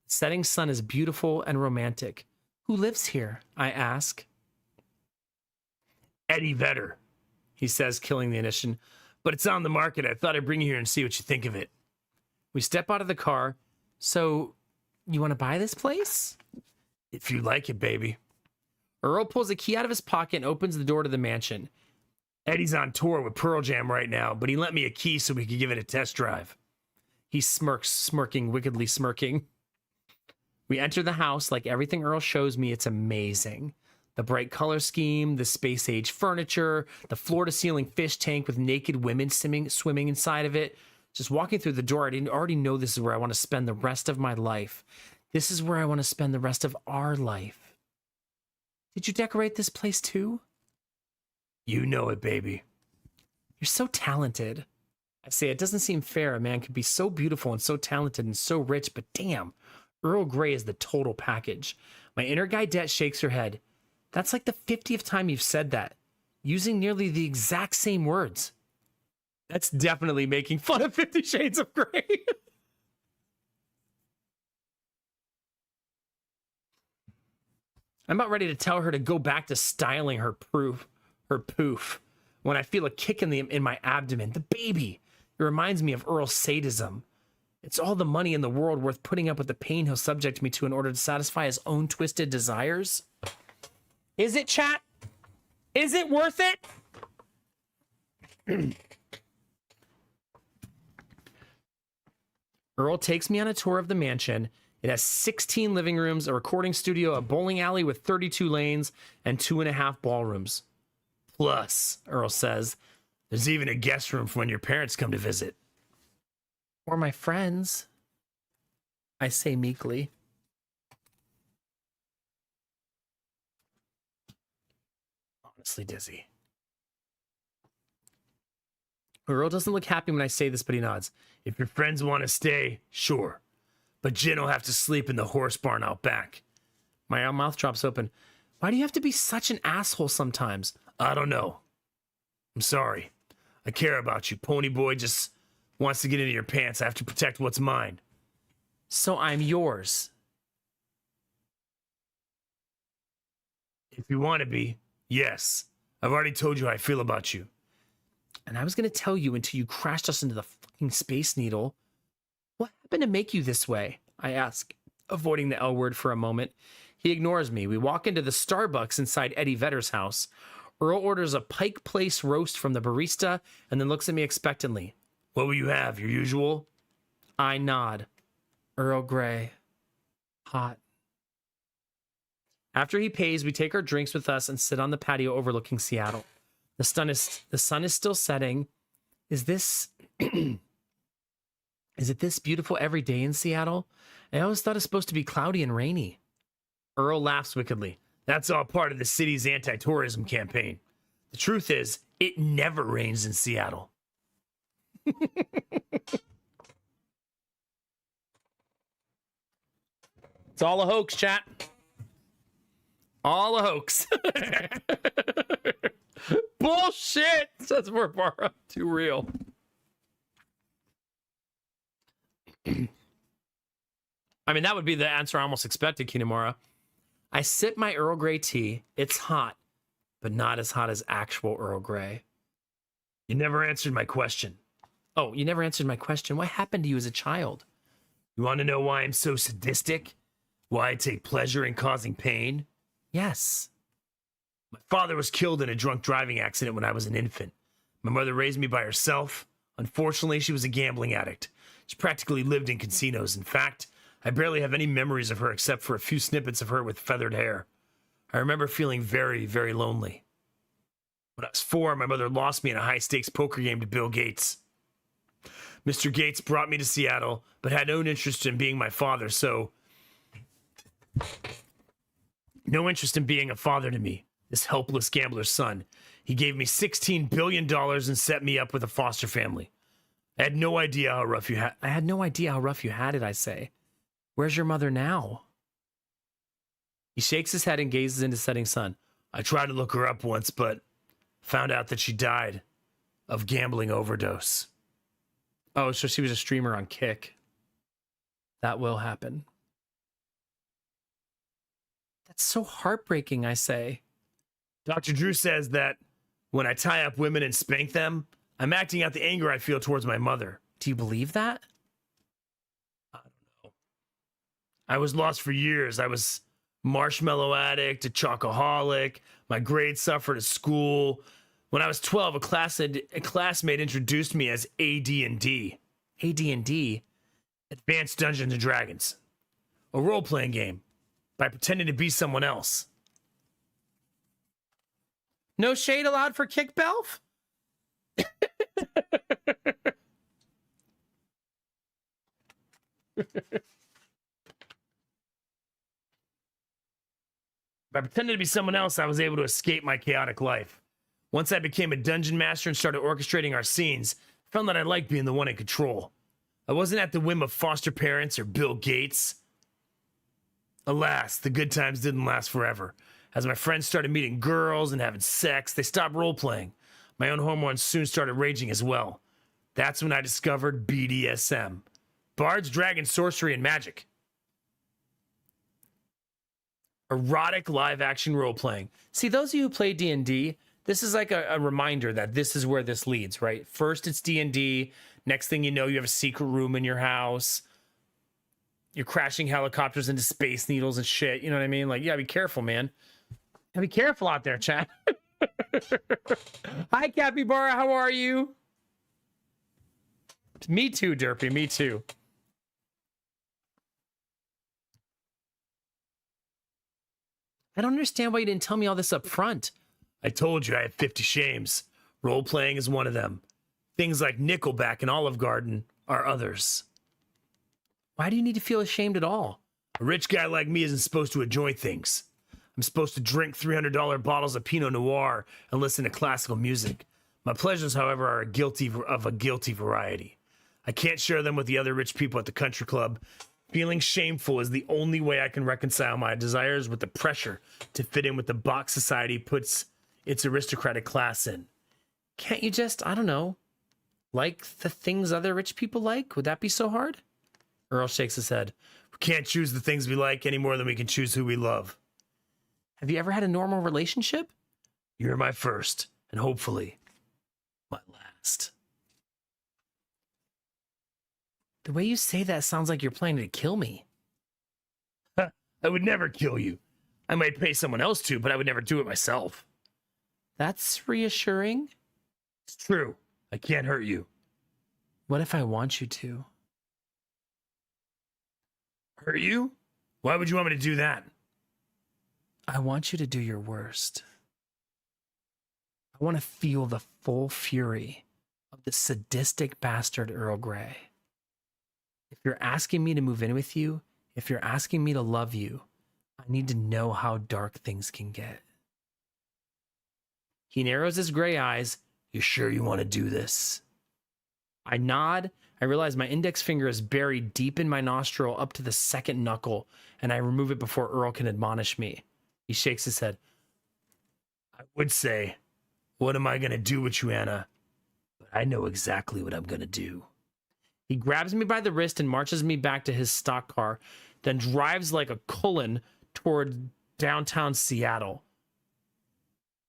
The setting sun is beautiful and romantic. Who lives here? I ask.
Eddie Vedder,
He says, killing the ignition.
but it's on the market. I thought I'd bring you here and see what you think of it.
We step out of the car. So, you want to buy this place?
If you like it, baby.
Earl pulls a key out of his pocket and opens the door to the mansion.
Eddie's on tour with Pearl Jam right now, but he lent me a key so we could give it a test drive.
He smirks, wickedly smirking. We enter the house. Like everything Earl shows me, it's amazing. The bright color scheme, the space-age furniture, the floor-to-ceiling fish tank with naked women swimming inside of it. Just walking through the door, I didn't already know this is where I want to spend the rest of my life. This is where I want to spend the rest of our life. Did you decorate this place too?
You know it, baby.
You're so talented. I say, it doesn't seem fair a man could be so beautiful and so talented and so rich, but damn, Earl Grey is the total package. My inner guidette shakes her head. That's like the 50th time you've said that, using nearly the exact same words. That's definitely making fun of 50 Shades of Grey. I'm about ready to tell her to go back to styling her poof when I feel a kick in my abdomen. The baby. It reminds me of Earl's sadism. It's all the money in the world worth putting up with the pain he'll subject me to in order to satisfy his own twisted desires. Is it, chat? Is it worth it? Earl takes me on a tour of the mansion. It has 16 living rooms, a recording studio, a bowling alley with 32 lanes, and 2.5 ballrooms.
Plus,
Earl says,
there's even a guest room for when your parents come to visit.
or my friends, I say meekly.
Honestly, Dizzy.
Earl doesn't look happy when I say this, but he nods.
If your friends want to stay, sure. But Jen will have to sleep in the horse barn out back.
My mouth drops open. Why do you have to be such an asshole sometimes?
I don't know. I'm sorry. I care about you. Pony Boy just wants to get into your pants. I have to protect what's mine.
So I'm yours.
If you want to be, yes. I've already told you how I feel about you.
And I was going to tell you until you crashed us into the fucking Space Needle. What happened to make you this way? I ask, avoiding the L word for a moment. He ignores me. We walk into the Starbucks inside Eddie Vedder's house. Earl orders a Pike Place roast from the barista and then looks at me expectantly.
What will you have? Your usual?
I nod. Earl Grey. Hot. After he pays, we take our drinks with us and sit on the patio overlooking Seattle. The sun is still setting. Is it this beautiful every day in Seattle? I always thought it's supposed to be cloudy and rainy. Earl laughs wickedly.
That's all part of the city's anti-tourism campaign. The truth is, it never rains in Seattle.
It's all a hoax, chat. All a hoax. Bullshit, says Barbara. Too real. I mean, that would be the answer I almost expected, Kinemura. I sip my Earl Grey tea. It's hot, but not as hot as actual Earl Grey.
You never answered my question.
Oh, you never answered my question. What happened to you as a child?
You want to know why I'm so sadistic? Why I take pleasure in causing pain?
Yes.
My father was killed in a drunk driving accident when I was an infant. My mother raised me by herself. Unfortunately, she was a gambling addict. She practically lived in casinos. In fact, I barely have any memories of her except for a few snippets of her with feathered hair. I remember feeling very, very lonely. When I was 4, my mother lost me in a high-stakes poker game to Bill Gates. Mr. Gates brought me to Seattle, but had no interest in being my father, no interest in being a father to me, this helpless gambler's son. He gave me $16 billion and set me up with a foster family. I had no idea how rough you had it, I say.
Where's your mother now? He shakes his head and gazes into the setting sun.
I tried to look her up once, but found out that she died of gambling overdose.
Oh, so she was a streamer on Kick. That will happen. That's so heartbreaking, I say.
Dr. Drew says that when I tie up women and spank them, I'm acting out the anger I feel towards my mother.
Do you believe that?
I don't know. I was lost for years. I was marshmallow addict, a chocoholic. My grades suffered at school. When I was 12, a classmate introduced me as AD&D.
AD&D?
Advanced Dungeons and Dragons. A role-playing game by pretending to be someone else.
No shade allowed for Kick Belf?
By pretending to be someone else, I was able to escape my chaotic life. Once I became a dungeon master and started orchestrating our scenes, I found that I liked being the one in control. I wasn't at the whim of foster parents or Bill Gates. Alas, the good times didn't last forever. As my friends started meeting girls and having sex, they stopped role-playing. My own hormones soon started raging as well. That's when I discovered BDSM. Bards, Dragons, Sorcery, and Magic. Erotic live-action role-playing.
See, those of you who play D&D, this is like a reminder that this is where this leads, right? First, it's D&D. Next thing you know, you have a secret room in your house. You're crashing helicopters into space needles and shit. You know what I mean? Like, you gotta be careful, man. Gotta be careful out there, chat. Hi, Capybara. How are you? Me too, Derpy. Me too. I don't understand why you didn't tell me all this up front.
I told you I had 50 shames. Role-playing is one of them. Things like Nickelback and Olive Garden are others.
Why do you need to feel ashamed at all?
A rich guy like me isn't supposed to enjoy things. I'm supposed to drink $300 bottles of Pinot Noir and listen to classical music. My pleasures, however, are of a guilty variety. I can't share them with the other rich people at the country club. Feeling shameful is the only way I can reconcile my desires with the pressure to fit in with the box society puts its aristocratic class in.
Can't you just, I don't know, like the things other rich people like? Would that be so hard? Earl shakes his head.
We can't choose the things we like any more than we can choose who we love.
Have you ever had a normal relationship?
You're my first, and hopefully, my last.
The way you say that sounds like you're planning to kill me.
I would never kill you. I might pay someone else to, but I would never do it myself.
That's reassuring.
It's true. I can't hurt you.
What if I want you to?
Hurt you? Why would you want me to do that?
I want you to do your worst. I want to feel the full fury of the sadistic bastard Earl Grey. If you're asking me to move in with you, if you're asking me to love you, I need to know how dark things can get. He narrows his gray eyes.
You sure you want to do this?
I nod. I realize my index finger is buried deep in my nostril up to the second knuckle, and I remove it before Earl can admonish me. He shakes his head.
I would say, what am I going to do with you, Anna? But I know exactly what I'm going to do.
He grabs me by the wrist and marches me back to his stock car, then drives like a Cullen toward downtown Seattle.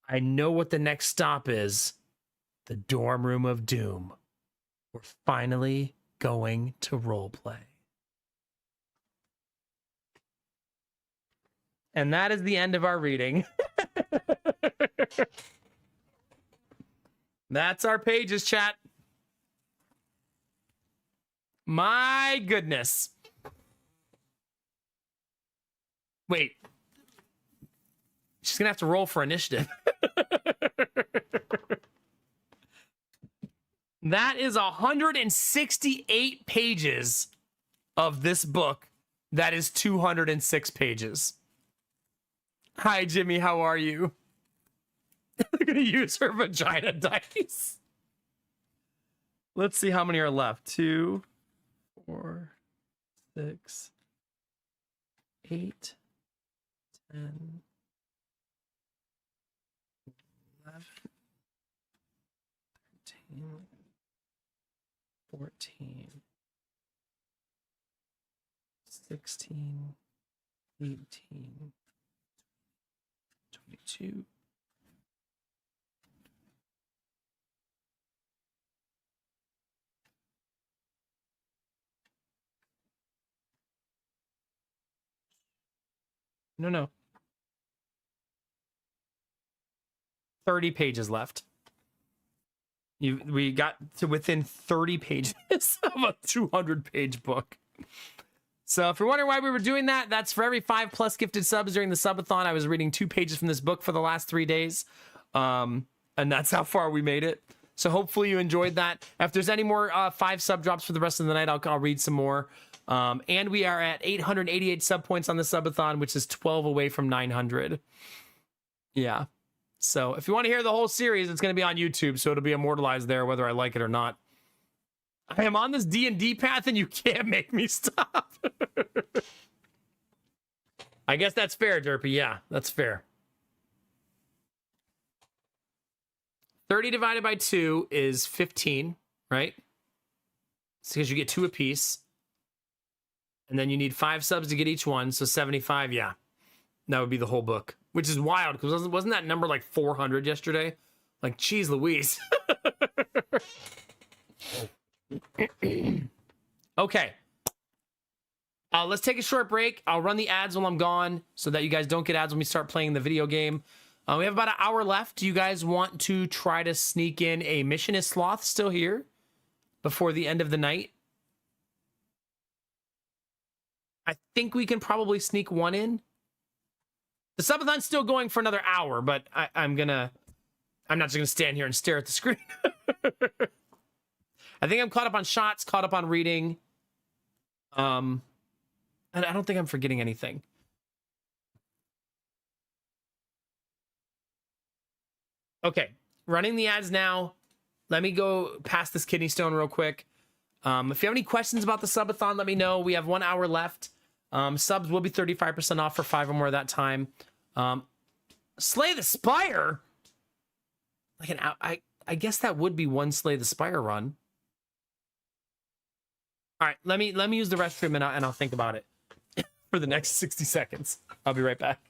I know what the next stop is. The dorm room of doom. We're finally going to roleplay. And that is the end of our reading. That's our pages, chat. My goodness. Wait. She's going to have to roll for initiative. That is 168 pages of this book. That is 206 pages. Hi, Jimmy. How are you? They're going to use her vagina dice. Let's see how many are left. 2, 4, 6, 8, 10, 11, 13, 14, 16, 18, 22. No. 30 pages left. We got to within 30 pages of a 200-page book. So if you're wondering why we were doing that, that's for every 5+ gifted subs during the subathon. I was reading 2 pages from this book for the last 3 days. And that's how far we made it. So hopefully you enjoyed that. If there's any more 5 sub drops for the rest of the night, I'll read some more. And we are at 888 sub points on the subathon, which is 12 away from 900. Yeah. So if you want to hear the whole series, it's going to be on YouTube, so it'll be immortalized there, whether I like it or not. I am on this D&D path, and you can't make me stop. I guess that's fair, Derpy. Yeah, that's fair. 30 divided by 2 is 15, right? It's because you get 2 apiece. And then you need 5 subs to get each one, so 75, yeah. That would be the whole book. Which is wild, because wasn't that number like 400 yesterday? Like, geez Louise. Okay. Let's take a short break. I'll run the ads while I'm gone so that you guys don't get ads when we start playing the video game. We have about an hour left. Do you guys want to try to sneak in a mission? Is Sloth still here before the end of the night? I think we can probably sneak one in. The subathon's still going for another hour, but I'm not just gonna stand here and stare at the screen. I think I'm caught up on shots, caught up on reading. And I don't think I'm forgetting anything. Okay, running the ads now. Let me go past this kidney stone real quick. If you have any questions about the subathon, let me know. We have 1 hour left. Subs will be 35% off for 5 or more that time. Slay the Spire? Like an hour, I guess that would be one Slay the Spire run. All right, let me use the restroom and I'll think about it for the next 60 seconds. I'll be right back.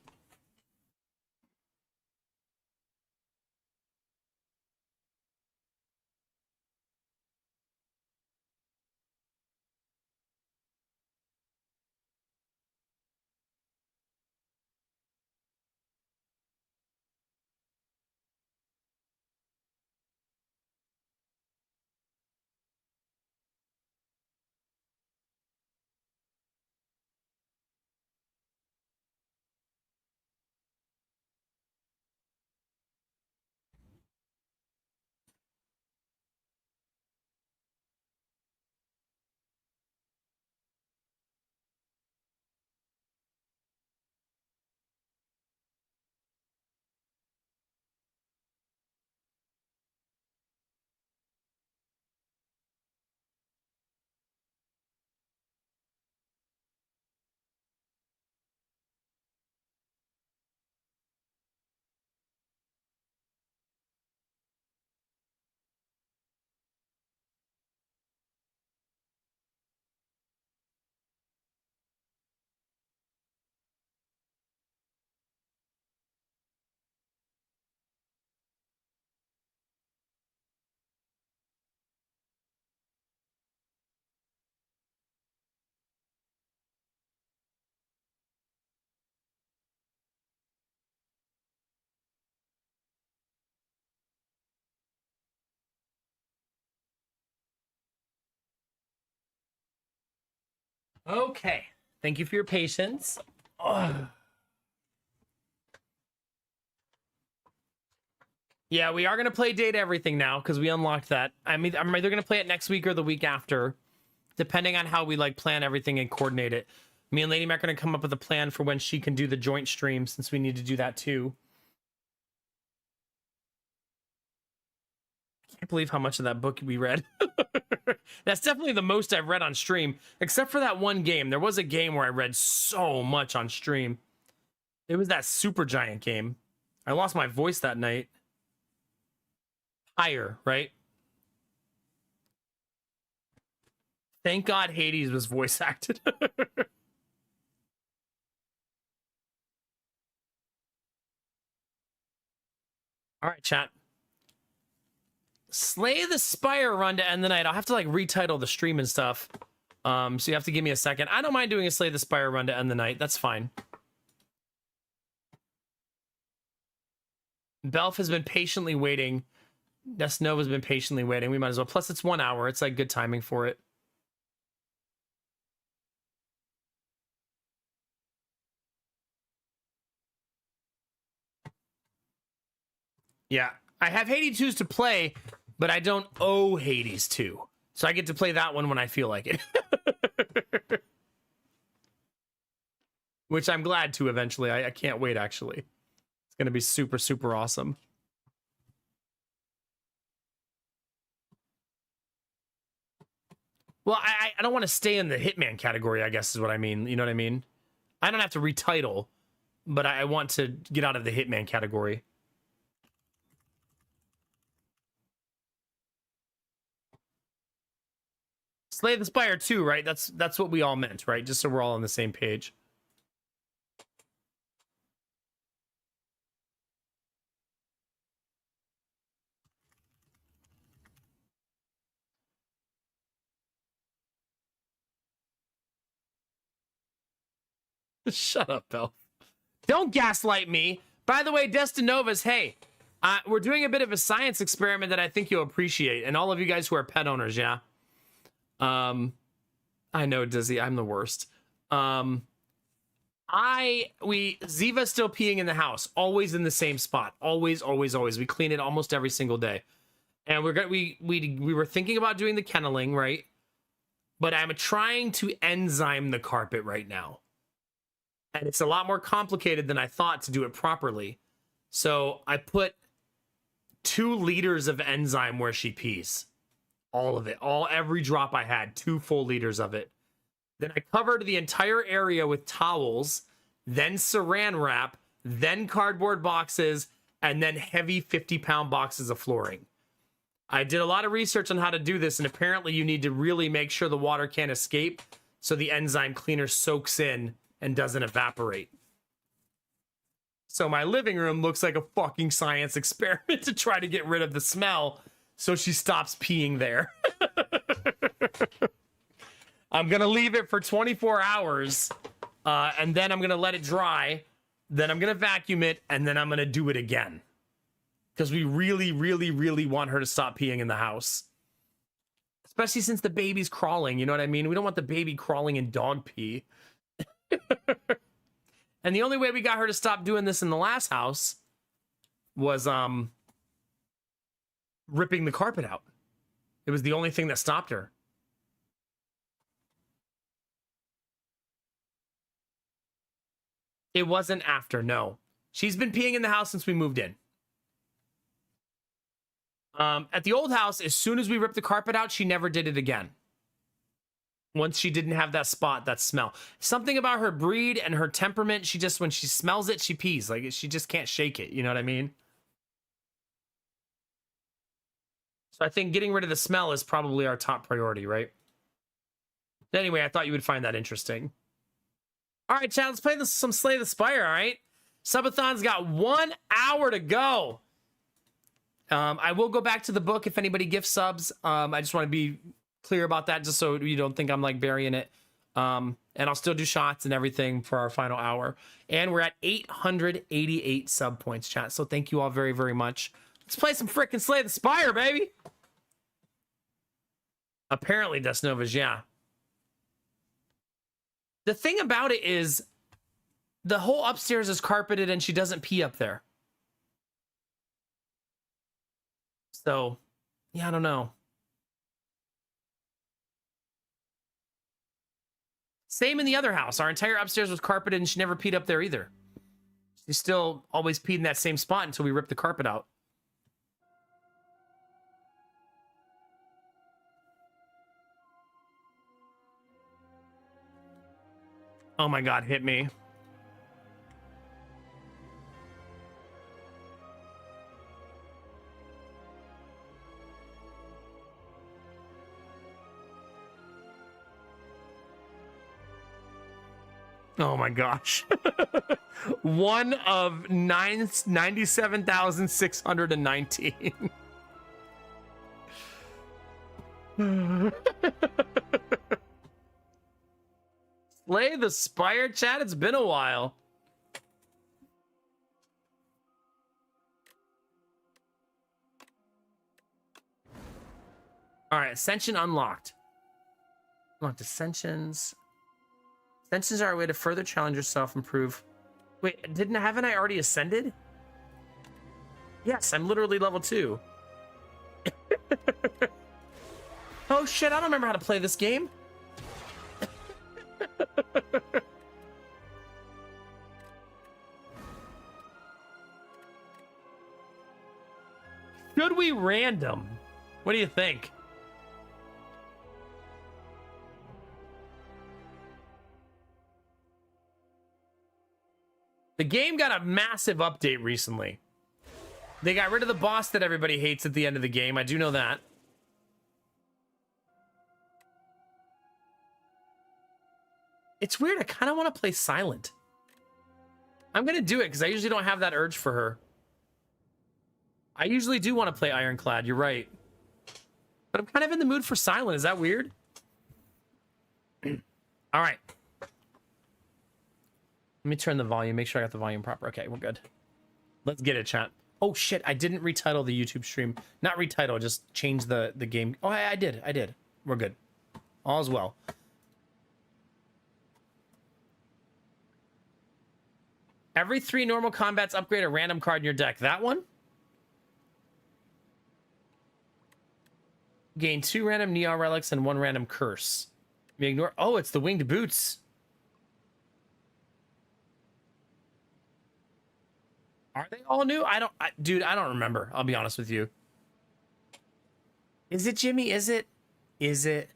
Okay. Thank you for your patience. Ugh. Yeah, we are going to play Data Everything now because we unlocked that. I mean, I'm either going to play it next week or the week after, depending on how we like plan everything and coordinate it. Me and Lady Mac are going to come up with a plan for when she can do the joint stream, since we need to do that too. can't believe how much of that book we read. That's definitely the most I've read on stream, except for that one game. There was a game where I read so much on stream. It was that super giant game. I lost my voice that night. Higher, right? Thank God Hades was voice acted. All right, chat. Slay the Spire run to end the night. I'll have to like retitle the stream and stuff. So you have to give me a second. I don't mind doing a Slay the Spire run to end the night. That's fine. Belf has been patiently waiting. Desnova's been patiently waiting. We might as well. Plus, it's 1 hour. It's like good timing for it. Yeah, I have Hades 2s to play, but I don't owe Hades 2. So I get to play that one when I feel like it. Which I'm glad to eventually. I can't wait, actually. It's going to be super, super awesome. Well, I don't want to stay in the Hitman category, I guess is what I mean. You know what I mean? I don't have to retitle, but I want to get out of the Hitman category. Slay the Spire 2, right? That's what we all meant, right? Just so we're all on the same page. Shut up, Bill. Don't gaslight me. By the way, Destinovas, hey, we're doing a bit of a science experiment that I think you'll appreciate. And all of you guys who are pet owners, yeah? I know, Dizzy, I'm the worst. Ziva's still peeing in the house, always in the same spot. Always, always, always. We clean it almost every single day. And we were thinking about doing the kenneling, right? But I'm trying to enzyme the carpet right now. And it's a lot more complicated than I thought to do it properly. So I put 2 liters of enzyme where she pees. All of it. Every drop I had. 2 full liters of it. Then I covered the entire area with towels, then saran wrap, then cardboard boxes, and then heavy 50-pound boxes of flooring. I did a lot of research on how to do this, and apparently you need to really make sure the water can't escape so the enzyme cleaner soaks in and doesn't evaporate. So my living room looks like a fucking science experiment to try to get rid of the smell so she stops peeing there. I'm going to leave it for 24 hours, and then I'm going to let it dry. Then I'm going to vacuum it, and then I'm going to do it again. Because we really, really, really want her to stop peeing in the house. Especially since the baby's crawling, you know what I mean? We don't want the baby crawling in dog pee. And the only way we got her to stop doing this in the last house was ripping the carpet out. It was the only thing that stopped her. It wasn't after, no. She's been peeing in the house since we moved in. At the old house, as soon as we ripped the carpet out, she never did it again. Once she didn't have that spot, that smell. Something about her breed and her temperament, she just, when she smells it, she pees. Like, she just can't shake it, you know what I mean? So I think getting rid of the smell is probably our top priority, right? Anyway, I thought you would find that interesting. All right, chat, let's play some Slay the Spire, all right? Subathon's got 1 hour to go. I will go back to the book if anybody gifts subs. I just want to be clear about that just so you don't think I'm like burying it. And I'll still do shots and everything for our final hour. And we're at 888 sub points, chat. So thank you all very, very much. Let's play some frickin' Slay the Spire, baby. Apparently, Desnovas, yeah. The thing about it is the whole upstairs is carpeted and she doesn't pee up there. So, yeah, I don't know. Same in the other house. Our entire upstairs was carpeted and she never peed up there either. She still always peed in that same spot until we ripped the carpet out. Oh my god, hit me. Oh my gosh. One of 97,619. Slay the Spire chat. It's been a while. All right, Ascension unlocked. Unlocked Ascensions. Ascensions are a way to further challenge yourself, improve. Wait, haven't I already ascended? Yes, I'm literally level 2. Oh shit, I don't remember how to play this game. Should we random? What do you think? The game got a massive update recently. They got rid of the boss that everybody hates at the end of the game. I do know that. It's weird. I kind of want to play Silent. I'm going to do it because I usually don't have that urge for her. I usually do want to play Ironclad. You're right. But I'm kind of in the mood for Silent. Is that weird? All right. Let me turn the volume. Make sure I got the volume proper. Okay, we're good. Let's get it, chat. Oh, shit. I didn't retitle the YouTube stream. Not retitle, just change the game. Oh, I did. I did. We're good. All's well. Every 3 normal combats upgrade a random card in your deck. That one? Gain 2 random Neon Relics and 1 random Curse. You ignore... Oh, it's the Winged Boots. Are they all new? Dude, I don't remember. I'll be honest with you. Is it, Jimmy? Is it? Is it?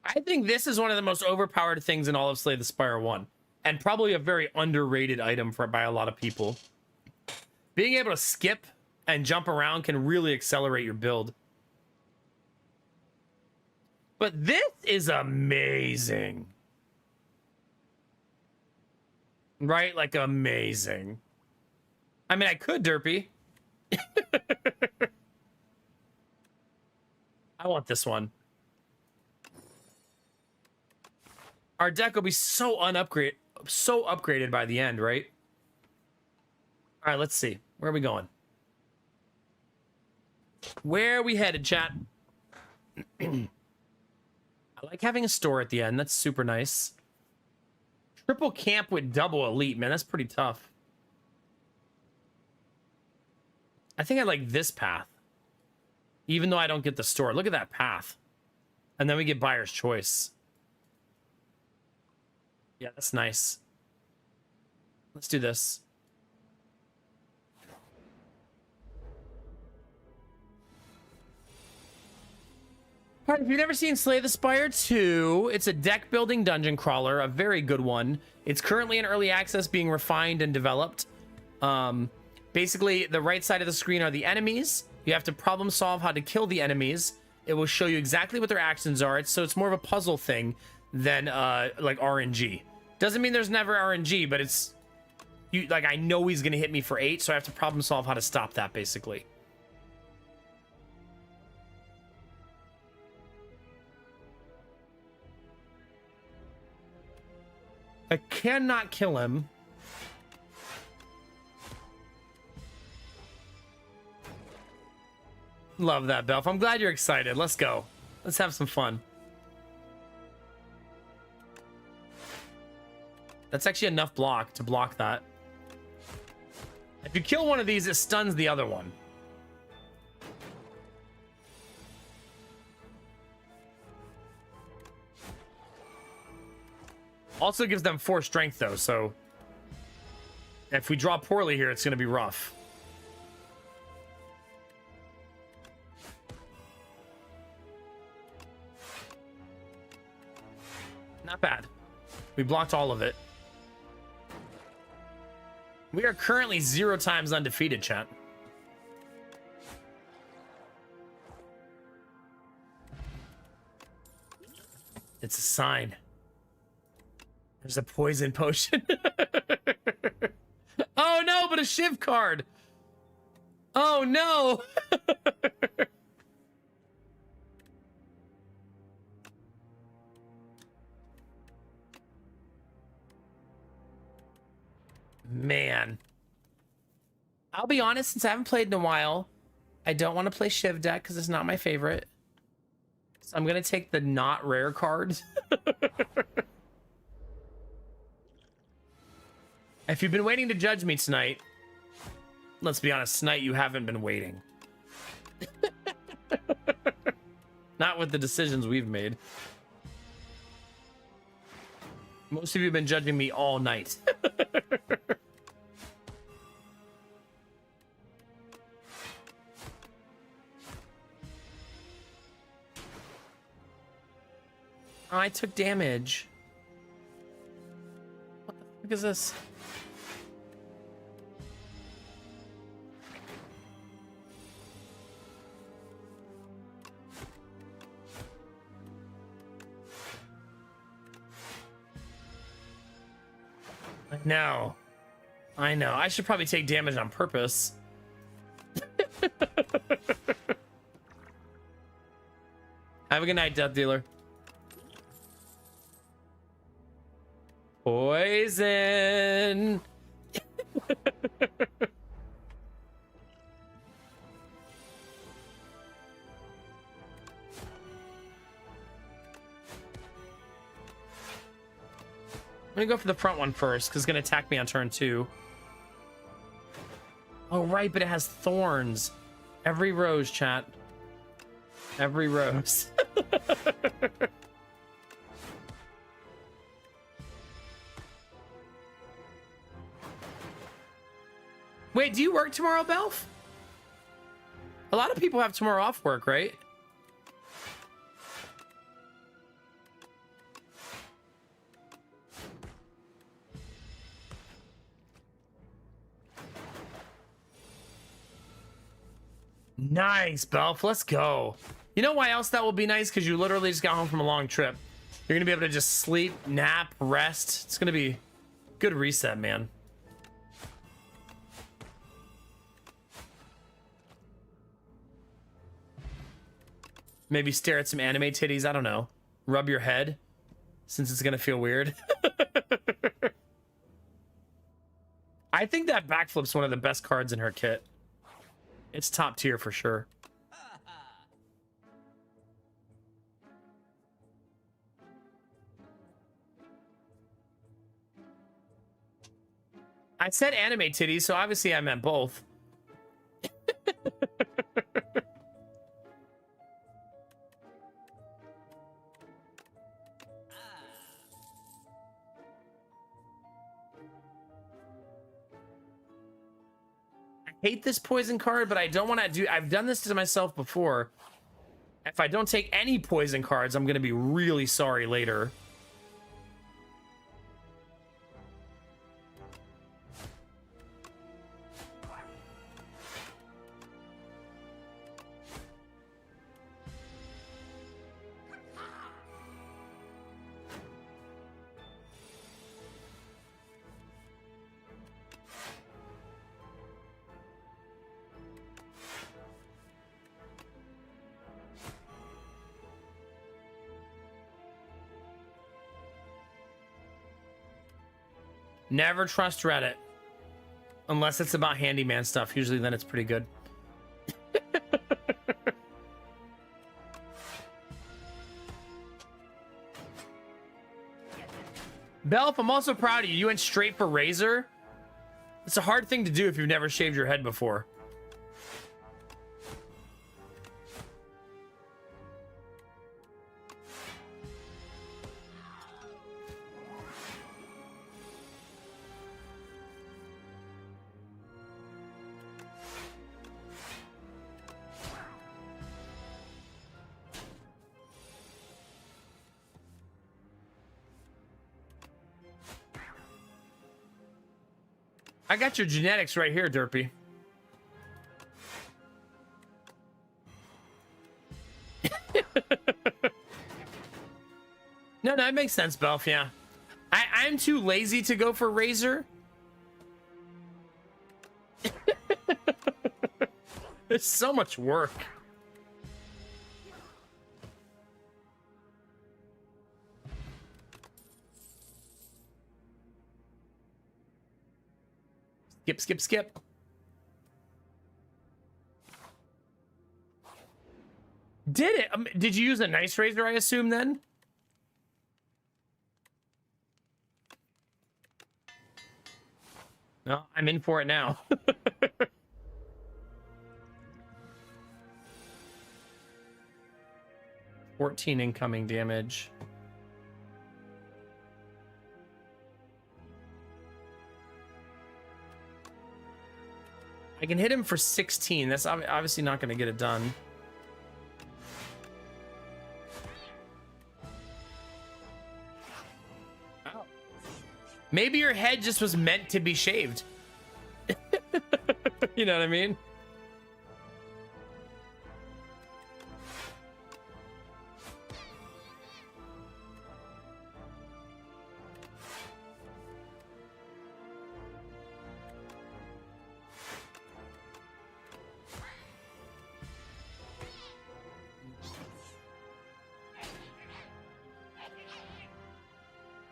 I think this is one of the most overpowered things in all of Slay the Spire 1. And probably a very underrated item by a lot of people. Being able to skip and jump around can really accelerate your build. But this is amazing. Right? Like, amazing. I mean, I could, Derpy. I want this one. Our deck will be so upgraded by the end, right? All right, let's see. Where are we going? Where are we headed, chat? I like having a store at the end. That's super nice. Triple camp with double elite, man. That's pretty tough. I think I like this path. Even though I don't get the store. Look at that path. And then we get buyer's choice. Yeah, that's nice. Let's do this. All right, if you've never seen Slay the Spire 2, it's a deck building dungeon crawler, a very good one. It's currently in early access, being refined and developed. Basically, the right side of the screen are the enemies. You have to problem solve how to kill the enemies. It will show you exactly what their actions are. So it's more of a puzzle thing than like RNG. Doesn't mean there's never RNG, but it's like I know he's gonna hit me for 8, so I have to problem solve how to stop that, basically. I cannot kill him. Love that, Belf. I'm glad you're excited. Let's go. Let's have some fun. That's actually enough block to block that. If you kill one of these, it stuns the other one. Also gives them 4 strength, though, so if we draw poorly here, it's going to be rough. Not bad. We blocked all of it. We are currently 0 times undefeated, chat. It's a sign. There's a poison potion. Oh no, but a Shiv card. Oh no. Man. I'll be honest, since I haven't played in a while, I don't want to play Shiv deck because it's not my favorite. So I'm going to take the not rare cards. If you've been waiting to judge me tonight, let's be honest, tonight you haven't been waiting. Not with the decisions we've made. Most of you have been judging me all night. Oh, I took damage. What the fuck is this? No. I know. I should probably take damage on purpose. Have a good night, Death Dealer. Poison. Let me go for the front one first, because it's going to attack me on turn 2. Oh, right, but it has thorns. Every rose, chat. Every rose. Wait, do you work tomorrow, Belf? A lot of people have tomorrow off work, right? Nice, Belf. Let's go. You know why else that will be nice? Because you literally just got home from a long trip. You're going to be able to just sleep, nap, rest. It's going to be good reset, man. Maybe stare at some anime titties. I don't know. Rub your head, since it's going to feel weird. I think that backflip's one of the best cards in her kit. It's top tier for sure. I said anime titties, so obviously I meant both. I hate this poison card, but I don't want to do... I've done this to myself before. If I don't take any poison cards, I'm going to be really sorry later. Never trust Reddit. Unless it's about handyman stuff. Usually then it's pretty good. Belf, I'm also proud of you. You went straight for razor. It's a hard thing to do if you've never shaved your head before. I got your genetics right here, Derpy. No, it makes sense, Belf, yeah. I'm too lazy to go for razor. It's so much work. Skip. Did it? Did you use a nice razor, I assume, then? No, I'm in for it now. 14 incoming damage. I can hit him for 16. That's obviously not going to get it done. Oh. Maybe your head just was meant to be shaved. You know what I mean?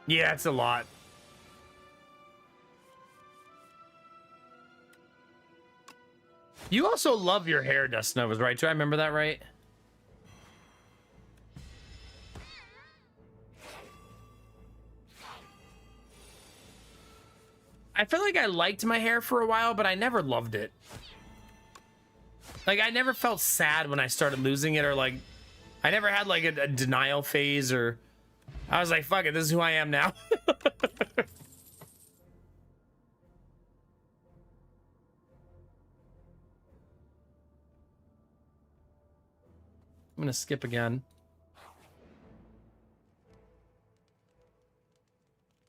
Yeah, it's a lot. You also love your hair, Dust Novas, right? Do I remember that right? I feel like I liked my hair for a while, but I never loved it. Like, I never felt sad when I started losing it, or like, I never had like a denial phase, or I was like, fuck it, this is who I am now. I'm gonna skip again.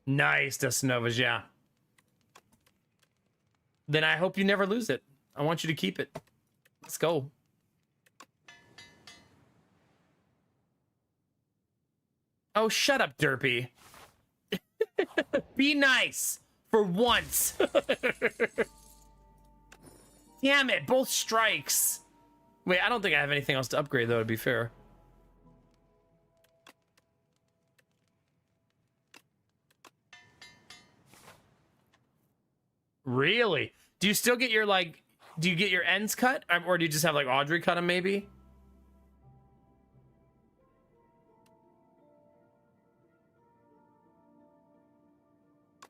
Nice, Dustnovas, yeah. Then I hope you never lose it. I want you to keep it. Let's go. Oh, shut up, Derpy. Be nice for once. Damn it, both strikes. Wait, I don't think I have anything else to upgrade, though, to be fair. Really? Do you still get your, like, do you get your ends cut? Or do you just have, like, Audrey cut them, maybe?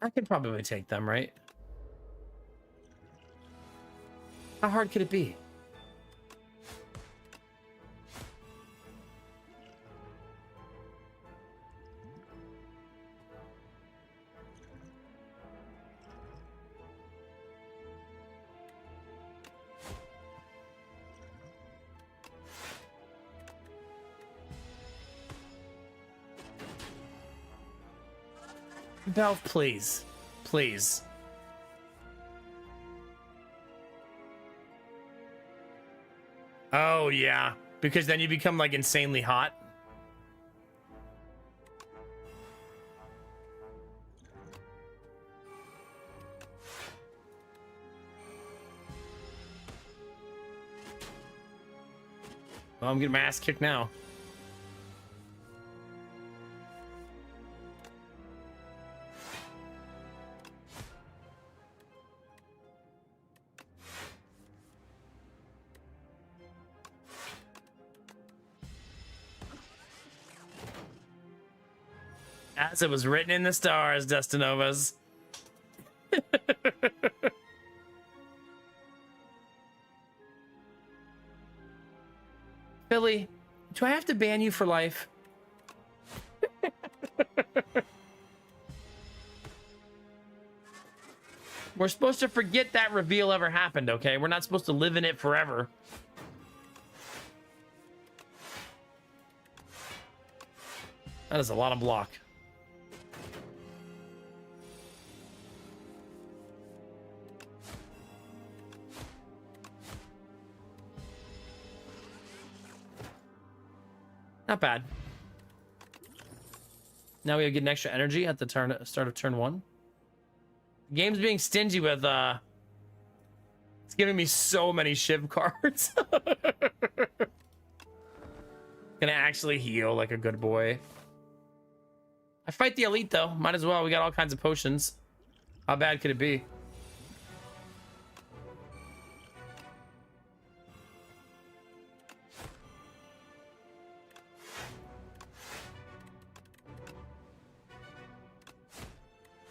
I could probably take them, right? How hard could it be? Belf, please. Please. Oh, yeah. Because then you become, like, insanely hot. Well, I'm getting my ass kicked now. As it was written in the stars, Dustinovas. Billy, do I have to ban you for life? We're supposed to forget that reveal ever happened, okay? We're not supposed to live in it forever. That is a lot of block. Not bad. Now we get an extra energy at the start of turn 1. The game's being stingy with it's giving me so many Shiv cards. Gonna actually heal like a good boy. I fight the elite though. Might as well. We got all kinds of potions. How bad could it be?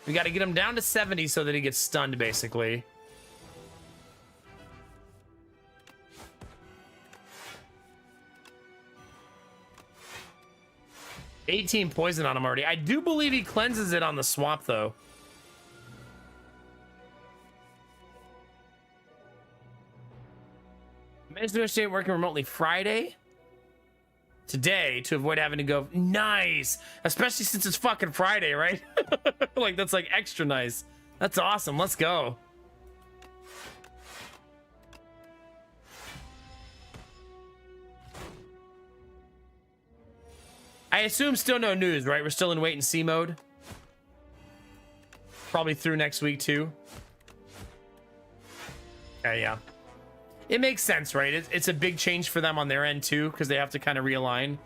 We got to get him down to 70 so that he gets stunned, basically. $18 poison on him already. I do believe he cleanses it on the swap, though. Managed to understand working remotely Friday. Today to avoid having to go. Nice, especially since it's fucking Friday, right? Like that's like extra nice. That's awesome. Let's go. I assume still no news, right? We're still in wait and see mode. Probably through next week too. Yeah. It makes sense, right? It's a big change for them on their end too, because they have to kind of realign.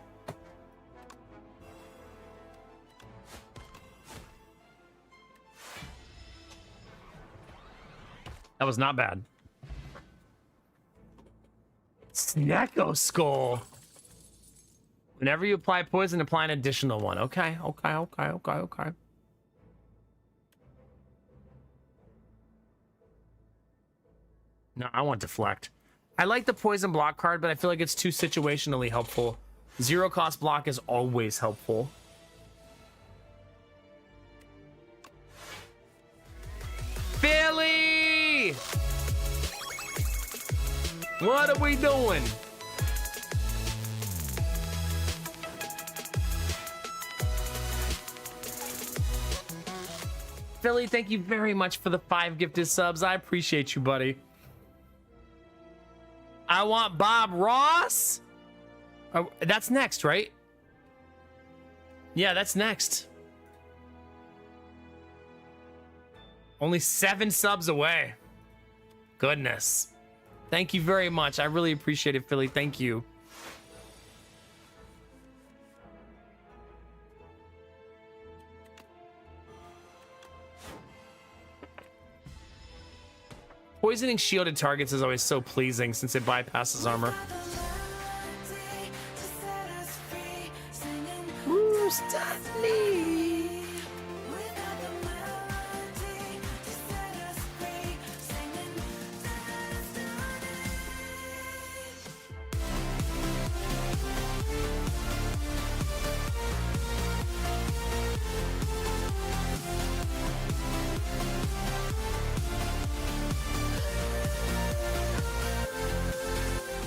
That was not bad. Snecko Skull. Whenever you apply poison, apply an additional one. Okay. No, I want deflect. I like the poison block card, but I feel like it's too situationally helpful. Zero cost block is always helpful. Philly! What are we doing? Philly, thank you very much for the 5 gifted subs. I appreciate you, buddy. I want Bob Ross. Oh, that's next, right? Yeah, that's next. Only 7 subs away. Goodness. Thank you very much. I really appreciate it, Philly. Thank you. Poisoning shielded targets is always so pleasing since it bypasses armor. Woo, Stanley.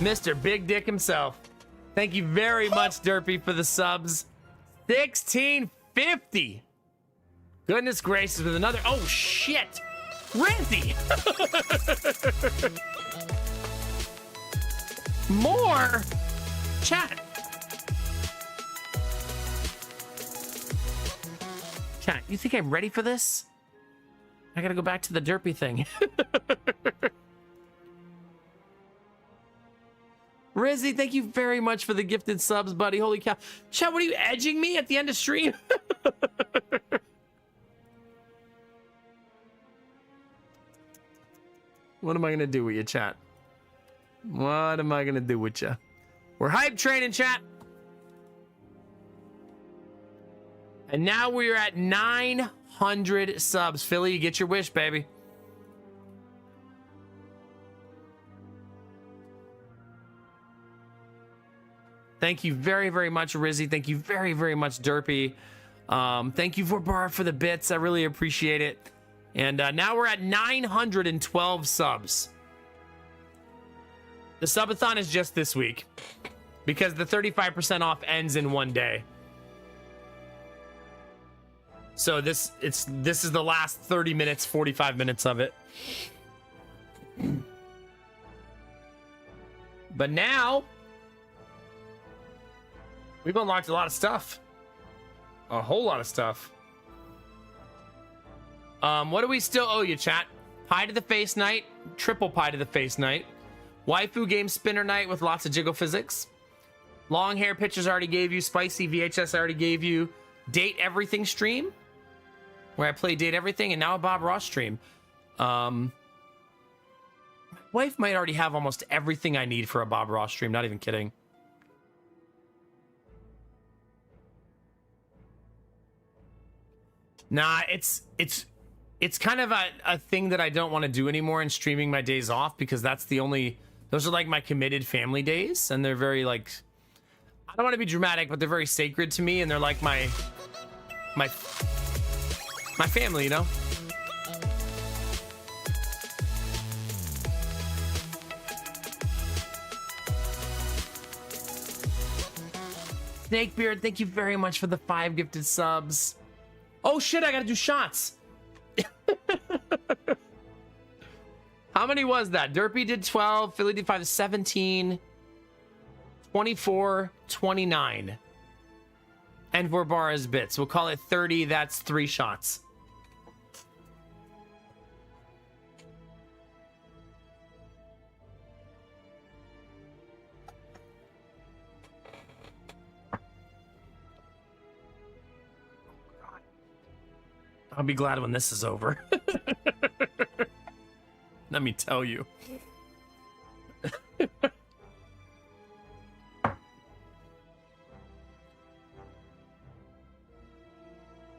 Mr. Big Dick himself. Thank you very much, Derpy, for the subs. 1650. Goodness gracious, with another. Oh, shit. Rizzy. More chat. Chat, you think I'm ready for this? I gotta go back to the Derpy thing. Rizzy, thank you very much for the gifted subs, buddy. Holy cow. Chat, what are you edging me at the end of stream? What am I going to do with you, chat? What am I going to do with you? We're hype training, chat. And now we're at 900 subs. Philly, you get your wish, baby. Thank you very, very much, Rizzy. Thank you very, very much, Derpy. Thank you, Vorbar, for the bits. I really appreciate it. And now we're at 912 subs. The subathon is just this week because the 35% off ends in one day. So this is the last 30 minutes, 45 minutes of it. But now We've unlocked a lot of stuff. A whole lot of stuff. What do we still owe you, chat? Pie to the face night, triple pie to the face night, waifu game spinner night with lots of jiggle physics, long hair pictures I already gave you, spicy VHS I already gave you, date everything stream, where I play date everything, and now a Bob Ross stream. My wife might already have almost everything I need for a Bob Ross stream, not even kidding. Nah, it's kind of a thing that I don't want to do anymore in streaming my days off, because that's the only, those are like my committed family days, and they're very like, I don't want to be dramatic, but they're very sacred to me, and they're like my family, you know? Snakebeard, thank you very much for the 5 gifted subs. Oh shit, I gotta do shots. How many was that? Derpy did 12, Philly did 5, 17, 24, 29. And Vorbara's bits. We'll call it 30. That's 3 shots. I'll be glad when this is over. Let me tell you.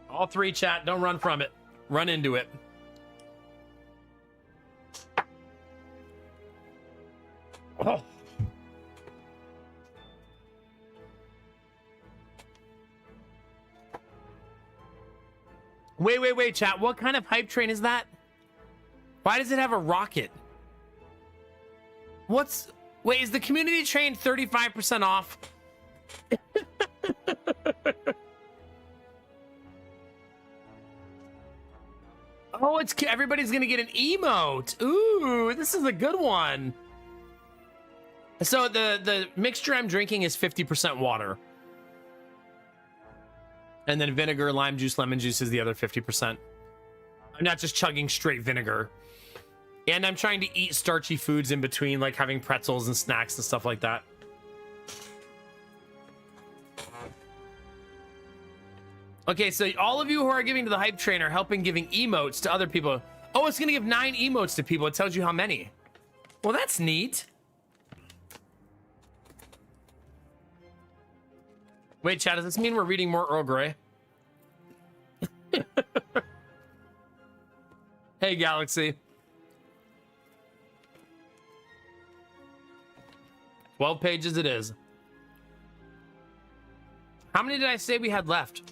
All 3, chat. Don't run from it. Run into it. Oh. Wait, chat. What kind of hype train is that? Why does it have a rocket? Wait, is the community train 35% off? Oh, everybody's gonna get an emote. Ooh, this is a good one. So the mixture I'm drinking is 50% water. And then vinegar, lime juice, lemon juice is the other 50%. I'm not just chugging straight vinegar. And I'm trying to eat starchy foods in between, like having pretzels and snacks and stuff like that. Okay, so all of you who are giving to the hype train are helping giving emotes to other people. Oh, it's gonna give 9 emotes to people. It tells you how many. Well, that's neat. Wait, chat, does this mean we're reading more Earl Grey? Hey, Galaxy. 12 pages it is. How many did I say we had left?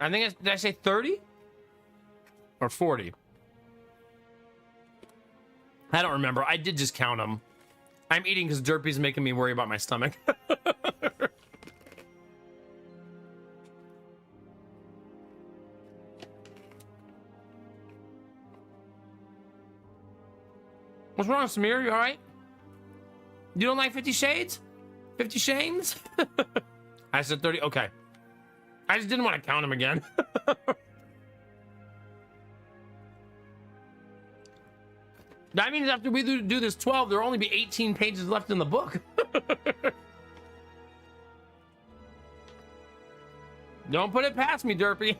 I think, did I say 30? Or 40? I don't remember. I did just count them. I'm eating because Derpy's making me worry about my stomach. What's wrong, Samir? You all right? You don't like 50 Shades? 50 Shames? I said 30. Okay. I just didn't want to count them again. That means after we do this 12, there'll only be 18 pages left in the book. Don't put it past me, Derpy.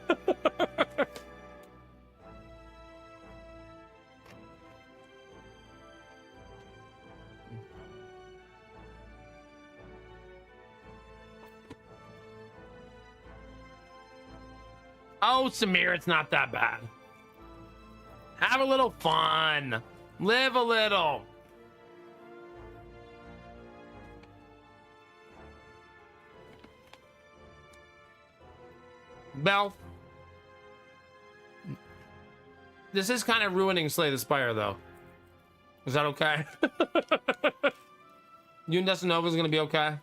Oh, Samir, it's not that bad. Have a little fun. Live a little. Bell. This is kind of ruining Slay the Spire, though. Is that okay? You and Dustin Nova's gonna be okay?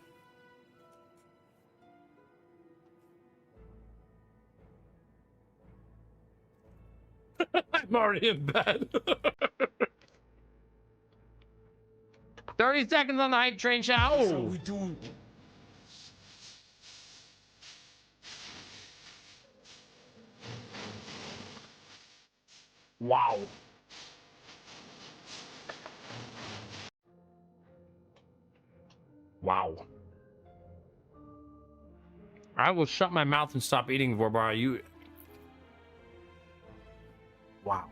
I'm already in bed. 30 seconds on the hype train, chat.
So
Oh.
we doing.
Wow. Wow. I will shut my mouth and stop eating, Vorbara. You. Wow.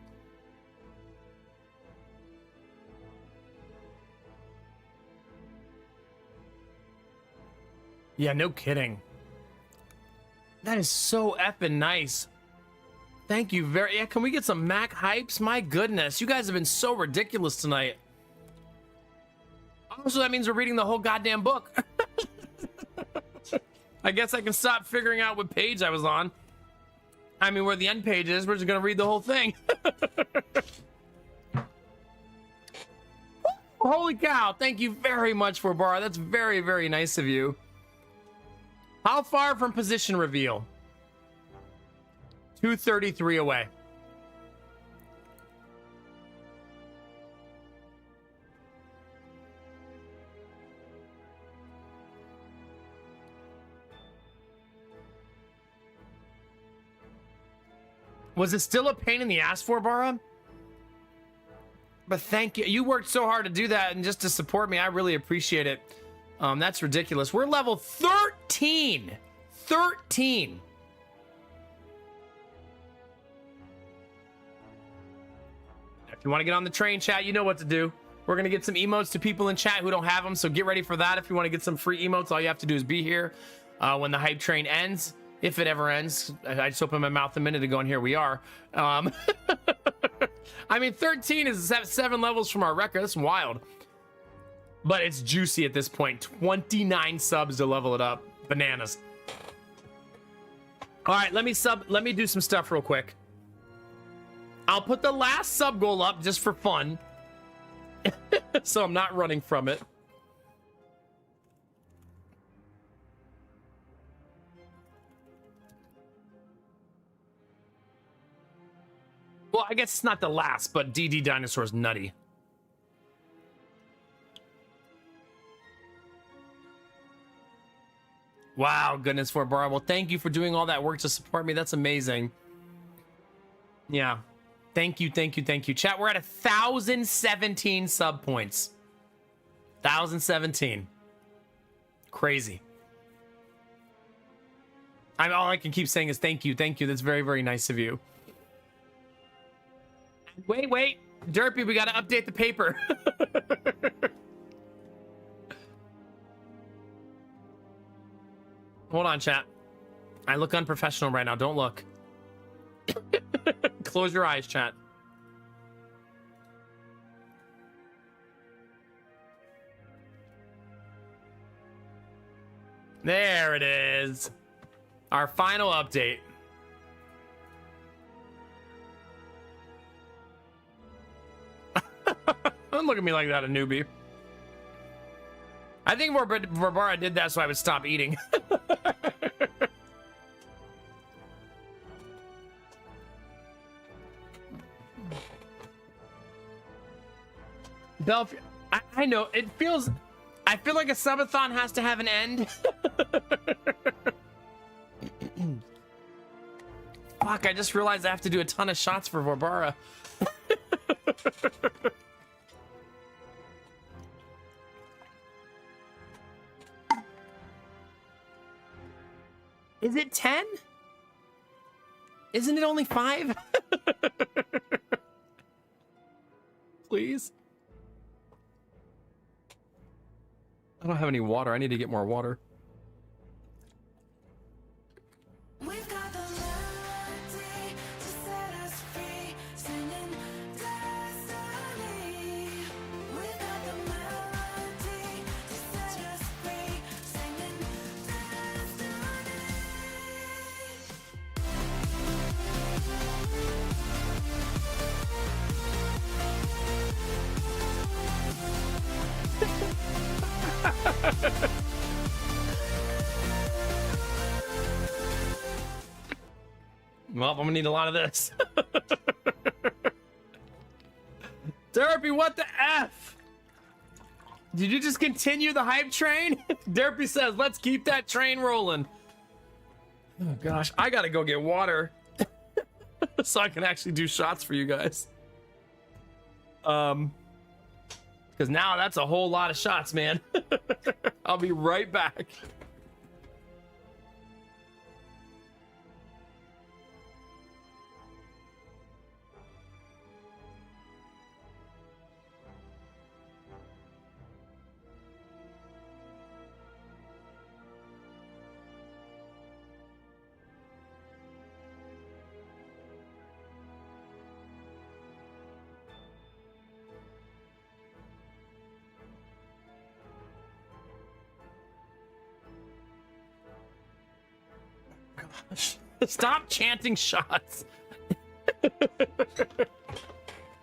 Yeah, no kidding. That is so effing nice. Thank you very. Yeah, can we get some Mac hypes? My goodness, you guys have been so ridiculous tonight. Also, that means we're reading the whole goddamn book. I guess I can stop figuring out what page I was on. I mean, where the end page is, we're just gonna read the whole thing. Holy cow, thank you very much for Bar. That's very, very nice of you. How far from position reveal? 233 away. Was it still a pain in the ass for Bara? But thank you. You worked so hard to do that and just to support me. I really appreciate it. That's ridiculous. We're level 13. 13. If you want to get on the train, chat, you know what to do. We're going to get some emotes to people in chat who don't have them, so get ready for that. If you want to get some free emotes, all you have to do is be here when the hype train ends. If it ever ends. I just opened my mouth a minute ago, and here we are. I mean, 13 is 7 levels from our record. That's wild. But it's juicy at this point. 29 subs to level it up. Bananas. All right, let me do some stuff real quick. I'll put the last sub goal up just for fun. So I'm not running from it. Well, I guess it's not the last, but DD Dinosaur's nutty. Wow, goodness for Bar. Well, thank you for doing all that work to support me. That's amazing. Yeah. Thank you, thank you, thank you. Chat, we're at 1,017 sub points. 1,017. Crazy. All I can keep saying is thank you, thank you. That's very, very nice of you. Wait. Derpy, we got to update the paper. Hold on, chat. I look unprofessional right now. Don't look. Close your eyes, chat. There it is. Our final update. Don't look at me like that, a newbie. I think Barbara did that so I would stop eating. Belf, I know, it feels... I feel like a subathon has to have an end. Fuck, I just realized I have to do a ton of shots for Barbara. Is it 10? Isn't it only 5? Please? I don't have any water. I need to get more water.
We've got the melody to set us free, singing destiny. We've got the melody to set us free, singing
Well, I'm gonna need a lot of this. Derpy, what the F? Did you just continue the hype train? Derpy says, let's keep that train rolling. Oh gosh, I gotta go get water so I can actually do shots for you guys. Because now that's a whole lot of shots, man. I'll be right back. Stop chanting shots.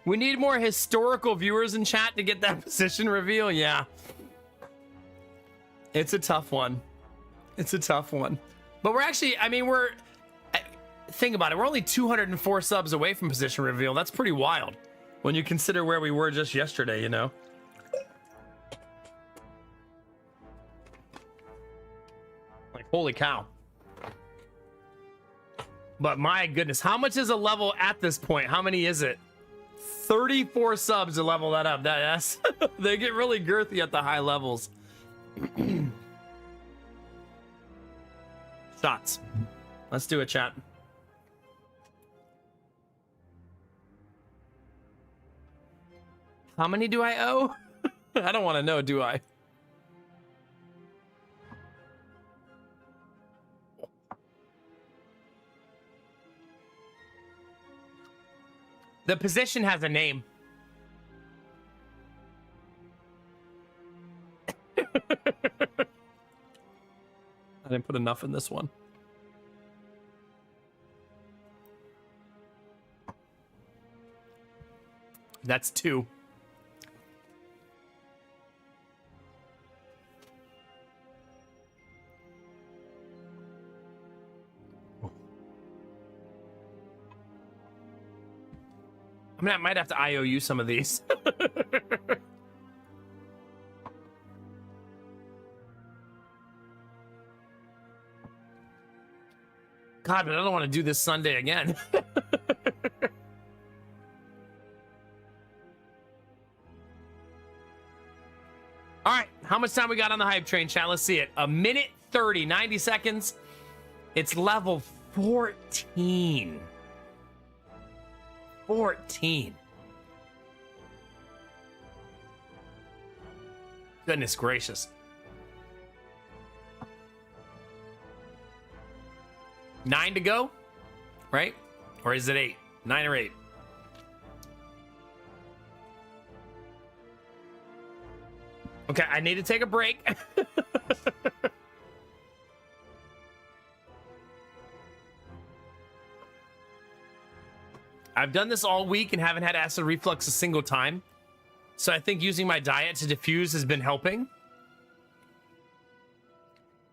We need more historical viewers in chat to get that position reveal. Yeah. It's a tough one. It's a tough one. But we're actually, I mean, think about it. We're only 204 subs away from position reveal. That's pretty wild when you consider where we were just yesterday, you know? Like, holy cow. But my goodness, how much is a level at this point? How many is it? 34 subs to level that up. That's they get really girthy at the high levels. Shots. Let's do it, chat. How many do I owe? I don't want to know, do I? The position has a name. I didn't put enough in this one. That's 2. I mean, I might have to IOU some of these. God, but I don't want to do this Sunday again. All right, how much time we got on the hype train, chat? Let's see it. 1:30, 90 seconds. It's level 14. 14. Goodness gracious. 9 to go, right? Or is it 8? 9 or 8? Okay, I need to take a break. I've done this all week and haven't had acid reflux a single time. So I think using my diet to diffuse has been helping.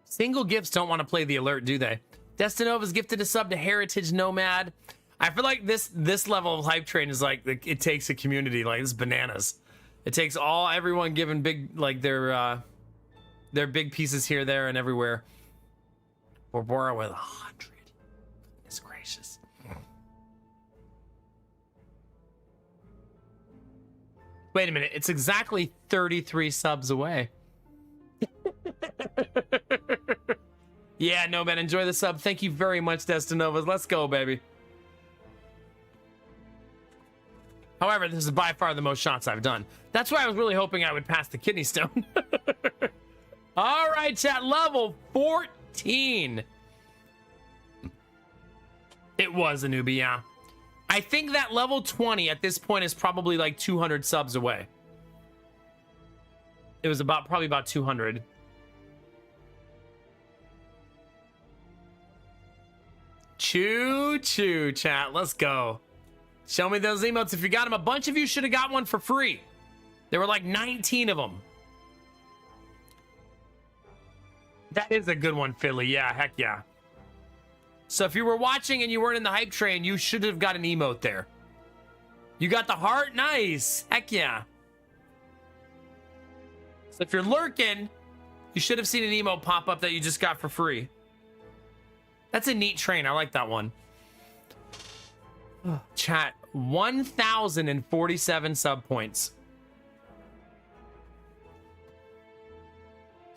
Single gifts don't want to play the alert, do they? Destinova's gifted a sub to Heritage Nomad. I feel like this level of hype train is like, it takes a community. Like, it's bananas. It takes everyone giving big, like, their big pieces here, there, and everywhere. Borbora with 100. Goodness gracious. Wait a minute, it's exactly 33 subs away. Yeah, no, man, enjoy the sub. Thank you very much, Destinovas. Let's go, baby. However, this is by far the most shots I've done. That's why I was really hoping I would pass the kidney stone. All right, chat, level 14. It was a newbie, yeah. I think that level 20 at this point is probably like 200 subs away. It was probably about 200. Choo choo, chat. Let's go. Show me those emotes if you got them. A bunch of you should have got one for free. There were like 19 of them. That is a good one, Philly. Yeah, heck yeah. So if you were watching and you weren't in the hype train, you should have got an emote there. You got the heart? Nice. Heck yeah. So if you're lurking, you should have seen an emote pop up that you just got for free. That's a neat train. I like that one. Chat, 1,047 sub points.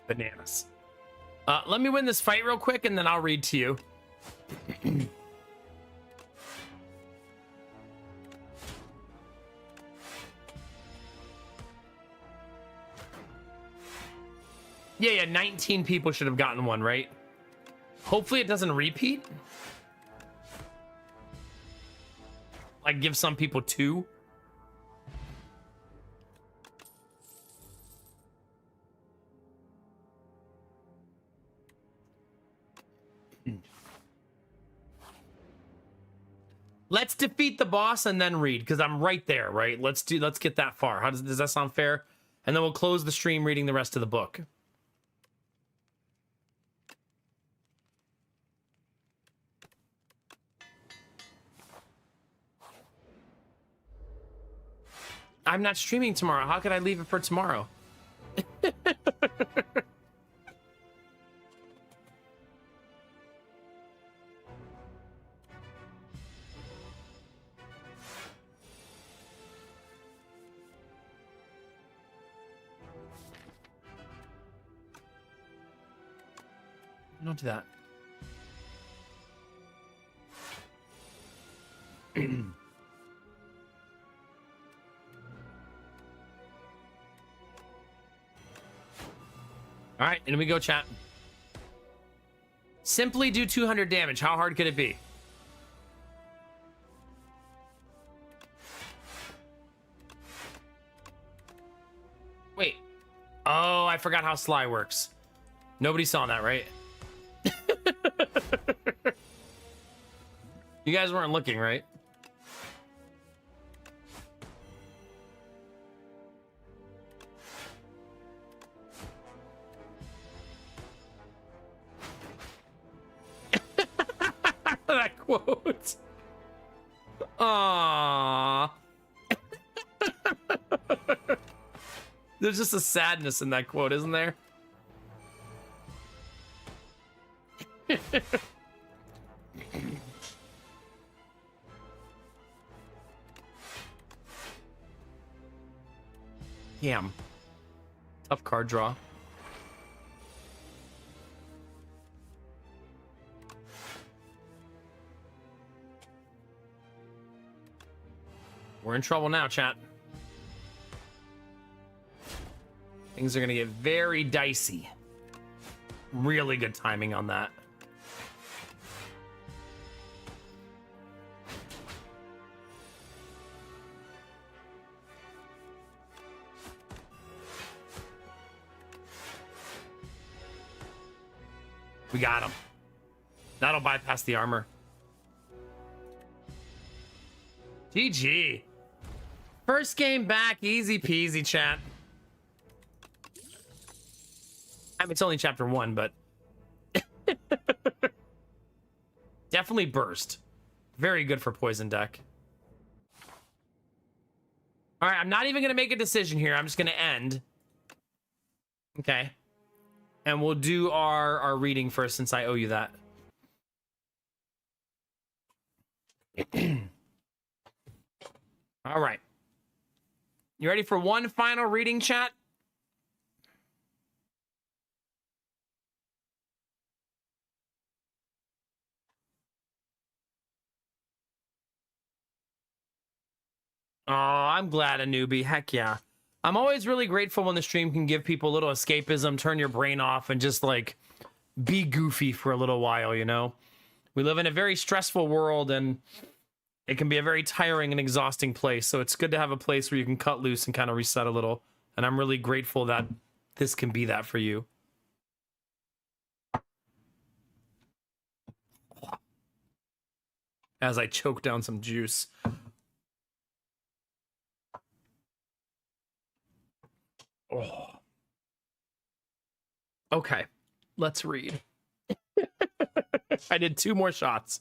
Bananas. Let me win this fight real quick and then I'll read to you. Yeah, 19 people should have gotten one, right? Hopefully it doesn't repeat. Like give some people 2. Let's defeat the boss and then read, because I'm right there, right? Let's get that far. How does that sound fair? And then we'll close the stream reading the rest of the book. I'm not streaming tomorrow. How could I leave it for tomorrow? Don't do that. All right, in we go, chat. Simply do 200 damage. How hard could it be? Wait. Oh, I forgot how Sly works. Nobody saw that, right? You guys weren't looking, right? That quote. Aww. There's just a sadness in that quote, isn't there? Damn. Tough card draw. We're in trouble now, chat. Things are gonna get very dicey. Really good timing on that. We got him. That'll bypass the armor. GG. First game back, easy peasy, chat. I mean, it's only chapter 1, but definitely burst. Very good for poison deck. All right, I'm not even gonna make a decision here. I'm just gonna end. Okay. And we'll do our reading first, since I owe you that. All right. You ready for one final reading, chat? Oh, I'm glad, a newbie. Heck yeah. I'm always really grateful when the stream can give people a little escapism, turn your brain off, and just like be goofy for a little while, you know? We live in a very stressful world, and it can be a very tiring and exhausting place. So it's good to have a place where you can cut loose and kind of reset a little. And I'm really grateful that this can be that for you. As I choke down some juice. Oh. Okay, let's read. I did 2 more shots.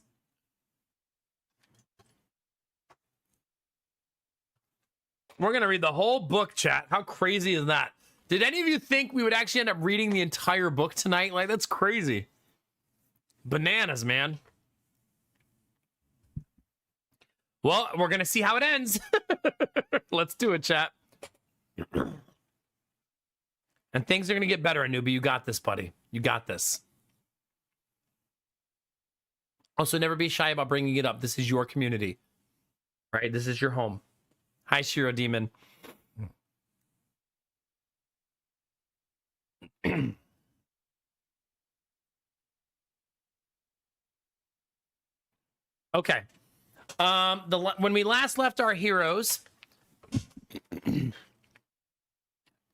We're gonna read the whole book, chat. How crazy is that? Did any of you think we would actually end up reading the entire book tonight? Like, that's crazy. Bananas, man. Well, we're going to see how it ends. Let's do it, chat. And things are going to get better, Anubi. You got this, buddy. You got this. Also, never be shy about bringing it up. This is your community. Right? This is your home. Hi, Shiro Demon. Okay. When we last left our heroes,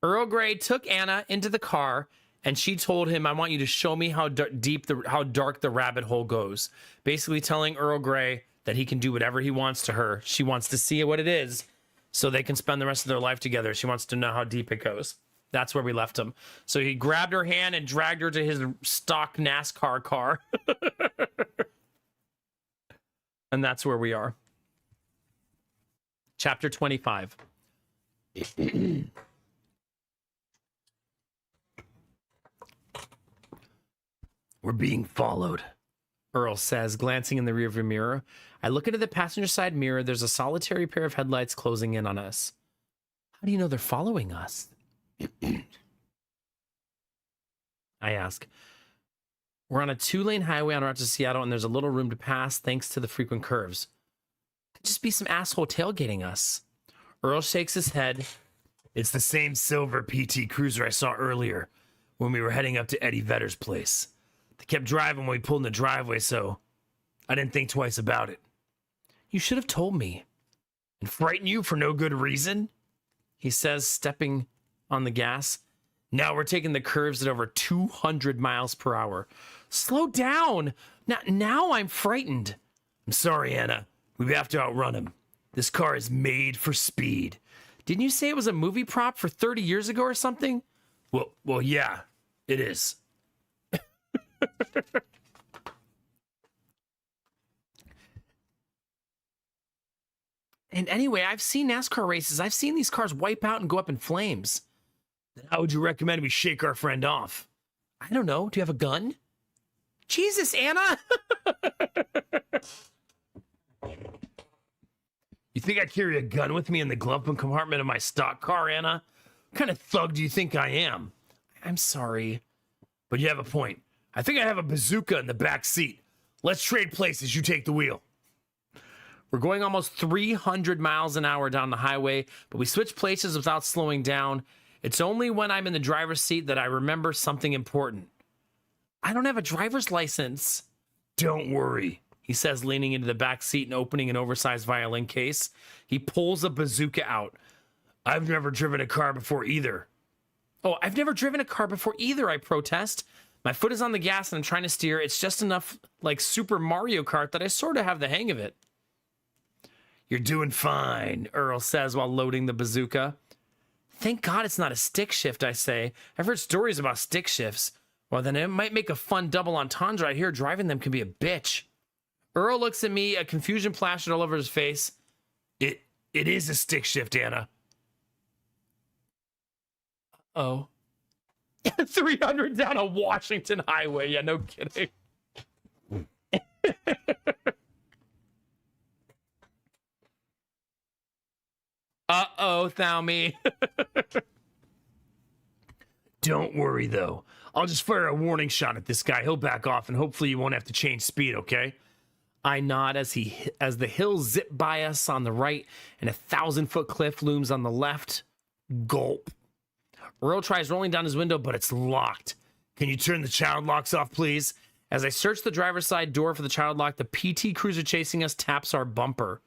Earl Grey took Anna into the car, and she told him, "I want you to show me how dark the rabbit hole goes." Basically, telling Earl Grey that he can do whatever he wants to her. She wants to see what it is, so they can spend the rest of their life together. She wants to know how deep it goes. That's where we left him. So he grabbed her hand and dragged her to his stock NASCAR car. And that's where we are. Chapter 25.
We're being followed,
Earl says, glancing in the rearview mirror. I look into the passenger side mirror. There's a solitary pair of headlights closing in on us. How do you know they're following us? I ask. We're on a 2-lane highway on route to Seattle, and there's a little room to pass thanks to the frequent curves. Could just be some asshole tailgating us. Earl shakes his head.
It's the same silver PT Cruiser I saw earlier when we were heading up to Eddie Vedder's place. They kept driving when we pulled in the driveway, so I didn't think twice about it.
You should have told me.
And frighten you for no good reason?
He says, stepping on the gas. Now we're taking the curves at over 200 miles per hour. Slow down. Now I'm frightened.
I'm sorry, Anna. We have to outrun him. This car is made for speed.
Didn't you say it was a movie prop for 30 years ago or something?
Well, yeah, it is.
And anyway, I've seen NASCAR races. I've seen these cars wipe out and go up in flames.
Then how would you recommend we shake our friend off?
I don't know. Do you have a gun? Jesus, Anna!
You think I carry a gun with me in the glove compartment of my stock car, Anna? What kind of thug do you think I am?
I'm sorry.
But you have a point. I think I have a bazooka in the back seat. Let's trade places. You take the wheel.
We're going almost 300 miles an hour down the highway, but we switch places without slowing down. It's only when I'm in the driver's seat that I remember something important. I don't have a driver's license.
Don't worry,
he says, leaning into the back seat and opening an oversized violin case. He pulls a bazooka out.
I've never driven a car before either.
Oh, I've never driven a car before either, I protest. My foot is on the gas and I'm trying to steer. It's just enough like Super Mario Kart that I sort of have the hang of it.
You're doing fine,
Earl says while loading the bazooka. Thank God it's not a stick shift, I say. I've heard stories about stick shifts. Well, then it might make a fun double entendre. I hear driving them can be a bitch. Earl looks at me, a confusion plastered all over his face.
It is a stick shift, Anna.
Oh. 300 down a Washington highway. Yeah, no kidding. Uh-oh, Thalmy.
Don't worry, though. I'll just fire a warning shot at this guy. He'll back off, and hopefully you won't have to change speed, okay?
I nod as the hills zip by us on the right and a 1,000-foot cliff looms on the left. Gulp. Earl tries rolling down his window, but it's locked.
Can you turn the child locks off, please?
As I search the driver's side door for the child lock, the PT Cruiser chasing us taps our bumper.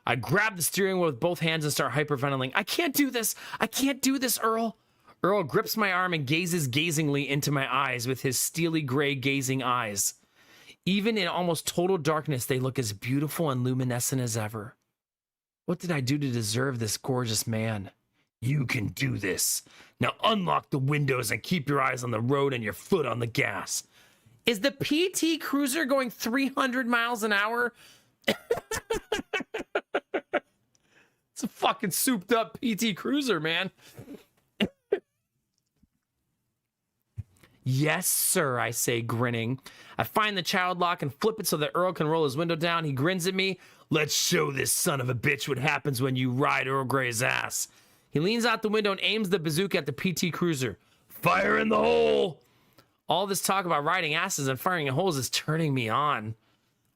I grab the steering wheel with both hands and start hyperventilating. I can't do this. I can't do this, Earl. Earl grips my arm and gazes gazingly into my eyes with his steely gray gazing eyes. Even in almost total darkness, they look as beautiful and luminescent as ever. What did I do to deserve this gorgeous man?
You can do this. Now unlock the windows and keep your eyes on the road and your foot on the gas.
Is the PT Cruiser going 300 miles an hour? It's a fucking souped up PT Cruiser, man. Yes, sir, I say, grinning. I find the child lock and flip it so that Earl can roll his window down. He grins at me. Let's show this son of a bitch what happens when you ride Earl Grey's ass. He leans out the window and aims the bazooka at the PT Cruiser. Fire in the hole! All this talk about riding asses and firing in holes is turning me on.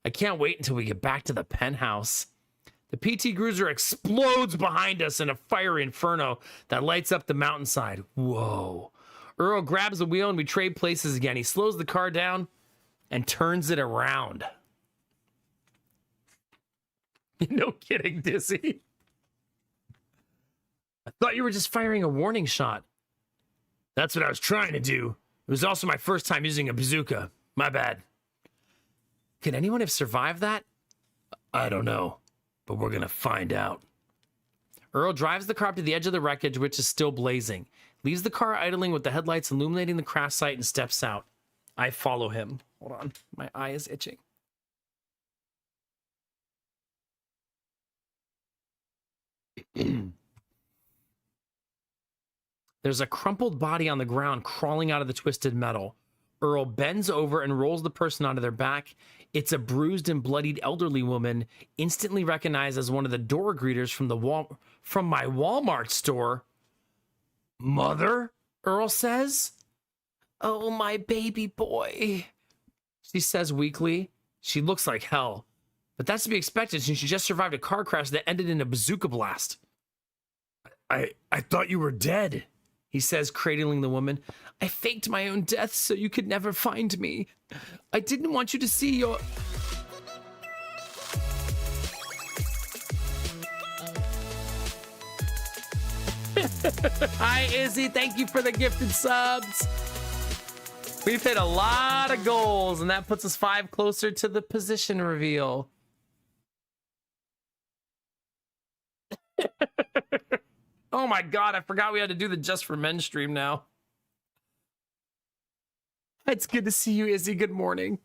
I can't wait until we get back to the penthouse. The PT Cruiser explodes behind us in a fiery inferno that lights up the mountainside. Whoa. Earl grabs the wheel and we trade places again. He slows the car down and turns it around. No kidding, Dizzy. I thought you were just firing a warning shot. That's what I was trying to do. It was also my first time using a bazooka. My bad. Could anyone have survived that? I don't know, but we're gonna find out. Earl drives the car up to the edge of the wreckage, which is still blazing. Leaves the car idling with the headlights illuminating the crash site and steps out. I follow him. Hold on, my eye is itching. There's a crumpled body on the ground crawling out of the twisted metal. Earl bends over and rolls the person onto their back. It's a bruised and bloodied elderly woman, instantly recognized as one of the door greeters from my Walmart store. Mother? Earl says. Oh, my baby boy, she says weakly. She looks like hell, but that's to be expected since she just survived a car crash that ended in a bazooka blast. I thought you were dead, he says, cradling the woman. I faked my own death so you could never find me. I didn't want you to see your... Hi, Izzy. Thank you for the gifted subs. We've hit a lot of goals, and that puts us 5 closer to the position reveal. Oh my god, I forgot we had to do the Just for Men stream now. It's good to see you, Izzy. Good morning.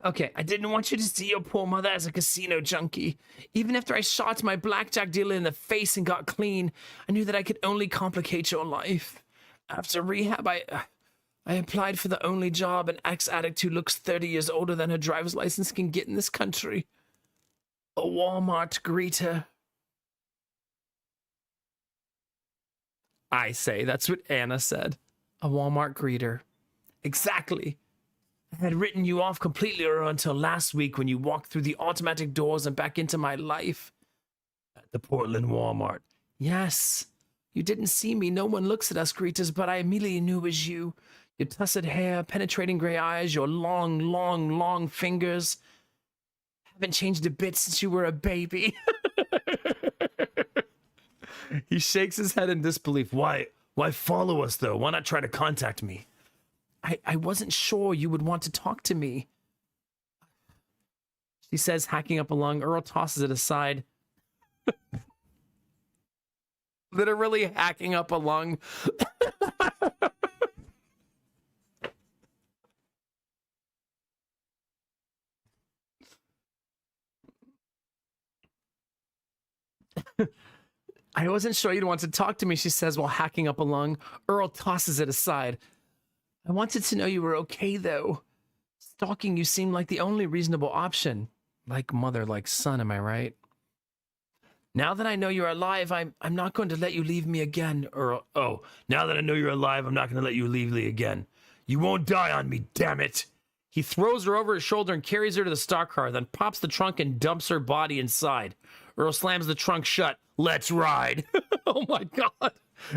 Okay, I didn't want you to see your poor mother as a casino junkie. Even after I shot my blackjack dealer in the face and got clean, I knew that I could only complicate your life. After rehab, I applied for the only job an ex-addict who looks 30 years older than her driver's license can get in this country. A Walmart greeter. I say, that's what Anna said. A Walmart greeter. Exactly. I had written you off completely until last week when you walked through the automatic doors and back into my life. At the Portland Walmart. Yes. You didn't see me. No one looks at us greeters, but I immediately knew it was you. Your tussled hair, penetrating gray eyes, your long, long, long fingers. Haven't changed a bit since you were a baby. He shakes his head in disbelief. Why follow us, though? Why not try to contact me? I wasn't sure you would want to talk to me. She says, hacking up a lung. Earl tosses it aside. Literally hacking up a lung. I wasn't sure you'd want to talk to me, she says while hacking up a lung. Earl tosses it aside. I wanted to know you were okay, though. Stalking you seemed like the only reasonable option. Like mother, like son, am I right? Now that I know you're alive, I'm not going to let you leave me again, Earl. Oh, now that I know you're alive, I'm not going to let you leave me again. You won't die on me, damn it. He throws her over his shoulder and carries her to the stock car, then pops the trunk and dumps her body inside. Earl slams the trunk shut. Let's ride. Oh my God.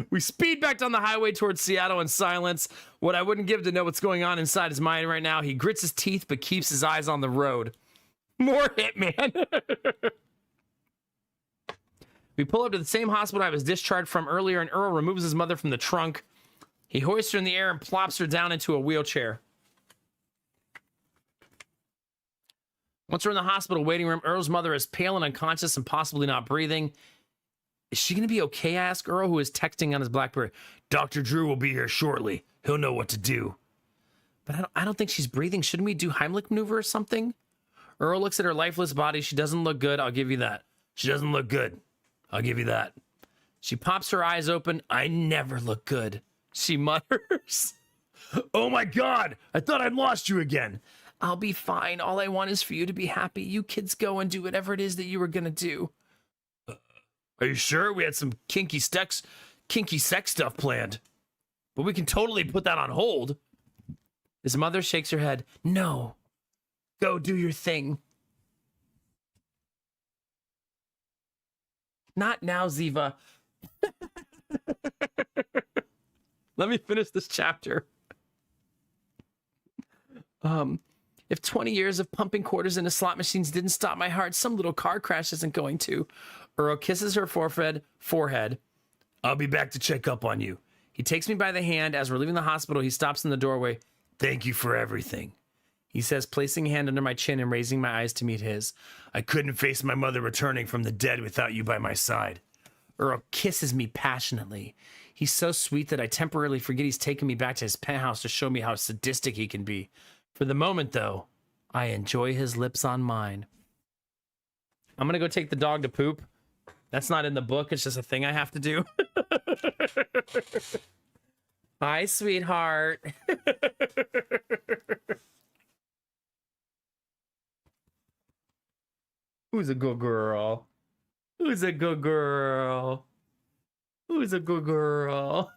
We speed back down the highway towards Seattle in silence. What I wouldn't give to know what's going on inside his mind right now. He grits his teeth but keeps his eyes on the road. More Hitman. We pull up to the same hospital I was discharged from earlier, and Earl removes his mother from the trunk. He hoists her in the air and plops her down into a wheelchair. Once we're in the hospital waiting room, Earl's mother is pale and unconscious and possibly not breathing. Is she going to be okay? I ask Earl, who is texting on his BlackBerry. Dr. Drew will be here shortly. He'll know what to do. But I don't think she's breathing. Shouldn't we do Heimlich maneuver or something? Earl looks at her lifeless body. She doesn't look good. I'll give you that. She doesn't look good.
I'll give you that.
She pops her eyes open. I never look good, she mutters.
Oh my God! I thought I'd lost you again.
I'll be fine. All I want is for you to be happy. You kids go and do whatever it is that you were gonna do.
Are you sure? We had some kinky sex stuff planned, but we can totally put that on hold.
His mother shakes her head. No. Go do your thing. Not now, Ziva. Let me finish this chapter. If 20 years of pumping quarters into slot machines didn't stop my heart, some little car crash isn't going to. Earl kisses her forehead.
I'll be back to check up on you.
He takes me by the hand. As we're leaving the hospital, he stops in the doorway.
Thank you for everything,
he says, placing a hand under my chin and raising my eyes to meet his.
I couldn't face my mother returning from the dead without you by my side.
Earl kisses me passionately. He's so sweet that I temporarily forget he's taking me back to his penthouse to show me how sadistic he can be. For the moment, though, I enjoy his lips on mine. I'm going to go take the dog to poop. That's not in the book. It's just a thing I have to do. Hi, sweetheart. Who's a good girl? Who's a good girl? Who's a good girl?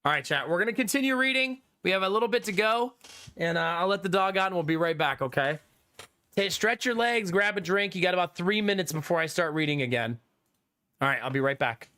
All right, chat. We're going to continue reading. We have a little bit to go, and I'll let the dog out, and we'll be right back, okay? Stretch your legs, grab a drink. You got about 3 minutes before I start reading again. All right, I'll be right back.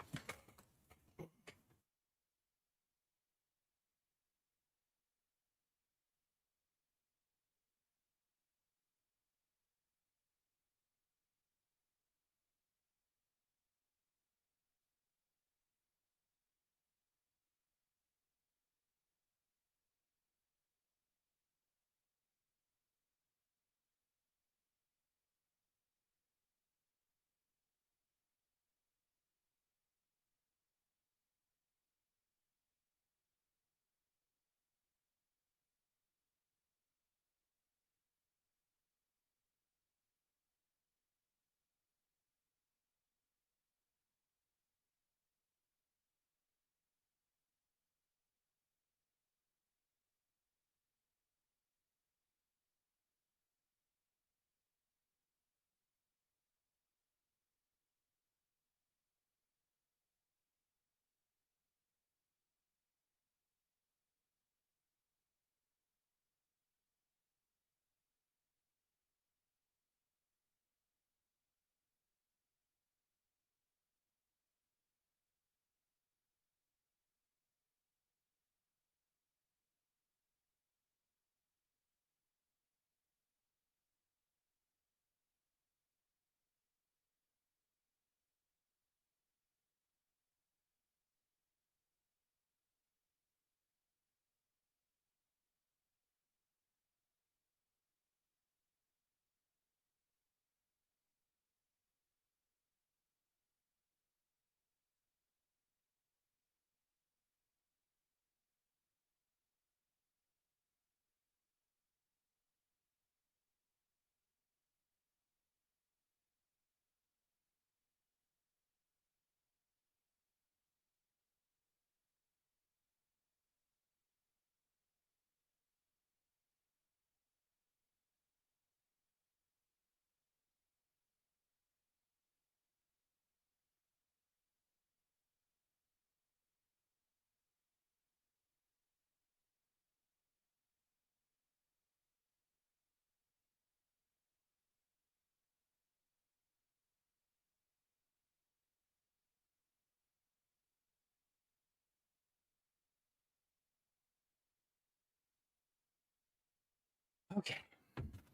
Okay.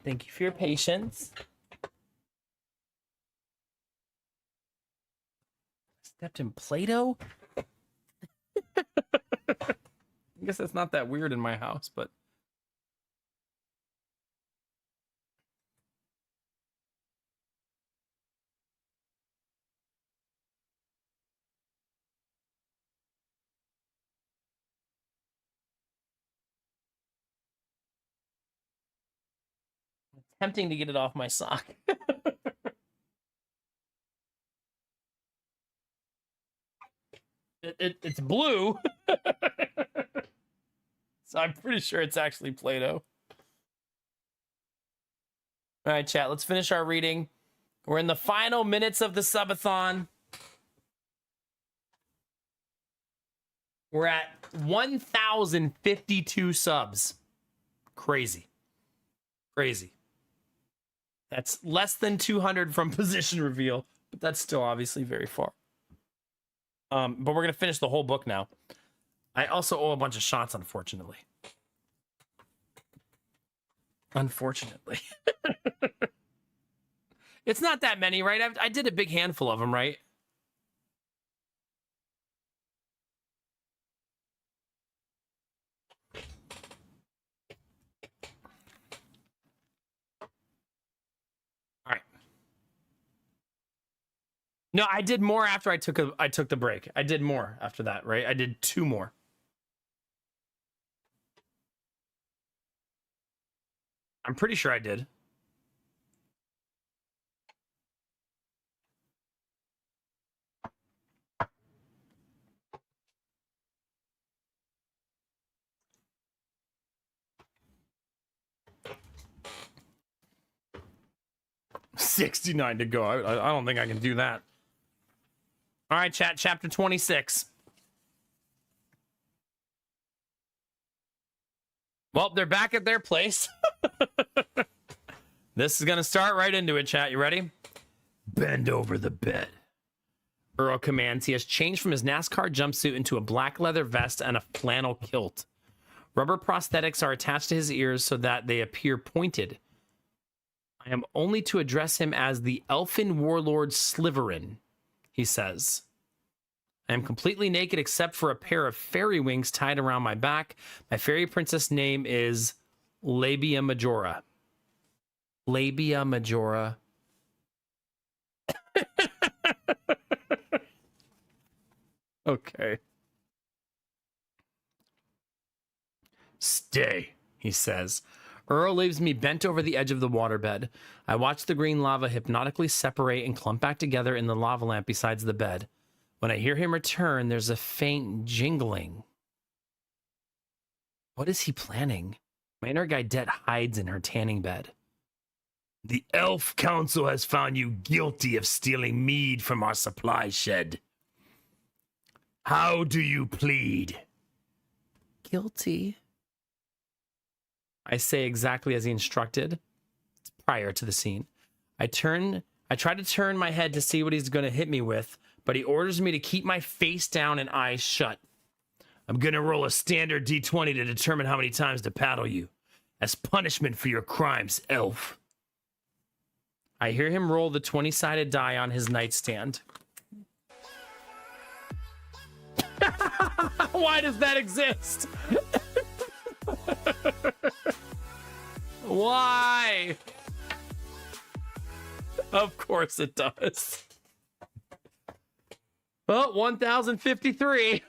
Thank you for your patience. Stepped in Play-Doh? I guess that's not that weird in my house, but... Tempting to get it off my sock. It's blue. So I'm pretty sure it's actually Play-Doh. All right, chat, let's finish our reading. We're in the final minutes of the subathon. We're at 1,052 subs. Crazy. Crazy. That's less than 200 from position reveal, but that's still obviously very far. But we're going to finish the whole book now. I also owe a bunch of shots, unfortunately. Unfortunately. It's not that many, right? I did a big handful of them, right? All right. No, I did more after I took the break. I did more after that, right? I did 2 more. I'm pretty sure I did. $69 to go. I don't think I can do that. All right, chat. Chapter 26. Well, they're back at their place. This is going to start right into it, chat. You ready? Bend over the bed. Earl commands. He has changed from his NASCAR jumpsuit into a black leather vest and a flannel kilt. Rubber prosthetics are attached to his ears so that they appear pointed. I am only to address him as the elfin warlord Sliverin, he says. I am completely naked except for a pair of fairy wings tied around my back. My fairy princess name is Labia Majora. Labia Majora. Okay. Stay, he says. Earl leaves me bent over the edge of the waterbed. I watch the green lava hypnotically separate and clump back together in the lava lamp beside the bed. When I hear him return, there's a faint jingling. What is he planning? My inner Guidette hides in her tanning bed. The Elf Council has found you guilty of stealing mead from our supply shed. How do you plead? Guilty. I say exactly as he instructed. It's prior to the scene. I try to turn my head to see what he's going to hit me with, but he orders me to keep my face down and eyes shut. I'm going to roll a standard D20 to determine how many times to paddle you, as punishment for your crimes, elf. I hear him roll the 20-sided die on his nightstand. Why does that exist? Why? Of course it does. Well, 1,053.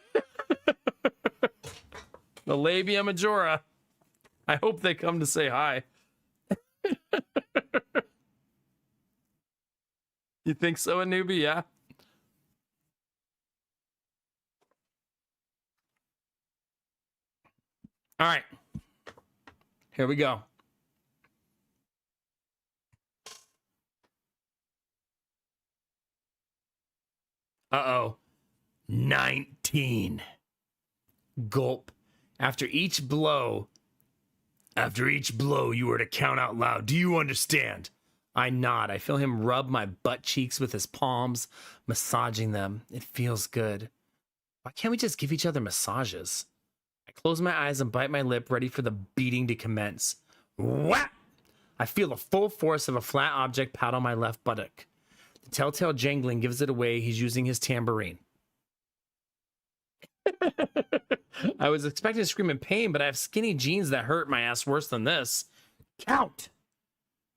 The Labia Majora. I hope they come to say hi. You think so, Anubi? Yeah. All right. Here we go. Uh-oh. 19. Gulp. After each blow, you are to count out loud. Do you understand? I nod. I feel him rub my butt cheeks with his palms, massaging them. It feels good. Why can't we just give each other massages? I close my eyes and bite my lip, ready for the beating to commence. Whap! I feel the full force of a flat object pat on my left buttock. The telltale jangling gives it away. He's using his tambourine. I was expecting to scream in pain, but I have skinny jeans that hurt my ass worse than this. Count!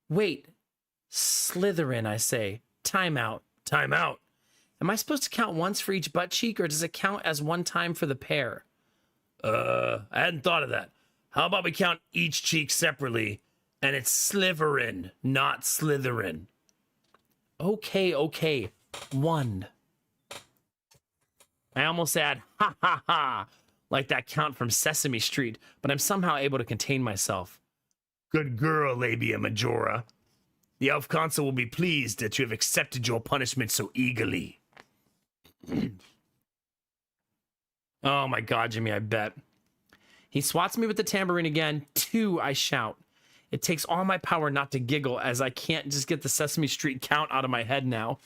Wait. Slytherin, I say. Time out. Time out. Am I supposed to count once for each butt cheek, or does it count as one time for the pair? I hadn't thought of that. How about we count each cheek separately,
And it's Slytherin, not Slytherin.
Okay. 1. I almost add, ha ha ha, like that count from Sesame Street, but I'm somehow able to contain myself.
Good girl, Labia Majora. The elf consul will be pleased that you have accepted your punishment so eagerly.
Oh my god, Jimmy, I bet. He swats me with the tambourine again. 2, I shout. It takes all my power not to giggle, as I can't just get the Sesame Street count out of my head now.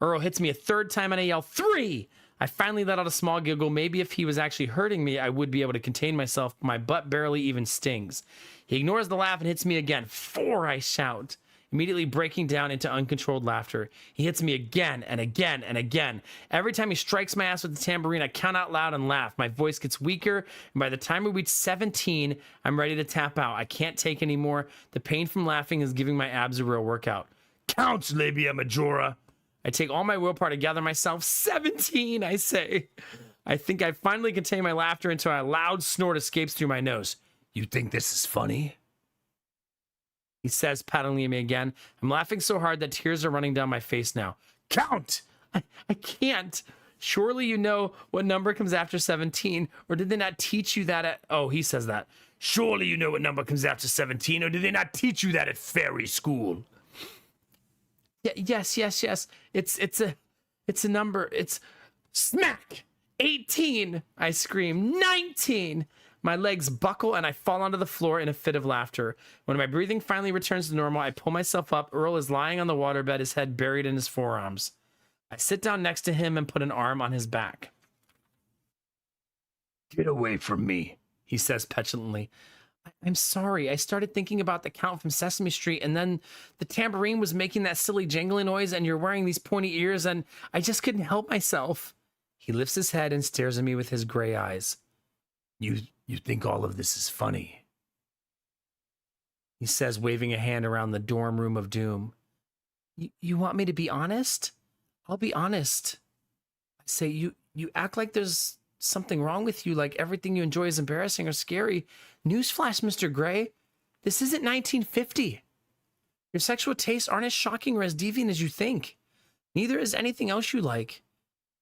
Earl hits me a 3rd time and I yell, 3! I finally let out a small giggle. Maybe if he was actually hurting me, I would be able to contain myself. My butt barely even stings. He ignores the laugh and hits me again. 4, I shout, immediately breaking down into uncontrolled laughter. He hits me again and again and again. Every time he strikes my ass with the tambourine, I count out loud and laugh. My voice gets weaker, and by the time we reach 17, I'm ready to tap out. I can't take anymore. The pain from laughing is giving my abs a real workout.
Count, Labia Majora.
I take all my willpower to gather myself. 17, I say. I think I finally contain my laughter until a loud snort escapes through my nose.
You think this is funny?
He says, patting me again. I'm laughing so hard that tears are running down my face now.
Count!
I can't. Surely you know what number comes after 17, or did they not teach you that at... Oh, he says that.
Surely you know what number comes after 17, or did they not teach you that at fairy school?
Yes. It's a number. It's smack. 18. I scream. 19. My legs buckle and I fall onto the floor in a fit of laughter. When my breathing finally returns to normal, I pull myself up. Earl is lying on the waterbed, his head buried in his forearms. I sit down next to him and put an arm on his back.
Get away from me,
he says petulantly. I'm sorry. I started thinking about the count from Sesame Street, and then the tambourine was making that silly jangling noise, and you're wearing these pointy ears, and I just couldn't help myself. He lifts his head and stares at me with his gray eyes.
You think all of this is funny?
He says, waving a hand around the dorm room of doom. You want me to be honest? I'll be honest. I say, you act like there's something wrong with you, like everything you enjoy is embarrassing or scary. Newsflash, Mr. Gray. This isn't 1950. Your sexual tastes aren't as shocking or as deviant as you think. Neither is anything else you like.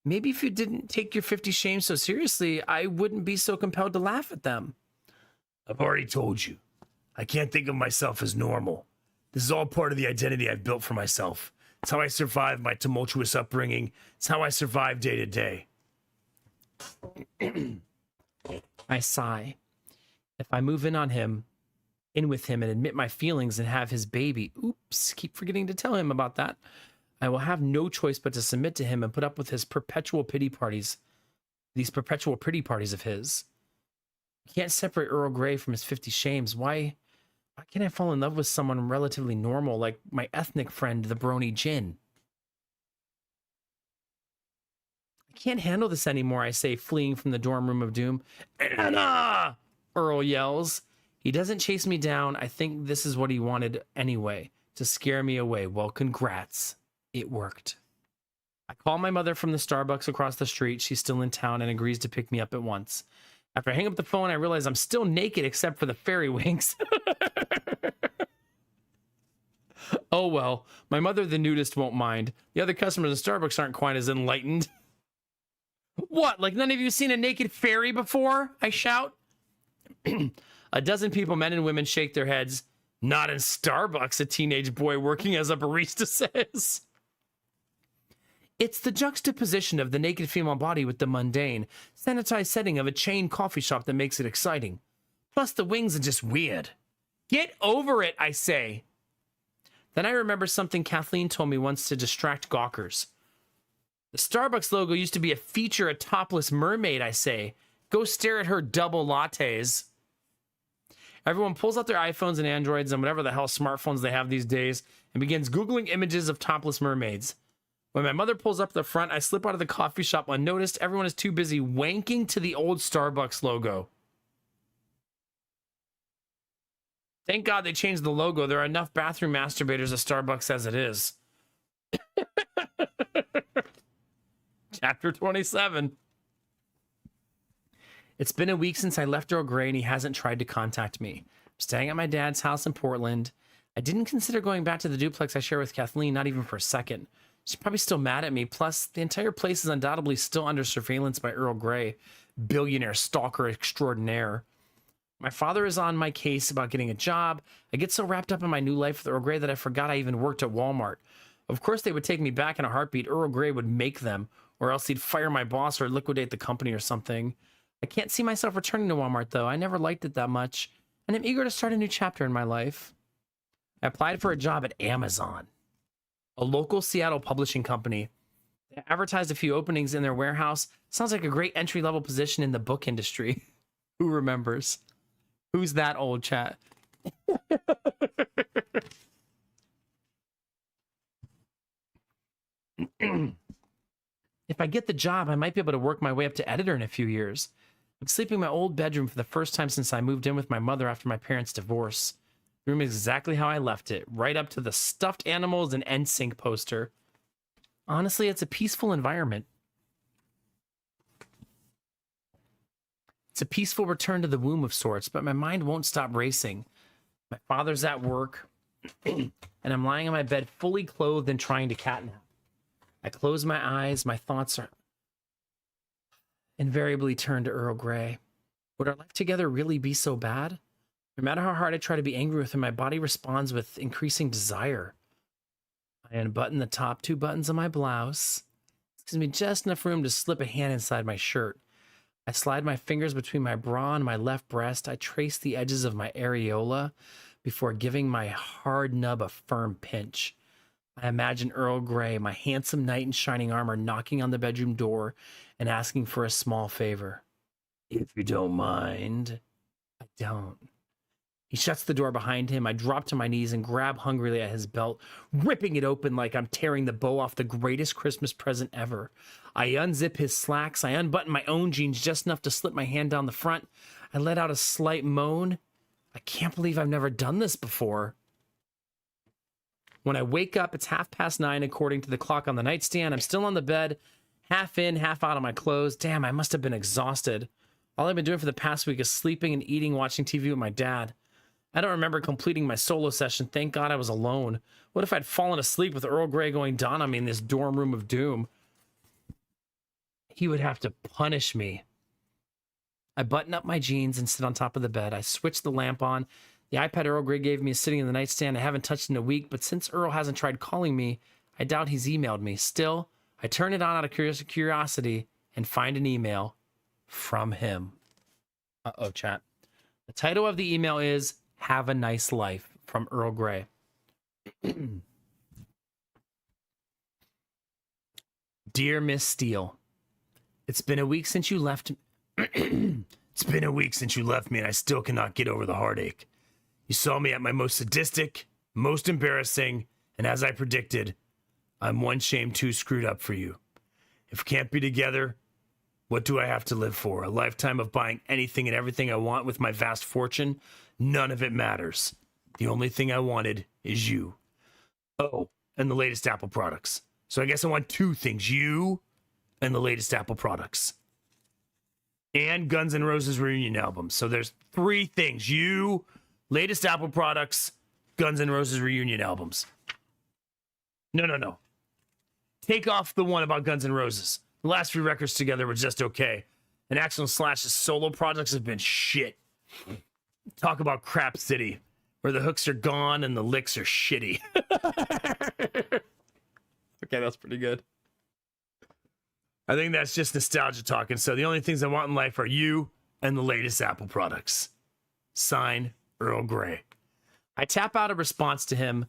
Maybe if you didn't take your 50 shames so seriously, I wouldn't be so compelled to laugh at them.
I've already told you. I can't think of myself as normal. This is all part of the identity I've built for myself. It's how I survived my tumultuous upbringing. It's how I survive day to day.
I sigh. If I move in with him and admit my feelings and have his baby, oops, keep forgetting to tell him about that, I will have no choice but to submit to him and put up with his perpetual pity parties, these perpetual pretty parties of his. I can't separate Earl Grey from his 50 shames. Why can't I fall in love with someone relatively normal like my ethnic friend, the Brony Jin? I can't handle this anymore, I say, fleeing from the dorm room of doom. Anna! Earl yells. He doesn't chase me down. I think this is what he wanted anyway, to scare me away. Well, congrats. It worked. I call my mother from the Starbucks across the street. She's still in town and agrees to pick me up at once. After I hang up the phone, I realize I'm still naked except for the fairy wings. Oh well, my mother, the nudist, won't mind. The other customers in Starbucks aren't quite as enlightened. What, like none of you seen a naked fairy before? I shout. A dozen people, men and women, shake their heads. Not in Starbucks, a teenage boy working as a barista says. It's the juxtaposition of the naked female body with the mundane, sanitized setting of a chain coffee shop that makes it exciting. Plus, the wings are just weird. Get over it, I say. Then I remember something Kathleen told me once to distract gawkers. The Starbucks logo used to be a feature a topless mermaid, I say. Go stare at her double lattes. Everyone pulls out their iPhones and Androids and whatever the hell smartphones they have these days and begins Googling images of topless mermaids. When my mother pulls up the front, I slip out of the coffee shop unnoticed. Everyone is too busy wanking to the old Starbucks logo. Thank God they changed the logo. There are enough bathroom masturbators at Starbucks as it is. Chapter 27. It's been a week since I left Earl Grey and he hasn't tried to contact me. staying at my dad's house in Portland. I didn't consider going back to the duplex I share with Kathleen, not even for a second. She's probably still mad at me. Plus, the entire place is undoubtedly still under surveillance by Earl Grey, billionaire stalker extraordinaire. My father is on my case about getting a job. I get so wrapped up in my new life with Earl Grey that I forgot I even worked at Walmart. Of course, they would take me back in a heartbeat. Earl Grey would make them, or else he'd fire my boss or liquidate the company or something. I can't see myself returning to Walmart, though. I never liked it that much, and I'm eager to start a new chapter in my life. I applied for a job at Amazon, a local Seattle publishing company. They advertised a few openings in their warehouse. Sounds like a great entry-level position in the book industry. Who remembers? Who's that old, chat? If I get the job, I might be able to work my way up to editor in a few years. I'm sleeping in my old bedroom for the first time since I moved in with my mother after my parents' divorce. The room is exactly how I left it, right up to the stuffed animals and NSYNC poster. Honestly, it's a peaceful environment. It's a peaceful return to the womb of sorts, but my mind won't stop racing. My father's at work, and I'm lying in my bed fully clothed and trying to catnap. I close my eyes, my thoughts are invariably turned to Earl Grey. Would our life together really be so bad? No matter how hard I try to be angry with him, my body responds with increasing desire. I unbutton the top 2 buttons of my blouse. This gives me just enough room to slip a hand inside my shirt. I slide my fingers between my bra and my left breast. I trace the edges of my areola before giving my hard nub a firm pinch. I imagine Earl Grey, my handsome knight in shining armor, knocking on the bedroom door and asking for a small favor. If you don't mind. I don't. He shuts the door behind him. I drop to my knees and grab hungrily at his belt, ripping it open like I'm tearing the bow off the greatest Christmas present ever. I unzip his slacks. I unbutton my own jeans just enough to slip my hand down the front. I let out a slight moan. I can't believe I've never done this before. When I wake up, it's 9:30 according to the clock on the nightstand. I'm still on the bed, half in, half out of my clothes. Damn, I must have been exhausted. All I've been doing for the past week is sleeping and eating, watching TV with my dad. I don't remember completing my solo session. Thank God I was alone. What if I'd fallen asleep with Earl Grey going down on me in this dorm room of doom? He would have to punish me. I button up my jeans and sit on top of the bed. I switch the lamp on. The iPad Earl Grey gave me is sitting in the nightstand. I haven't touched it in a week, but since Earl hasn't tried calling me, I doubt he's emailed me. Still, I turn it on out of curiosity and find an email from him. Uh-oh, chat. The title of the email is Have a Nice Life from Earl Grey. Dear Miss Steele, it's been a week since you left. It's been a week since you left me, and I still cannot get over the heartache. You saw me at my most sadistic, most embarrassing, and as I predicted, I'm one shame too screwed up for you. If we can't be together, what do I have to live for? A lifetime of buying anything and everything I want with my vast fortune? None of it matters. The only thing I wanted is you. Oh, and the latest Apple products. So I guess I want 2 things. You and the latest Apple products. And Guns N' Roses reunion album. So there's 3 things. You, latest Apple products, Guns N' Roses reunion albums. No. Take off the one about Guns N' Roses. The last 3 records together were just okay. And Axl and Slash's solo projects have been shit. Talk about Crap City, where the hooks are gone and the licks are shitty. Okay, that's pretty good. I think that's just nostalgia talking. So the only things I want in life are you and the latest Apple products. Sign, Earl Grey. I tap out a response to him.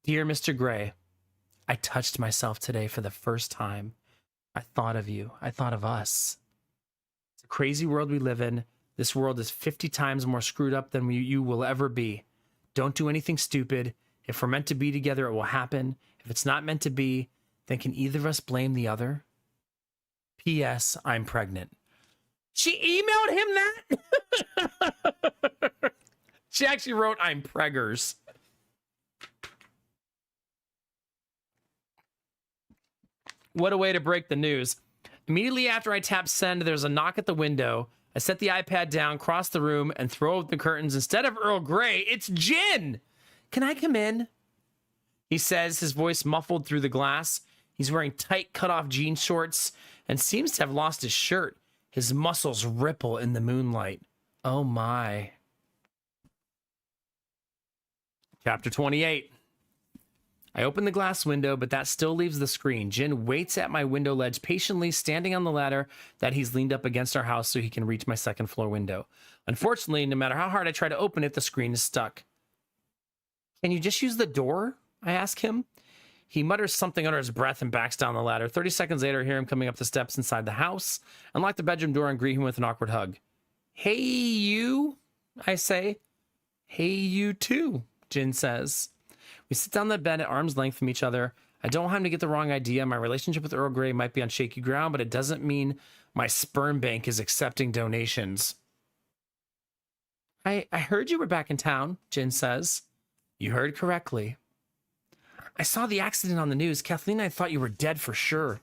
Dear Mr. Grey, I touched myself today for the first time. I thought of you. I thought of us. It's a crazy world we live in. This world is 50 times more screwed up than you will ever be. Don't do anything stupid. If we're meant to be together, it will happen. If it's not meant to be, then can either of us blame the other? P.S. I'm pregnant. She emailed him that? She actually wrote, I'm preggers. What a way to break the news. Immediately after I tap send, there's a knock at the window. I set the iPad down, cross the room, and throw open the curtains. Instead of Earl Grey, it's Jin. Can I come in? He says, his voice muffled through the glass. He's wearing tight cut-off jean shorts and seems to have lost his shirt. His muscles ripple in the moonlight. Oh my. Chapter 28. I open the glass window, but that still leaves the screen. Jin waits at my window ledge, patiently standing on the ladder that he's leaned up against our house so he can reach my second floor window. Unfortunately, no matter how hard I try to open it, the screen is stuck. Can you just use the door? I ask him. He mutters something under his breath and backs down the ladder. 30 seconds later, I hear him coming up the steps inside the house, unlock the bedroom door, and greet him with an awkward hug. Hey, you, I say. Hey, you too, Jin says. We sit down on the bed at arm's length from each other. I don't want him to get the wrong idea. My relationship with Earl Grey might be on shaky ground, but it doesn't mean my sperm bank is accepting donations. I heard you were back in town, Jin says. You heard correctly. I saw the accident on the news. Kathleen and I thought you were dead for sure.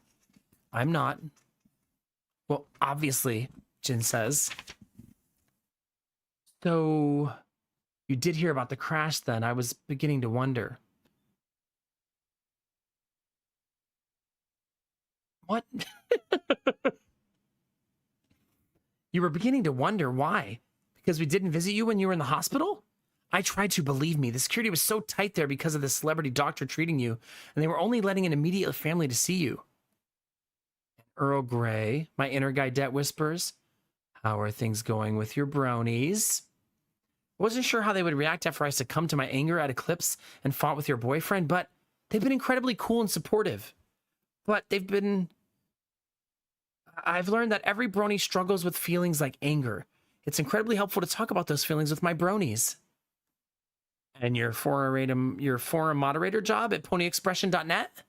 I'm not. Well, obviously, Jin says. So, you did hear about the crash then. I was beginning to wonder. What? You were beginning to wonder why? Because we didn't visit you when you were in the hospital? I tried to, believe me. The security was so tight there because of the celebrity doctor treating you, and they were only letting an immediate family to see you. Earl Grey, my inner guidette whispers. How are things going with your bronies? I wasn't sure how they would react after I succumbed to my anger at Eclipse and fought with your boyfriend, but they've been incredibly cool and supportive. But I've learned that every brony struggles with feelings like anger. It's incredibly helpful to talk about those feelings with my bronies. And your forum moderator job at ponyexpression.net?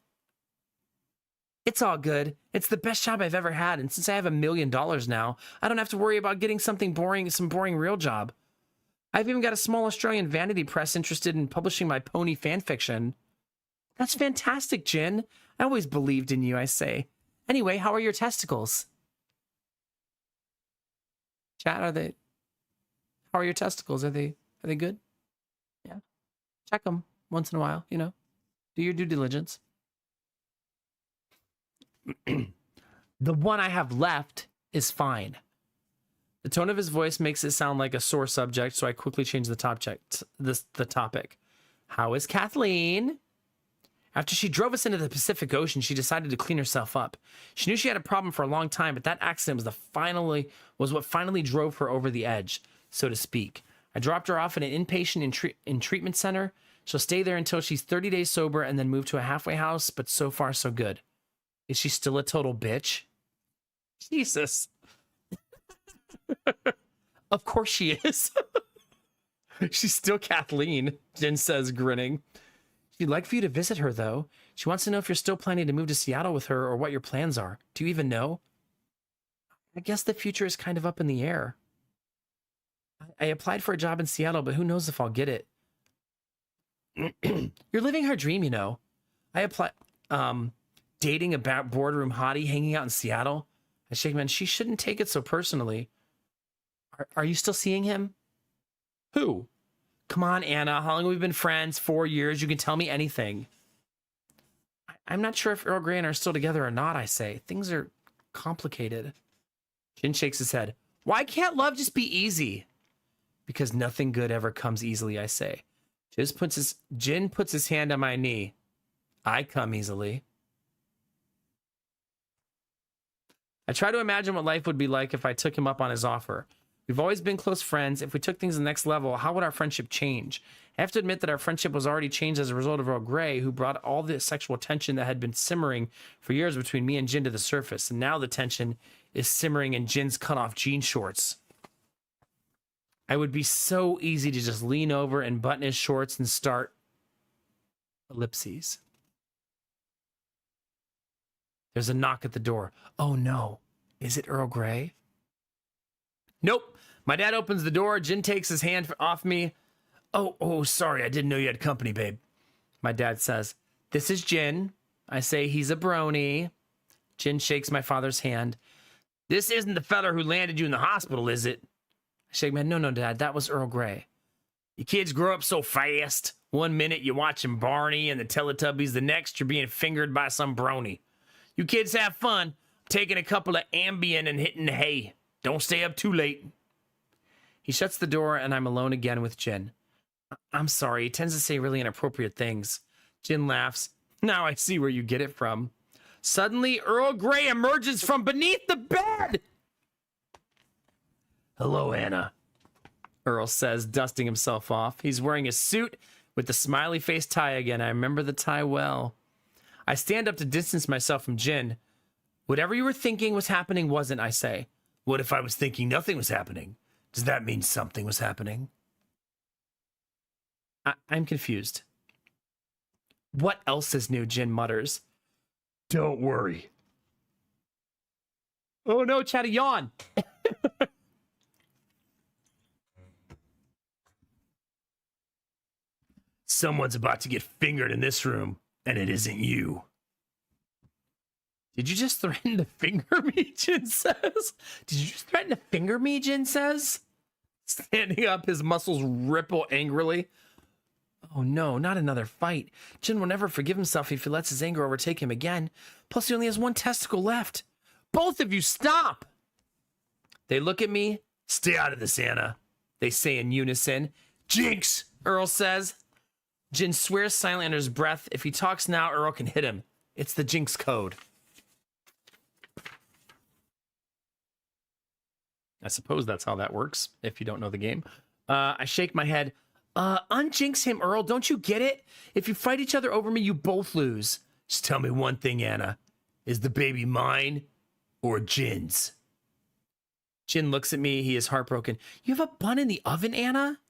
It's all good. It's the best job I've ever had, and since I have $1 million now, I don't have to worry about getting some boring real job. I've even got a small Australian vanity press interested in publishing my pony fanfiction. That's fantastic, Jin. I always believed in you, I say. Anyway, how are your testicles? Chat, how are your testicles? Are they good? Yeah. Check them once in a while, you know. Do your due diligence. The one I have left is fine. The tone of his voice makes it sound like a sore subject, so I quickly change the topic. How is Kathleen? After she drove us into the Pacific Ocean, she decided to clean herself up. She knew she had a problem for a long time, but that accident was what finally drove her over the edge, so to speak. I dropped her off at an inpatient treatment center. She'll stay there until she's 30 days sober and then move to a halfway house, but so far so good. Is she still a total bitch? Jesus. Of course she is. She's still Kathleen, Jin says, grinning. She'd like for you to visit her, though. She wants to know if you're still planning to move to Seattle with her or what your plans are. Do you even know? I guess the future is kind of up in the air. I applied for a job in Seattle, but who knows if I'll get it. You're living her dream, you know. I applied, dating a boardroom hottie, hanging out in Seattle. I shake my head. She shouldn't take it so personally. Are you still seeing him? Who? Come on, Anna. How long have we been friends? 4 years. You can tell me anything. I'm not sure if Earl Grey and I are still together or not, I say. Things are complicated. Jin shakes his head. Why can't love just be easy? Because nothing good ever comes easily, I say. Jin puts his hand on my knee. I come easily. I try to imagine what life would be like if I took him up on his offer. We've always been close friends. If we took things to the next level, how would our friendship change? I have to admit that our friendship was already changed as a result of Earl Grey, who brought all the sexual tension that had been simmering for years between me and Jin to the surface. And now the tension is simmering in Jin's cut-off jean shorts. I would be so easy to just lean over and button his shorts and start ellipses. There's a knock at the door. Oh no, is it Earl Grey? Nope. My dad opens the door. Jin takes his hand off me. Oh, sorry. I didn't know you had company, babe. My dad says, this is Jin. I say he's a brony. Jin shakes my father's hand.
This isn't the feller who landed you in the hospital, is it? I shake my head. No, Dad, that was Earl Grey. You kids grow up so fast. One minute you're watching Barney and the Teletubbies, the next you're being fingered by some brony. You kids have fun. Taking a couple of Ambien and hitting the hay. Don't stay up too late. He shuts the door and I'm alone again with Jin. I'm sorry, he tends to say really inappropriate things. Jin laughs. Now I see where you get it from. Suddenly, Earl Grey emerges from beneath the bed. Hello, Anna, Earl says, dusting himself off. He's wearing a suit with the smiley face tie again. I remember the tie well. I stand up to distance myself from Jin. Whatever you were thinking was happening wasn't, I say. What if I was thinking nothing was happening? Does that mean something was happening? I'm confused. What else is new? Jin mutters. Don't worry. Oh no, Chad, a yawn. Someone's about to get fingered in this room, and it isn't you. Did you just threaten to finger me, Jin says? Did you just threaten to finger me, Jin says? Standing up, his muscles ripple angrily. Oh no, not another fight. Jin will never forgive himself if he lets his anger overtake him again. Plus, he only has one testicle left. Both of you, stop! They look at me. Stay out of this, Anna. They say in unison. Jinx, Earl says. Jin swears silently under his breath. If he talks now, Earl can hit him. It's the Jinx code. I suppose that's how that works, if you don't know the game. I shake my head. Unjinx him, Earl. Don't you get it? If you fight each other over me, you both lose. Just tell me one thing, Anna. Is the baby mine or Jin's? Jin looks at me. He is heartbroken. You have a bun in the oven, Anna?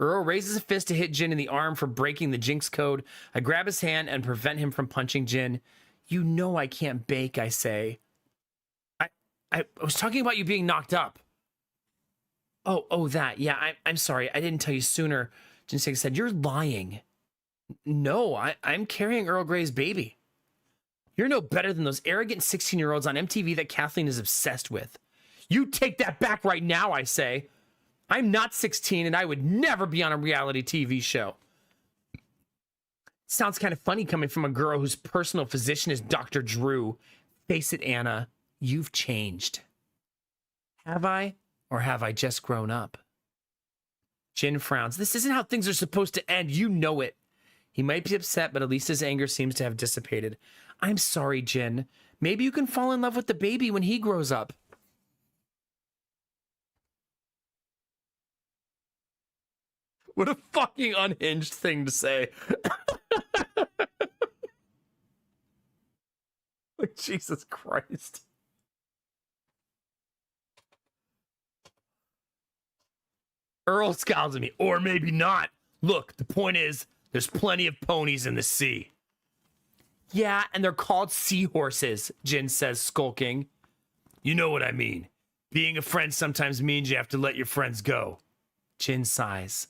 Earl raises a fist to hit Jin in the arm for breaking the Jinx code. I grab his hand and prevent him from punching Jin. You know I can't bake, I say. I was talking about you being knocked up. Oh, that. Yeah, I'm sorry. I didn't tell you sooner. Jin said, you're lying. No, I'm carrying Earl Grey's baby. You're no better than those arrogant 16-year-olds on MTV that Kathleen is obsessed with. You take that back right now, I say. I'm not 16 and I would never be on a reality TV show. Sounds kind of funny coming from a girl whose personal physician is Dr. Drew. Face it, Anna, you've changed. Have I? Or have I just grown up? Jin frowns. This isn't how things are supposed to end. You know it. He might be upset, but at least his anger seems to have dissipated. I'm sorry, Jin. Maybe you can fall in love with the baby when he grows up. What a fucking unhinged thing to say. Like, Jesus Christ. Earl scowls at me, or maybe not. Look, the point is, there's plenty of ponies in the sea. Yeah, and they're called seahorses, Jin says, skulking. You know what I mean. Being a friend sometimes means you have to let your friends go. Jin sighs.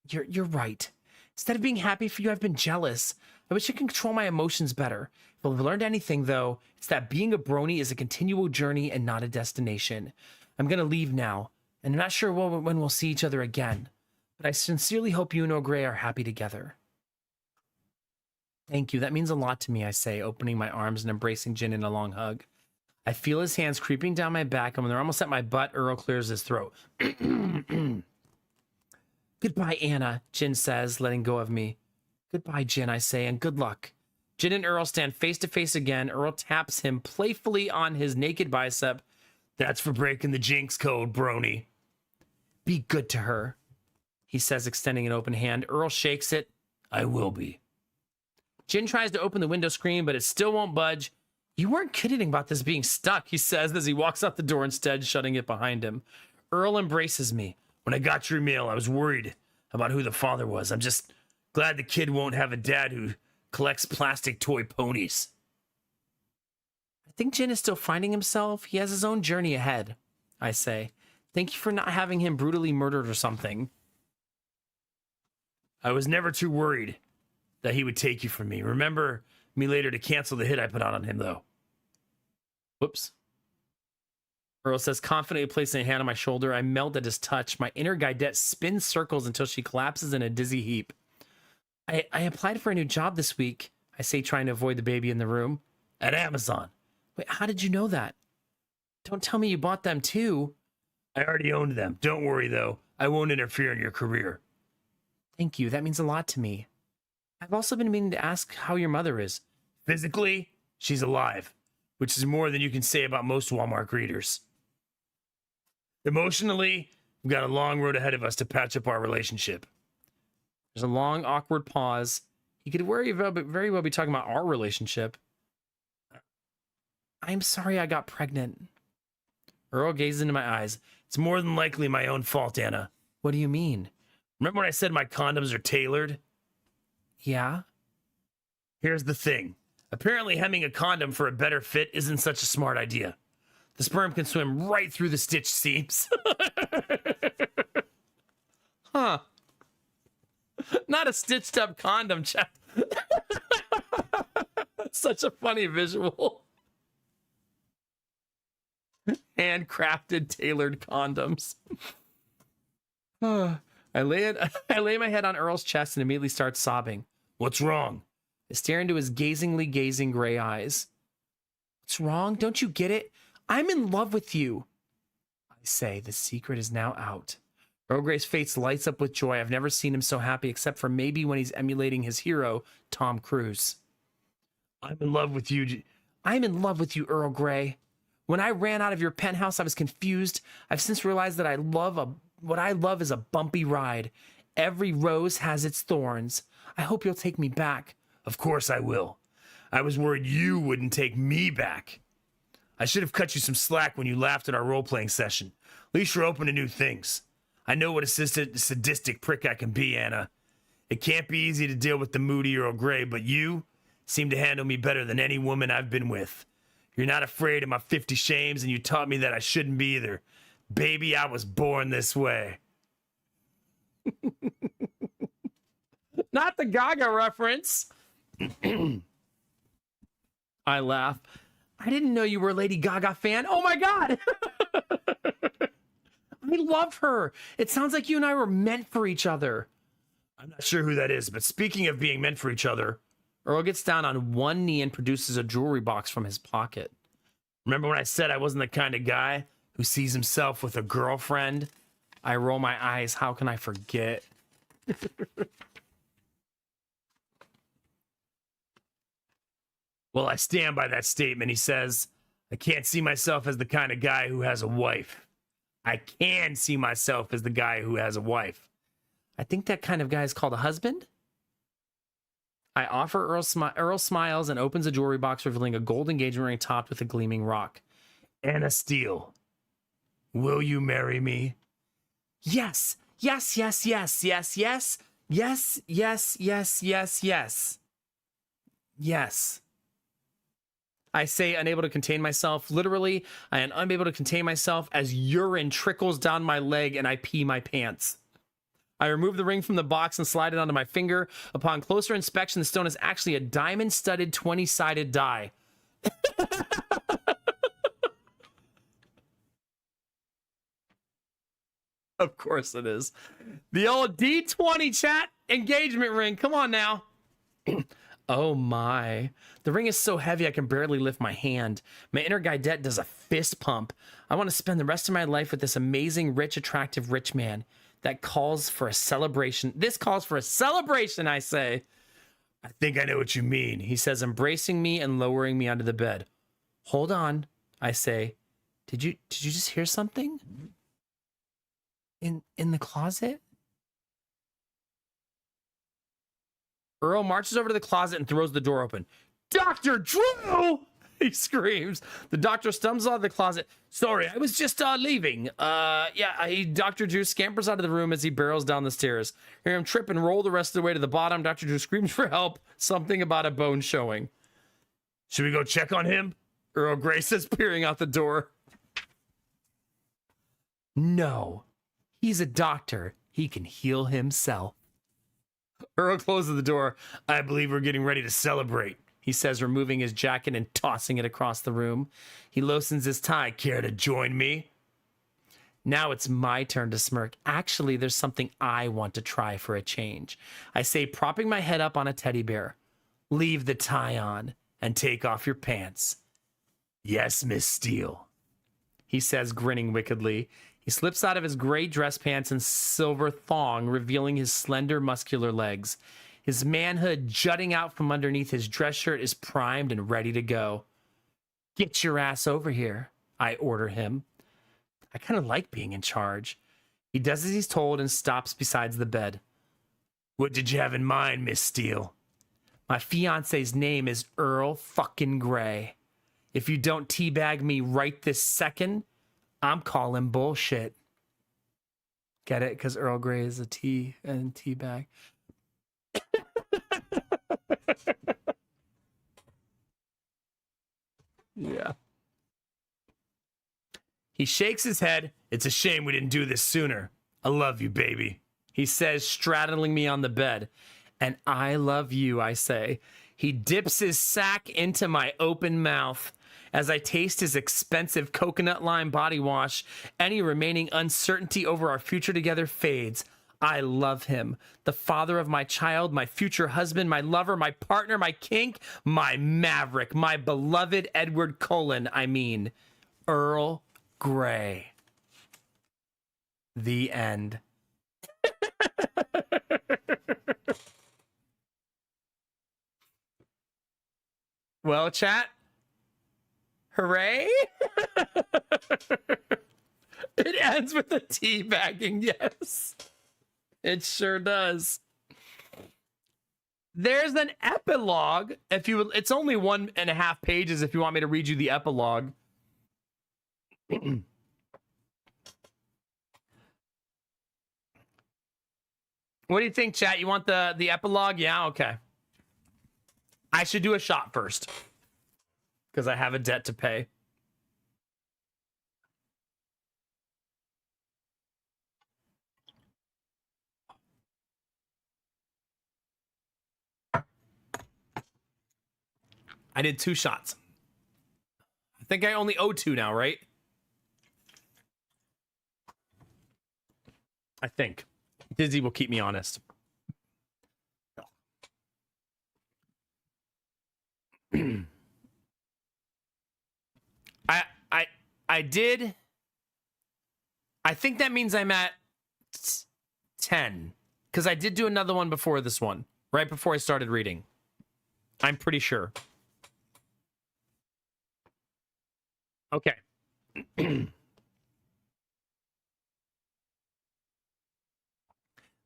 You're right. Instead of being happy for you, I've been jealous. I wish I could control my emotions better. If I've learned anything, though, it's that being a brony is a continual journey and not a destination. I'm gonna leave now. And I'm not sure when we'll see each other again, but I sincerely hope you and Earl Grey are happy together. Thank you. That means a lot to me, I say, opening my arms and embracing Jin in a long hug. I feel his hands creeping down my back, and when they're almost at my butt, Earl clears his throat. Goodbye, Anna, Jin says, letting go of me. Goodbye, Jin, I say, and good luck. Jin and Earl stand face to face again. Earl taps him playfully on his naked bicep. That's for breaking the Jinx code, brony. Be good to her, he says, extending an open hand. Earl shakes it. I will be. Jin tries to open the window screen, but it still won't budge. You weren't kidding about this being stuck, he says as he walks out the door instead, shutting it behind him. Earl embraces me. When I got your email, I was worried about who the father was. I'm just glad the kid won't have a dad who collects plastic toy ponies. I think Jin is still finding himself. He has his own journey ahead, I say. Thank you for not having him brutally murdered or something. I was never too worried that he would take you from me. Remember me later to cancel the hit I put out on him, though. Whoops.
Earl says, confidently placing a hand on my shoulder. I melt at his touch. My inner guidette spins circles until she collapses in a dizzy heap. I applied for a new job this week, I say, trying to avoid the baby in the room.
At Amazon.
Wait, how did you know that? Don't tell me you bought them too.
I already owned them. Don't worry, though. I won't interfere in your career.
Thank you. That means a lot to me. I've also been meaning to ask how your mother is.
Physically, she's alive, which is more than you can say about most Walmart greeters. Emotionally, we've got a long road ahead of us to patch up our relationship.
There's a long, awkward pause. He could very well be talking about our relationship. I'm sorry I got pregnant. Earl gazes into my eyes.
It's more than likely my own fault, Anna.
What do you mean?
Remember when I said my condoms are tailored?
Yeah?
Here's the thing. Apparently hemming a condom for a better fit isn't such a smart idea. The sperm can swim right through the stitched seams.
Huh. Not a stitched up condom, chat. Such a funny visual. Handcrafted, tailored condoms. I lay my head on Earl's chest and immediately start sobbing.
What's wrong?
I stare into his gazing gray eyes. What's wrong? Don't you get it? I'm in love with you. I say, the secret is now out. Earl Grey's face lights up with joy. I've never seen him so happy, except for maybe when he's emulating his hero, Tom Cruise.
I'm in love with you.
I'm in love with you, Earl Grey. When I ran out of your penthouse, I was confused. I've since realized that what I love is a bumpy ride. Every rose has its thorns. I hope you'll take me back.
Of course I will. I was worried you wouldn't take me back. I should have cut you some slack when you laughed at our role-playing session. At least you're open to new things. I know what a sadistic prick I can be, Anna. It can't be easy to deal with the moody Earl Grey, but you seem to handle me better than any woman I've been with. You're not afraid of my 50 shames, and you taught me that I shouldn't be either. Baby, I was born this way.
Not the Gaga reference. I laugh. I didn't know you were a Lady Gaga fan. Oh my God. I love her. It sounds like you and I were meant for each other.
I'm not sure who that is, but speaking of being meant for each other,
Earl gets down on one knee and produces a jewelry box from his pocket.
remember when I said I wasn't the kind of guy who sees himself with a girlfriend?
I roll my eyes. How can I forget?
Well, I stand by that statement. He says, I can't see myself as the kind of guy who has a wife. I can see myself as the guy who has a wife.
I think that kind of guy is called a husband. I offer Earl smiles and opens a jewelry box, revealing a gold engagement ring topped with a gleaming rock.
Anna Steele, will you marry me?
Yes, yes, yes, yes, yes, yes, yes, yes, yes, yes, yes. Yes. I say, unable to contain myself. Literally, I am unable to contain myself as urine trickles down my leg and I pee my pants. I remove the ring from the box and slide it onto my finger. Upon closer inspection, the stone is actually a diamond-studded 20-sided die. Of course it is. The old D20 chat engagement ring. Come on now. Oh my. The ring is so heavy I can barely lift my hand. My inner guidette does a fist pump. I want to spend the rest of my life with this amazing, rich, attractive, rich man. That calls for a celebration. This calls for a celebration, I say.
I think I know what you mean.
He says, embracing me and lowering me onto the bed. Hold on, I say. Did you just hear something? In the closet? Earl marches over to the closet and throws the door open. Dr. Drew! He screams. The doctor stumbles out of the closet. Sorry, I was just leaving. Dr. Drew scampers out of the room as he barrels down the stairs. Hear him trip and roll the rest of the way to the bottom. Dr. Drew screams for help. Something about a bone showing.
Should we go check on him?
Earl Grey says, peering out the door. No. He's a doctor. He can heal himself. Earl closes the door.
I believe we're getting ready to celebrate. he says, removing his jacket and tossing it across the room. He loosens his tie. Care to join me? Now it's my turn to smirk. Actually, there's something I want to try for a change. I say, propping my head up on a teddy bear. Leave the tie on and take off your pants. Yes, Miss Steele, he says, grinning wickedly. He slips out of his gray dress pants and silver thong, revealing his slender, muscular legs. His manhood jutting out from underneath his dress shirt is primed and ready to go. Get your ass over here, I order him. I kind of like being in charge. He does as he's told and stops beside the bed. What did you have in mind, Miss Steele? My fiance's name is Earl fucking Grey. If you don't teabag me right this second, I'm calling bullshit. Get it? Because Earl Grey is a tea and teabag. Yeah. He shakes his head. It's a shame we didn't do this sooner. I love you, baby, he says, straddling me on the bed. And I love you, I say. He dips his sack into my open mouth. As I taste his expensive coconut lime body wash, any remaining uncertainty over our future together fades. I love him. The father of my child, my future husband, my lover, my partner, my kink, my maverick, my beloved Edward Cullen, Earl Grey. The end. Well, chat. Hooray! It ends with a teabagging, yes. It sure does. There's an epilogue. If you would, it's only 1.5 pages if you want me to read you the epilogue. What do you think, chat? You want the epilogue? Yeah, okay. I should do a shot first, because I have a debt to pay. I did 2 shots. I think I only owe 2 now, right? I think. Dizzy will keep me honest. I did. I think that means I'm at 10, because I did do another one before this one, right before I started reading. I'm pretty sure. Okay.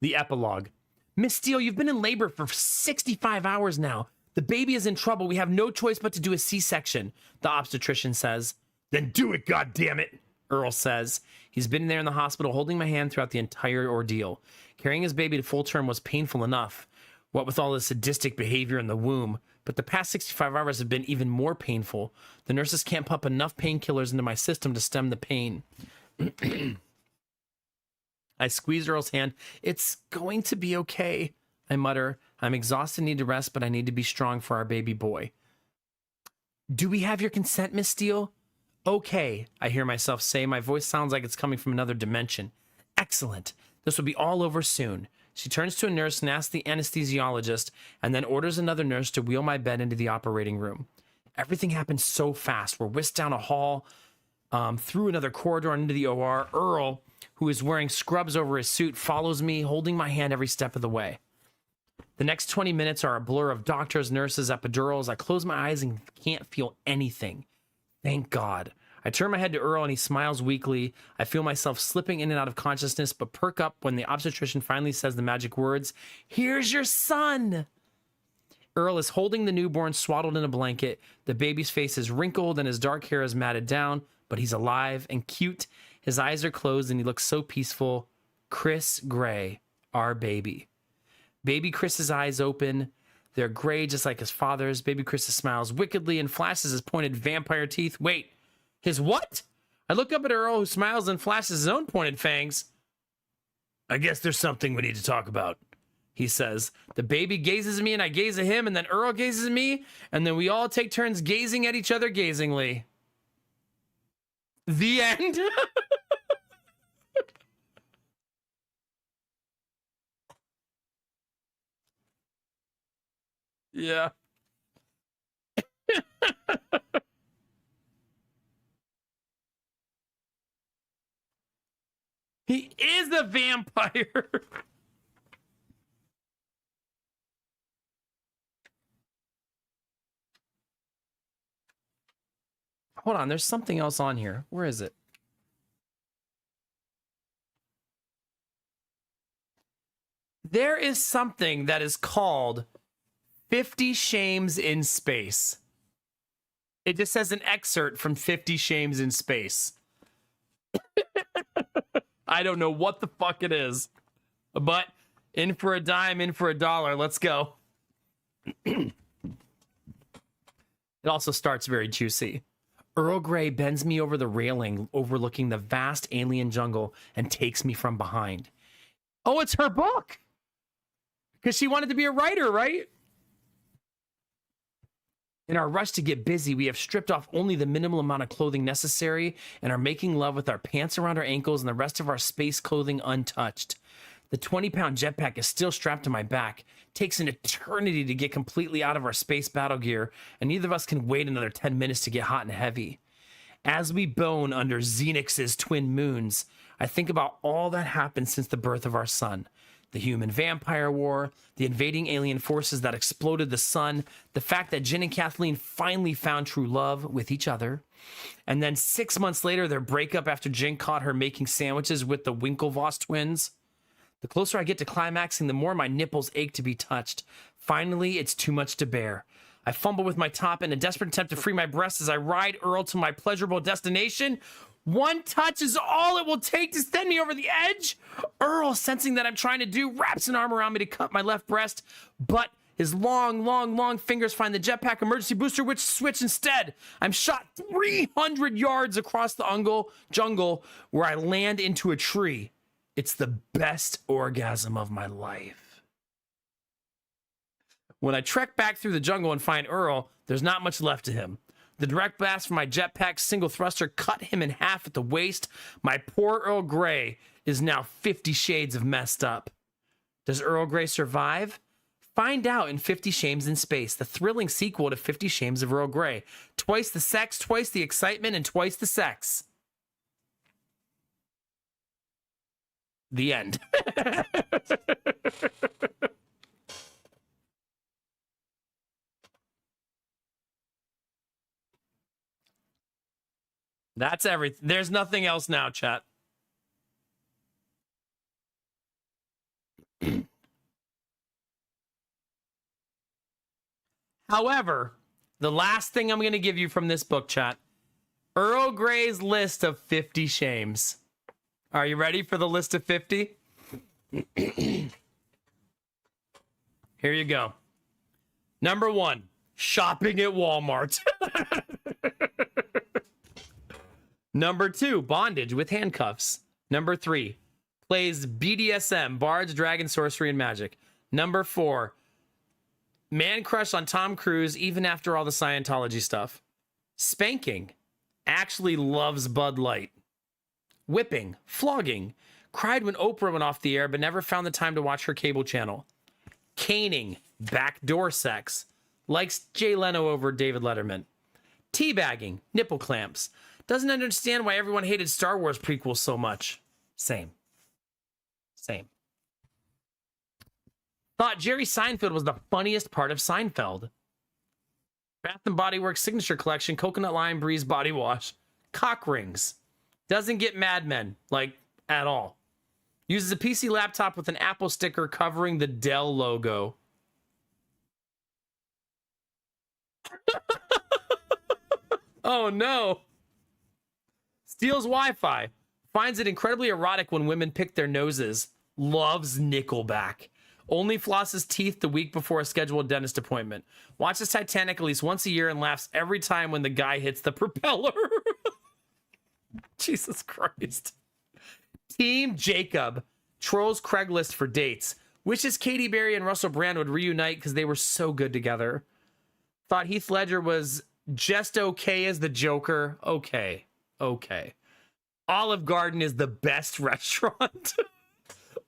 The epilogue. Miss Steele, you've been in labor for 65 hours now. The baby is in trouble. We have no choice but to do a C-section, the obstetrician says. Then do it, goddammit, Earl says. He's been there in the hospital holding my hand throughout the entire ordeal. Carrying his baby to full term was painful enough, what with all the sadistic behavior in the womb. But the past 65 hours have been even more painful. The nurses can't pump enough painkillers into my system to stem the pain. I squeeze Earl's hand. It's going to be okay, I mutter. I'm exhausted, need to rest, but I need to be strong for our baby boy. Do we have your consent, Miss Steele? Okay, I hear myself say. My voice sounds like it's coming from another dimension. Excellent. This will be all over soon. She turns to a nurse and asks the anesthesiologist, and then orders another nurse to wheel my bed into the operating room. Everything happens so fast. We're whisked down a hall, through another corridor and into the OR. Earl, who is wearing scrubs over his suit, follows me, holding my hand every step of the way. The next 20 minutes are a blur of doctors, nurses, epidurals. I close my eyes and can't feel anything. Thank God. I turn my head to Earl and he smiles weakly. I feel myself slipping in and out of consciousness, but perk up when the obstetrician finally says the magic words, "Here's your son!" Earl is holding the newborn swaddled in a blanket. The baby's face is wrinkled and his dark hair is matted down, but he's alive and cute. His eyes are closed and he looks so peaceful. Chris Grey, our baby. Baby Chris's eyes open. They're gray just like his father's. Baby Chris smiles wickedly and flashes his pointed vampire teeth. Wait, his what? I look up at Earl, who smiles and flashes his own pointed fangs. I guess there's something we need to talk about.
he says. The baby gazes at me and I gaze at him, and then Earl gazes at me, and then we all take turns gazing at each other gazingly. The end. Yeah. He is a vampire. Hold on, there's something else on here. Where is it? There is something that is called 50 Shames in Space. It just says an excerpt from 50 Shames in Space. I don't know what the fuck it is, but in for a dime, in for a dollar. Let's go. It also starts very juicy. Earl Grey bends me over the railing overlooking the vast alien jungle and takes me from behind. Oh, it's her book. Because she wanted to be a writer, right? In our rush to get busy, we have stripped off only the minimal amount of clothing necessary and are making love with our pants around our ankles and the rest of our space clothing untouched. The 20-pound jetpack is still strapped to my back. It takes an eternity to get completely out of our space battle gear, and neither of us can wait another 10 minutes to get hot and heavy. As we bone under Xenix's twin moons, I think about all that happened since the birth of our son. The human-vampire war, the invading alien forces that exploded the sun, the fact that Jen and Kathleen finally found true love with each other, and then 6 months later, their breakup after Jen caught her making sandwiches with the Winklevoss twins. The closer I get to climaxing, the more my nipples ache to be touched. Finally, it's too much to bear. I fumble with my top in a desperate attempt to free my breasts as I ride Earl to my pleasurable destination. One touch is all it will take to send me over the edge. Earl, sensing that I'm trying to do, wraps an arm around me to cut my left breast, but his long fingers find the jetpack emergency booster which switch instead. I'm shot 300 yards across the jungle where I land into a tree. It's the best orgasm of my life. When I trek back through the jungle and find Earl, there's not much left to him. The direct blast from my jetpack single thruster cut him in half at the waist. My poor Earl Grey is now 50 shades of messed up. Does Earl Grey survive? Find out in 50 Shames in Space, the thrilling sequel to 50 Shames of Earl Grey. Twice the sex, twice the excitement, and twice the sex. The end. That's everything. There's nothing else now, chat. However, the last thing I'm going to give you from this book, chat, Earl Grey's list of 50 shames. Are you ready for the list of 50? Here you go. Number 1, shopping at Walmart. Number 2, bondage with handcuffs. Number 3, plays BDSM, bards, dragon, sorcery, and magic. Number 4, man crush on Tom Cruise even after all the Scientology stuff. Spanking, actually loves Bud Light. Whipping, flogging, cried when Oprah went off the air but never found the time to watch her cable channel. Caning, backdoor sex, likes Jay Leno over David Letterman. Teabagging, nipple clamps, doesn't understand why everyone hated Star Wars prequels so much. Same. Thought Jerry Seinfeld was the funniest part of Seinfeld. Bath & Body Works signature collection, coconut lime breeze body wash. Cock rings. Doesn't get Mad Men, like, at all. Uses a PC laptop with an Apple sticker covering the Dell logo. Oh no. Steals Wi-Fi. Finds it incredibly erotic when women pick their noses. Loves Nickelback. Only flosses teeth the week before a scheduled dentist appointment. Watches Titanic at least once a year and laughs every time when the guy hits the propeller. Jesus Christ. Team Jacob. Trolls Craigslist for dates. Wishes Katy Perry and Russell Brand would reunite because they were so good together. Thought Heath Ledger was just okay as the Joker. Okay. Olive Garden is the best restaurant.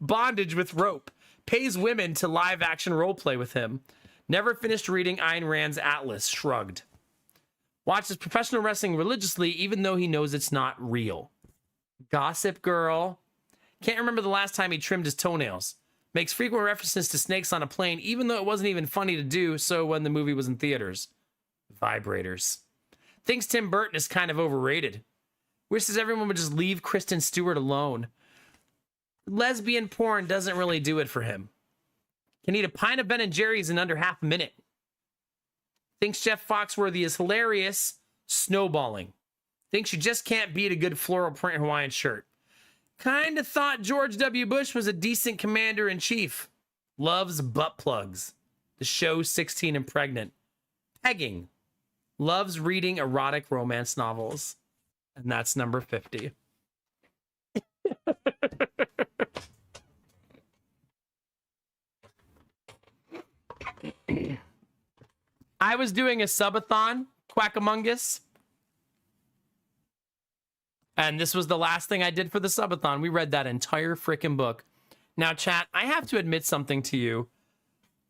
Bondage with rope. Pays women to live action roleplay with him. Never finished reading Ayn Rand's Atlas. Shrugged. Watches professional wrestling religiously even though he knows it's not real. Gossip Girl. Can't remember the last time he trimmed his toenails. Makes frequent references to snakes on a plane even though it wasn't even funny to do so when the movie was in theaters. Vibrators. Thinks Tim Burton is kind of overrated. Wishes everyone would just leave Kristen Stewart alone. Lesbian porn doesn't really do it for him. Can eat a pint of Ben & Jerry's in under half a minute. Thinks Jeff Foxworthy is hilarious. Snowballing. Thinks you just can't beat a good floral print Hawaiian shirt. Kinda thought George W. Bush was a decent commander-in-chief. Loves butt plugs. The show 16 and Pregnant. Pegging. Loves reading erotic romance novels. And that's number 50. I was doing a subathon, Quackamungus. And this was the last thing I did for the subathon. We read that entire freaking book. Now, chat, I have to admit something to you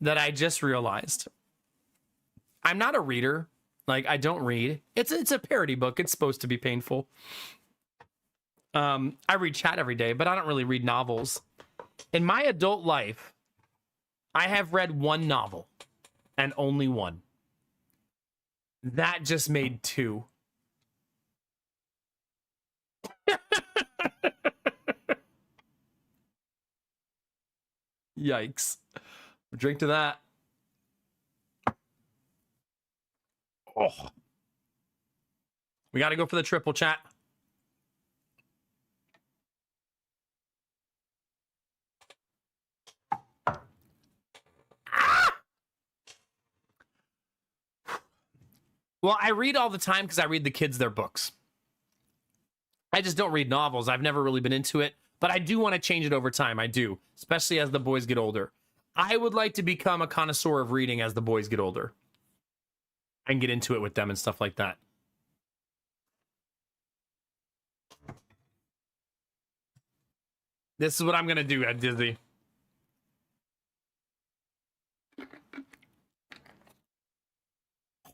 that I just realized. I'm not a reader. Like, I don't read. It's a parody book. It's supposed to be painful. I read chat every day, but I don't really read novels. In my adult life, I have read one novel, and only one. That just made two. Yikes. Drink to that. Oh. We got to go for the triple, chat. Well, I read all the time because I read the kids their books. I just don't read novels. I've never really been into it, but I do want to change it over time. I do, especially as the boys get older. I would like to become a connoisseur of reading as the boys get older and get into it with them and stuff like that. This is what I'm going to do at Disney.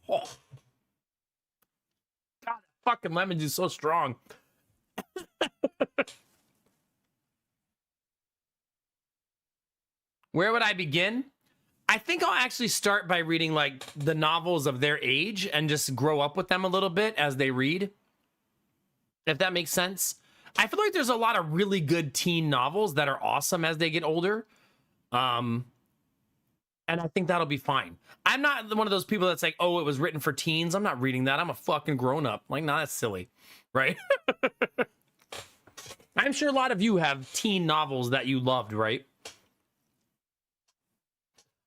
Oh. God, fucking lemon juice is so strong. Where would I begin? I think I'll actually start by reading like the novels of their age and just grow up with them a little bit as they read. If that makes sense. I feel like there's a lot of really good teen novels that are awesome as they get older. And I think that'll be fine. I'm not one of those people that's like, oh, it was written for teens. I'm not reading that. I'm a fucking grown up. Like, nah, that's silly. Right? I'm sure a lot of you have teen novels that you loved, right?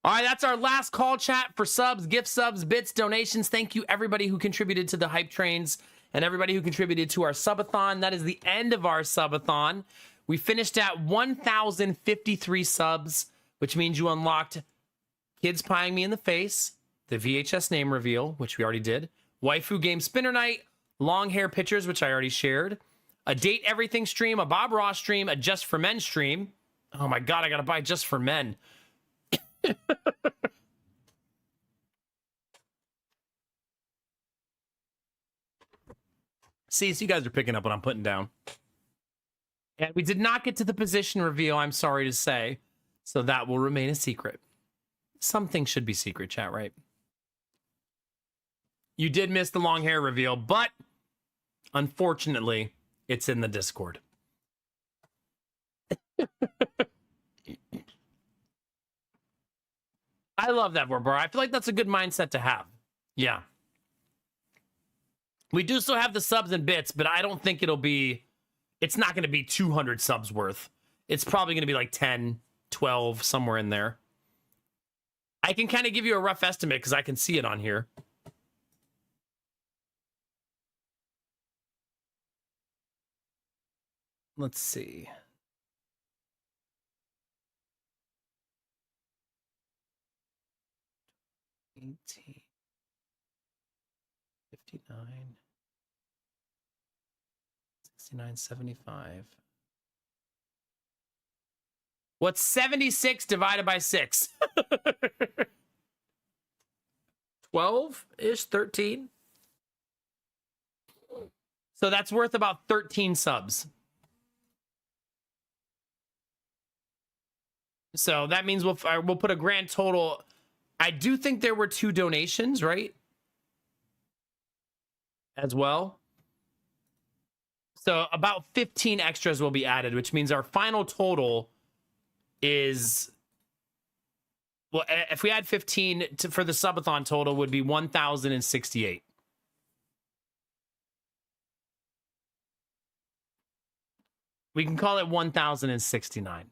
All right, that's our last call, chat, for subs, gift subs, bits, donations. Thank you, everybody who contributed to the hype trains and everybody who contributed to our subathon. That is the end of our subathon. We finished at 1,053 subs, which means you unlocked Kids Pieing Me in the Face, the VHS name reveal, which we already did, Waifu Game Spinner Night, long hair pictures, which I already shared, a Date Everything stream, a Bob Ross stream, a Just for Men stream. Oh my God, I gotta buy Just for Men. See, so you guys are picking up what I'm putting down. And we did not get to the position reveal, I'm sorry to say. So that will remain a secret. Some things should be secret, chat, right? You did miss the long hair reveal, but unfortunately, it's in the Discord. I love that, Barbara. I feel like that's a good mindset to have. Yeah. We do still have the subs and bits, but I don't think it's not going to be 200 subs worth. It's probably going to be like 10, 12, somewhere in there. I can kind of give you a rough estimate because I can see it on here. Let's see. 18, 59, 69, 75. What's 76 divided by 6? 12-ish, 13. So that's worth about 13 subs. So that means we'll put a grand total. I do think there were 2 donations, right? As well. So about 15 extras will be added, which means our final total is, well, if we add 15 for the subathon total would be 1,068. We can call it 1,069.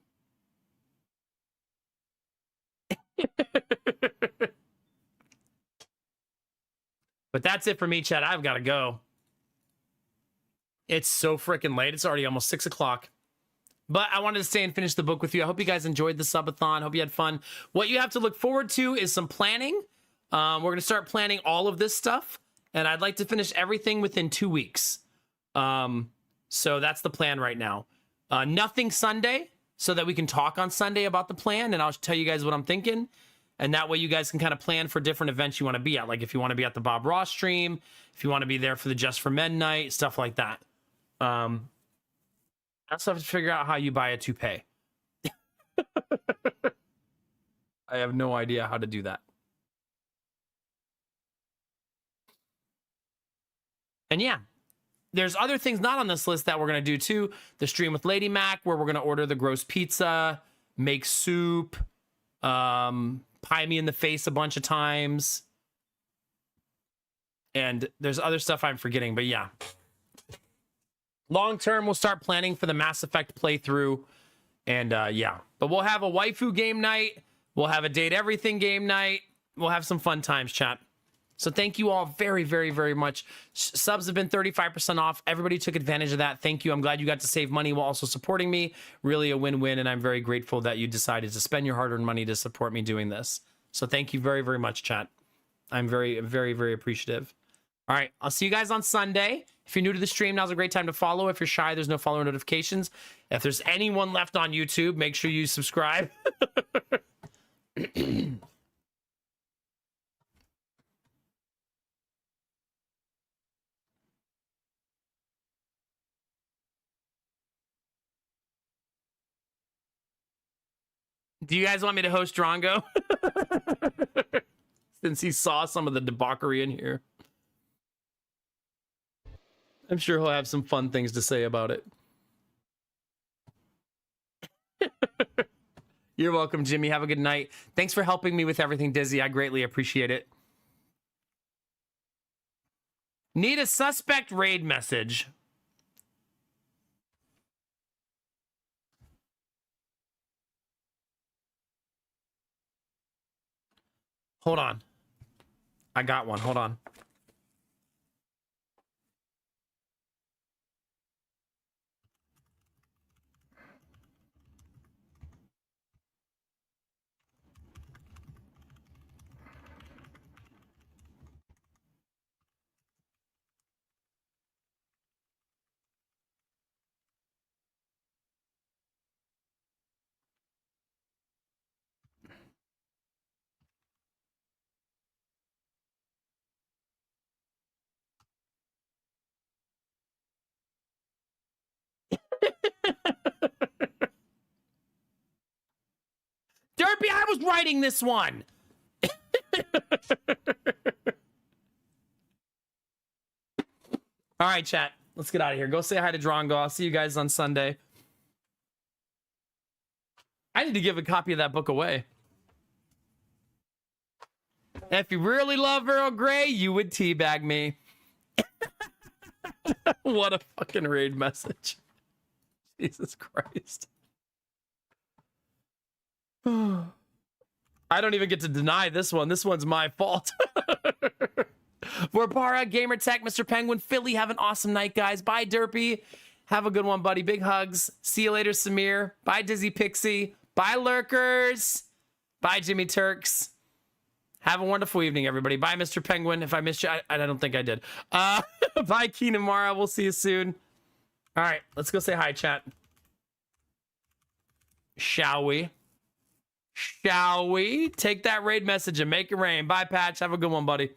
But that's it for me, chat. I've got to go. It's so freaking late. It's already almost 6 o'clock. But I wanted to stay and finish the book with you. I hope you guys enjoyed the subathon. Hope you had fun. What you have to look forward to is some planning. We're going to start planning all of this stuff. And I'd like to finish everything within 2 weeks. So that's the plan right now. Nothing Sunday, so that we can talk on Sunday about the plan. And I'll tell you guys what I'm thinking. And that way you guys can kind of plan for different events you want to be at. Like if you want to be at the Bob Ross stream, if you want to be there for the Just for Men night, stuff like that. I also have to figure out how you buy a toupee. I have no idea how to do that. And yeah, there's other things not on this list that we're going to do too. The stream with Lady Mac, where we're going to order the gross pizza, make soup, pie me in the face a bunch of times. And there's other stuff I'm forgetting, but yeah. Long term, we'll start planning for the Mass Effect playthrough. And yeah, but we'll have a waifu game night. We'll have a date everything game night. We'll have some fun times, chat. So thank you all very, very, very much. Subs have been 35% off. Everybody took advantage of that. Thank you. I'm glad you got to save money while also supporting me. Really a win-win, and I'm very grateful that you decided to spend your hard-earned money to support me doing this. So thank you very, very much, chat. I'm very, very, very appreciative. All right, I'll see you guys on Sunday. If you're new to the stream, now's a great time to follow. If you're shy, there's no follow notifications. If there's anyone left on YouTube, make sure you subscribe. Do you guys want me to host Drongo? Since he saw some of the debauchery in here. I'm sure he'll have some fun things to say about it. You're welcome, Jimmy. Have a good night. Thanks for helping me with everything, Dizzy. I greatly appreciate it. Need a suspect raid message. Hold on. I got one. Hold on. Derpy, I was writing this one. All right, chat. Let's get out of here. Go say hi to Drongo. I'll see you guys on Sunday. I need to give a copy of that book away. If you really love Earl Grey, you would teabag me. What a fucking raid message. Jesus Christ. I don't even get to deny this one. This one's my fault. Vorbara, Gamertech, Mr. Penguin, Philly, have an awesome night, guys. Bye, Derpy. Have a good one, buddy. Big hugs. See you later, Samir. Bye, Dizzy Pixie. Bye, Lurkers. Bye, Jimmy Turks. Have a wonderful evening, everybody. Bye, Mr. Penguin. If I missed you, I don't think I did. Bye, Keenan Mara. We'll see you soon. All right, let's go say hi, chat. Shall we? Shall we? Take that raid message and make it rain. Bye, Patch. Have a good one, buddy.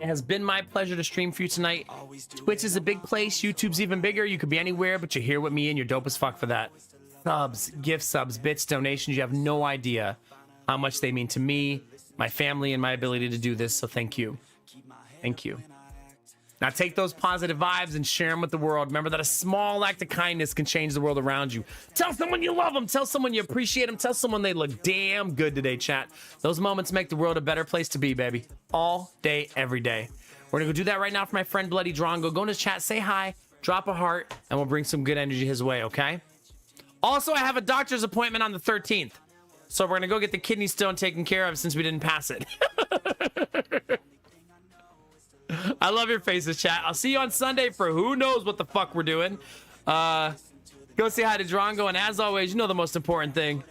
It has been my pleasure to stream for you tonight. Twitch is a big place. YouTube's even bigger. You could be anywhere, but you're here with me, and you're dope as fuck for that. Subs, gift subs, bits, donations. You have no idea how much they mean to me, my family, and my ability to do this. So thank you. Thank you. Now take those positive vibes and share them with the world. Remember that a small act of kindness can change the world around you. Tell someone you love them. Tell someone you appreciate them. Tell someone they look damn good today, chat. Those moments make the world a better place to be, baby. All day, every day. We're going to go do that right now for my friend Bloody Drongo. Go in his chat, say hi, drop a heart, and we'll bring some good energy his way, okay? Also, I have a doctor's appointment on the 13th. So we're going to go get the kidney stone taken care of since we didn't pass it. I love your faces, chat. I'll see you on Sunday for who knows what the fuck we're doing. Go say hi to Drongo, and as always, you know the most important thing.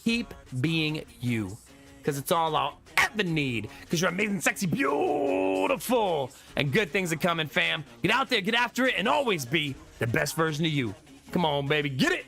Keep being you. Because it's all I'll ever need. Because you're amazing, sexy, beautiful, and good things are coming, fam. Get out there, get after it, and always be the best version of you. Come on, baby. Get it!